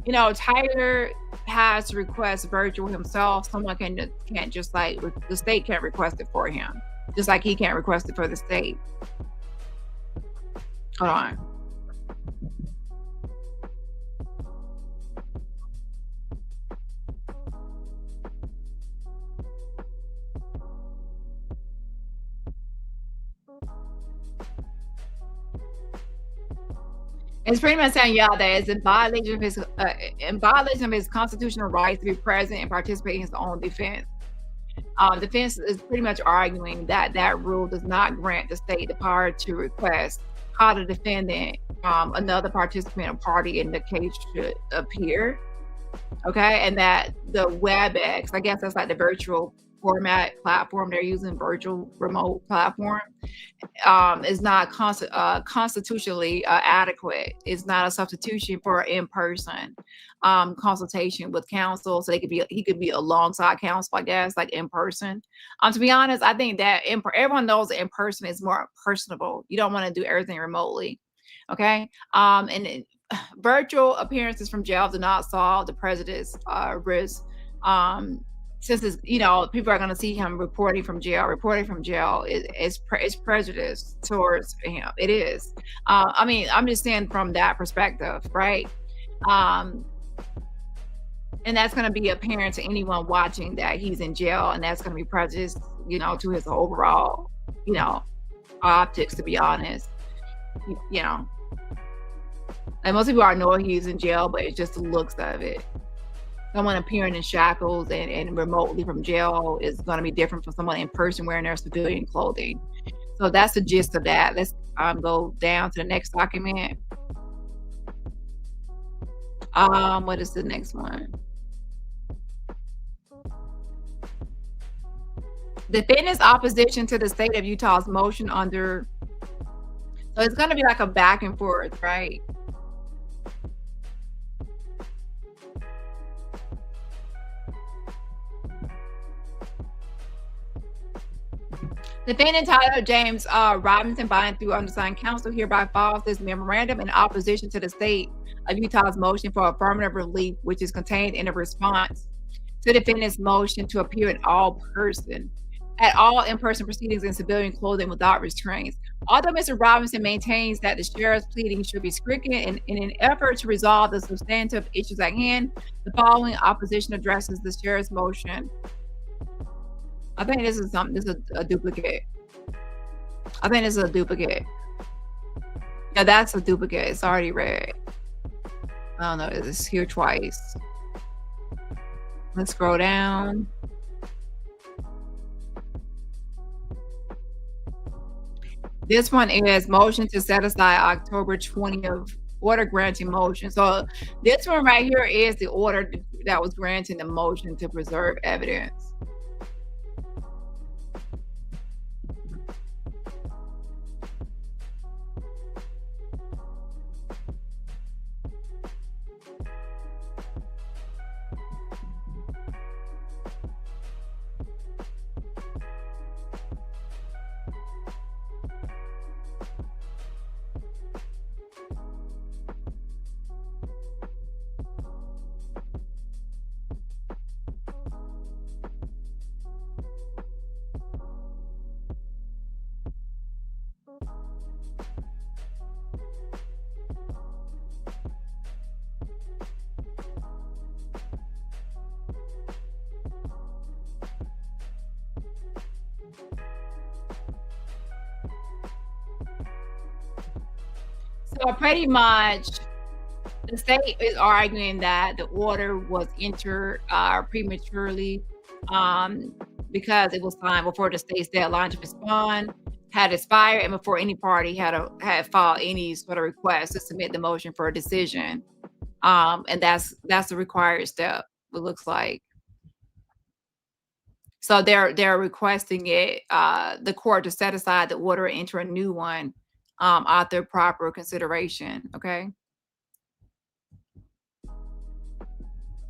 you know, Tyler has to request virtual himself. Someone can't just like, the state can't request it for him, just like he can't request it for the state. Hold on. It's pretty much saying, yeah, that it's in violation of his constitutional rights to be present and participate in his own defense. Defense is pretty much arguing that that rule does not grant the state the power to request how the defendant, another participant or party in the case should appear. Okay, and that the WebEx, I guess that's like the virtual format platform they're using, virtual remote platform, is not constitutionally adequate. It's not a substitution for in-person consultation with counsel. So he could be alongside counsel, I guess, like in person. To be honest, I think that everyone knows that in person is more personable. You don't want to do everything remotely. Okay, and virtual appearances from jail do not solve the prejudice risk. Since it's, you know, people are going to see him reporting from jail is prejudice towards him. It is. I mean, I'm just saying from that perspective, right? And that's going to be apparent to anyone watching that he's in jail, and that's going to be prejudice, you know, to his overall, you know, optics, to be honest. You know, like most people already know he's in jail, but it's just the looks of it. Someone appearing in shackles and remotely from jail is going to be different from someone in person wearing their civilian clothing. So that's the gist of that. Let's go down to the next document. What is the next one? Defendant's opposition to the state of Utah's motion under. So it's going to be like a back and forth, right? Defendant Tyler James Robinson, by and through undersigned counsel, hereby files this memorandum in opposition to the state of Utah's motion for affirmative relief, which is contained in a response to defendant's motion to appear at all in-person proceedings in civilian clothing without restraints. Although Mr. Robinson maintains that the sheriff's pleading should be stricken in an effort to resolve the substantive issues at hand, the following opposition addresses the sheriff's motion. I think this is a duplicate. I think this is a duplicate. Yeah, that's a duplicate. It's already read. I don't know. It's here twice. Let's scroll down. This one is motion to set aside October 20th order granting motion. So this one right here is the order that was granting the motion to preserve evidence. So pretty much, the state is arguing that the order was entered prematurely. because it was signed before the state's deadline to respond had expired and before any party had filed any sort of request to submit the motion for a decision. And that's the required step, it looks like. So they're requesting it, the court to set aside the order and enter a new one after proper consideration. Okay.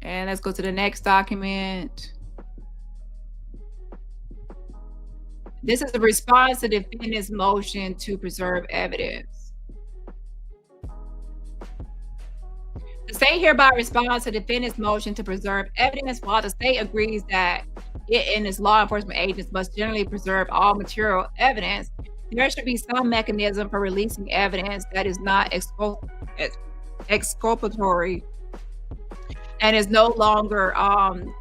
And let's go to the next document. This is the response to the defendant's motion to preserve evidence. The state hereby responds to the defendant's motion to preserve evidence. While the state agrees that it and its law enforcement agents must generally preserve all material evidence, there should be some mechanism for releasing evidence that is not exculpatory and is no longer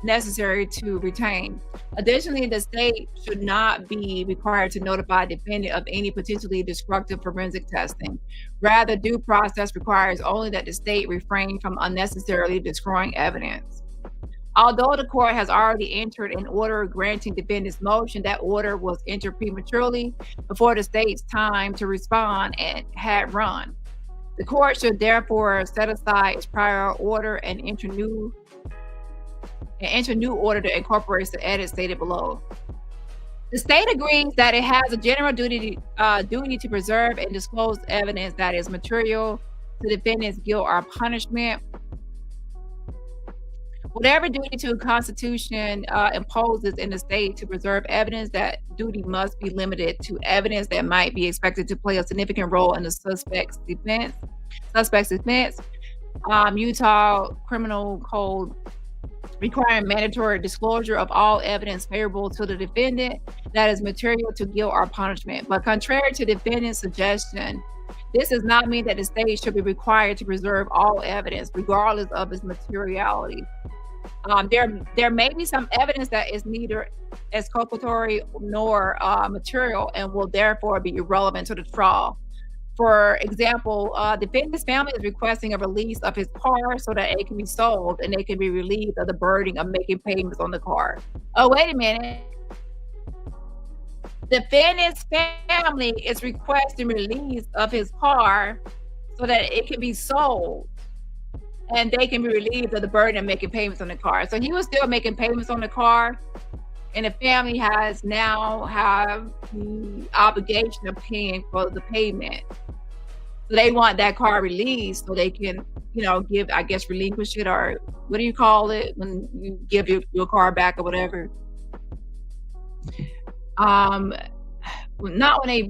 necessary to retain. Additionally, the state should not be required to notify the defendant of any potentially destructive forensic testing. Rather, due process requires only that the state refrain from unnecessarily destroying evidence. Although the court has already entered an order granting defendant's motion, that order was entered prematurely before the state's time to respond and had run. The court should therefore set aside its prior order and enter new order that incorporates the edits stated below. The state agrees that it has a general duty to preserve and disclose evidence that is material to defendant's guilt or punishment. Whatever duty to Constitution imposes in the state to preserve evidence, that duty must be limited to evidence that might be expected to play a significant role in the suspect's defense. Utah Criminal Code requiring mandatory disclosure of all evidence favorable to the defendant that is material to guilt or punishment. But contrary to defendant's suggestion, this does not mean that the state should be required to preserve all evidence, regardless of its materiality. There may be some evidence that is neither exculpatory nor material and will therefore be irrelevant to the trial. For example, defendant's family is requesting a release of his car so that it can be sold and they can be relieved of the burden of making payments on the car. Oh, wait a minute. Defendant's family is requesting release of his car so that it can be sold and they can be relieved of the burden of making payments on the car. So he was still making payments on the car, and the family have the obligation of paying for the payment. So they want that car released so they can, give, I guess, relinquish it, or what do you call it when you give your car back or whatever? Not when they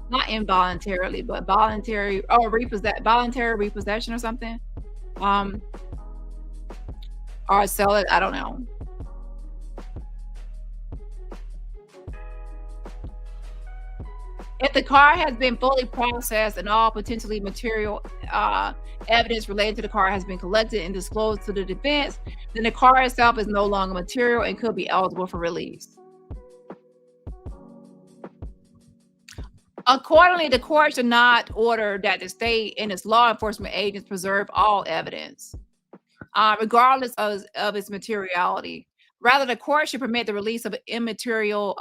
not involuntarily, but voluntary or voluntary repossession or something, or sell it. I don't know. If the car has been fully processed and all potentially material evidence related to the car has been collected and disclosed to the defense, then the car itself is no longer material and could be eligible for release. Accordingly, the court should not order that the state and its law enforcement agents preserve all evidence, regardless of its materiality. Rather, the court should permit the release of immaterial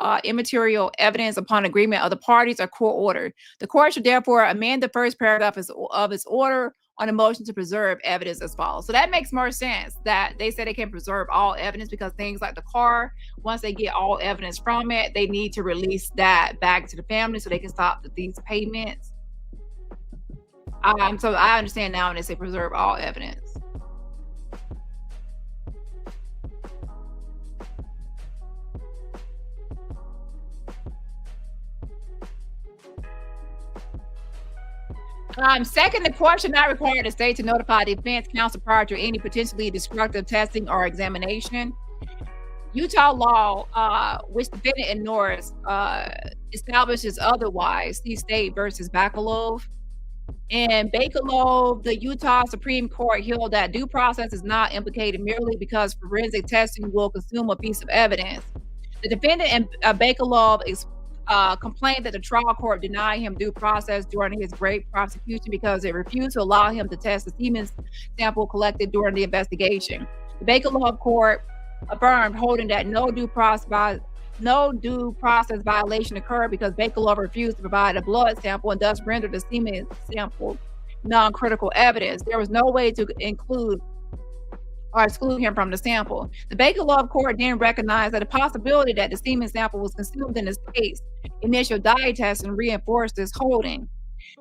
evidence upon agreement of the parties or court order. The court should therefore amend the first paragraph of its order on a motion to preserve evidence as follows. So that makes more sense, that they said they can preserve all evidence because things like the car, once they get all evidence from it, they need to release that back to the family so they can stop these payments. So I understand now when they say preserve all evidence. Second, the court should not require the state to notify the defense counsel prior to any potentially destructive testing or examination. Utah law, which the defendant ignores, establishes otherwise. See State versus Bakalov. In Bakalov, the Utah Supreme Court held that due process is not implicated merely because forensic testing will consume a piece of evidence. The defendant in Bakalov complained that the trial court denied him due process during his great prosecution because it refused to allow him to test the semen sample collected during the investigation. The Bakalov court affirmed, holding that no due process violation occurred because Bakelov refused to provide a blood sample and thus rendered the semen sample non-critical evidence. There was no way to include or exclude him from the sample. The Bakelov court then recognized that the possibility that the semen sample was consumed in the state's initial dye test and reinforced this holding.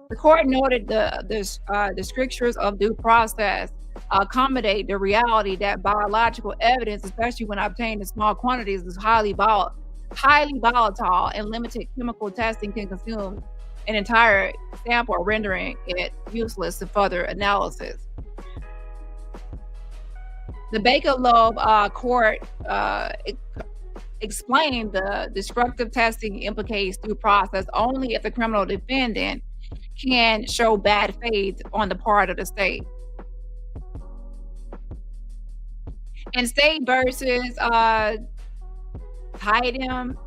The court noted the strictures of due process accommodate the reality that biological evidence, especially when obtained in small quantities, is highly volatile, and limited chemical testing can consume an entire sample, rendering it useless to further analysis. The Bakelov court explained the destructive testing implicates due process only if the criminal defendant can show bad faith on the part of the state. In State versus Tidenham,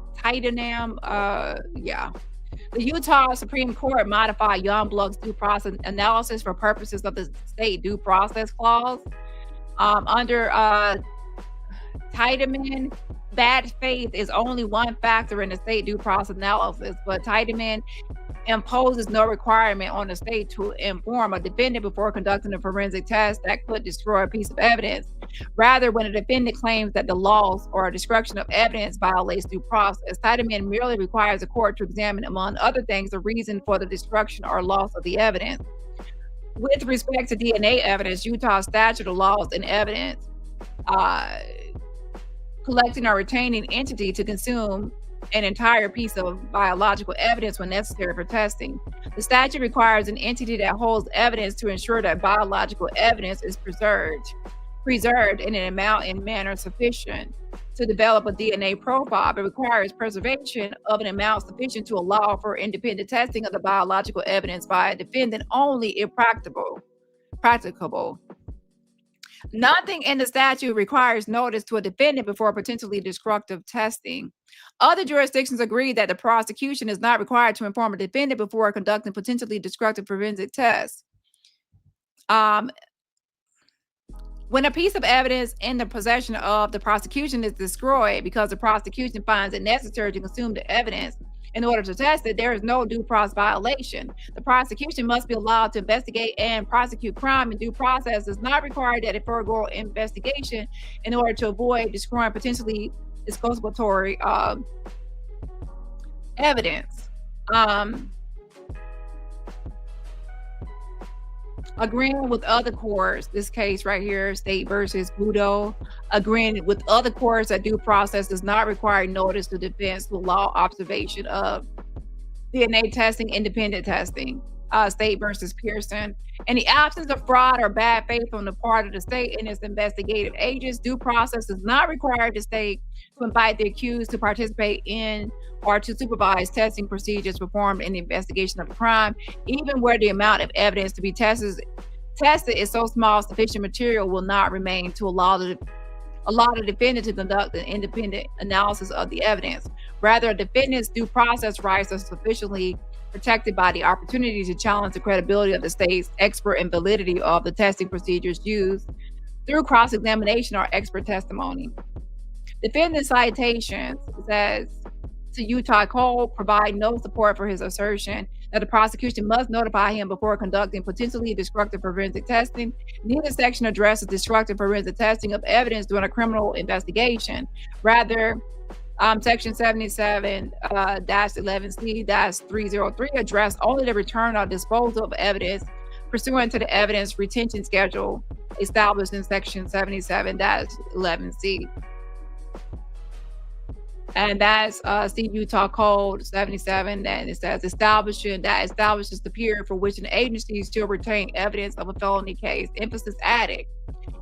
the Utah Supreme Court modified Youngblood's due process analysis for purposes of the state due process clause. Under Tiedemann, bad faith is only one factor in the state due process analysis, but Tiedemann imposes no requirement on the state to inform a defendant before conducting a forensic test that could destroy a piece of evidence. Rather, when a defendant claims that the loss or destruction of evidence violates due process, Tiedemann merely requires a court to examine, among other things, the reason for the destruction or loss of the evidence. With respect to DNA evidence, Utah's statute allows an evidence collecting or retaining entity to consume an entire piece of biological evidence when necessary for testing. The statute requires an entity that holds evidence to ensure that biological evidence is preserved in an amount and manner sufficient to develop a DNA profile, but requires preservation of an amount sufficient to allow for independent testing of the biological evidence by a defendant only if practicable. Nothing in the statute requires notice to a defendant before potentially destructive testing. Other jurisdictions agree that the prosecution is not required to inform a defendant before conducting potentially destructive forensic tests. When a piece of evidence in the possession of the prosecution is destroyed because the prosecution finds it necessary to consume the evidence in order to test it, there is no due process violation. The prosecution must be allowed to investigate and prosecute crime, and due process is not required that it forego investigation in order to avoid destroying potentially exculpatory evidence. Agreeing with other courts, this case right here, State versus Budo, agreeing with other courts that due process does not require notice to defense to allow observation of DNA testing, independent testing, State versus Pearson. In the absence of fraud or bad faith on the part of the state and its investigative agents, due process does not require the state to invite the accused to participate in or to supervise testing procedures performed in the investigation of a crime, even where the amount of evidence to be tested is so small, sufficient material will not remain to allow the defendant to conduct an independent analysis of the evidence. Rather, a defendant's due process rights are sufficiently protected by the opportunity to challenge the credibility of the state's expert and validity of the testing procedures used through cross-examination or expert testimony. Defendant citations says to Utah Code provide no support for his assertion that the prosecution must notify him before conducting potentially destructive forensic testing. Neither section addresses destructive forensic testing of evidence during a criminal investigation. Rather, Section 77-11C-303 address only the return or disposal of evidence pursuant to the evidence retention schedule established in Section 77-11C. And that's see Utah Code 77, and it says establishes the period for which an agency still retain evidence of a felony case. Emphasis added.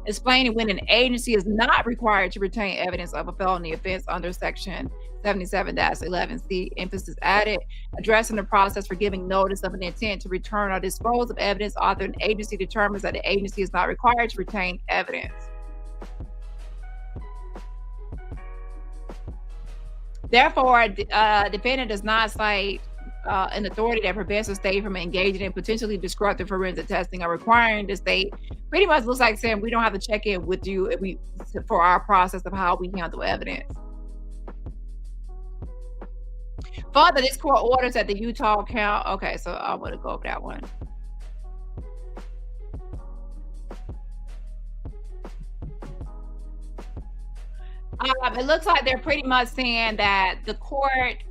Explaining when an agency is not required to retain evidence of a felony offense under Section 77-11C. Emphasis added. Addressing the process for giving notice of an intent to return or dispose of evidence after an agency determines that the agency is not required to retain evidence. Therefore, defendant does not cite an authority that prevents the state from engaging in potentially destructive forensic testing or requiring the state pretty much looks like saying we don't have to check in with you if we for our process of how we handle evidence. Further, this court orders that the Utah count. Okay, so I'm going to go over that one. It looks like they're pretty much saying that the court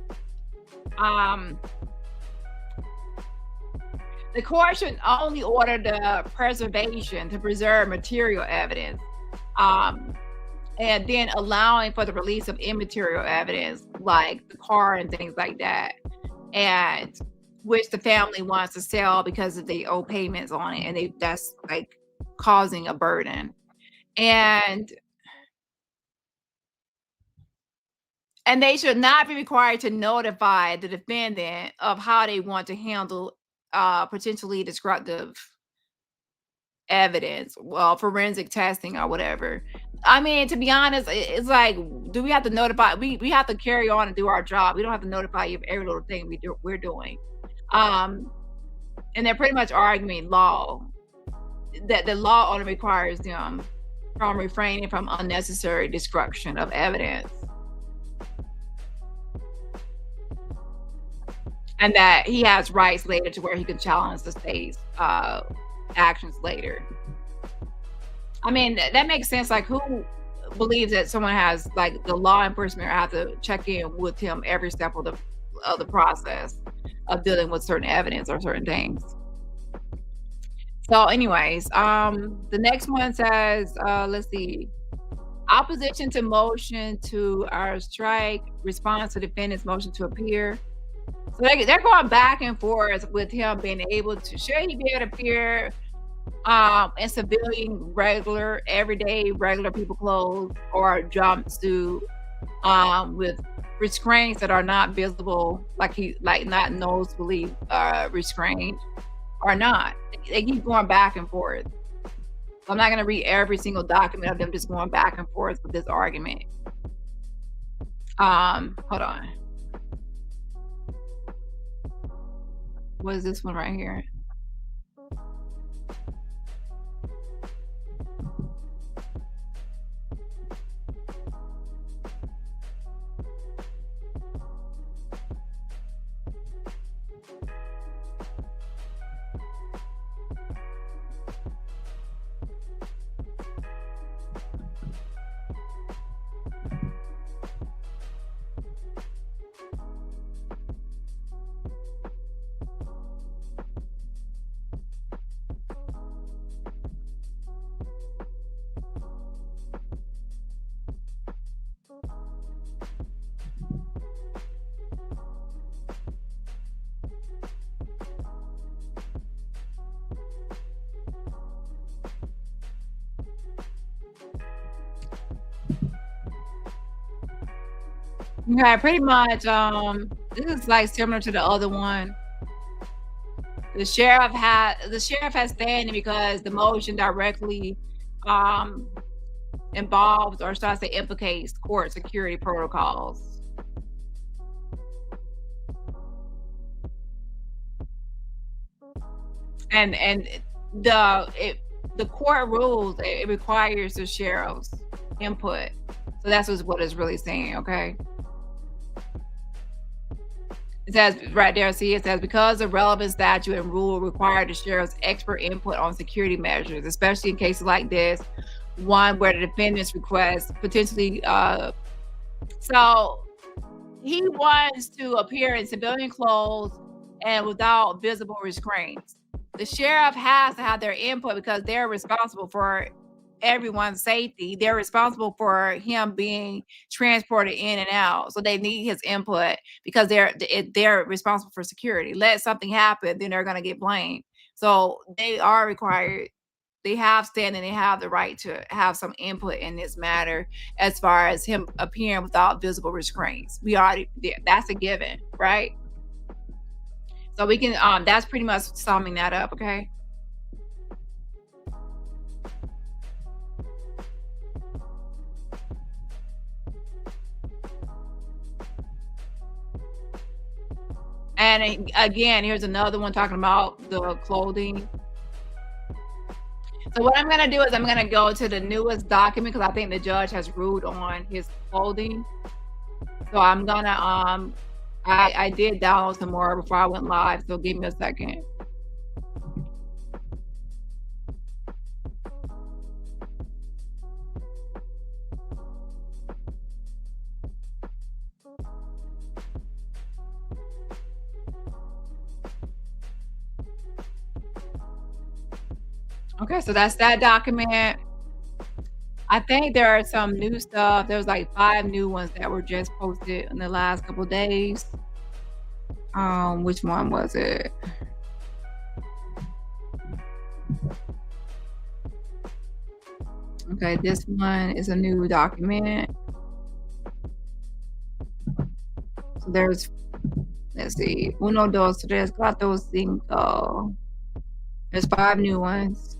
should only order the preservation to preserve material evidence, and then allowing for the release of immaterial evidence like the car and things like that, and which the family wants to sell because they owe payments on it, and that's like causing a burden. And they should not be required to notify the defendant of how they want to handle potentially destructive evidence, well, forensic testing or whatever. I mean, to be honest, it's do we have to notify? We have to carry on and do our job. We don't have to notify you of every little thing we're doing. And they're pretty much arguing law, that the law only requires them from refraining from unnecessary destruction of evidence. And that he has rights later to where he can challenge the state's actions later. I mean, that makes sense. Who believes that someone has, the law enforcement have to check in with him every step of the process of dealing with certain evidence or certain things? So anyways, the next one says, let's see. Opposition to motion to our strike, response to defendant's motion to appear. So they're going back and forth with him being able to, should he be able to appear in civilian, everyday people clothes or jumpsuit with restraints that are not visible, like not noticeably restrained or not. They keep going back and forth. I'm not going to read every single document of them just going back and forth with this argument. Hold on. What is this one right here? Yeah, pretty much. This is similar to the other one. The sheriff has standing because the motion directly involves, or starts to implicate, court security protocols. And the court rules, it requires the sheriff's input. So that's what it's really saying, okay? It says right there, see, it says, because the relevant statute and rule require the sheriff's expert input on security measures, especially in cases like this, one where the defendant's request potentially, so he wants to appear in civilian clothes and without visible restraints. The sheriff has to have their input because they're responsible for everyone's safety. They're responsible for him being transported in and out. So they need his input because they're responsible for security. Let something happen, then they're going to get blamed. So they are required, they have standing, they have the right to have some input in this matter as far as him appearing without visible restraints. That's a given, right? So we can, that's pretty much summing that up, okay? And again, here's another one talking about the clothing. So what I'm gonna do is I'm gonna go to the newest document because I think the judge has ruled on his clothing. So I'm gonna I did download some more before I went live, so give me a second. Okay, so that's that document. I think there are some new stuff. There was like 5 new ones that were just posted in the last couple days. Which one was it? Okay, this one is a new document. So there's, let's see, 1, 2, 3, 4, 5. There's 5 new ones.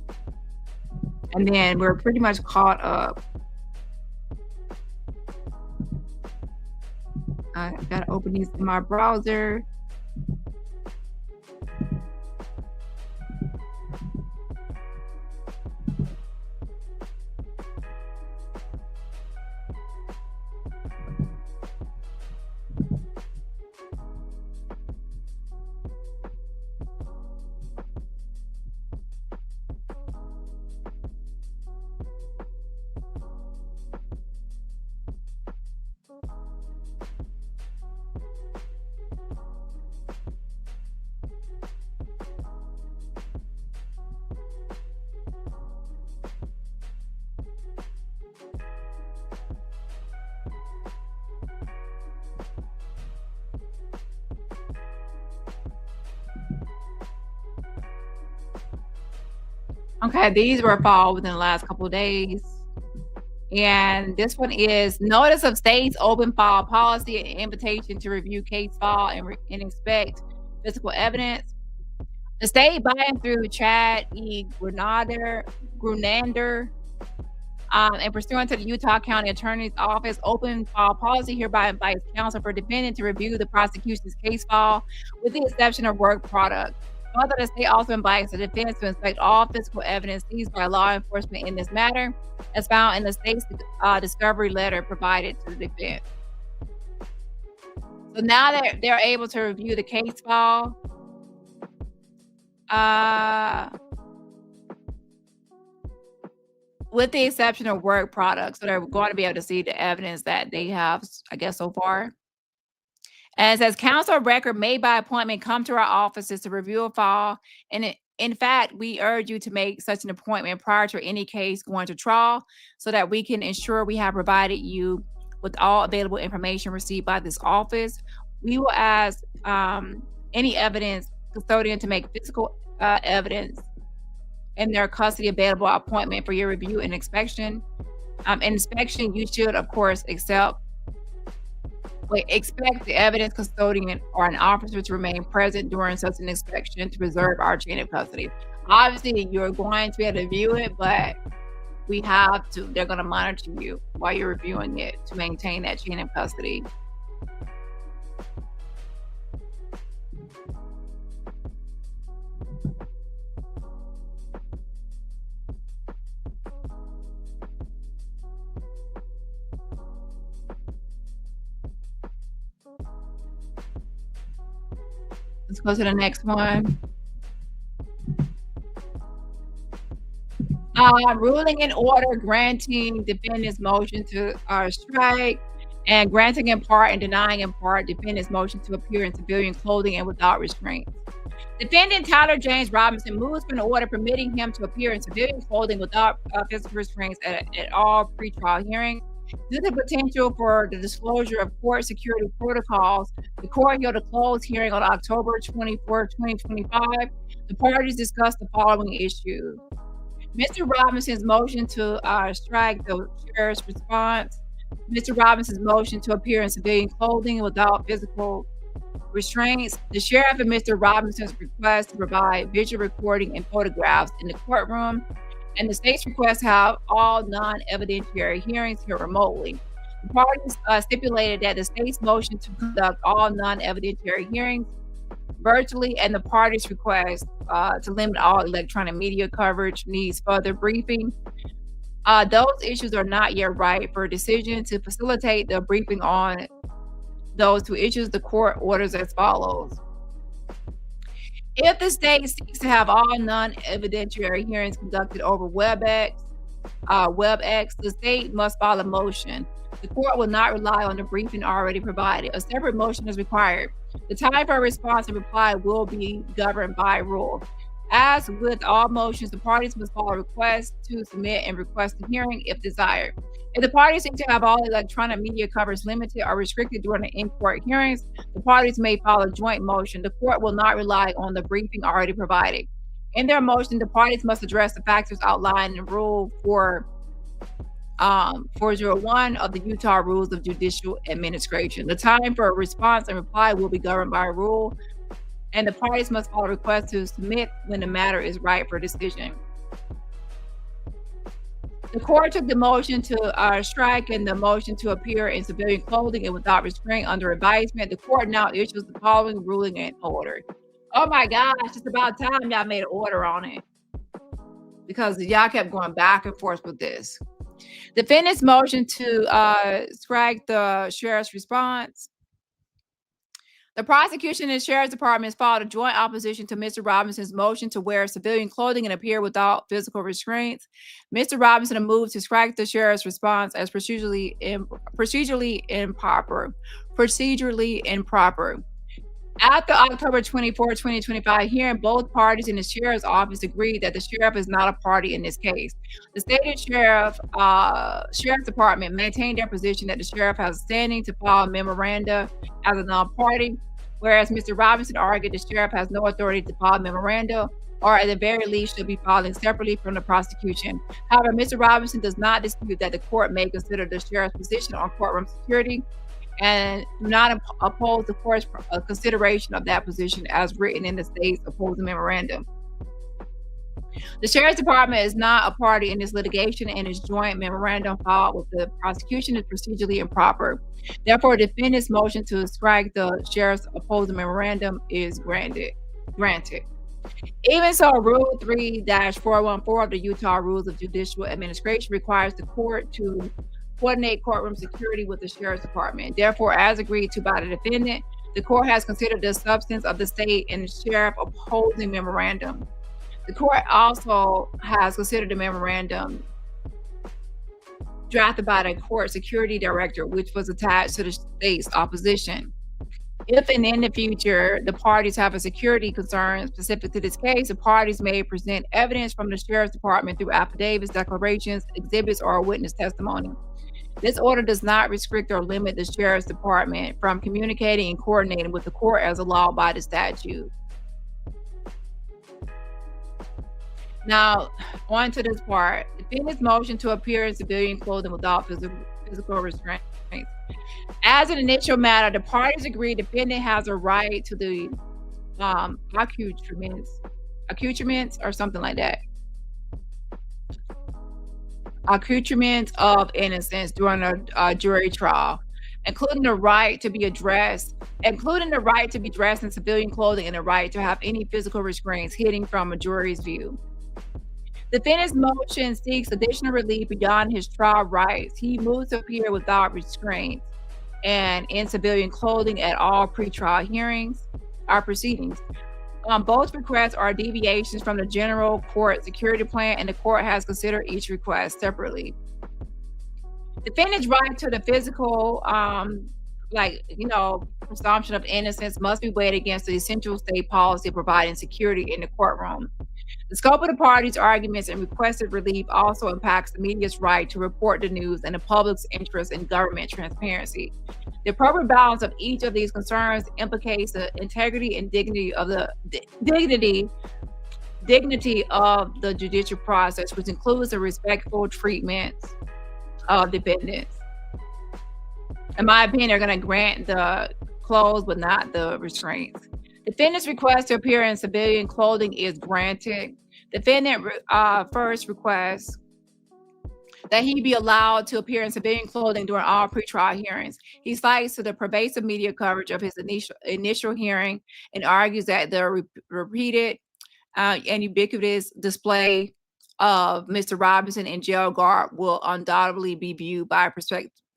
And then we're pretty much caught up. I gotta open these in my browser. Okay, these were filed within the last couple of days. And this one is notice of state's open file policy and invitation to review case file and inspect physical evidence. The state, by and through Chad E. Grunander, and pursuant to the Utah County Attorney's Office open file policy, hereby invites counsel for defendant to review the prosecution's case file with the exception of work product. Further, the state also invites the defense to inspect all physical evidence seized by law enforcement in this matter, as found in the state's discovery letter provided to the defense. So now that they're able to review the case file, with the exception of work products, so they're going to be able to see the evidence that they have, I guess, so far. And it says, counsel record made by appointment come to our offices to review a file. And in fact, we urge you to make such an appointment prior to any case going to trial so that we can ensure we have provided you with all available information received by this office. We will ask any evidence custodian to make physical evidence in their custody available appointment for your review and inspection. Inspection, you should, of course, expect the evidence custodian or an officer to remain present during such an inspection to preserve our chain of custody. Obviously, you're going to be able to view it, but they're going to monitor you while you're reviewing it to maintain that chain of custody. Let's go to the next one. Ruling in order granting defendant's motion to strike and granting in part and denying in part defendant's motion to appear in civilian clothing and without restraints. Defendant Tyler James Robinson moves for an order permitting him to appear in civilian clothing without physical restraints at all pretrial hearings. Due to the potential for the disclosure of court security protocols, the court held a closed hearing on October 24, 2025. The parties discussed the following issues. Mr. Robinson's motion to strike the sheriff's response, Mr. Robinson's motion to appear in civilian clothing without physical restraints, the sheriff and Mr. Robinson's request to provide visual recording and photographs in the courtroom, and the state's request to have all non-evidentiary hearings here remotely. The parties stipulated that the state's motion to conduct all non-evidentiary hearings virtually, and the parties' request to limit all electronic media coverage needs further briefing. Those issues are not yet ripe for decision. To facilitate the briefing on those two issues, the court orders as follows. If the state seeks to have all non-evidentiary hearings conducted over WebEx, the state must file a motion. The court will not rely on the briefing already provided. A separate motion is required. The time for response and reply will be governed by rule. As with all motions, the parties must file a request to submit and request a hearing if desired. If the parties seek to have all electronic media coverage limited or restricted during the in-court hearings, the parties may file a joint motion. The court will not rely on the briefing already provided. In their motion, the parties must address the factors outlined in Rule 401 of the Utah Rules of Judicial Administration. The time for a response and reply will be governed by rule, and the parties must file a request to submit when the matter is ripe for decision. The court took the motion to strike and the motion to appear in civilian clothing and without restraint under advisement. The court now issues the following ruling and order. Oh my gosh, it's about time y'all made an order on it, because y'all kept going back and forth with this. Defendant's motion to strike the sheriff's response. The prosecution and sheriff's departments filed a joint opposition to Mr. Robinson's motion to wear civilian clothing and appear without physical restraints. Mr. Robinson moved to strike the sheriff's response as procedurally improper. At the October 24, 2025 hearing, both parties in the sheriff's office agreed that the sheriff is not a party in this case. The stated sheriff's department maintained their position that the sheriff has standing to file a memoranda as a non-party, whereas Mr. Robinson argued the sheriff has no authority to file a memoranda, or at the very least should be filing separately from the prosecution. However, Mr. Robinson does not dispute that the court may consider the sheriff's position on courtroom security and not oppose the court's consideration of that position as written in the state's opposing memorandum. The sheriff's department is not a party in this litigation, and its joint memorandum filed with the prosecution is procedurally improper. Therefore, defendant's motion to strike the sheriff's opposing memorandum is granted. Even so, Rule 3-414 of the Utah Rules of Judicial Administration requires the court to coordinate courtroom security with the sheriff's department. Therefore, as agreed to by the defendant, the court has considered the substance of the state and the sheriff opposing memorandum. The court also has considered the memorandum drafted by the court security director, which was attached to the state's opposition. If and in the future the parties have a security concern specific to this case, the parties may present evidence from the sheriff's department through affidavits, declarations, exhibits, or witness testimony. This order does not restrict or limit the sheriff's department from communicating and coordinating with the court as allowed by the statute. Now, on to this part. Defendant's motion to appear in civilian clothing without physical restraints. As an initial matter, the parties agree defendant has a right to the accoutrements or something like that. Accoutrements of innocence during a jury trial, including the right to be dressed in civilian clothing and the right to have any physical restraints hidden from a jury's view. Defendant's motion seeks additional relief beyond his trial rights. He moves to appear without restraints and in civilian clothing at all pretrial hearings or proceedings. Both requests are deviations from the general court security plan, and the court has considered each request separately. Defendant's right to the physical, presumption of innocence must be weighed against the essential state policy of providing security in the courtroom. The scope of the parties' arguments and requested relief also impacts the media's right to report the news and the public's interest in government transparency. The appropriate balance of each of these concerns implicates the integrity and dignity of the judicial process, which includes the respectful treatment of defendants. In my opinion, they're going to grant the clothes, but not the restraints. Defendant's request to appear in civilian clothing is granted. Defendant first request that he be allowed to appear in civilian clothing during all pretrial hearings. He cites to the pervasive media coverage of his initial hearing and argues that the repeated and ubiquitous display of Mr. Robinson in jail garb will undoubtedly be viewed by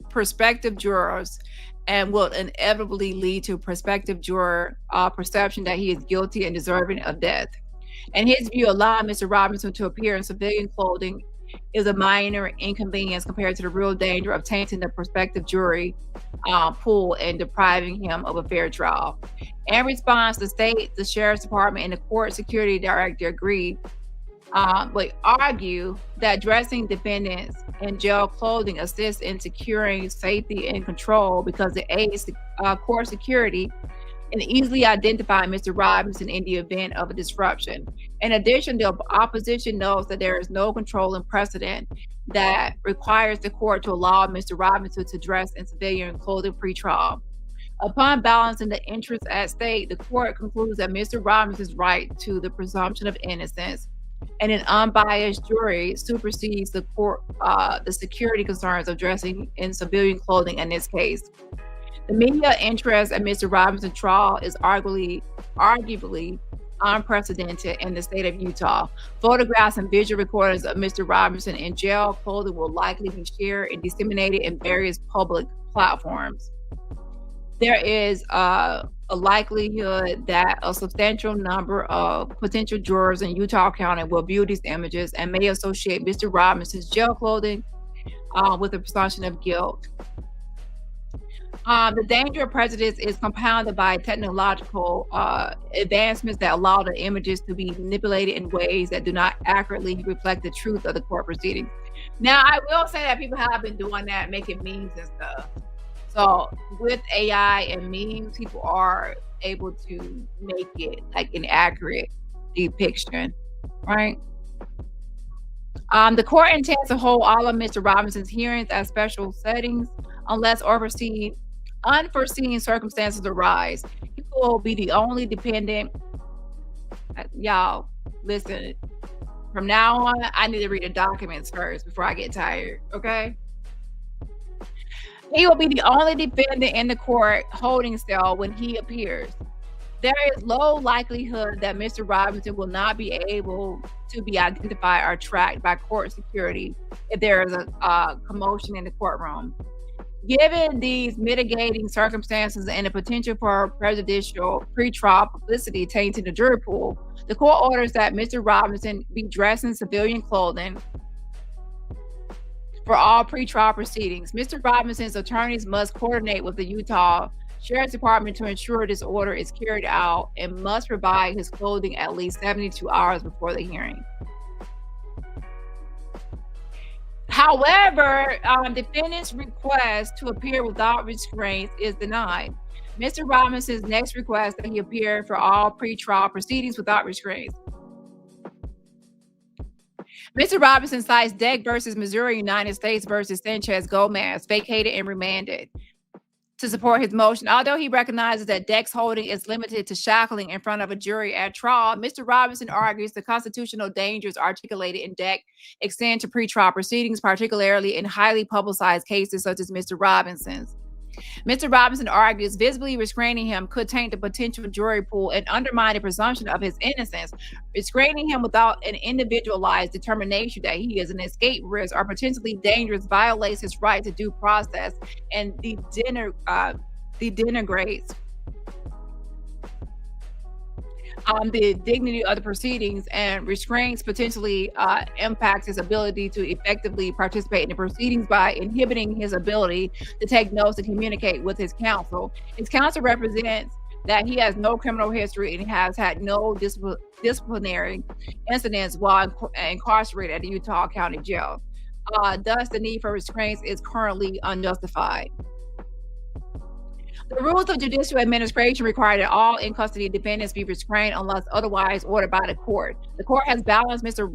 prospective jurors and will inevitably lead to prospective juror perception that he is guilty and deserving of death. In his view, allowing Mr. Robinson to appear in civilian clothing is a minor inconvenience compared to the real danger of tainting the prospective jury pool and depriving him of a fair trial. In response, the state, the sheriff's department, and the court security director agreed, but argue that dressing defendants in jail clothing assists in securing safety and control because it aids court security and easily identify Mr. Robinson in the event of a disruption. In addition, the opposition notes that there is no controlling precedent that requires the court to allow Mr. Robinson to dress in civilian clothing pre-trial. Upon balancing the interests at stake, the court concludes that Mr. Robinson's right to the presumption of innocence and an unbiased jury supersedes the court, the security concerns of dressing in civilian clothing in this case. The media interest in Mr. Robinson's trial is arguably unprecedented in the state of Utah. Photographs and visual recordings of Mr. Robinson in jail clothing will likely be shared and disseminated in various public platforms. There is a likelihood that a substantial number of potential jurors in Utah County will view these images and may associate Mr. Robinson's jail clothing with the presumption of guilt. The danger of prejudice is compounded by technological advancements that allow the images to be manipulated in ways that do not accurately reflect the truth of the court proceedings. Now, I will say that people have been doing that, making memes and stuff. So with AI and memes, people are able to make it like an accurate depiction, right? The court intends to hold all of Mr. Robinson's hearings as special settings unless unforeseen circumstances arise. He will be the only dependent. Y'all, listen. From now on, I need to read the documents first before I get tired, okay? He will be the only defendant in the court holding cell when he appears. There is low likelihood that Mr. Robinson will not be able to be identified or tracked by court security if there is a commotion in the courtroom. Given these mitigating circumstances and the potential for prejudicial pretrial publicity tainting the jury pool, the court orders that Mr. Robinson be dressed in civilian clothing for all pretrial proceedings. Mr. Robinson's attorneys must coordinate with the Utah Sheriff's Department to ensure this order is carried out and must provide his clothing at least 72 hours before the hearing. However, defendant's request to appear without restraints is denied. Mr. Robinson's next request that he appear for all pretrial proceedings without restraints. Mr. Robinson cites Deck versus Missouri United States versus Sanchez Gomez, vacated and remanded, to support his motion. Although he recognizes that Deck's holding is limited to shackling in front of a jury at trial, Mr. Robinson argues the constitutional dangers articulated in Deck extend to pretrial proceedings, particularly in highly publicized cases such as Mr. Robinson's. Mr. Robinson argues visibly restraining him could taint the potential jury pool and undermine the presumption of his innocence. Restraining him without an individualized determination that he is an escape risk or potentially dangerous violates his right to due process and denigrates the dignity of the proceedings, and restraints potentially impacts his ability to effectively participate in the proceedings by inhibiting his ability to take notes and communicate with his counsel. His counsel represents that he has no criminal history and has had no disciplinary incidents while incarcerated at the Utah County Jail. Thus, the need for restraints is currently unjustified. The rules of judicial administration require that all in custody defendants be restrained unless otherwise ordered by the court. The court has balanced Mr.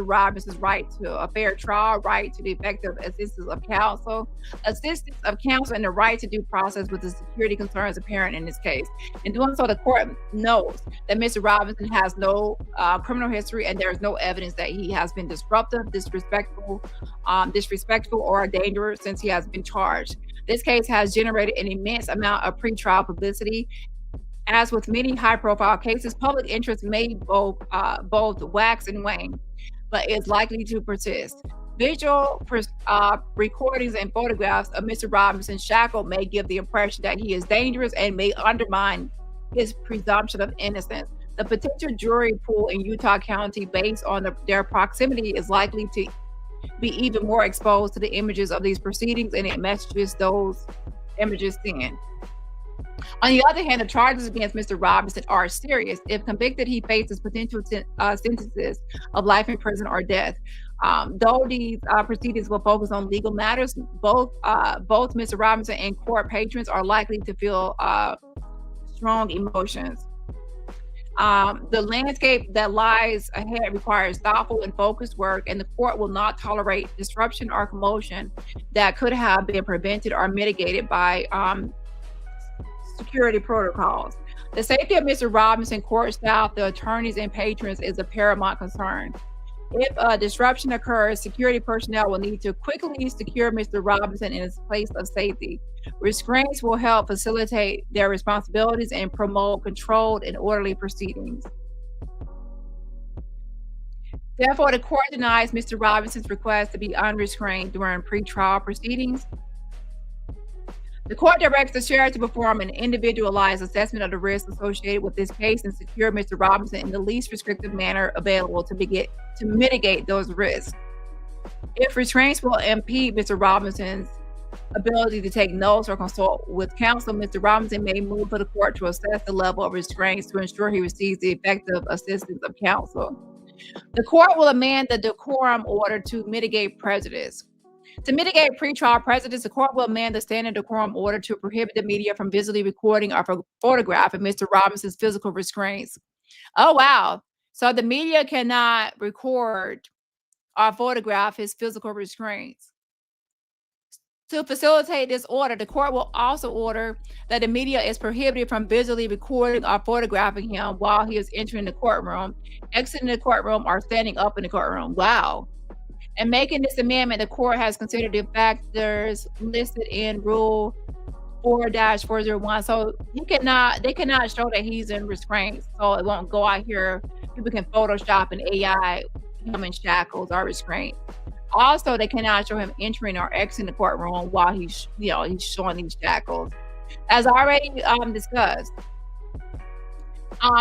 Robinson's right to a fair trial, right to the effective assistance of counsel, and the right to due process with the security concerns apparent in this case. In doing so, the court knows that Mr. Robinson has no criminal history, and there is no evidence that he has been disruptive, disrespectful, or dangerous since he has been charged. This case has generated an immense amount of pretrial publicity. As with many high-profile cases, public interest may both wax and wane, but is likely to persist. Visual recordings and photographs of Mr. Robinson shackled may give the impression that he is dangerous and may undermine his presumption of innocence. The potential jury pool in Utah County, based on their proximity, is likely to be even more exposed to the images of these proceedings and the messages those images send. On the other hand, the charges against Mr. Robinson are serious. If convicted, he faces potential sentences of life in prison or death. Though these proceedings will focus on legal matters, both Mr. Robinson and court patrons are likely to feel strong emotions. The landscape that lies ahead requires thoughtful and focused work, and the court will not tolerate disruption or commotion that could have been prevented or mitigated by security protocols. The safety of Mr. Robinson, court staff, the attorneys, and patrons is a paramount concern. If a disruption occurs, security personnel will need to quickly secure Mr. Robinson in his place of safety. Restraints will help facilitate their responsibilities and promote controlled and orderly proceedings. Therefore, the court denies Mr. Robinson's request to be unrestrained during pretrial proceedings. The court directs the sheriff to perform an individualized assessment of the risks associated with this case and secure Mr. Robinson in the least restrictive manner available to mitigate those risks. If restraints will impede Mr. Robinson's ability to take notes or consult with counsel, Mr. Robinson may move for the court to assess the level of restraints to ensure he receives the effective assistance of counsel. The court will amend the decorum order to mitigate prejudice. To mitigate pretrial prejudice, the court will amend the standing decorum order to prohibit the media from visually recording or photographing Mr. Robinson's physical restraints. Oh, wow. So the media cannot record or photograph his physical restraints. To facilitate this order, the court will also order that the media is prohibited from visually recording or photographing him while he is entering the courtroom, exiting the courtroom, or standing up in the courtroom. Wow. And making this amendment, the court has considered the factors listed in Rule 4-401. So they cannot show that he's in restraints. So it won't go out here. People can Photoshop an AI him in shackles or restraints. Also, they cannot show him entering or exiting the courtroom while he's showing these shackles. As already discussed,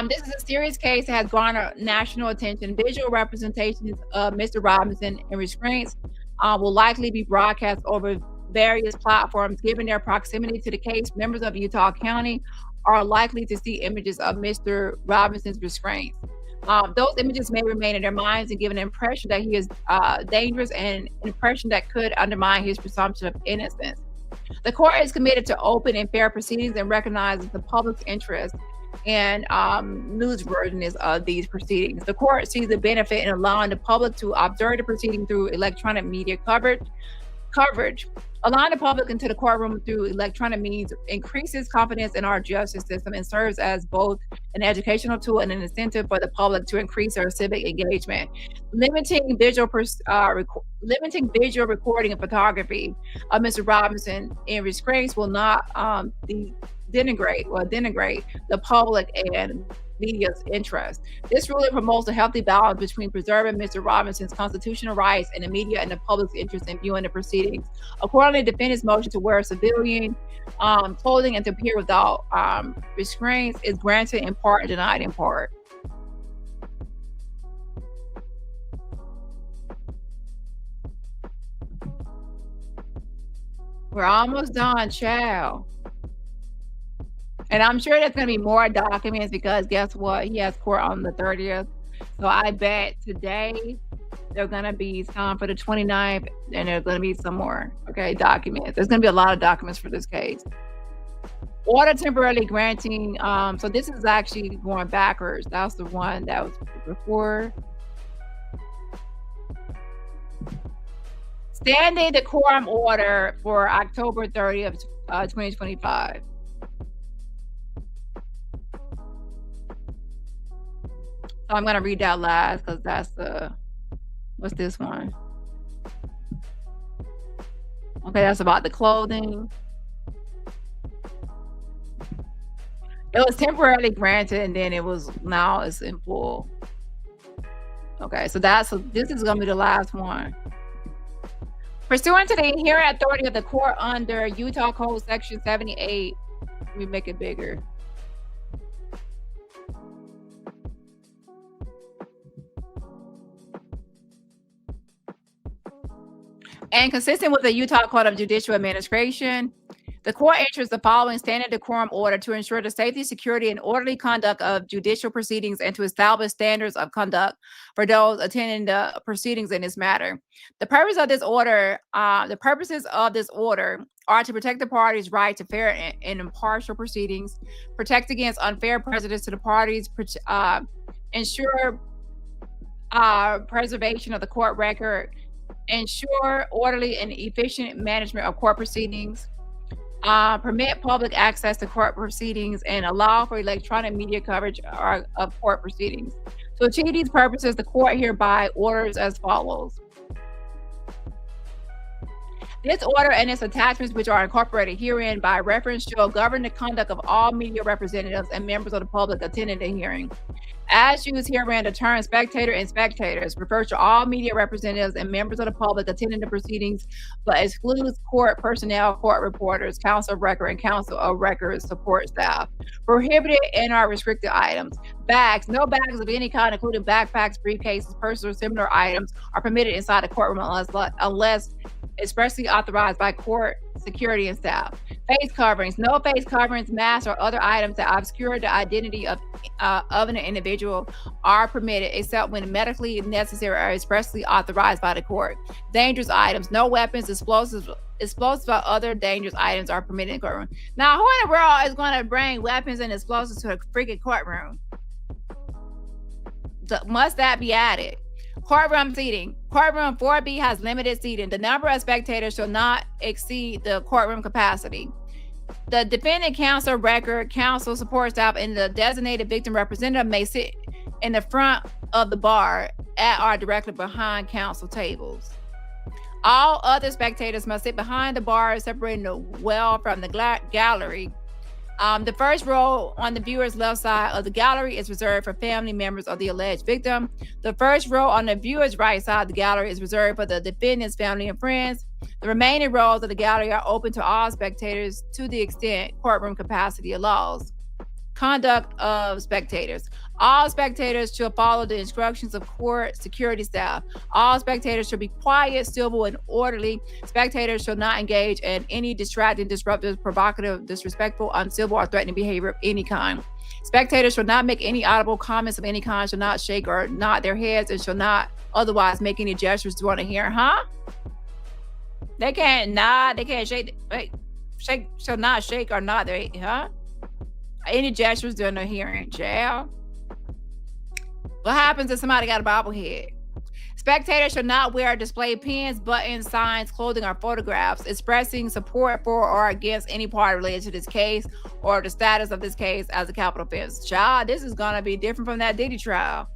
this is a serious case that has garnered national attention. Visual representations of Mr. Robinson in restraints will likely be broadcast over various platforms. Given their proximity to the case, members of Utah County are likely to see images of Mr. Robinson's restraints. Those images may remain in their minds and give an impression that he is dangerous, and an impression that could undermine his presumption of innocence. The court is committed to open and fair proceedings and recognizes the public's interest and newsworthiness of these proceedings. The court sees the benefit in allowing the public to observe the proceeding through electronic media coverage. Allowing the public into the courtroom through electronic means increases confidence in our justice system and serves as both an educational tool and an incentive for the public to increase their civic engagement. Limiting visual recording and photography of Mr. Robinson in restraints will not denigrate the public and media's interest. This ruling promotes a healthy balance between preserving Mr. Robinson's constitutional rights and the media and the public's interest in viewing the proceedings. Accordingly, the defendant's motion to wear civilian clothing and to appear without restraints is granted in part and denied in part. We're almost done, child. And I'm sure there's going to be more documents because guess what? He has court on the 30th. So I bet today there are going to be some for the 29th, and there's going to be some more, documents. There's going to be a lot of documents for this case. Order temporarily granting, so this is actually going backwards. That's the one that was before. Standing decorum order for October 30th, 2025. So I'm gonna read that last because that's what's this one? Okay, that's about the clothing. It was temporarily granted and then now it's in full. Okay, so this is gonna be the last one. Pursuant to the inherent authority of the court under Utah Code Section 78, let me make it bigger. And consistent with the Utah Code of Judicial Administration, the court enters the following standard decorum order to ensure the safety, security, and orderly conduct of judicial proceedings and to establish standards of conduct for those attending the proceedings in this matter. The purposes of this order are to protect the parties' right to fair and impartial proceedings, protect against unfair prejudice to the parties, ensure preservation of the court record, ensure orderly and efficient management of court proceedings, permit public access to court proceedings, and allow for electronic media coverage of court proceedings. To achieve these purposes, the court hereby orders as follows. This order and its attachments, which are incorporated herein by reference, shall govern the conduct of all media representatives and members of the public attending the hearing. As used herein, the term spectator and spectators refers to all media representatives and members of the public attending the proceedings, but excludes court personnel, court reporters, counsel of record, and counsel of record support staff. Prohibited and are restricted items. Bags. No bags of any kind, including backpacks, briefcases, purses, or similar items, are permitted inside the courtroom unless expressly authorized by court security and staff. Face coverings. No face coverings, masks, or other items that obscure the identity of an individual are permitted except when medically necessary or expressly authorized by the court. Dangerous items. No weapons, explosives, or other dangerous items are permitted in the courtroom. Now, who in the world is going to bring weapons and explosives to a freaking courtroom? Must that be added? Courtroom seating. Courtroom 4B has limited seating. The number of spectators shall not exceed the courtroom capacity. The defendant, counsel, record, counsel, support staff, and the designated victim representative may sit in the front of the bar at or directly behind counsel tables. All other spectators must sit behind the bar, separating the well from the gallery. The first row on the viewer's left side of the gallery is reserved for family members of the alleged victim. The first row on the viewer's right side of the gallery is reserved for the defendant's family and friends. The remaining rows of the gallery are open to all spectators to the extent courtroom capacity allows. Conduct of spectators. All spectators should follow the instructions of court security staff. All spectators should be quiet, civil, and orderly. Spectators should not engage in any distracting, disruptive, provocative, disrespectful, uncivil, or threatening behavior of any kind. Spectators should not make any audible comments of any kind, should not shake or nod their heads, and should not otherwise make any gestures during the hearing. They can't nod, they can't shake, shall not shake or nod their head, any gestures during the hearing. Jail. What happens if somebody got a bobblehead? Spectators should not wear or display pins, buttons, signs, clothing, or photographs expressing support for or against any party related to this case or the status of this case as a capital offense. Child, this is going to be different from that Diddy trial.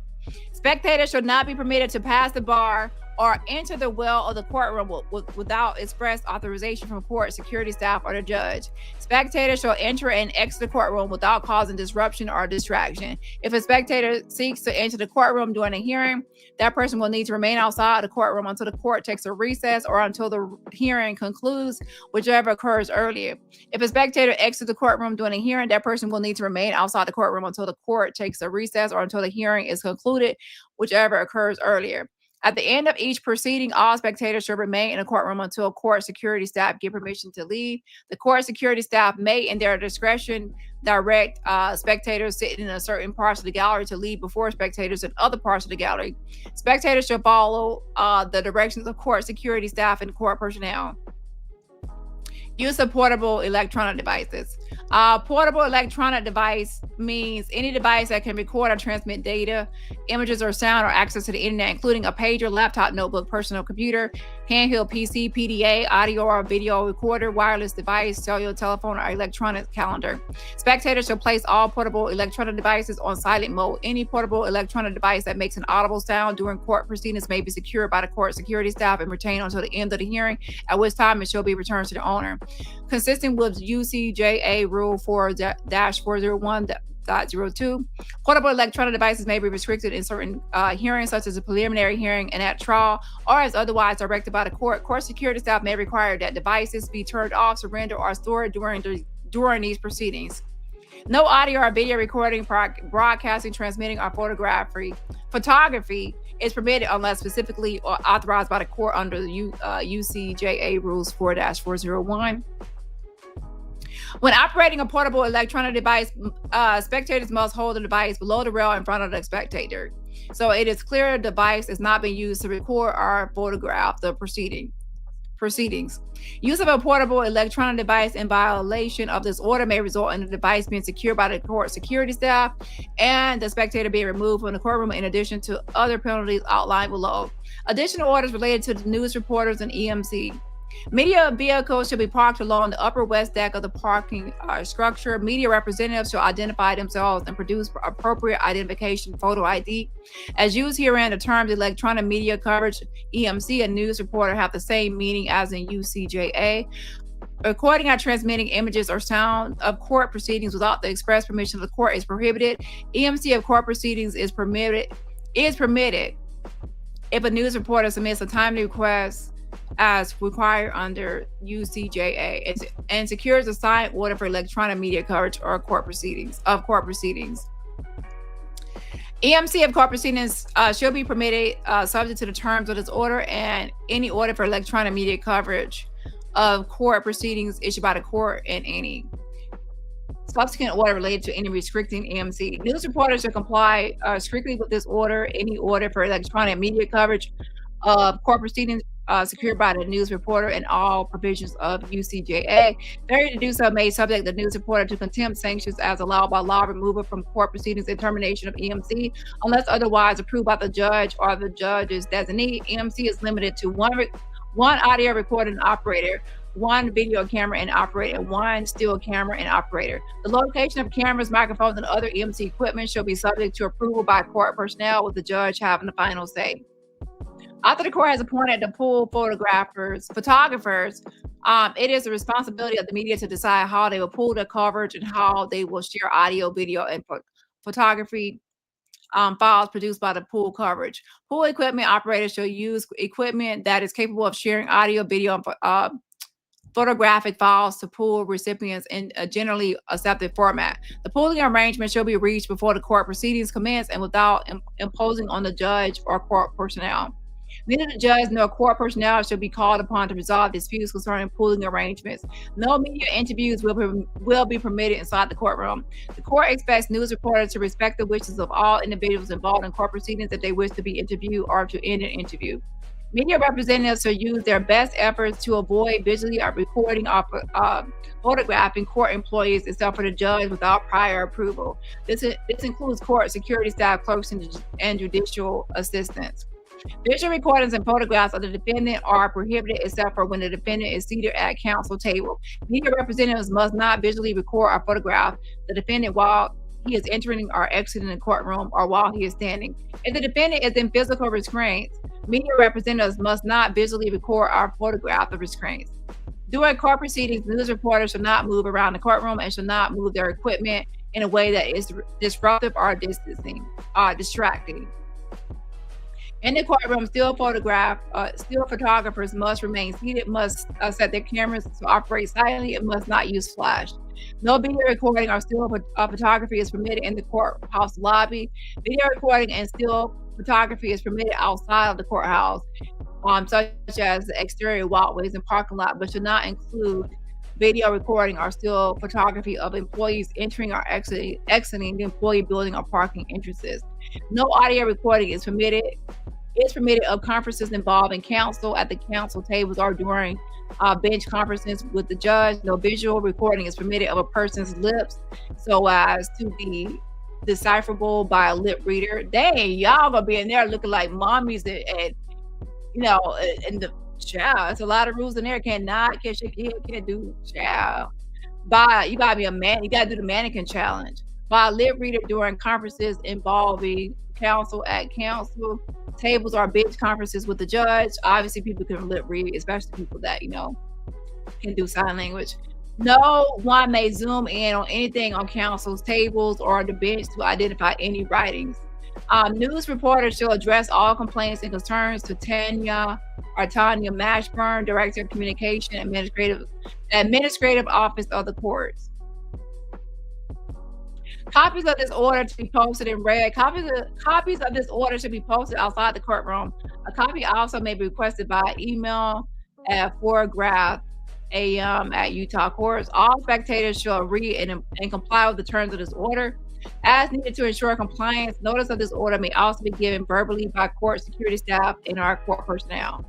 Spectators should not be permitted to pass the bar or enter the well of the courtroom without express authorization from court security staff or the judge. Spectators shall enter and exit the courtroom without causing disruption or distraction. If a spectator seeks to enter the courtroom during a hearing, that person will need to remain outside the courtroom until the court takes a recess or until the hearing concludes, whichever occurs earlier. If a spectator exits the courtroom during a hearing, that person will need to remain outside the courtroom until the court takes a recess or until the hearing is concluded, whichever occurs earlier. At the end of each proceeding, all spectators should remain in the courtroom until court security staff give permission to leave. The court security staff may, in their discretion, direct spectators sitting in a certain parts of the gallery to leave before spectators in other parts of the gallery. Spectators should follow the directions of court security staff and court personnel. Use of portable electronic devices. Portable electronic device means any device that can record or transmit data, images, or sound, or access to the internet, including a pager, laptop, notebook, personal computer, handheld PC, PDA, audio or video recorder, wireless device, cellular telephone, or electronic calendar. Spectators shall place all portable electronic devices on silent mode. Any portable electronic device that makes an audible sound during court proceedings may be secured by the court security staff and retained until the end of the hearing, at which time it shall be returned to the owner. Consistent with UCJA Rule 4-401.02, portable electronic devices may be restricted in certain hearings, such as a preliminary hearing and at trial, or as otherwise directed by the court. Court security staff may require that devices be turned off, surrendered, or stored during these proceedings. No audio or video recording, broadcasting, transmitting, or photography is permitted unless specifically authorized by the court under the UCJA Rules 4-401. When operating a portable electronic device, spectators must hold the device below the rail in front of the spectator, so it is clear the device is not being used to record or photograph the proceedings. Use of a portable electronic device in violation of this order may result in the device being secured by the court security staff and the spectator being removed from the courtroom, in addition to other penalties outlined below. Additional orders related to the news reporters and EMC. Media vehicles should be parked along the upper west deck of the parking structure. Media representatives shall identify themselves and produce appropriate identification photo ID. As used herein, the terms electronic media coverage, EMC, and news reporter have the same meaning as in UCJA. Recording or transmitting images or sound of court proceedings without the express permission of the court is prohibited. EMC of court proceedings is permitted if a news reporter submits a timely request as required under UCJA and secures a signed order for electronic media coverage or court proceedings. EMC of court proceedings shall be permitted subject to the terms of this order, and any order for electronic media coverage of court proceedings issued by the court and any subsequent order related to any restricting EMC. News reporters shall comply strictly with this order. Any order for electronic media coverage of court proceedings secured by the news reporter and all provisions of UCJA. Failure to do so may subject the news reporter to contempt sanctions as allowed by law, removal from court proceedings, and termination of EMC unless otherwise approved by the judge or the judge's designee. EMC is limited to one audio recording operator, one video camera and operator, and one still camera and operator. The location of cameras, microphones, and other EMC equipment shall be subject to approval by court personnel, with the judge having the final say. After the court has appointed the pool photographers, it is the responsibility of the media to decide how they will pool their coverage and how they will share audio, video, and photography files produced by the pool coverage. Pool equipment operators shall use equipment that is capable of sharing audio, video, and photographic files to pool recipients in a generally accepted format. The pooling arrangement shall be reached before the court proceedings commence and without imposing on the judge or court personnel. Neither the judge nor court personnel shall be called upon to resolve disputes concerning pooling arrangements. No media interviews will be permitted inside the courtroom. The court expects news reporters to respect the wishes of all individuals involved in court proceedings if they wish to be interviewed or to end an interview. Media representatives shall use their best efforts to avoid visually or recording or photographing court employees except for the judge without prior approval. This includes court security staff, clerks, and judicial assistants. Visual recordings and photographs of the defendant are prohibited except for when the defendant is seated at counsel table. Media representatives must not visually record or photograph the defendant while he is entering or exiting the courtroom or while he is standing. If the defendant is in physical restraints, media representatives must not visually record or photograph the restraints. During court proceedings, news reporters should not move around the courtroom and should not move their equipment in a way that is disruptive or distracting. In the courtroom, still photographers must remain seated, must set their cameras to operate silently, and must not use flash. No video recording or still photography is permitted in the courthouse lobby. Video recording and still photography is permitted outside of the courthouse, such as the exterior walkways and parking lot, but should not include video recording or still photography of employees entering or exiting the employee building or parking entrances. No audio recording is permitted is permitted of conferences involving counsel at the counsel tables or during bench conferences with the judge. No visual recording is permitted of a person's lips so as to be decipherable by a lip reader. Dang, y'all gonna be in there looking like mommies and you know, and the child. It's a lot of rules in there. Can't shake your head, can't do child. You gotta be a man. You gotta do the mannequin challenge. By a lip reader during conferences involving counsel at counsel tables or bench conferences with the judge. Obviously, people can lip read, especially people that can do sign language. No one may zoom in on anything on counsel's tables or the bench to identify any writings. News reporters shall address all complaints and concerns to Tanya Mashburn, Director of Communication, Administrative Office of the Courts. Copies of this order to be posted in red. Copies of this order should be posted outside the courtroom. A copy also may be requested by email at 4:00 a.m. at Utah courts. All spectators shall read and comply with the terms of this order. As needed to ensure compliance, notice of this order may also be given verbally by court security staff and our court personnel.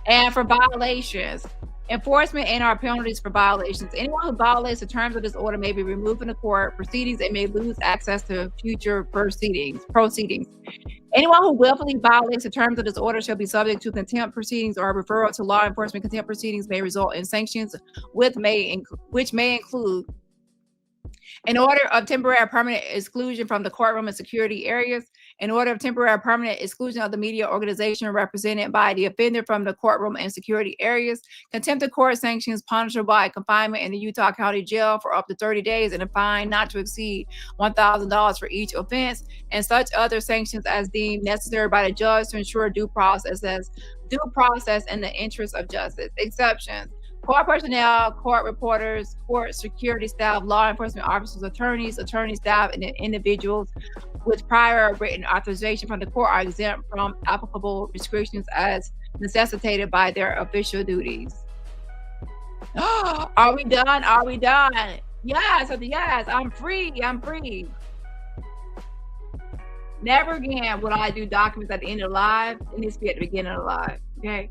And for violations, enforcement and our penalties for violations. Anyone who violates the terms of this order may be removed from the court proceedings and may lose access to future proceedings. Anyone who willfully violates the terms of this order shall be subject to contempt proceedings or referral to law enforcement. Contempt proceedings may result in sanctions, which may include an order of temporary or permanent exclusion from the courtroom and security areas, an order of temporary or permanent exclusion of the media organization represented by the offender from the courtroom and security areas, contempt of court sanctions punishable by confinement in the Utah County Jail for up to 30 days and a fine not to exceed $1,000 for each offense, and such other sanctions as deemed necessary by the judge to ensure due process in the interest of justice. Exceptions: court personnel, court reporters, court security staff, law enforcement officers, attorney staff, and individuals with prior written authorization from the court are exempt from applicable restrictions as necessitated by their official duties. Are we done? Are we done? Yes, I'm free. Never again will I do documents at the end of the live. It needs to be at the beginning of the live, okay?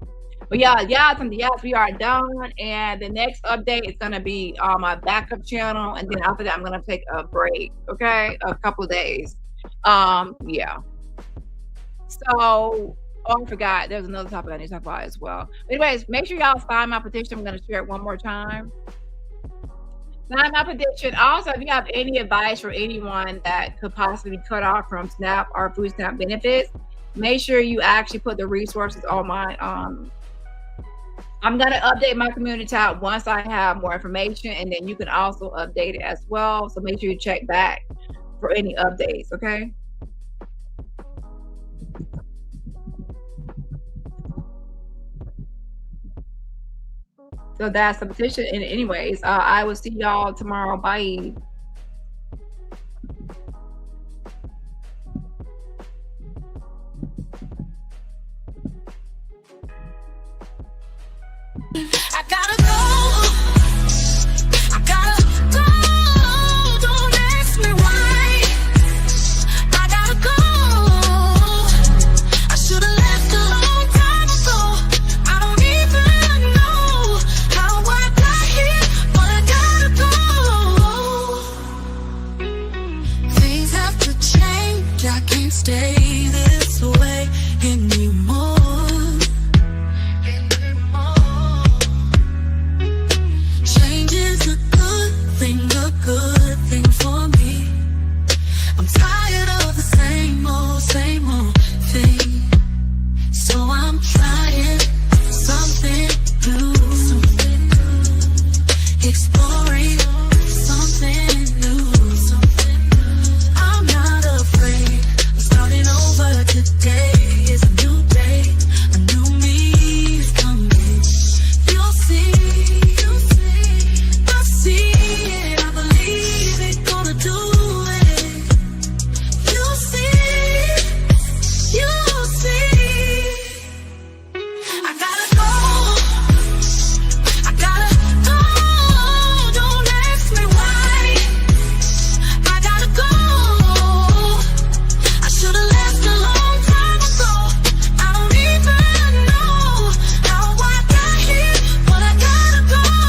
But yes, we are done. And the next update is gonna be on my backup channel, and then after that, I'm gonna take a break, okay, a couple of days. Yeah. So, I forgot. There's another topic I need to talk about as well. But anyways, make sure y'all sign my petition. I'm gonna share it one more time. Sign my petition. Also, if you have any advice for anyone that could possibly be cut off from SNAP or food stamp benefits, make sure you actually put the resources on my I'm going to update my community tab once I have more information, and then you can also update it as well. So make sure you check back for any updates, okay? So that's the petition. And anyways, I will see y'all tomorrow. Bye.